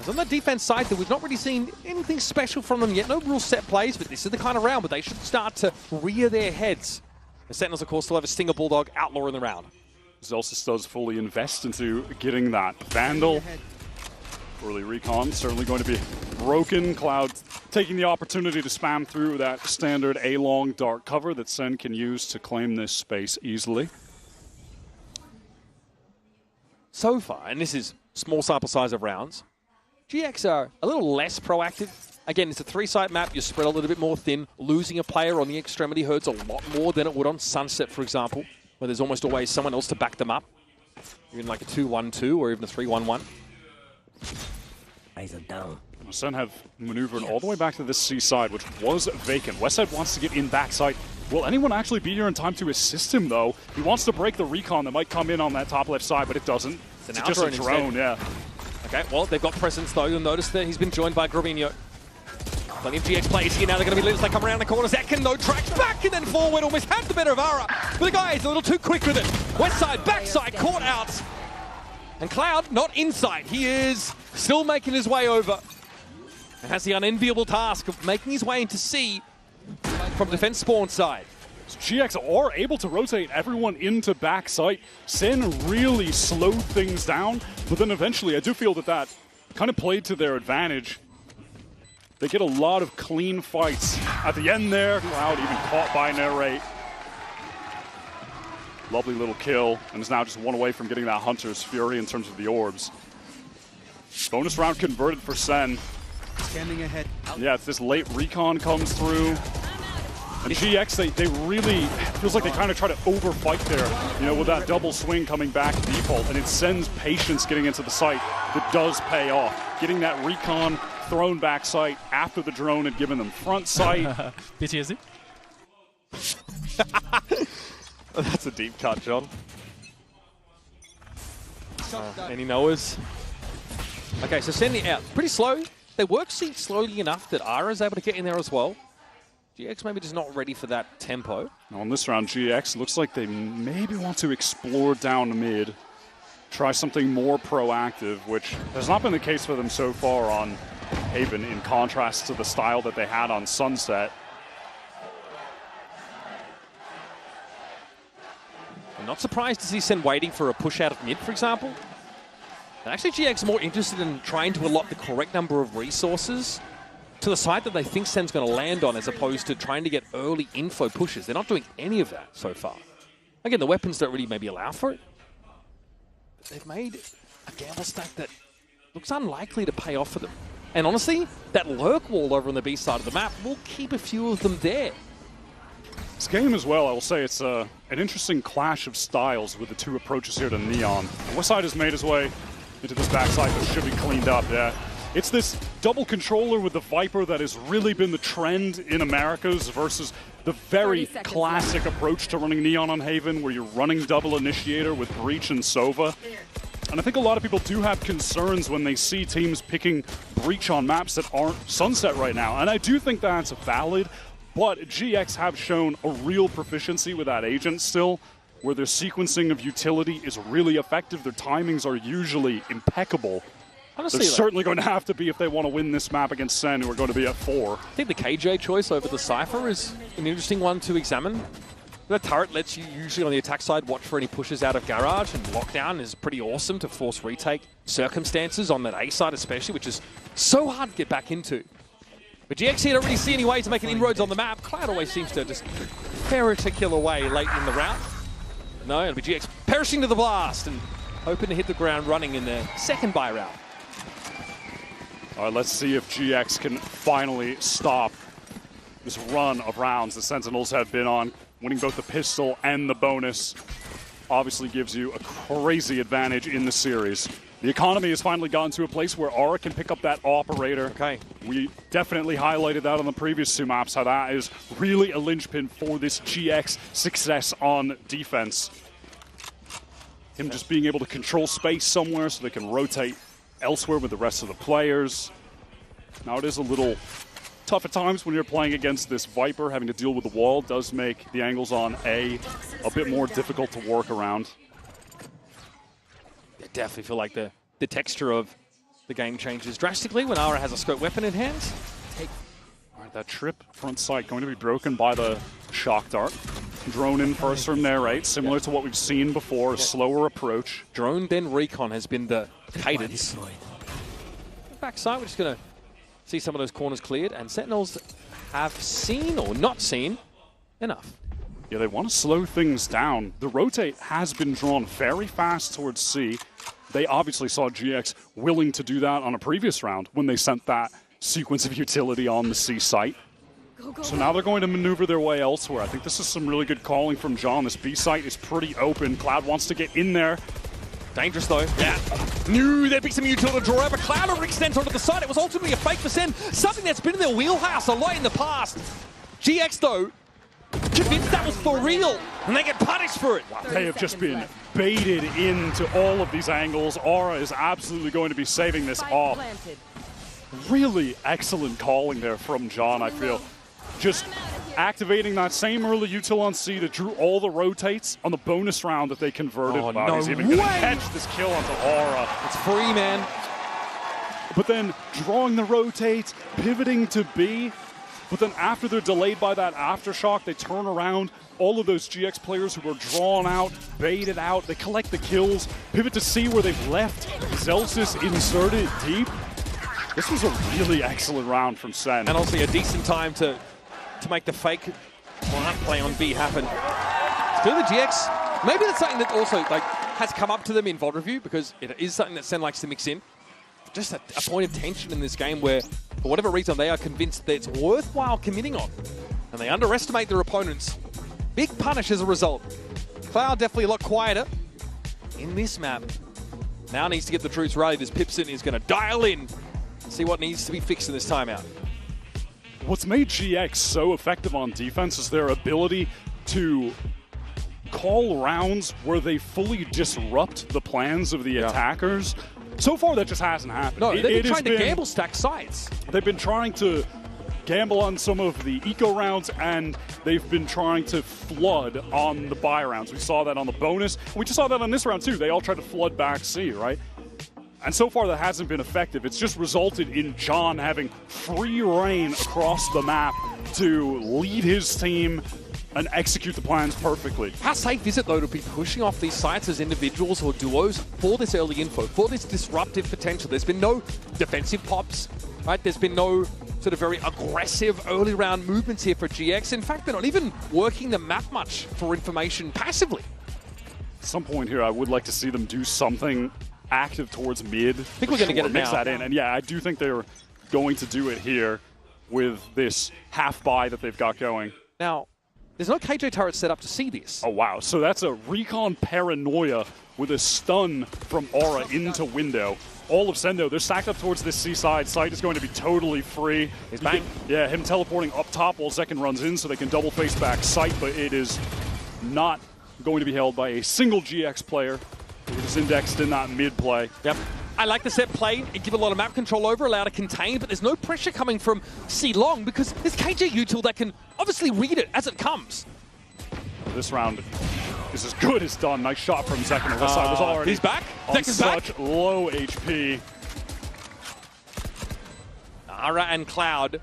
On the defense side, that we've not really seen anything special from them yet. No real set plays, but this is the kind of round where they should start to rear their heads. The Sentinels, of course, still have a Stinger Bulldog Outlaw in the round. Zelsis does fully invest into getting that Vandal. Early recon, certainly going to be broken. Cloud taking the opportunity to spam through that standard A-long dark cover that Sen can use to claim this space easily. So far, and this is small sample size of rounds, GX are a little less proactive. Again, it's a 3-site map. You're spread a little bit more thin. Losing a player on the extremity hurts a lot more than it would on Sunset, for example, where there's almost always someone else to back them up. Even like a 2-1-2 or even a 3-1-1. Eyes are down. Sen have maneuvered all the way back to this C side, which was vacant. Westside wants to get in backside. Will anyone actually be here in time to assist him, though? He wants to break the recon that might come in on that top left side, but it doesn't. It's just a drone, yeah. Okay, well, they've got presence, though. You'll notice that he's been joined by Grabinho. Plenty of GX players here now. They're going to be lit as they come around the corner. Zekken, no tracks back and then forward. Almost had the better of Ara. But the guy is a little too quick with it. Westside, backside, caught out. And Cloud, not inside. He is still making his way over. And has the unenviable task of making his way into C from defense spawn side. GX are able to rotate everyone into backside. Sen really slowed things down, but then eventually I do feel that kind of played to their advantage. They get a lot of clean fights. At the end there, Cloud even caught by Narrate. Lovely little kill, and is now just one away from getting that Hunter's Fury in terms of the orbs. Bonus round converted for Sen. Scanning ahead. Yeah, if this late recon comes through. And GX, they really, feels like they kind of try to overfight there, you know, with that double swing coming back default, and it sends patience getting into the site that does pay off. Getting that recon thrown back sight after the drone had given them front sight. PTSD? That's a deep cut, John. Any knowers? Okay, so sending out pretty slow. They work seat slowly enough that Ara's able to get in there as well. GX maybe just not ready for that tempo. Now on this round, GX looks like they maybe want to explore down mid, try something more proactive, which has not been the case for them so far on Haven, in contrast to the style that they had on Sunset. I'm not surprised to see Sen waiting for a push out of mid, for example. And actually, GX more interested in trying to allot the correct number of resources to the side that they think Sen's going to land on, as opposed to trying to get early info pushes. They're not doing any of that so far. Again, the weapons don't really maybe allow for it. But they've made a gamble stack that looks unlikely to pay off for them. And honestly, that lurk wall over on the B side of the map will keep a few of them there. This game as well, I will say it's an interesting clash of styles with the two approaches here to Neon. The West side has made his way into this backside that should be cleaned up, yeah. It's this double controller with the Viper that has really been the trend in Americas versus the very classic approach to running Neon on Haven, where you're running double initiator with Breach and Sova. And I think a lot of people do have concerns when they see teams picking Breach on maps that aren't Sunset right now. And I do think that's valid, but GX have shown a real proficiency with that agent still, where their sequencing of utility is really effective. Their timings are usually impeccable. Honestly, they're certainly going to have to be if they want to win this map against Sen, who are going to be at 4. I think the KJ choice over the Cypher is an interesting one to examine. The turret lets you usually on the attack side watch for any pushes out of Garage, and Lockdown is pretty awesome to force retake circumstances on that A side especially, which is so hard to get back into. But GX here don't really see any way to make an inroads on the map. Cloud always seems to just fare a particular way late in the round. No, it'll be GX perishing to the blast and hoping to hit the ground running in their second buy round. All right, let's see if GX can finally stop this run of rounds the Sentinels have been on. Winning both the pistol and the bonus obviously gives you a crazy advantage in the series. The economy has finally gotten to a place where Aura can pick up that operator. Okay. We definitely highlighted that on the previous two maps, how that is really a linchpin for this GX success on defense. Him just being able to control space somewhere so they can rotate elsewhere with the rest of the players. Now it is a little tough at times when you're playing against this Viper. Having to deal with the wall does make the angles on A bit more difficult to work around. I definitely feel like the texture of the game changes drastically when Ara has a scope weapon in hand. All right, that trip front sight going to be broken by the shock dart. Drone in first from there, right? Similar to what we've seen before, a slower approach. Drone, then recon has been the cadence. Backside, we're just going to see some of those corners cleared, and Sentinels have seen or not seen enough. Yeah, they want to slow things down. The rotate has been drawn very fast towards C. They obviously saw GX willing to do that on a previous round when they sent that sequence of utility on the C site. So now they're going to maneuver their way elsewhere. I think this is some really good calling from John. This B site is pretty open. Cloud wants to get in there. Dangerous though. Yeah. Knew there'd be some utility to draw out, but Cloud overextends onto the side. It was ultimately a fake for Sen. Something that's been in their wheelhouse a lot in the past. GX though, convinced that was for real, and they get punished for it. Wow, they have just been baited into all of these angles. Aura is absolutely going to be saving this off. Really excellent calling there from John, I feel. Just activating that same early util on C that drew all the rotates on the bonus round that they converted. Oh, wow, no he's even going to way. catch this kill onto Aura. It's free, man. But then drawing the rotates, pivoting to B, but then after they're delayed by that aftershock, they turn around. All of those GX players who were drawn out, baited out, they collect the kills, pivot to C where they've left Zelsis inserted deep. This was a really excellent round from Sen. And also a decent time to make the fake plant play on B happen. Still the GX Maybe that's something that also has come up to them in VOD review, because it is something that Sen likes to mix in. Just a point of tension in this game where, for whatever reason, they are convinced that it's worthwhile committing on. And they underestimate their opponents. Big punish as a result. Cloud definitely a lot quieter in this map. Now needs to get the troops rallied as Pipson is going to dial in and see what needs to be fixed in this timeout. What's made GX so effective on defense is their ability to call rounds where they fully disrupt the plans of the attackers. So far, that just hasn't happened. No, they've been trying to gamble stack sides. They've been trying to gamble on some of the eco rounds, and they've been trying to flood on the buy rounds. We saw that on the bonus. We just saw that on this round, too. They all tried to flood back C, right? And so far, that hasn't been effective. It's just resulted in John having free reign across the map to lead his team and execute the plans perfectly. How safe is it, though, to be pushing off these sites as individuals or duos for this early info, for this disruptive potential? There's been no defensive pops, right? There's been no sort of very aggressive early round movements here for GX. In fact, they're not even working the map much for information passively. At some point here, I would like to see them do something active towards mid. I think we're going to get it mix now. that in. And yeah, I do think they're going to do it here with this half buy that they've got going. Now, there's no KJ turret set up to see this. Oh, wow. So that's a recon paranoia with a stun from Aura into window. All of Sendo, they're stacked up towards this seaside. Sight is going to be totally free. He's bang. Yeah, him teleporting up top while Zekin runs in so they can double face back Sight, but it is not going to be held by a single GX player. It is indexed in that mid play. Yep. I like the set play. It give a lot of map control over, allow to contain, but there's no pressure coming from C Long because there's KJ util that can obviously read it as it comes. This round is as good as done. Nice shot from Zekin. This side was already he's back. on Zekin's such back. low HP. Ara and Cloud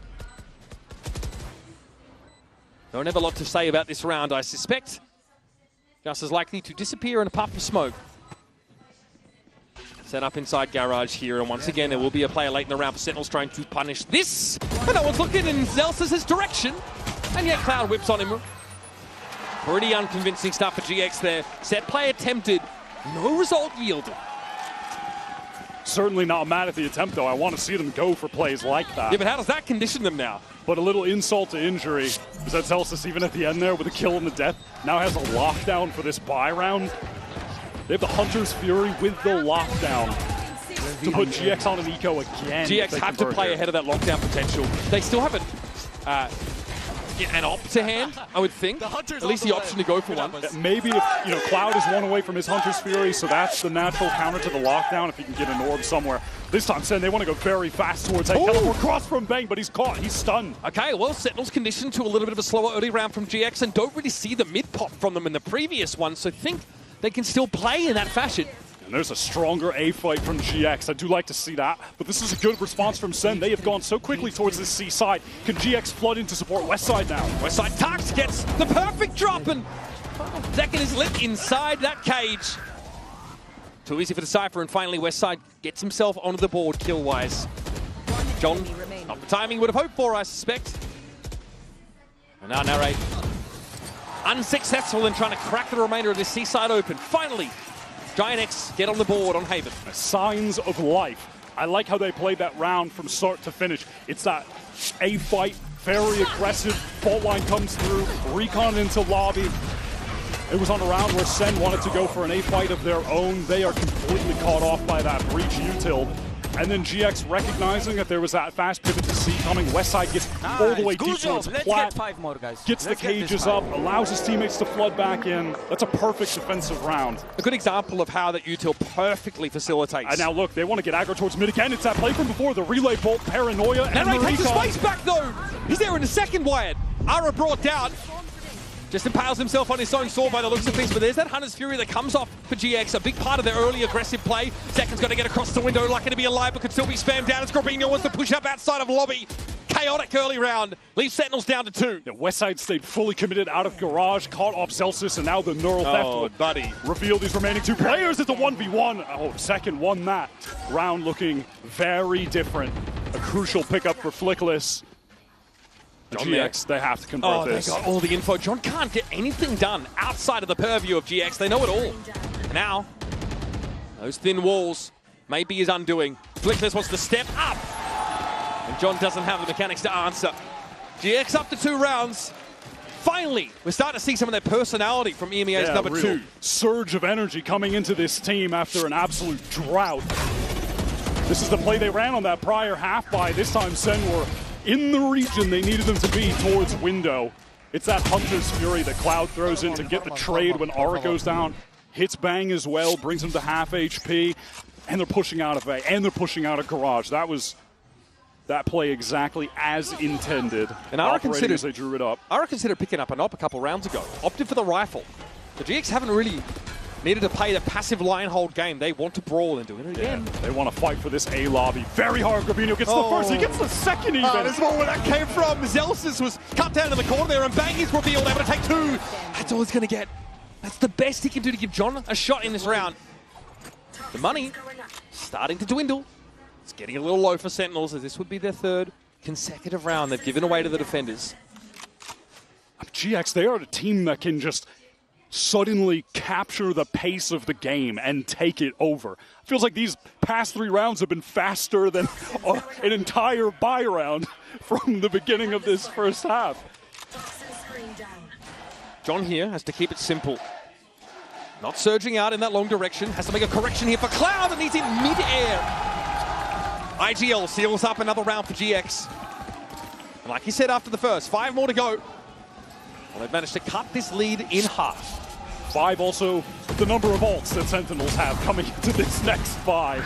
don't have a lot to say about this round, I suspect. Just as likely to disappear in a puff of smoke. Set up inside Garage here, and once again, there will be a player late in the round for Sentinels trying to punish this. But no one's looking in Zelsa's direction, and yet Cloud whips on him. Pretty unconvincing stuff for GX there. Set play attempted, no result yielded. Certainly not mad at the attempt, though. I want to see them go for plays like that. Yeah, but how does that condition them now? But a little insult to injury is that Celsius, even at the end there with a kill and the death, now has a lockdown for this buy round. They have the Hunter's Fury with the lockdown to put GX on an eco again. GX have to play ahead of that lockdown potential. They still have an op to hand, I would think. At least the option to go for one. Maybe if Cloud is one away from his Hunter's Fury, so that's the natural counter to the lockdown if he can get an orb somewhere. This time, Sen, they want to go very fast towards A. Teleport cross from Bang, but he's caught. He's stunned. Okay, well, Sentinel's conditioned to a little bit of a slower early round from GX and don't really see the mid pop from them in the previous one, so think they can still play in that fashion. And there's a stronger A fight from GX. I do like to see that, but this is a good response from Sen. They have gone so quickly towards this C side. Can GX flood in to support West side now? West side Tux gets the perfect drop, and Zekin is lit inside that cage. Too easy for the Cypher, and finally West side gets himself onto the board kill-wise. John, not the timing would have hoped for, I suspect. And now Narrate, unsuccessful in trying to crack the remainder of this C-side open. Finally, Giant X get on the board on Haven. Signs of life. I like how they played that round from start to finish. It's that A fight, very aggressive, fault line comes through, recon into lobby. It was on a round where Sen wanted to go for an A fight of their own. They are completely caught off by that breach util. And then GX recognizing that there was that fast pivot to C coming. Westside gets all the way deep towards Plat, gets the cages up, allows his teammates to flood back in. That's a perfect defensive round. A good example of how that util perfectly facilitates. And now look, they want to get aggro towards mid again. It's that play from before, the relay bolt, paranoia, and Narrate takes his space back though. He's there in a second, Wyatt. Ara brought down. Just impales himself on his own sword by the looks of things, but there's that Hunter's Fury that comes off for GX, a big part of their early aggressive play. Zekin's got to get across the window, lucky to be alive, but could still be spammed down. Scorpino wants to push up outside of lobby. Chaotic early round, leaves Sentinels down to 2. Yeah, Westside stayed fully committed out of Garage, caught off Celsius, and now the neural theft will reveal these remaining 2 players. It's a 1v1. Oh, Zekin won that round looking very different. A crucial pickup for Flickless. GX, they have to convert this. They got all the info. John can't get anything done outside of the purview of GX. They know it all. Now, those thin walls may be his undoing. Flickless wants to step up. And John doesn't have the mechanics to answer. GX up to 2 rounds. Finally, we're starting to see some of their personality from EMEA's number 2. Surge of energy coming into this team after an absolute drought. This is the play they ran on that prior half buy. This time Sen were in the region they needed them to be towards window. It's that Hunter's Fury that Cloud throws in to get the trade when Aura goes down. Hits Bang as well, brings him to half HP. And they're pushing out of A, and they're pushing out of Garage. That was that play exactly as intended. And Aura considered, as they drew it up. Aura considered picking up an op a couple rounds ago. Opted for the rifle. The GX haven't really needed to play the passive line hold game. They want to brawl and do it again. Yeah, they want to fight for this A lobby. Very hard. Gravino gets the first. He gets the second even. That's not where that came from. Zelsis was cut down in the corner there, and Bang is revealed, able to take 2. That's all he's going to get. That's the best he can do to give John a shot in this round. The money starting to dwindle. It's getting a little low for Sentinels, as this would be their 3rd consecutive round they've given away to the defenders. GX, they are a team that can just suddenly capture the pace of the game and take it over. Feels like these past 3 rounds have been faster than an entire buy round from the beginning of this first half. John here has to keep it simple. Not surging out in that long direction. Has to make a correction here for Cloud, and he's in mid-air. IGL seals up another round for GX. And like he said after the first, 5 more to go. Well, they've managed to cut this lead in half. 5 also the number of ults that Sentinels have coming into this next 5.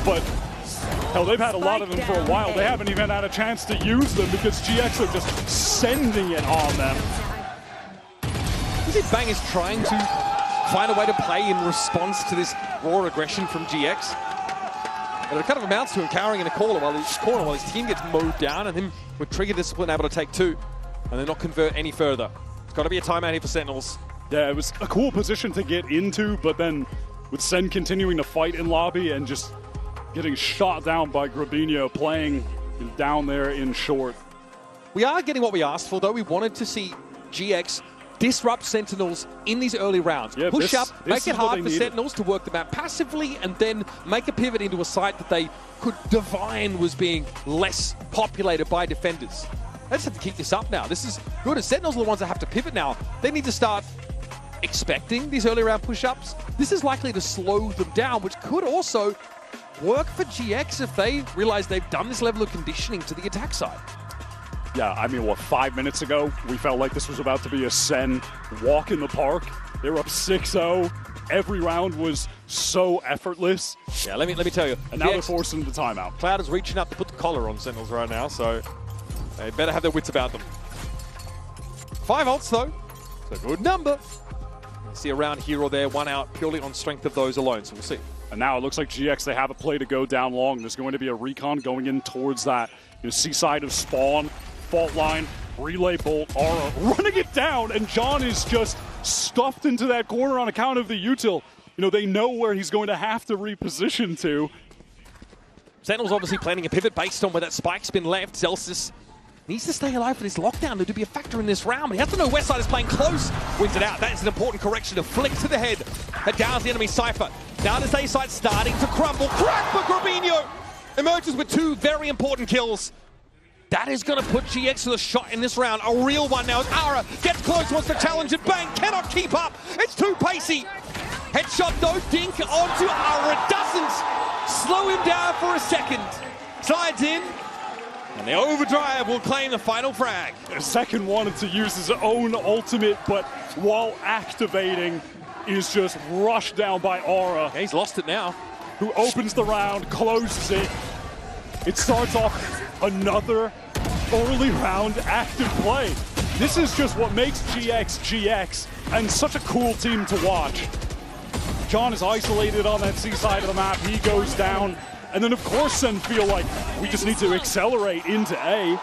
But, hell, they've had a lot of them for a while. They haven't even had a chance to use them because GX are just sending it on them. You see Bang is trying to find a way to play in response to this raw aggression from GX. But it kind of amounts to him cowering in a corner while his team gets mowed down, and him with trigger discipline able to take 2 and then not convert any further. It's got to be a timeout here for Sentinels. Yeah, it was a cool position to get into, but then with Sen continuing to fight in lobby and just getting shot down by Grabinho playing down there in short. We are getting what we asked for, though. We wanted to see GX disrupt Sentinels in these early rounds. Yeah, push up, make it hard for needed. Sentinels to work the map passively, and then make a pivot into a site that they could divine was being less populated by defenders. They just have to keep this up now. This is good, as Sentinels are the ones that have to pivot now. They need to start expecting these early round push-ups. This is likely to slow them down, which could also work for GX if they realize they've done this level of conditioning to the attack side. Yeah, I mean, what, 5 minutes ago, we felt like this was about to be a Sen walk in the park. They were up 6-0. Every round was so effortless. Yeah, let me tell you. And now they're forcing the timeout. Cloud is reaching up to put the collar on Sentinels right now, so they better have their wits about them. 5 ults, though. It's a good number. See a round here or there, 1 out purely on strength of those alone, so we'll see. And now it looks like GX, they have a play to go down long. There's going to be a recon going in towards that seaside of spawn. Fault line, relay bolt, Aura running it down, and John is just stuffed into that corner on account of the util. They know where he's going to have to reposition to. Sentinel's obviously planning a pivot based on where that spike's been left. Zelsis needs to stay alive for this lockdown to be a factor in this round, but he has to know Westside is playing close. Wins it out. That is an important correction to flick to the head. That downs the enemy Cypher. Now this A-side starting to crumble. Crack for Grabinho! Emerges with 2 very important kills. That is going to put GX with a shot in this round. A real one now as Aura gets close, wants to challenge it. Bang, cannot keep up. It's too pacey. Headshot, no dink onto Aura. Doesn't slow him down for a second. Slides in, and the overdrive will claim the final frag. The second wanted to use his own ultimate, but while activating, is just rushed down by Aura. Yeah, he's lost it now. Who opens the round, closes it. It starts off another early round active play. This is just what makes GX GX and such a cool team to watch. John is isolated on that C side of the map. He goes down. And then, of course, Sen feel like we just need to accelerate into A.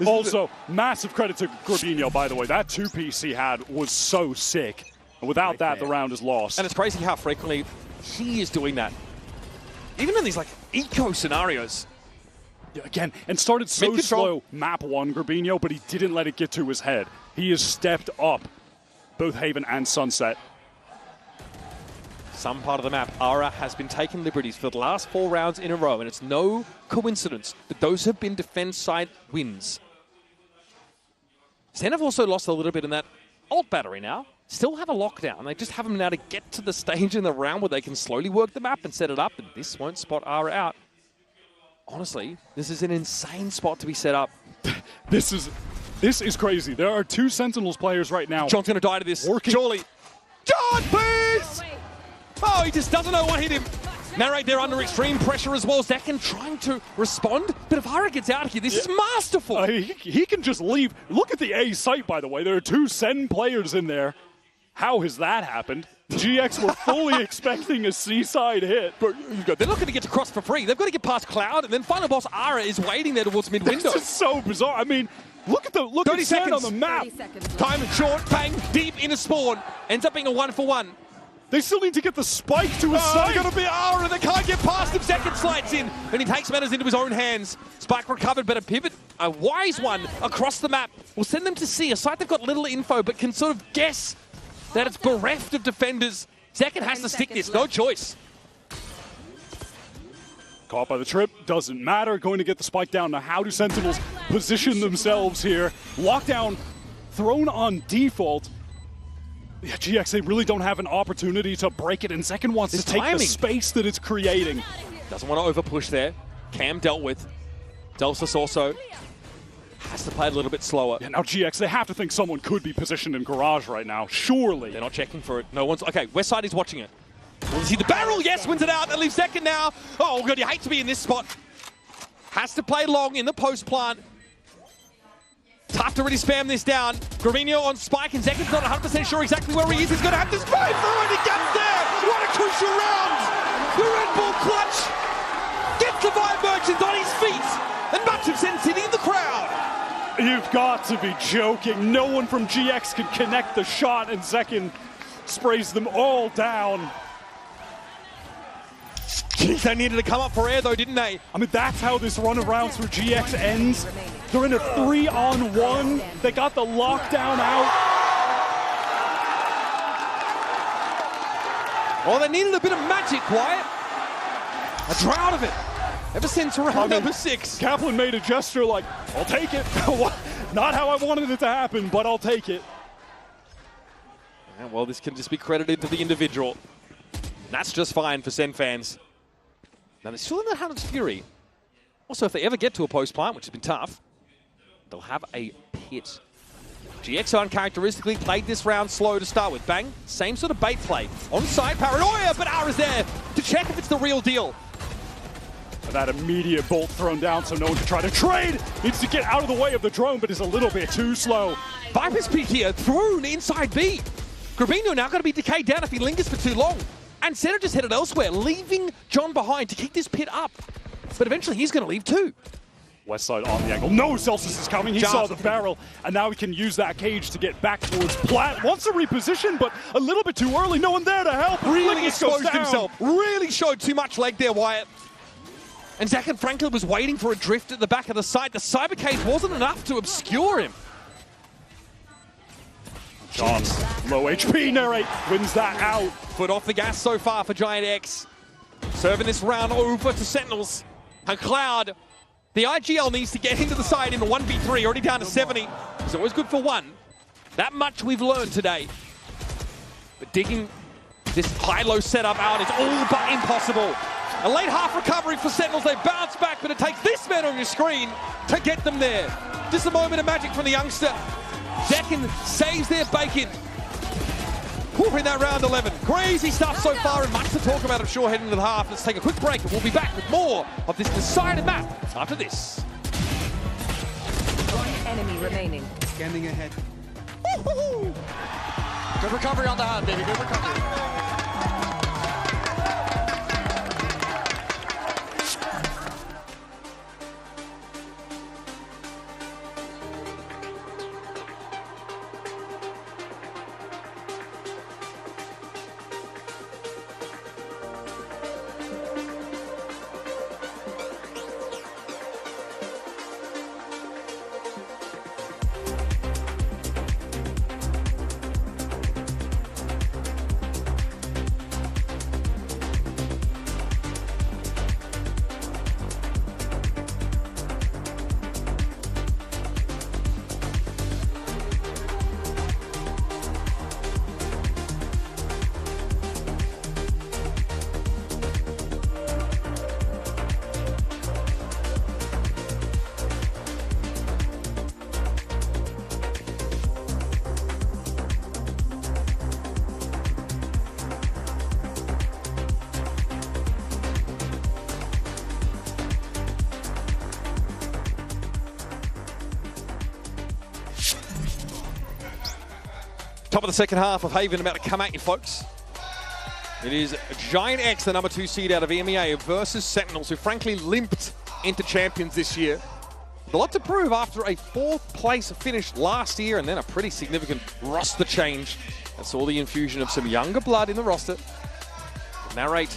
Also, massive credit to Grabinho, by the way. That 2-piece he had was so sick. And without that, the round is lost. And it's crazy how frequently he is doing that. Even in these, eco scenarios. Again, and started so slow, map 1, Grabinho, but he didn't let it get to his head. He has stepped up, both Haven and Sunset. Some part of the map, Ara has been taking liberties for the last 4 rounds in a row, and it's no coincidence that those have been defense side wins. Zen have also lost a little bit in that ult battery now. Still have a lockdown. They just have them now to get to the stage in the round where they can slowly work the map and set it up, and this won't spot Ara out. Honestly, this is an insane spot to be set up. This is crazy. There are 2 Sentinels players right now. John's going to die to this. Surely. John, please! Oh, he just doesn't know what hit him. Narrate there under extreme pressure as well. Zekin trying to respond, but if Ara gets out of here, this is masterful. He can just leave. Look at the A site, by the way. There are 2 Sen players in there. How has that happened? GX were fully expecting a C-side hit. But they're not going to get to cross for free. They've got to get past Cloud, and then final boss Ara is waiting there towards mid-window. This is so bizarre. I mean, look at Sen on the map. Time is short. Bang, deep into spawn. Ends up being a 1-for-1. They still need to get the spike to his side. They're going to be Ara. They can't get past him. Second slides in, and he takes matters into his own hands. Spike recovered, but a pivot, a wise one, across the map will send them to C. A site they've got little info, but can sort of guess that it's bereft of defenders. Zekin has to stick this, no choice. Caught by the trip, doesn't matter. Going to get the spike down. Now how do Sentinels position themselves here? Lockdown thrown on default. Yeah, GX, they really don't have an opportunity to break it, and Zekin wants to take the space that it's creating. Doesn't want to overpush there. Cam dealt with. Delsus also has to play a little bit slower. Yeah, now GX, they have to think someone could be positioned in Garage right now, surely. They're not checking for it. No one's... Okay, Westside is watching it. Will see the barrel? Yes, wins it out. That leaves Zekin now. Oh, God, you hate to be in this spot. Has to play long in the post plant. Tough to really spam this down. Grabinho on Spike, and Zekin's not 100% sure exactly where he is. He's going to have to spray through, and he gets there! What a crucial round! The Red Bull clutch gets the Vibe Merchant on his feet, and much of Sen City in the crowd. You've got to be joking. No one from GX can connect the shot, and Zekin sprays them all down. Jeez, they needed to come up for air though, didn't they? I mean, that's how this run of rounds for GX ends. They're in a 3-on-1. They got the lockdown out. Oh, they needed a bit of magic, Wyatt. A drought of it. Ever since round number 6. Kaplan made a gesture like, I'll take it. Not how I wanted it to happen, but I'll take it. Yeah, well, this can just be credited to the individual. That's just fine for Sen fans. Now, they're still in the Hunter's Fury. Also, if they ever get to a post plant, which has been tough, they'll have a pit. GX uncharacteristically played this round slow to start with. Bang, same sort of bait play. On side, Paranoia, but Ara's there to check if it's the real deal. That immediate bolt thrown down so no one can try to trade. Needs to get out of the way of the drone, but is a little bit too slow. Viper's peak here, thrown inside B. Grabinho now going to be decayed down if he lingers for too long. And Senna just headed elsewhere, leaving John behind to keep this pit up. But eventually he's going to leave too. Westside on the angle. No, Celsius is coming. He saw the barrel, and now he can use that cage to get back towards Plat. Wants to reposition, but a little bit too early. No one there to help. Really exposed himself. Really showed too much leg there, Wyatt. And Zekin Franklin was waiting for a drift at the back of the site. The cyber cage wasn't enough to obscure him. John, low HP, narrate, wins that out. Foot off the gas so far for Giant X. Serving this round over to Sentinels. And Cloud, the IGL needs to get into the side in the 1v3, already down to 70. It's always good for one. That much we've learned today. But digging this high-low setup out is all but impossible. A late half recovery for Sentinels. They bounce back, but it takes this man on your screen to get them there. Just a moment of magic from the youngster. Zekin saves their bacon. In that round 11. Crazy stuff so far, and much to talk about, I'm sure, heading into the half. Let's take a quick break, and we'll be back with more of this decided map after this. One enemy remaining. Scanning ahead. Good recovery on the hand, baby. Good recovery. Top of the second half of Haven about to come at you, folks. It is Giant X, the number 2 seed out of EMEA, versus Sentinels, who frankly limped into champions this year. A lot to prove after a 4th place finish last year and then a pretty significant roster change. That saw the infusion of some younger blood in the roster. Narrate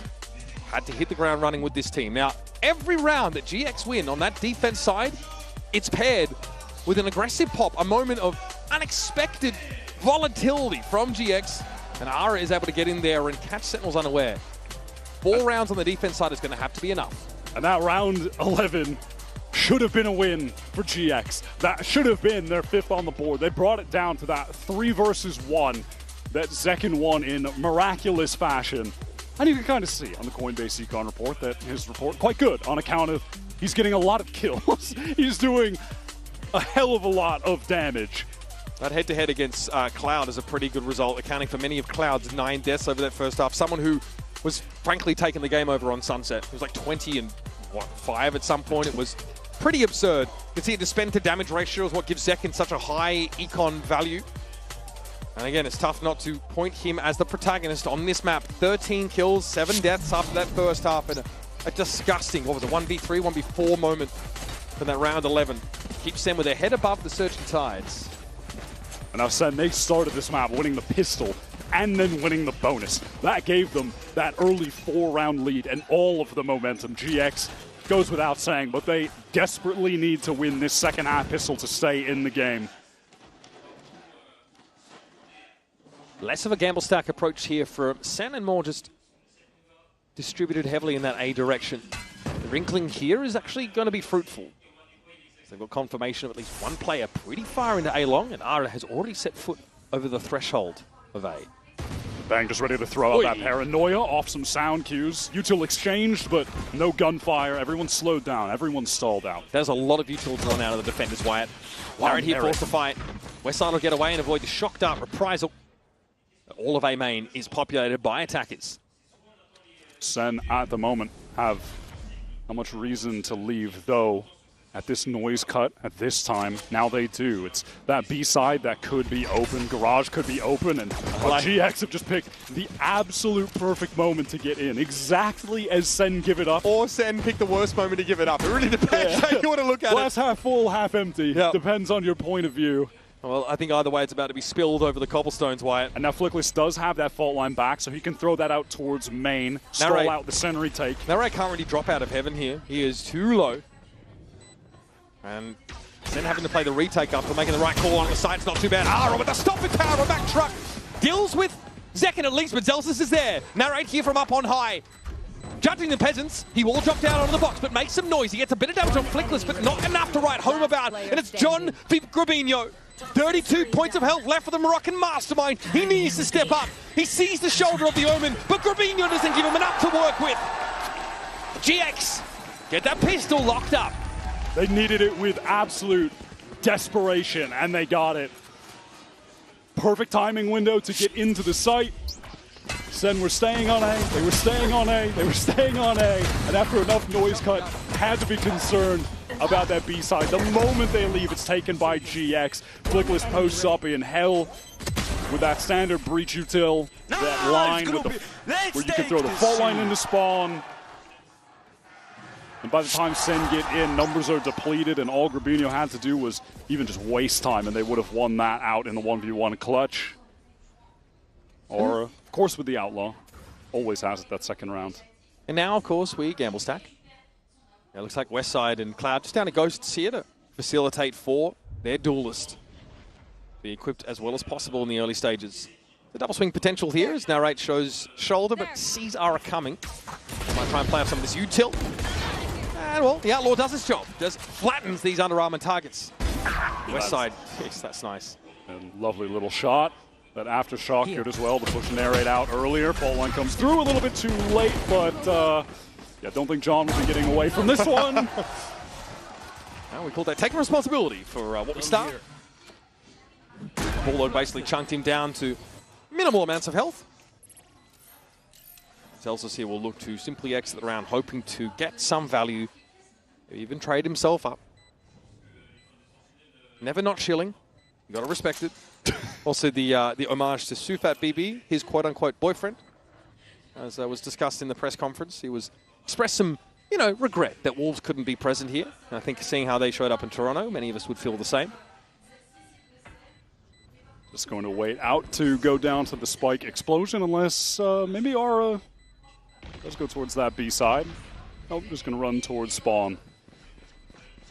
had to hit the ground running with this team. Now, every round that GX win on that defense side, it's paired with an aggressive pop, a moment of unexpected volatility from GX, and Ara is able to get in there and catch Sentinels unaware. 4 rounds on the defense side is going to have to be enough. And that round 11 should have been a win for GX. That should have been their 5th on the board. They brought it down to that 3 versus 1 that Zekken won in miraculous fashion. And you can kind of see on the Coinbase Econ report that his report quite good on account of he's getting a lot of kills. He's doing a hell of a lot of damage. That head-to-head against Cloud is a pretty good result, accounting for many of Cloud's 9 deaths over that first half. Someone who was frankly taking the game over on Sunset. It was like 20 and 5 at some point. It was pretty absurd. You can see the spend to damage ratio is what gives Zekken such a high econ value. And again, it's tough not to point him as the protagonist on this map. 13 kills, 7 deaths after that first half, and a disgusting, what was it, 1v3, 1v4 moment from that round 11. Keeps them with their head above the surging tides. And now Sen, they started this map winning the pistol and then winning the bonus. That gave them that early 4-round lead and all of the momentum. GX goes without saying, but they desperately need to win this second half pistol to stay in the game. Less of a gamble stack approach here for Sen and more just distributed heavily in that A direction. The wrinkling here is actually going to be fruitful. They've got confirmation of at least one player pretty far into A long, and Ara has already set foot over the threshold of A. Bang just ready to throw out that paranoia off some sound cues. Util exchanged, but no gunfire. Everyone's slowed down. Everyone's stalled out. There's a lot of Utils drawn out of the defenders, Wyatt. Larry here forced to fight. Westside will get away and avoid the shock dart reprisal. All of A main is populated by attackers. Sen at the moment have not much reason to leave, though. At this noise cut, at this time, now they do. It's that B side that could be open, garage could be open, and GX have just picked the absolute perfect moment to get in, exactly as Sen give it up. Or Sen picked the worst moment to give it up. It really depends how you want to look at Glass half full, half empty. Yep. Depends on your point of view. Well, I think either way it's about to be spilled over the cobblestones, Wyatt. And now Flickless does have that fault line back, so he can throw that out towards main, stall out the center retake. Narrate can't really drop out of heaven here. He is too low. And then having to play the retake up for making the right call on the side. It's not too bad. Ara with the stopping power, a back truck. Deals with Zekken at least, but Zelsis is there. Narrate here from up on high. Judging the peasants, he will drop down onto the box, but makes some noise. He gets a bit of damage on Flickless, but not enough to write home about. And it's John Grabinho. 32 points of health left for the Moroccan mastermind. He needs to step up. He sees the shoulder of the Omen, but Grabinho doesn't give him enough to work with. GX, get that pistol locked up. They needed it with absolute desperation, and they got it. Perfect timing window to get into the site. Sen were staying on A, they were staying on A, they were staying on A, and after enough noise cut, had to be concerned about that B side. The moment they leave, it's taken by GX. Flickless posts up in hell with that standard breach util, that line with the, where you can throw the fault line into spawn. And by the time Sen get in, numbers are depleted, and all Grabinho had to do was even just waste time, and they would have won that out in the 1v1 clutch. Or, of course, with the Outlaw. Always has it that second round. And now, of course, we gamble stack. It looks like Westside and Cloud just down to Ghosts here to facilitate for their duelist. Be equipped as well as possible in the early stages. The double swing potential here as Narrate shows shoulder, but sees Ara coming. Might try and play off some of this util. And, well, the Outlaw does his job. Just flattens these underarm targets. Westside, yes, that's nice. And lovely little shot. That aftershock good as well to push Narrate out earlier. Fault line comes through a little bit too late, but yeah, don't think John will be getting away from this one. Well, we call that taking responsibility for what we start. Ballload basically chunked him down to minimal amounts of health. Celsius here will look to simply exit the round, hoping to get some value, even trade himself up. Never not shilling. You got to respect it. Also, the homage to Sufat BB, his quote-unquote boyfriend, as was discussed in the press conference. He was expressed some, regret that Wolves couldn't be present here. And I think seeing how they showed up in Toronto, many of us would feel the same. Just going to wait out to go down to the spike explosion, unless maybe Aura does go towards that B side. Nope, just going to run towards spawn.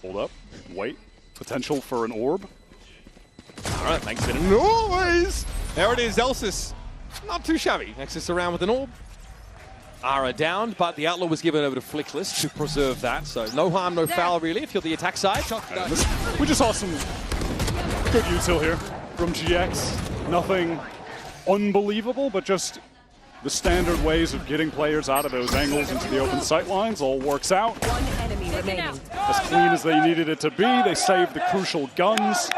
Hold up, wait. Potential for an orb. All right, makes it a noise. There it is, Elsis. Not too shabby. Nexus around with an orb. Ara down, but the Outlaw was given over to Flickless to preserve that. So no harm, no foul, really, if you're the attack side. We just saw some good util here from GX. Nothing unbelievable, but just the standard ways of getting players out of those angles into the open sight lines all works out. One enemy remaining. As clean as they needed it to be, they saved the crucial guns.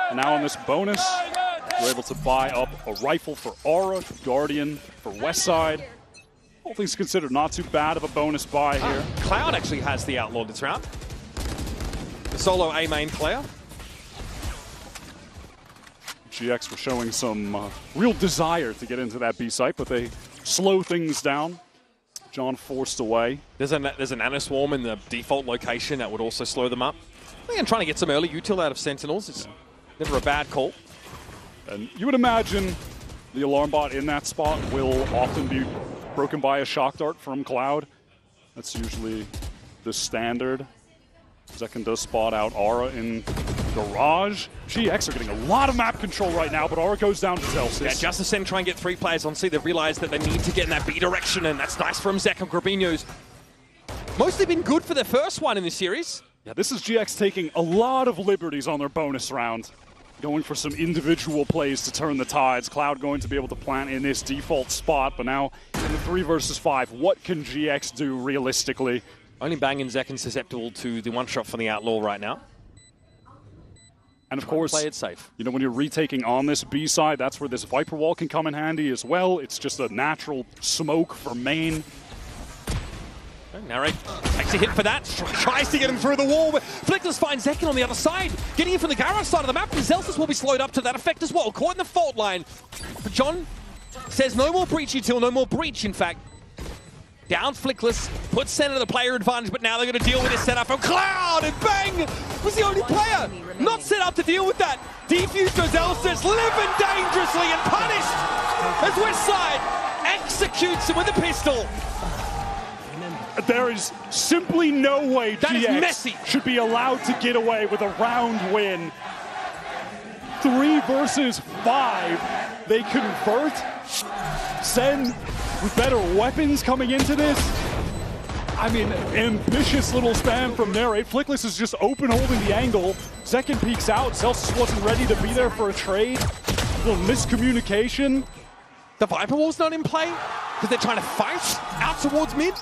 And now on this bonus, we're able to buy up a rifle for Aura, Guardian for Westside. All things considered, not too bad of a bonus buy here. Cloud actually has the Outlaw this round. The solo A main player. GX were showing some real desire to get into that B site, but they slow things down. John forced away. There's a nanoswarm in the default location that would also slow them up. I think I'm trying to get some early util out of Sentinels. It's never a bad call. And you would imagine the alarm bot in that spot will often be broken by a shock dart from Cloud. That's usually the standard. Zekin does spot out Aura in Garage. GX are getting a lot of map control right now, but Aura goes down to Zelsis. Yeah, just to send try and get 3 players on C. They've realized that they need to get in that B direction, and that's nice from Zek and Grabinho's. Mostly been good for their first one in this series. Yeah, this is GX taking a lot of liberties on their bonus round. Going for some individual plays to turn the tides. Cloud going to be able to plant in this default spot, but now in the 3 versus 5, what can GX do realistically? Only Bang and Zekin susceptible to the one shot from the Outlaw right now. And of course, play it safe. When you're retaking on this B side, that's where this Viper Wall can come in handy as well. It's just a natural smoke for main. Narrate takes a hit for that, tries to get him through the wall. Flickless finds Zekin on the other side, getting in from the garage side of the map, and Zelsis will be slowed up to that effect as well. Caught in the fault line. But John says no more breach util, no more breach, in fact. Down Flickless, puts Center the player advantage, but now they're going to deal with this setup from Cloud, and Bang was the only player not set up to deal with that. Defused goes Zelsis, living dangerously and punished as Westside executes him with a pistol. There is simply no way GX should be allowed to get away with a round win. 3 versus 5, they convert. Sen with better weapons coming into this. I mean, ambitious little spam from Narrate. Flickless is just open holding the angle. Zekin peeks out. Celsius wasn't ready to be there for a trade. A little miscommunication. The Viper Wall's not in play because they're trying to fight out towards mid.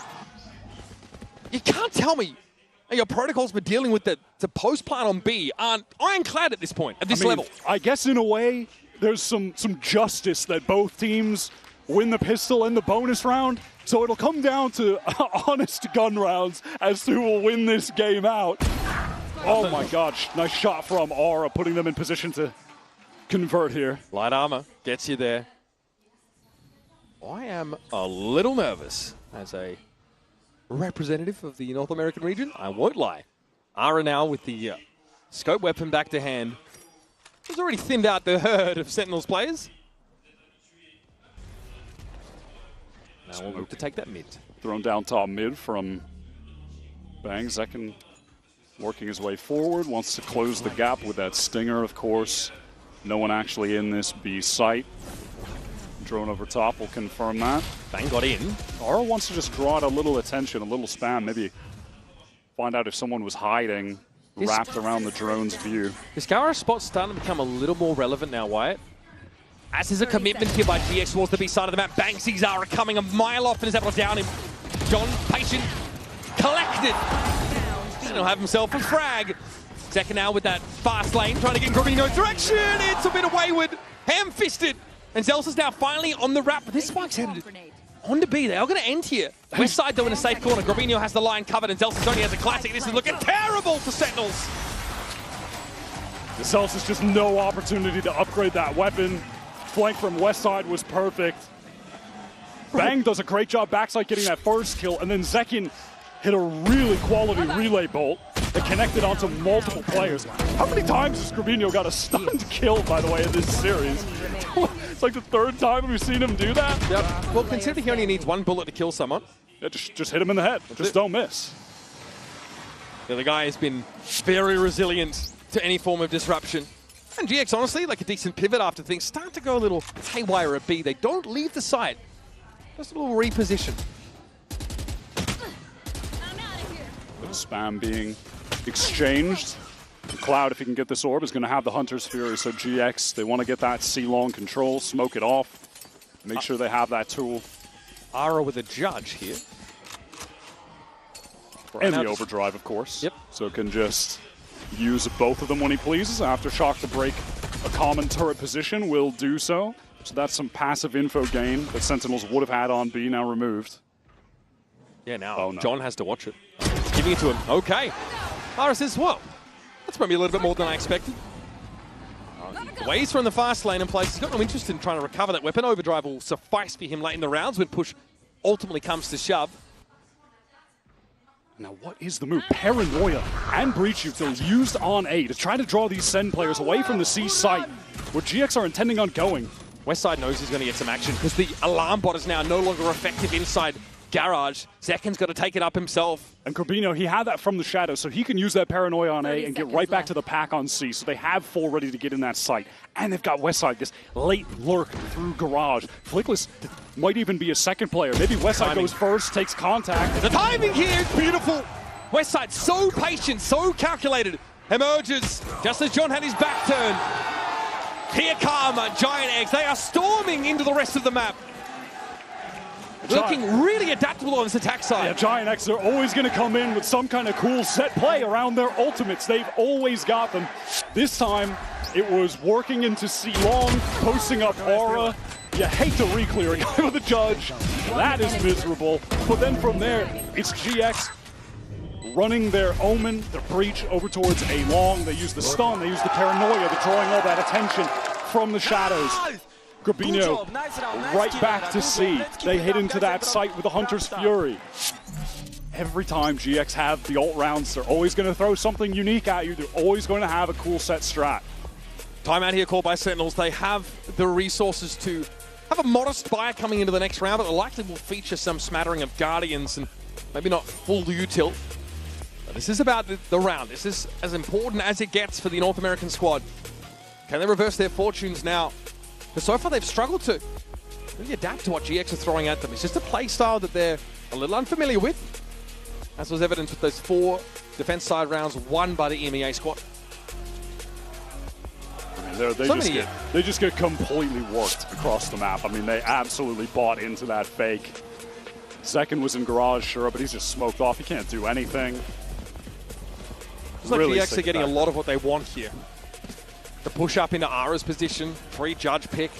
You can't tell me your protocols for dealing with the post plant on B aren't ironclad at this point, at this level. I guess in a way, there's some justice that both teams win the pistol and the bonus round. So it'll come down to honest gun rounds as to who will win this game out. Oh my gosh, nice shot from Aura, putting them in position to convert here. Light armor gets you there. I am a little nervous as a representative of the North American region. I won't lie. Ara now with the scope weapon back to hand. He's already thinned out the herd of Sentinels players. Now we'll look to take that mid. Thrown down top mid from Bang. Zekin working his way forward, wants to close the gap with that stinger, of course. No one actually in this B site. Drone over top will confirm that. Bang got in. Aura wants to just draw out a little attention, a little spam, maybe find out if someone was hiding wrapped around the drone's view. This Gara spot's starting to become a little more relevant now, Wyatt. As is a commitment here by GX towards the B side of the map. Bang sees Ara coming a mile off and is able to down him. John, patient, collected. And he'll have himself a frag. Zekin now with that fast lane, trying to get in Grabinho's direction. It's a bit of wayward, ham-fisted. And Zelsis now finally on the wrap, but this spike's headed on to B. They are going to end here. Westside though in a safe corner. Grabinho has the line covered and Zelsis only has a classic. This is looking terrible for Sentinels. Celsius just no opportunity to upgrade that weapon. Flank from Westside was perfect. Bang does a great job backside getting that first kill, and then Zekin hit a really quality relay bolt that connected onto multiple players. How many times has Gravino got a stunned kill, by the way, in this series? It's like the third time we've seen him do that. Yep. Well, considering he only needs one bullet to kill someone. Yeah, just hit him in the head. Just don't miss. Yeah, the guy has been very resilient to any form of disruption. And GX, honestly, like a decent pivot after things start to go a little haywire at B. They don't leave the site. Just a little reposition. Bit of spam being exchanged. Cloud, if he can get this orb, is going to have the Hunter's Fury. So GX, they want to get that C-long control, smoke it off, make sure they have that tool. Ara with a judge here. And the overdrive, of course. Yep. So can just use both of them when he pleases. Aftershock to break a common turret position will do so. So that's some passive info gain that Sentinels would have had on B, now removed. Yeah, now Oh, no. John has to watch it. Giving it to him. Okay. Ara says, well, that's maybe a little bit more than I expected. Ways from the fast lane and plays. He's got no interest in trying to recover that weapon. Overdrive will suffice for him late in the rounds when push ultimately comes to shove. Now, what is the move? Paranoia and Breach Util used on A to try to draw these Sen players away from the C site, where GX are intending on going. Westside knows he's going to get some action because the alarm bot is now no longer effective inside Garage. Zekin's got to take it up himself. And Corbino, he had that from the shadows, so he can use that Paranoia on A and get right back to the pack on C. So they have full ready to get in that site. And they've got Westside, this late lurk through Garage. Flickless might even be a second player. Maybe Westside goes first, takes contact. The timing here is beautiful. Westside so patient, so calculated. Emerges just as John had his back turned. Here come Giant Eggs. They are storming into the rest of the map. Looking really adaptable on this attack side. Yeah, Giant X are always going to come in with some kind of cool set play around their ultimates. They've always got them. This time, it was working into C-Long, posting up Aura. You hate to re-clear a guy with a judge. That is miserable. But then from there, it's GX running their Omen, their Breach, over towards A-Long. They use the stun, they use the Paranoia, they're drawing all that attention from the shadows. Gravino right back to C. They hit into that site with the Hunter's Fury. Every time GX have the ult rounds, they're always going to throw something unique at you. They're always going to have a cool set strat. Timeout here called by Sentinels. They have the resources to have a modest buy coming into the next round, but it likely will feature some smattering of Guardians and maybe not full util. But this is about the round. This is as important as it gets for the North American squad. Can they reverse their fortunes now? Because so far they've struggled to really adapt to what GX are throwing at them. It's just a play style that they're a little unfamiliar with, as was evident with those 4 defense side rounds won by the EMEA squad. I mean, they just get completely worked across the map. I mean, they absolutely bought into that fake. Second was in Garage, sure, but he's just smoked off. He can't do anything. It's like really GX are getting a lot of what they want here. The push up into Ara's position, free judge pick.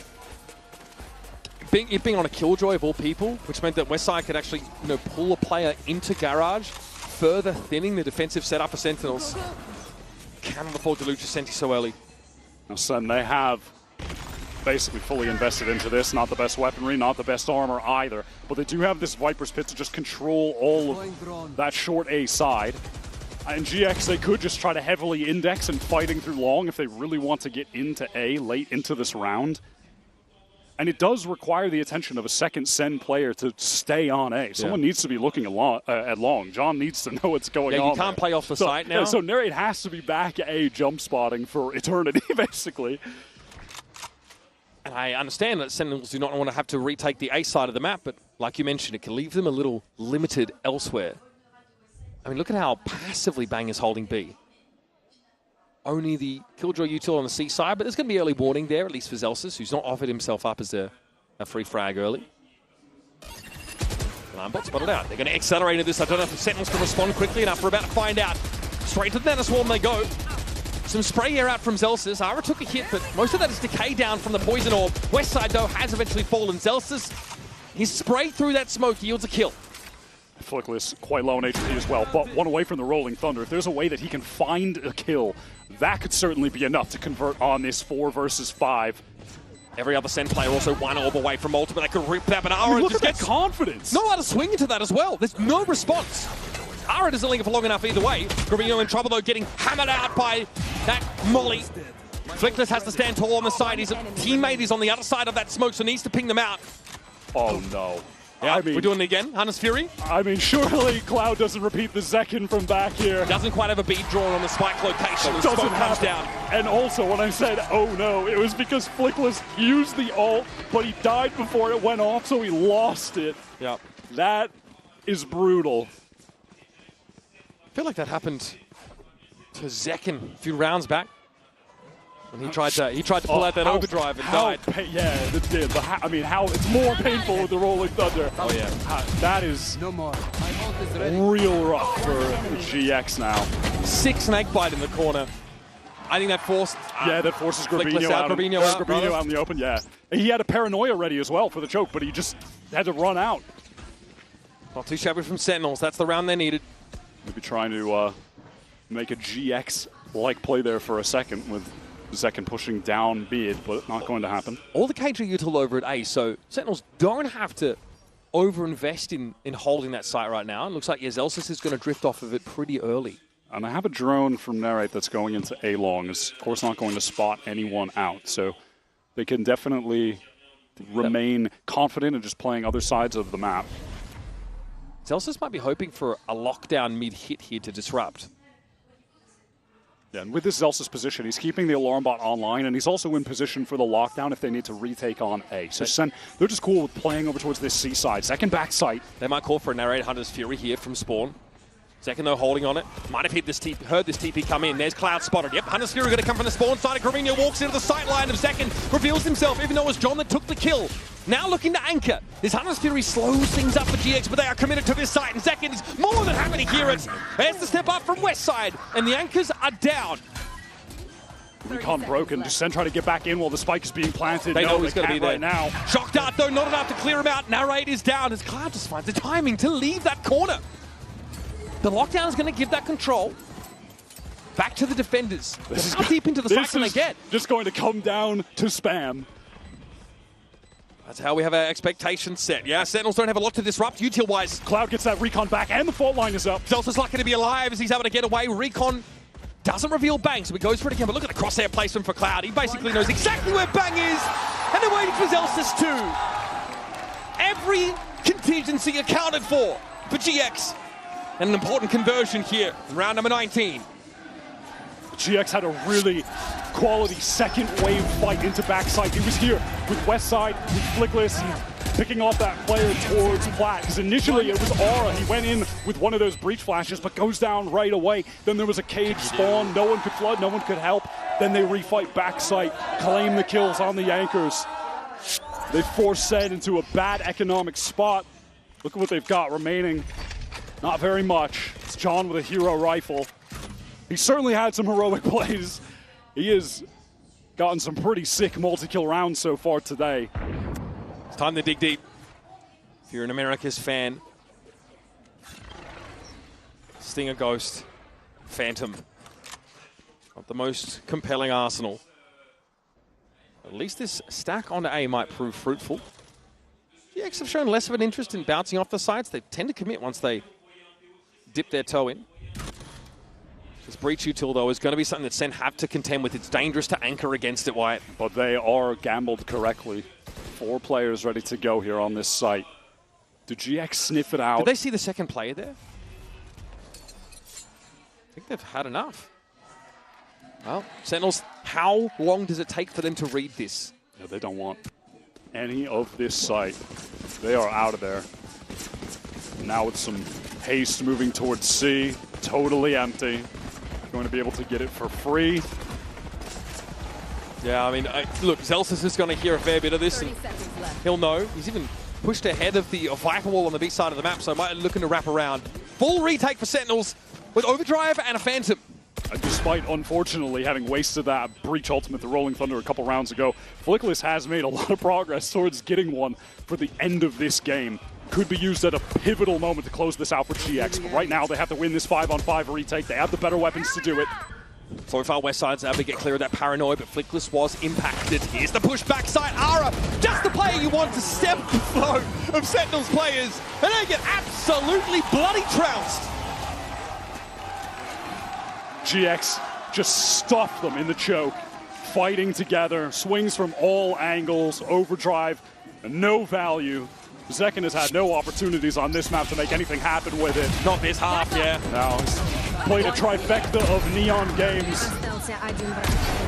It being on a Killjoy of all people, which meant that Westside could actually pull a player into Garage, further thinning the defensive setup for Sentinels. Cannot afford to lose Senti so early. Now, Sen, they have basically fully invested into this. Not the best weaponry, not the best armor either. But they do have this Viper's Pit to just control all of that short A side. And GX, they could just try to heavily index and fighting through long if they really want to get into A late into this round. And it does require the attention of a second Sen player to stay on A. Someone needs to be looking at long. John needs to know what's going on. Yeah, you can't play off the site now. So Narrate has to be back A jump spotting for eternity, basically. And I understand that Sentinels do not want to have to retake the A side of the map, but like you mentioned, it can leave them a little limited elsewhere. I mean, look at how passively Bang is holding B. Only the Killjoy util on the C side, but there's going to be early warning there, at least for Zelsis, who's not offered himself up as a free frag early. Alarmbot spotted out. They're going to accelerate into this. I don't know if the Sentinels can respond quickly enough. We're about to find out. Straight to the Nanoswarm they go. Some spray air out from Zelsis. Ara took a hit, but most of that is decay down from the Poison Orb. Westside, though, has eventually fallen. Zelsis, his spray through that smoke yields a kill. Flickless quite low on HP as well, but one away from the Rolling Thunder. If there's a way that he can find a kill, that could certainly be enough to convert on this 4 versus 5. Every other Sen player also 1 orb away from ultimate. They could rip that, but Ara look just at gets that confidence. not allowed to swing into that as well. There's no response. Ara doesn't linger for long enough either way. Grabino in trouble though, getting hammered out by that molly. Flickless has to stand tall on the side. His teammate is on the other side of that smoke, so needs to ping them out. Oh no. Yeah, I mean, we're doing it again. Hunter's Fury. I mean, surely Cloud doesn't repeat the Zekin from back here. Doesn't quite have a bead drawn on the spike location. The doesn't smoke comes down. And also, when I said, oh no, it was because Flickless used the ult, but he died before it went off, so he lost it. Yep. That is brutal. I feel like that happened to Zekin a few rounds back. And he tried to pull out that overdrive and died. Yeah, it did. But I mean, how it's more painful with the Rolling Thunder. Oh yeah, that is real rough for GX now. 6 snake bite in the corner. I think that forced. Yeah, that forces Grabino out. Grabino out in the open. Yeah, he had a paranoia ready as well for the choke, but he just had to run out. Not too shabby from Sentinels. That's the round they needed. Maybe trying to make a GX-like play there for a second with Zekin pushing down beard, but not going to happen. All the KG util over at A, so Sentinels don't have to over-invest in holding that site right now. It looks like Yezelsis is going to drift off of it pretty early. And I have a drone from Narrate that's going into A long. It's, of course, not going to spot anyone out, so they can definitely remain confident in just playing other sides of the map. Yezelsis might be hoping for a lockdown mid-hit here to disrupt. Yeah, and with this Zelsa's position, he's keeping the alarm bot online, and he's also in position for the lockdown if they need to retake on A. So they're just cool with playing over towards this C side. Second back site. They might call for a Narrate Hunter's Fury here from spawn. Zekin though holding on it. Might have heard this TP come in. There's Cloud spotted. Yep, Hunter's Fury going to come from the spawn side. Grabino walks into the sight line of Zekin, reveals himself, even though it was John that took the kill. Now looking to anchor. This Hunter's Fury slows things up for GX, but they are committed to this site, and Zekin is more than happy to hear it. There's the step up from West side, and the anchors are down. Recon broken. Descent trying to get back in while the spike is being planted. They know he's going to be there right now. Shock dart though, not enough to clear him out. Narrate is down as Cloud just finds the timing to leave that corner. The lockdown is going to give that control back to the defenders. How deep into the site can they get? Just going to come down to spam. That's how we have our expectations set. Yeah, Sentinels don't have a lot to disrupt util-wise. Cloud gets that Recon back, and the fault line is up. Zelsa's lucky to be alive as he's able to get away. Recon doesn't reveal Bang, so he goes for it again. But look at the crosshair placement for Cloud. He basically knows exactly where Bang is, and they're waiting for Zelsa's too. Every contingency accounted for GX. And an important conversion here in round number 19. GX had a really quality second wave fight into backside. He was here with Westside, with Flickless, and picking off that player towards Plat. Because initially it was Aura. He went in with one of those breach flashes, but goes down right away. Then there was a cage spawn. No one could flood, no one could help. Then they refight backside, claim the kills on the anchors. They force Sen into a bad economic spot. Look at what they've got remaining. Not very much. It's John with a hero rifle. He certainly had some heroic plays. He has gotten some pretty sick multi-kill rounds so far today. It's time to dig deep. If you're an Americas fan, Stinger Ghost, Phantom. Not the most compelling arsenal. At least this stack on A might prove fruitful. GX have shown less of an interest in bouncing off the sides. They tend to commit once they dip their toe in. This breach util, though, is going to be something that Sen have to contend with. It's dangerous to anchor against it, Wyatt. But they are gambled correctly. 4 players ready to go here on this site. Did GX sniff it out? Did they see the second player there? I think they've had enough. Well, Sentinels, how long does it take for them to read this? Yeah, they don't want any of this site. They are out of there. Now with some haste moving towards C, totally empty. Going to be able to get it for free. Yeah, I mean, look, Zelsa's is going to hear a fair bit of this, and he'll know. He's even pushed ahead of the Viper wall on the B side of the map, so might looking to wrap around. Full retake for Sentinels with Overdrive and a Phantom. Despite, unfortunately, having wasted that breach ultimate, the Rolling Thunder, a couple rounds ago, Flickless has made a lot of progress towards getting one for the end of this game. could be used at a pivotal moment to close this out for GX. But right now, they have to win this 5-on-5 retake. They have the better weapons to do it. So far, Westside's able to get clear of that paranoia, but Flickless was impacted. Here's the push backside. Ara, just the player you want to stem the flow of Sentinels players, and they get absolutely bloody trounced. GX just stuffed them in the choke, fighting together, swings from all angles, overdrive, and no value. Zekin has had no opportunities on this map to make anything happen with it. Not this half, yeah. No, he's played a trifecta of Neon games.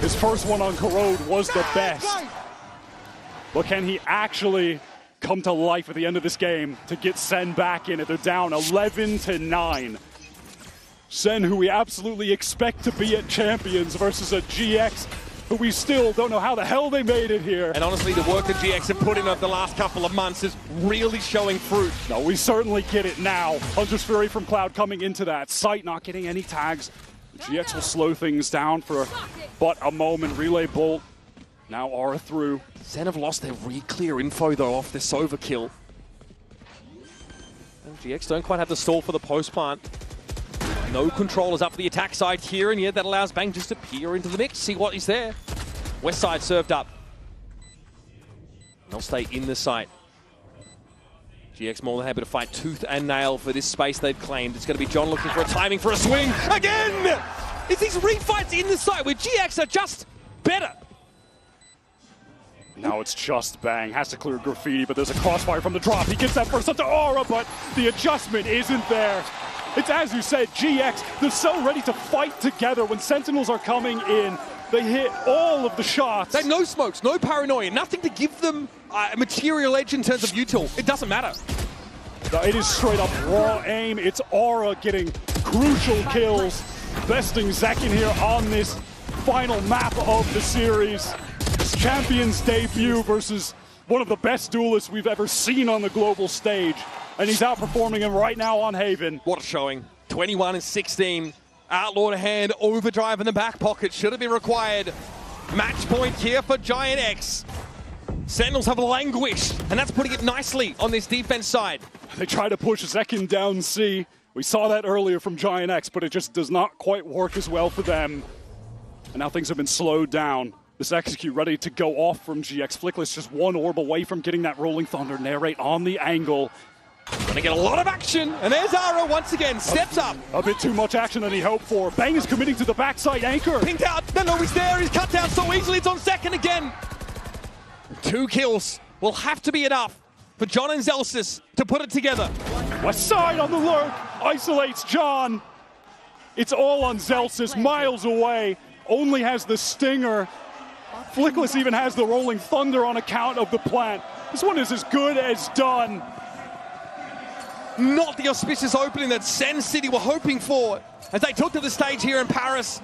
His first one on Corrode was the best. But can he actually come to life at the end of this game to get Sen back in it? They're down 11-9. Sen, who we absolutely expect to be at Champions, versus a GX who we still don't know how the hell they made it here. And honestly, the work that GX have put in over the last couple of months is really showing fruit. No, we certainly get it now. Hunter's Fury from Cloud coming into that. Sight not getting any tags. GX will slow things down for but a moment. Relay Bolt. Now Aura through. Sen have lost their re-clear info, though, off this overkill. And GX don't quite have the stall for the post plant. No controllers up for the attack side here, and yet that allows Bang just to peer into the mix, see what is there. West side served up. They'll stay in the site. GX more than happy to fight tooth and nail for this space they've claimed. It's going to be John looking for a timing for a swing. Again! It's these refights in the site where GX are just better. Now it's just Bang. Has to clear Graffiti, but there's a crossfire from the drop. He gets that first up to Aura, but the adjustment isn't there. It's as you said, GX, they're so ready to fight together when Sentinels are coming in. They hit all of the shots. They have no smokes, no paranoia, nothing to give them a material edge in terms of util. It doesn't matter. No, it is straight up raw aim. It's Aura getting crucial kills. Besting Zekin here on this final map of the series. His Champions debut versus one of the best duelists we've ever seen on the global stage. And he's outperforming him right now on Haven. What a showing. 21-16. Outlaw to hand, overdrive in the back pocket. Should have been required. Match point here for Giant X. Sentinels have languished, and that's putting it nicely on this defense side. They try to push Zekin down C. We saw that earlier from Giant X, but it just does not quite work as well for them. And now things have been slowed down. This execute ready to go off from GX. Flickless just one orb away from getting that Rolling Thunder. Narrate on the angle. Gonna get a lot of action, and there's Ara once again, steps up. A bit too much action than he hoped for. Bang is committing to the backside anchor. Pinked out, no, he's there, he's cut down so easily, it's on second again. 2 kills will have to be enough for John and Zelsis to put it together. West side on the lurk, isolates John. It's all on Zelsis, miles away, only has the stinger. Flickless even has the Rolling Thunder on account of the plant. This one is as good as done. Not the auspicious opening that Sen City were hoping for as they took to the stage here in Paris.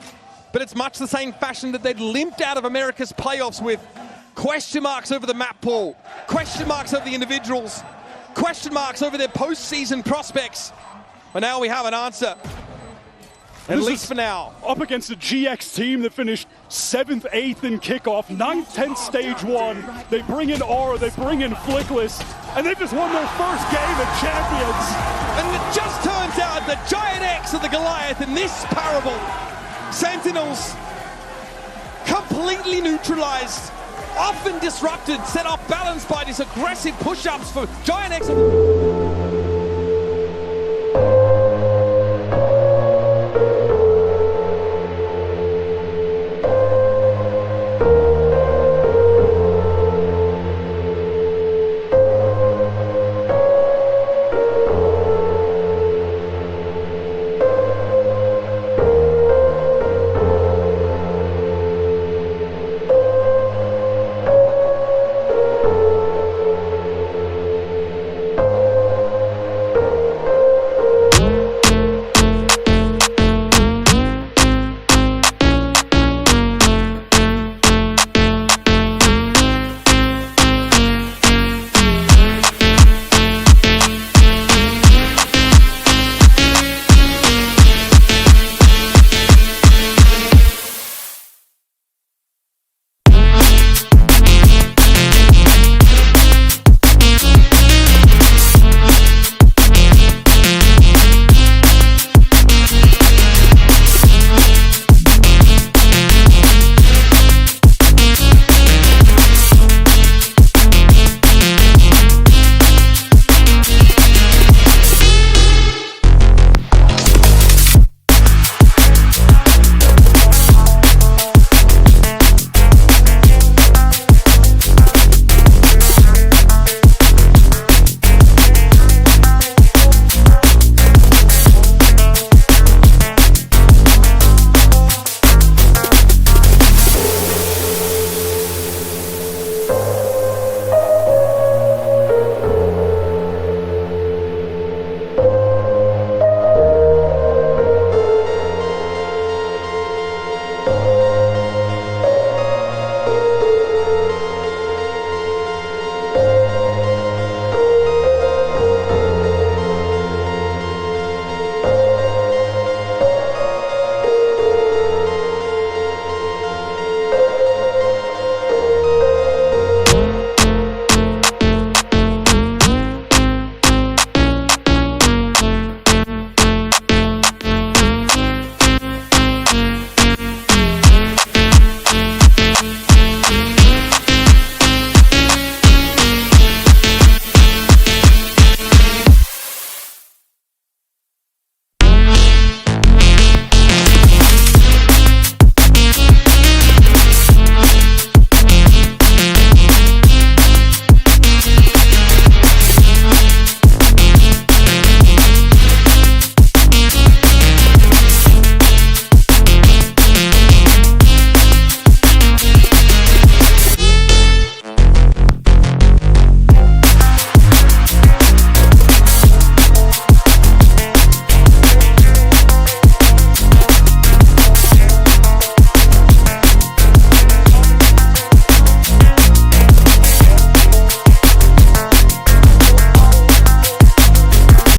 But it's much the same fashion that they'd limped out of America's playoffs with question marks over the map pool, question marks over the individuals, question marks over their postseason prospects. But now we have an answer. At least for now. Up against a GX team that finished 7th, 8th in kickoff, 9th, 10th stage 1. They bring in Aura, they bring in Flickless, and they've just won their first game at Champions. And it just turns out that Giant X are the Goliath in this parable. Sentinels completely neutralized, often disrupted, set off balance by these aggressive push-ups for Giant X.